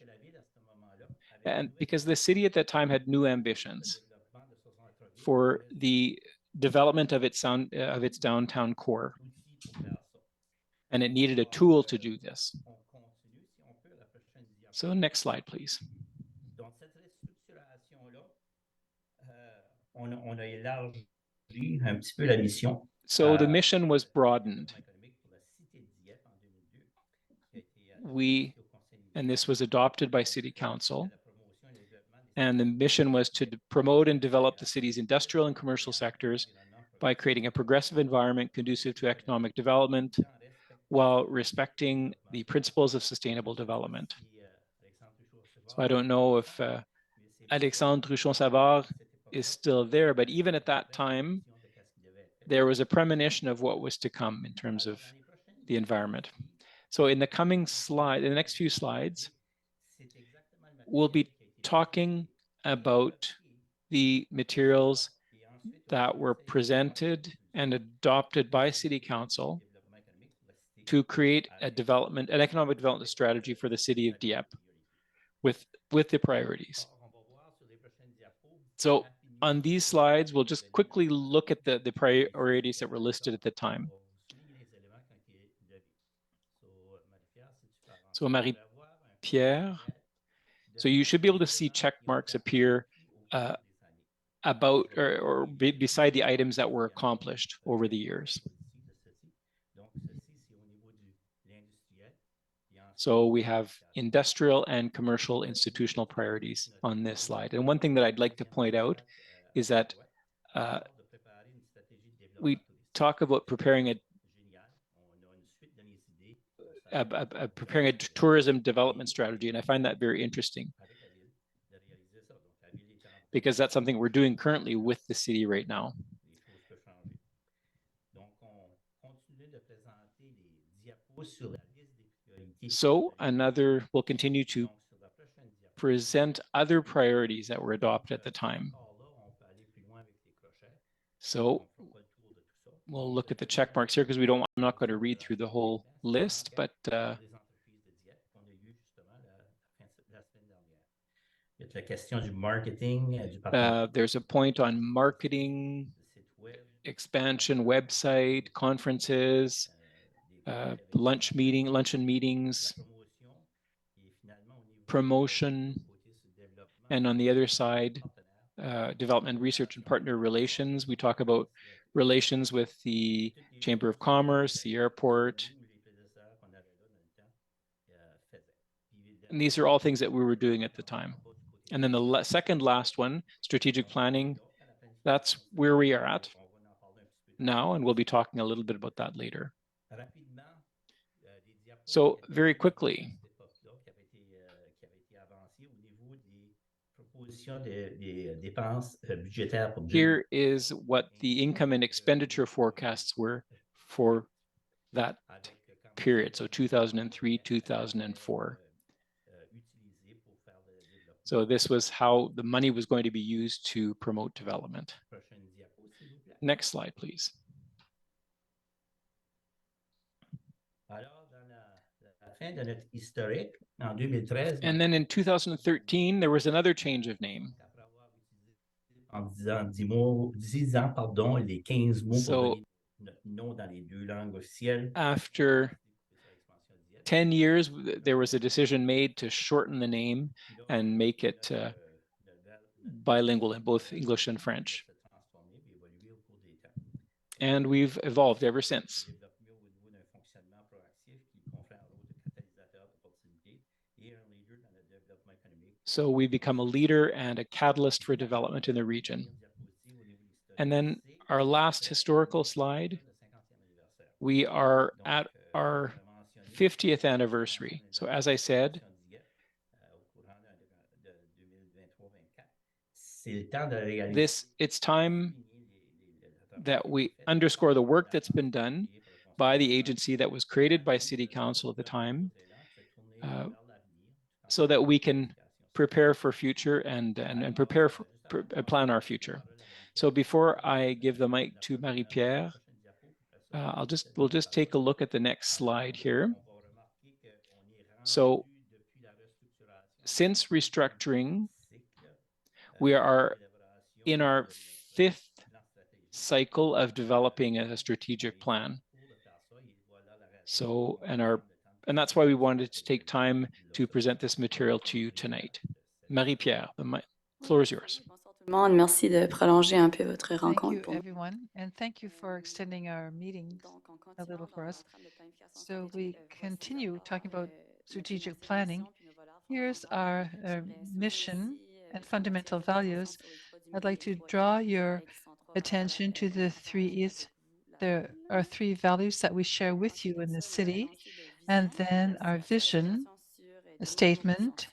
Speaker 4: and because the city at that time had new ambitions for the development of its downtown core, and it needed a tool to do this. So next slide, please. So the mission was broadened. And this was adopted by City Council, and the mission was to promote and develop the city's industrial and commercial sectors by creating a progressive environment conducive to economic development while respecting the principles of sustainable development. So I don't know if Alexandre Truchon-Savard is still there, but even at that time, there was a premonition of what was to come in terms of the environment. So in the coming slide, in the next few slides, we'll be talking about the materials that were presented and adopted by City Council to create an economic development strategy for the city of Dieppe with the priorities. So On these slides, we'll just quickly look at the priorities that were listed at the time. So Marie-Pierre, so you should be able to see check marks appear about or beside the items that were accomplished over the years. So we have industrial and commercial institutional priorities on this slide. And one thing that I'd like to point out is that we talk about preparing a tourism development strategy, and I find that very interesting because that's something we're doing currently with the city right now. So we'll continue to present other priorities that were adopted at the time. So we'll look at the check marks here because I'm not going to read through the whole list, but there's a point on marketing, expansion, website, conferences, luncheon meetings, promotion, and on the other side, development, research, and partner relations. We talk about relations with the Chamber of Commerce, the airport. And these are all things that we were doing at the time. And then the second last one, strategic planning, that's where we are at now, and we'll be talking a little bit about that later. So very quickly, here is what the income and expenditure forecasts were for that period, so 2003, 2004. So this was how the money was going to be used to promote development. Next slide, please. And then in 2013, there was another change of name. So after 10 years, there was a decision made to shorten the name and make it bilingual in both English and French. And we've evolved ever since. So we become a leader and a catalyst for development in the region. And then our last historical slide, we are at our 50th anniversary. So as I said, it's time that we underscore the work that's been done by the agency that was created by City Council at the time, so that we can prepare for future and plan our future. So before I give the mic to Marie-Pierre, we'll just take a look at the next slide here. So since restructuring, we are in our 5th cycle of developing a strategic plan. So, and that's why we wanted to take time to present this material to you tonight. Marie-Pierre, the floor is yours.
Speaker 2: Thank you, everyone, and thank you for extending our meeting a little for us. So we continue talking about strategic planning. Here's our mission and fundamental values. I'd like to draw your attention to the 3 E's. There are 3 values that we share with you in the city, and then our vision, a statement.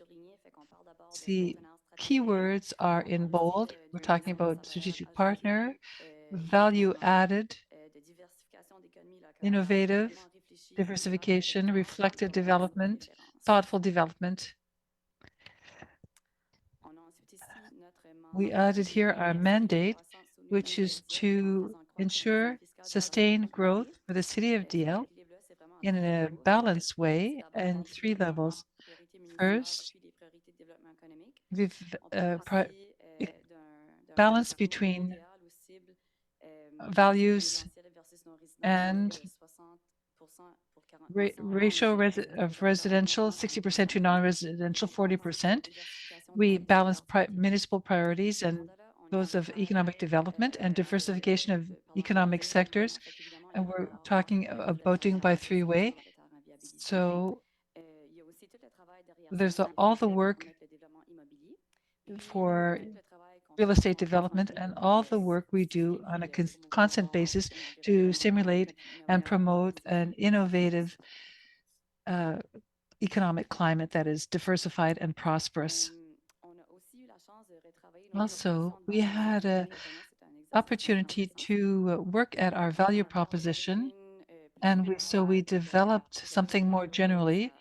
Speaker 2: The keywords are in bold. We're talking about strategic partner, value added, innovative, diversification, reflective development, thoughtful development. We added here our mandate, which is to ensure sustained growth for the city of Dieppe in a balanced way and 3 levels. First, balance between values and ratio of residential, 60% to non-residential, 40%. We balance municipal priorities and those of economic development and diversification of economic sectors. And we're talking about doing by three-way. So there's all the work for real estate development and all the work we do on a constant basis to stimulate and promote an innovative economic climate that is diversified and prosperous. Also, we had an opportunity to work at our value proposition, and so we developed something more generally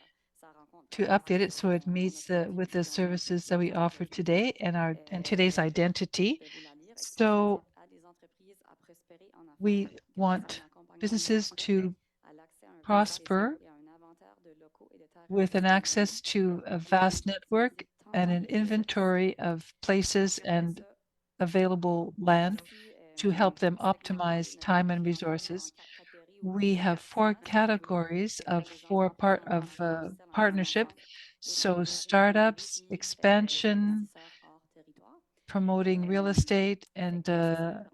Speaker 2: to update it so it meets with the services that we offer today and today's identity. So we want businesses to prosper with an access to a vast network and an inventory of places and available land to help them optimize time and resources. We have four categories of partnership. So startups, expansion, promoting real estate, and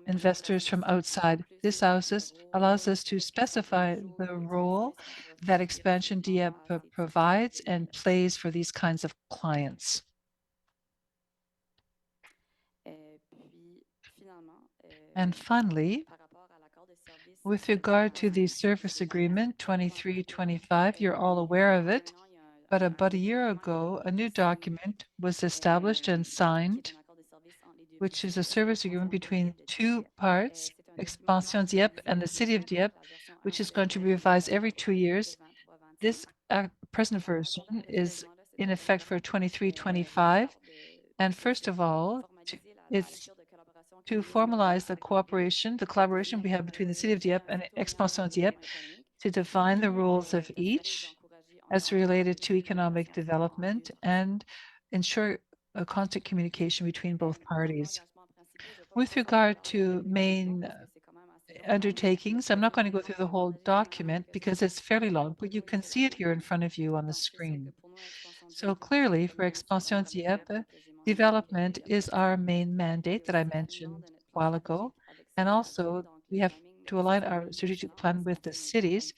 Speaker 2: investors from outside. This allows us to specify the role that Expansion Dieppe provides and plays for these kinds of clients. And finally, with regard to the service agreement 23-25, you're all aware of it, but about a year ago, a new document was established and signed, which is a service agreement between two parts, Expansion Dieppe and the City of Dieppe, which is going to be revised every 2 years. This present version is in effect for 23-25. And first of all, it's to formalize the collaboration we have between the City of Dieppe and Expansion Dieppe to define the rules of each as related to economic development and ensure a constant communication between both parties. With regard to main undertakings, I'm not going to go through the whole document because it's fairly long, but you can see it here in front of you on the screen. So clearly, for Expansion Dieppe, development is our main mandate that I mentioned a while ago. And also, we have to align our strategic plan with the cities.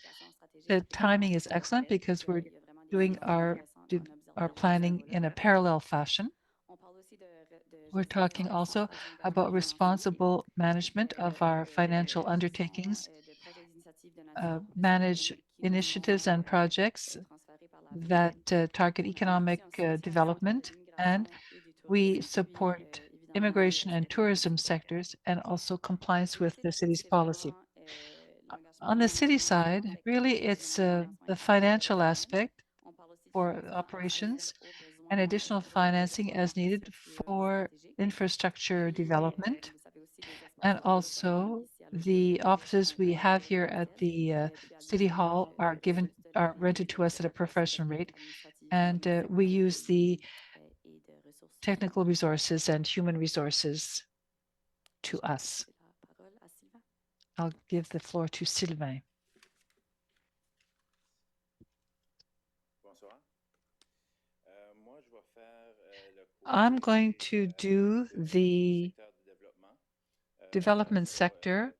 Speaker 2: The timing is excellent because we're doing our planning in a parallel fashion. We're talking also about responsible management of our financial undertakings, manage initiatives and projects that target economic development, and we support immigration and tourism sectors and also compliance with the city's policy. On the city side, really it's the financial aspect for operations and additional financing as needed for infrastructure development. And also the offices we have here at the City Hall are rented to us at a professional rate. And we use the technical resources and human resources to us. I'll give the floor to Sylvain. I'm going to do the development sector,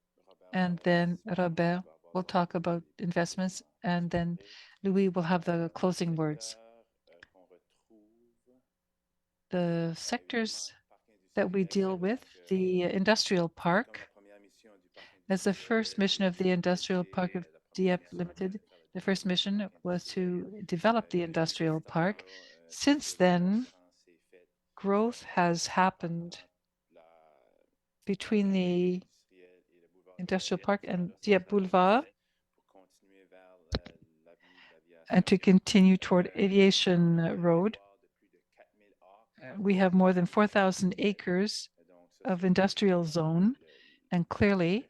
Speaker 2: and then Robert will talk about investments, and then Louis will have the closing words. The sectors that we deal with, the industrial park, as the first mission of the Industrial Park of Dieppe Limited, the first mission was to develop the industrial park. Since then, growth has happened between the industrial park and Dieppe Boulevard, and to continue toward Aviation Road. We have more than 4,000 acres of industrial zone, and clearly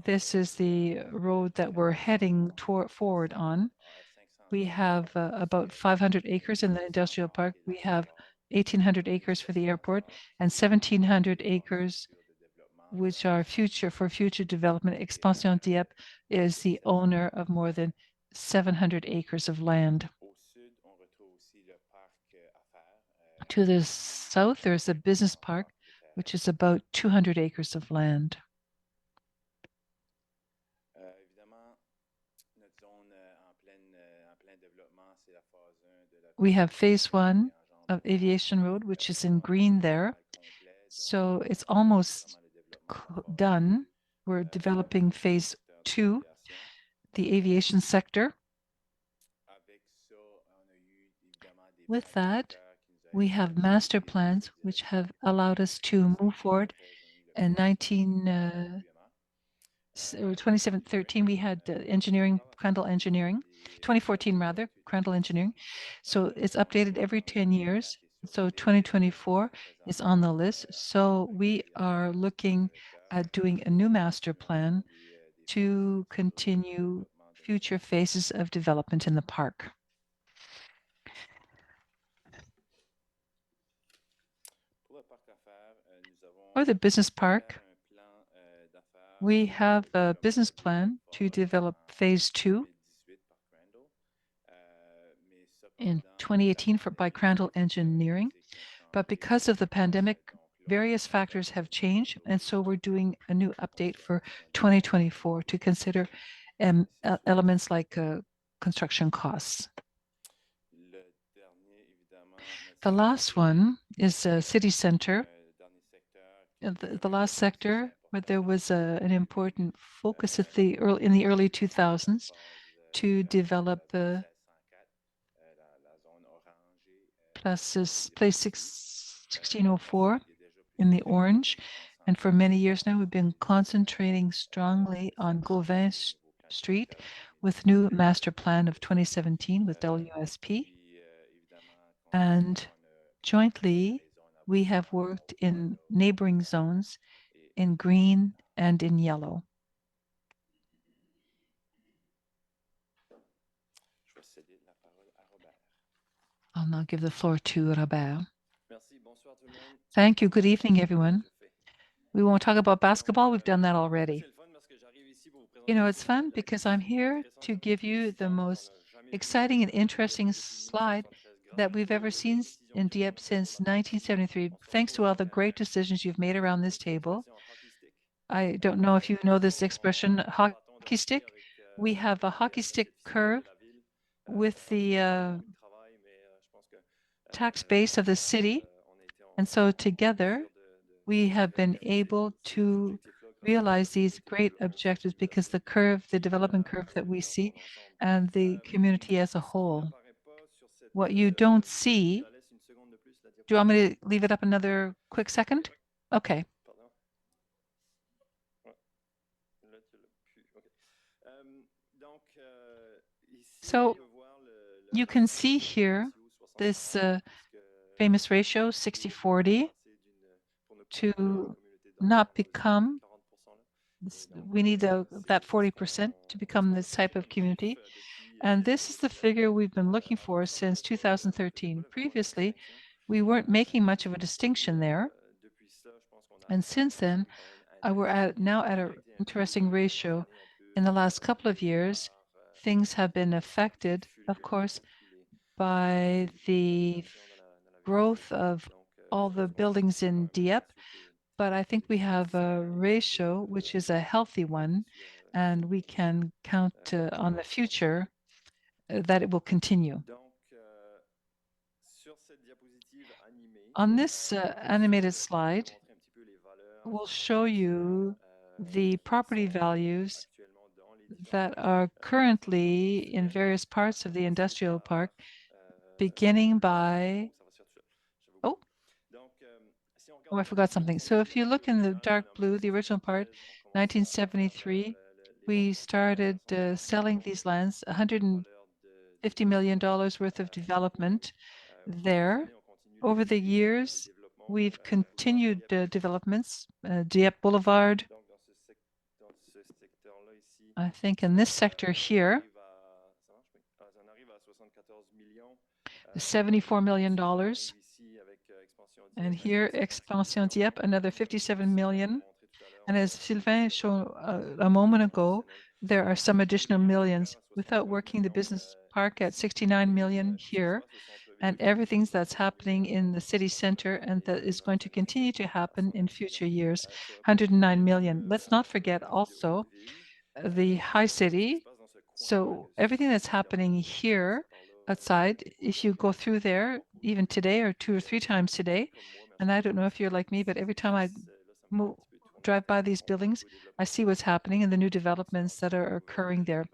Speaker 2: this is the road that we're heading forward on. We have about 500 acres in the industrial park. We have 1,800 acres for the airport and 1,700 acres which are for future development. Expansion Dieppe is the owner of more than 700 acres of land. To the south, there's a business park, which is about 200 acres of land. We have phase 1 of Aviation Road, which is in green there. So it's almost done. We're developing phase 2, the aviation sector. With that, we have master plans which have allowed us to move forward. In 2013, we had engineering, Crandall Engineering, 2014 rather, Crandall Engineering. So it's updated every 10 years. So 2024 is on the list. So we are looking at doing a new master plan to continue future phases of development in the park. For the business park, we have a business plan to develop phase 2 in 2018 by Crandall Engineering. But because of the pandemic, various factors have changed. And so we're doing a new update for 2024 to consider elements like construction costs. The last one is a city center. The last sector, but there was an important focus in the early 2000s to develop the place 1604 in the orange. And for many years now, we've been concentrating strongly on Gauvin Street with new master plan of 2017 with WSP. And jointly, we have worked in neighboring zones in green and in yellow. I'll now give the floor to Robert. Thank you. Good evening, everyone. We won't talk about basketball. We've done that already. You know, it's fun because I'm here to give you the most exciting and interesting slide that we've ever seen in Dieppe since 1973, thanks to all the great decisions you've made around this table. I don't know if you know this expression, hockey stick. We have a hockey stick curve with the tax base of the city. And so together, we have been able to realize these great objectives because the curve, the development curve that we see, and the community as a whole. What you don't see, do you want me to leave it up another quick second? Okay. So you can see here this famous ratio, 60-40, to not become, we need that 40% to become this type of community. And this is the figure we've been looking for since 2013. Previously, we weren't making much of a distinction there. And since then, we're now at an interesting ratio. In the last couple of years, things have been affected, of course, by the growth of all the buildings in Dieppe. But I think we have a ratio which is a healthy one, and we can count on the future that it will continue. On this animated slide, we'll show you the property values that are currently in various parts of the industrial park, beginning by, oh, I forgot something. So if you look in the dark blue, the original part, 1973, we started selling these lands, $150 million worth of development there. Over the years, we've continued developments, Dieppe Boulevard. I think in this sector here, $74 million. And here, Expansion Dieppe, another 57 million. And as Sylvain showed a moment ago, there are some additional millions without working the business park at 69 million here, and everything that's happening in the city center and that is going to continue to happen in future years, 109 million. Let's not forget also the high city. So everything that's happening here outside, if you go through there, even today or 2 or 3 times today, and I don't know if you're like me, but every time I drive by these buildings, I see what's happening and the new developments that are occurring there.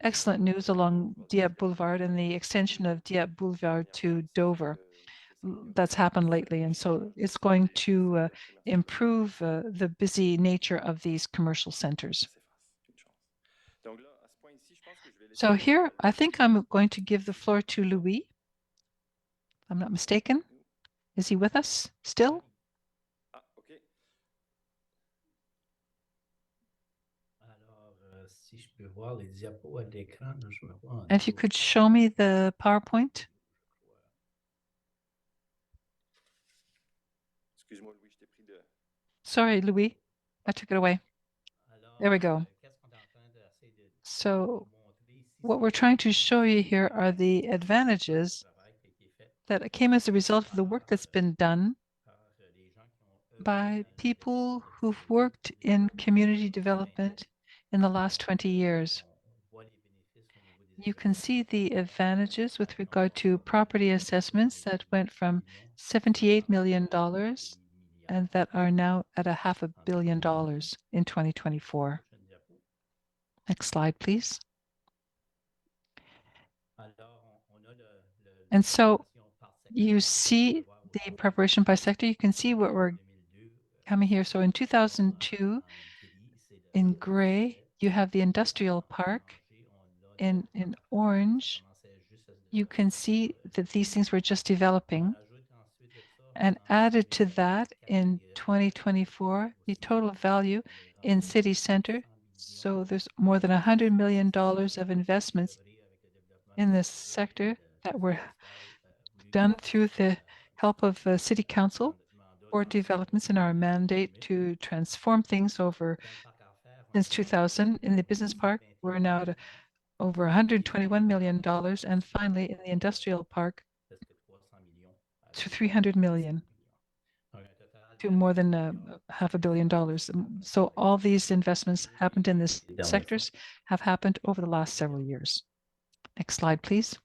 Speaker 2: Excellent news along Dieppe Boulevard and the extension of Dieppe Boulevard to Dover. That's happened lately, and so it's going to improve the busy nature of these commercial centers. So here, I think I'm going to give the floor to Louis. If I'm not mistaken. Is he with us still? And if you could show me the PowerPoint. Sorry, Louis, I took it away. There we go. So what we're trying to show you here are the advantages that came as a result of the work that's been done by people who've worked in community development in the last 20 years. You can see the advantages with regard to property assessments that went from $78 million and that are now at $500 million in 2024. Next slide, please. And so you see the preparation by sector. You can see what we're coming here. So in 2002, in gray, you have the industrial park. In orange, you can see that these things were just developing. And added to that in 2024, the total value in city center. So there's more than $100 million of investments in this sector that were done through the help of City Council for developments in our mandate to transform things over since 2000. In the business park, we're now at over $121 million, and finally in the industrial park to 300 million, to more than $500 million. So all these investments happened in this sectors have happened over the last several years. Next slide, please.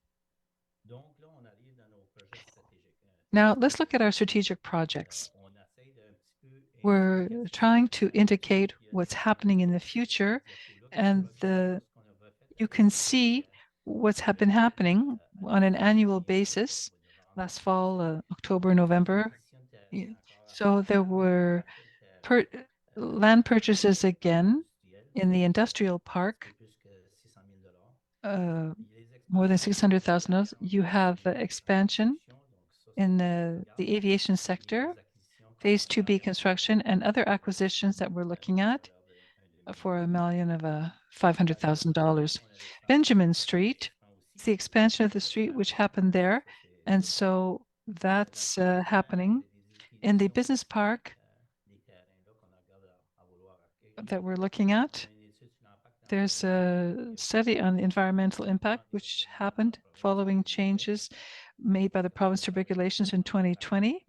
Speaker 2: Now let's look at our strategic projects. We're trying to indicate what's happening in the future, and you can see what's been happening on an annual basis. Last fall, October, November. So there were land purchases again in the industrial park, more than $600,000. You have expansion in the aviation sector, phase 2B construction, and other acquisitions that we're looking at for $500,000. Benjamin Street, it's the expansion of the street which happened there, and so that's happening. In the business park that we're looking at, there's a study on environmental impact which happened following changes made by the province to regulations in 2020.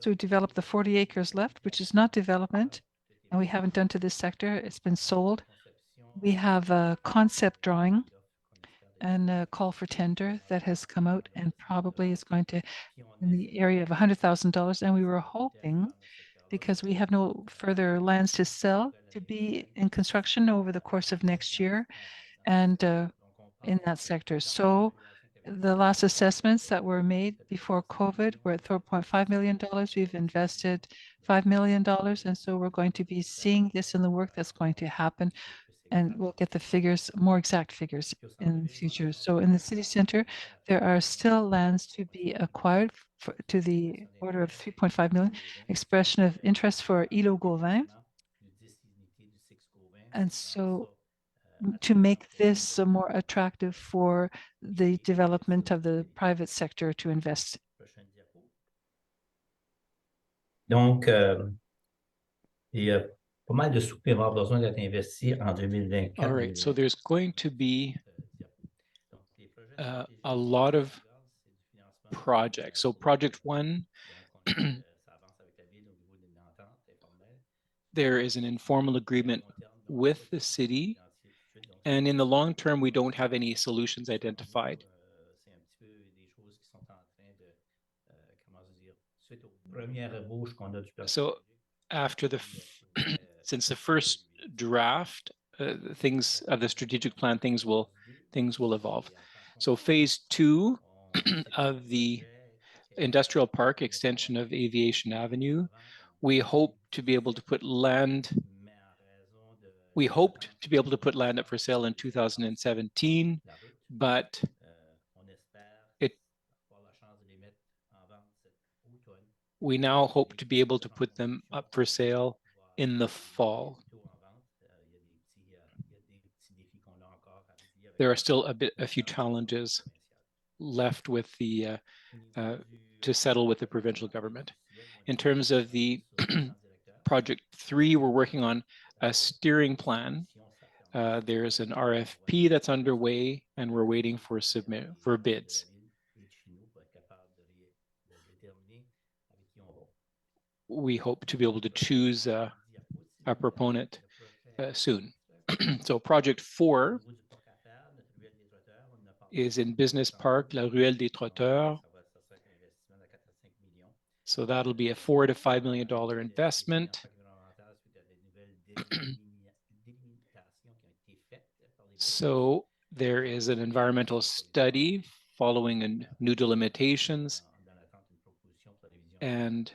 Speaker 2: So we developed the 40 acres left, which is not development, and we haven't done to this sector. It's been sold. We have a concept drawing and a call for tender that has come out and probably is going to in the area of $100,000. And we were hoping, because we have no further lands to sell, to be in construction over the course of next year and in that sector. So the last assessments that were made before COVID were at $4.5 million. We've invested $5 million. And so we're going to be seeing this in the work that's going to happen. And we'll get the figures, more exact figures in the future. So in the city center, there are still lands to be acquired to the order of 3.5 million. Expression of interest for Îlot Gauvin. And so to make this more attractive for the development of the private sector to invest.
Speaker 10: Donc, il y a pas mal de sous qui vont avoir besoin d'être investis en 2024.
Speaker 4: All right, so there's going to be a lot of projects. So project one, there is an informal agreement with the city, and in the long term, we don't have any solutions identified. So after since the first draft, things of the strategic plan, things will evolve. So phase two of the industrial park extension of Aviation Avenue, we hope to be able to put land. We hoped to be able to put land up for sale in 2017, but we now hope to be able to put them up for sale in the fall. There are still a few challenges left with the to settle with the provincial government. In terms of the project three, we're working on a steering plan. There's an RFP that's underway, and we're waiting for bids. We hope to be able to choose a proponent soon. So project four is in Business Park, La Ruelle des Trotteurs. So that'll be a $4 to $5 million investment. So there is an environmental study following new delimitations, and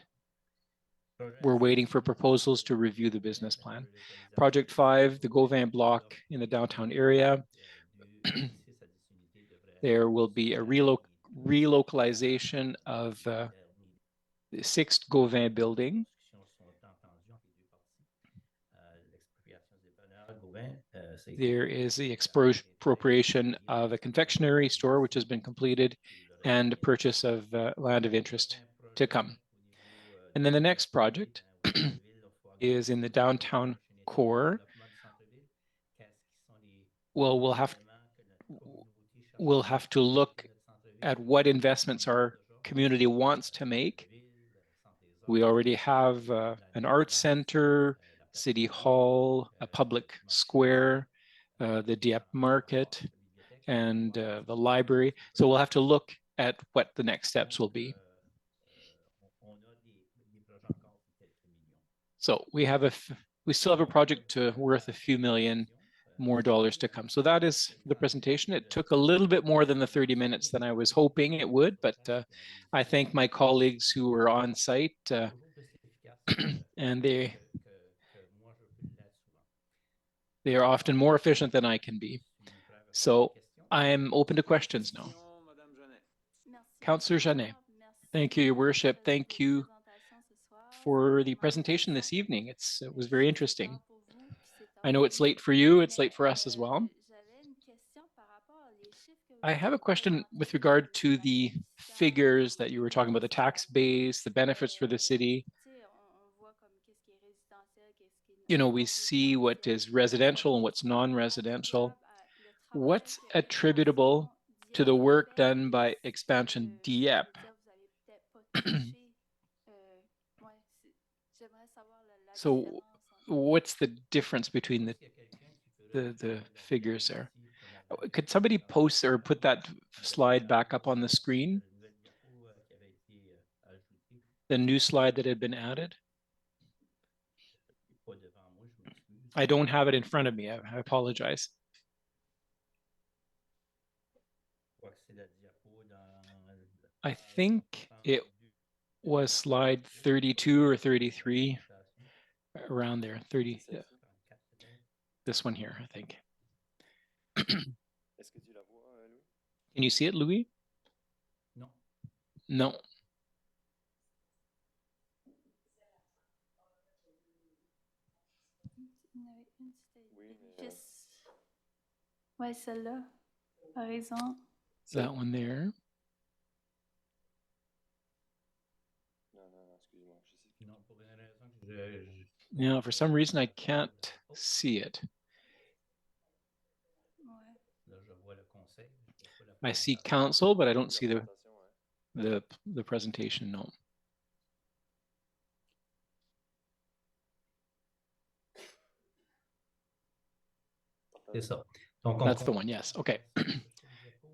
Speaker 4: we're waiting for proposals to review the business plan. Project 5, the Gauvin block in the downtown area. There will be a relocalization of the 6th Gauvin building. There is the expropriation of a confectionery store, which has been completed, and purchase of land of interest to come. And then the next project is in the downtown core. Well, we'll have to look at what investments our community wants to make. We already have an arts center, city hall, a public square, the Dieppe market, and the library. So we'll have to look at what the next steps will be. So we still have a project worth a few million more dollars to come. So that is the presentation. It took a little bit more than the 30 minutes than I was hoping it would, but I thank my colleagues who were on site, and they are often more efficient than I can be. So I am open to questions now. Councillor Jeannet. Thank you, Your Worship. Thank you for the presentation this evening. It was very interesting. I know it's late for you, it's late for us as well. I have a question with regard to the figures that you were talking about, the tax base, the benefits for the city. You know, we see what is residential and what's non-residential. What's attributable to the work done by Expansion Dieppe? So what's the difference between the figures there? Could somebody post or put that slide back up on the screen? The new slide that had been added? I don't have it in front of me. I apologize. I think it was slide 32 or 33, around there, 30. This one here, I think. Can you see it, Louis?
Speaker 10: No.
Speaker 2: No.
Speaker 5: Ouais, celle-là, par exemple.
Speaker 2: That one there.
Speaker 4: Yeah, for some reason I can't see it. I see council, but I don't see the presentation. No.
Speaker 10: C'est ça. Donc,
Speaker 4: That's the one. Yes. Okay.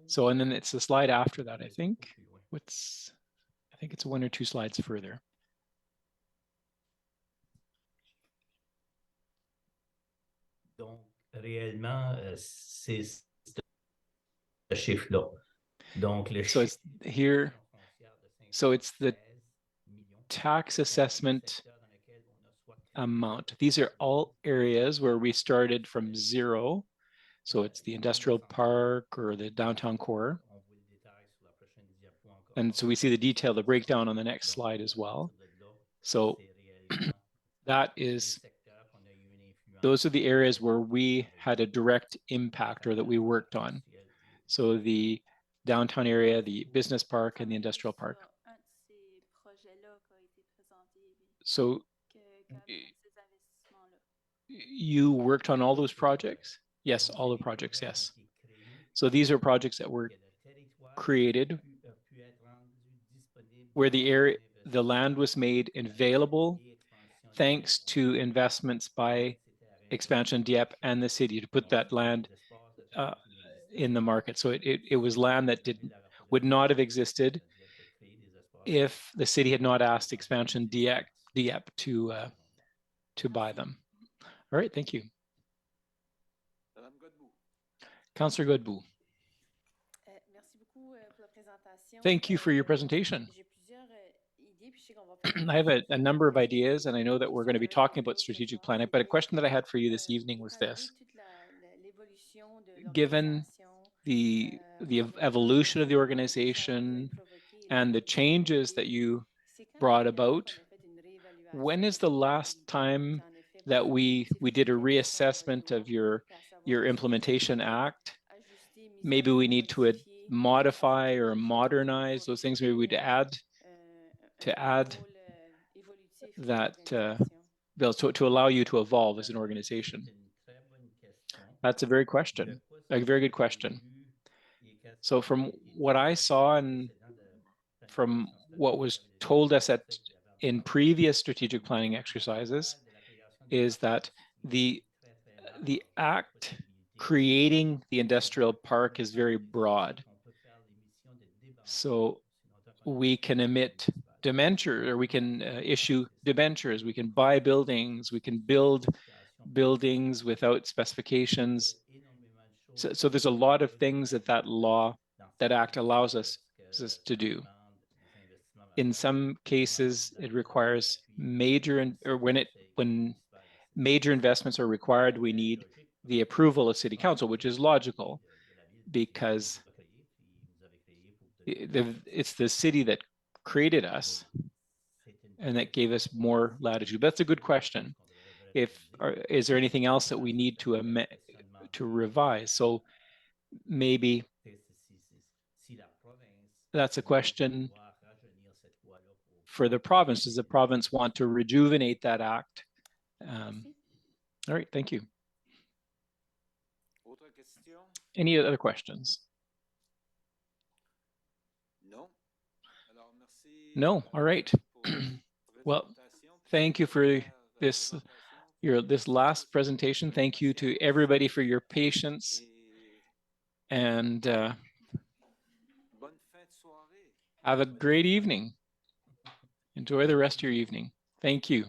Speaker 4: So, and then it's the slide after that, I think. I think it's 1 or 2 slides further.
Speaker 10: Donc, réellement, c'est ce chiffre-là. Donc, le
Speaker 4: So it's here. So it's the tax assessment amount. These are all areas where we started from 0. So it's the industrial park or the downtown core. And so we see the detail, the breakdown on the next slide as well. So those are the areas where we had a direct impact or that we worked on. So the downtown area, the business park, and the industrial park. So you worked on all those projects? Yes, all the projects, yes. So these are projects that were created where the land was made available thanks to investments by Expansion Dieppe and the city to put that land in the market. So it was land that would not have existed if the city had not asked Expansion Dieppe to buy them. All right, thank you. Councillor Godbout. Thank you for your presentation. I have a number of ideas, and I know that we're going to be talking about strategic planning, but a question that I had for you this evening was this. Given the evolution of the organization and the changes that you brought about, when is the last time that we did a reassessment of your implementation act? Maybe we need to modify or modernize those things. Maybe we'd add that bill to allow you to evolve as an organization. That's a very good question. So from what I saw and from what was told us in previous strategic planning exercises is that the act creating the industrial park is very broad. So we can emit debentures, or we can issue debentures, we can buy buildings, we can build buildings without specifications. So there's a lot of things that act allows us to do. In some cases, it requires when major investments are required, we need the approval of City Council, which is logical because it's the city that created us and that gave us more latitude. But that's a good question. Is there anything else that we need to revise? So maybe that's a question for the province. Does the province want to rejuvenate that act? All right, thank you. Any other questions? No, all right. Well, thank you for this last presentation. Thank you to everybody for your patience, and have a great evening. Enjoy the rest of your evening. Thank you.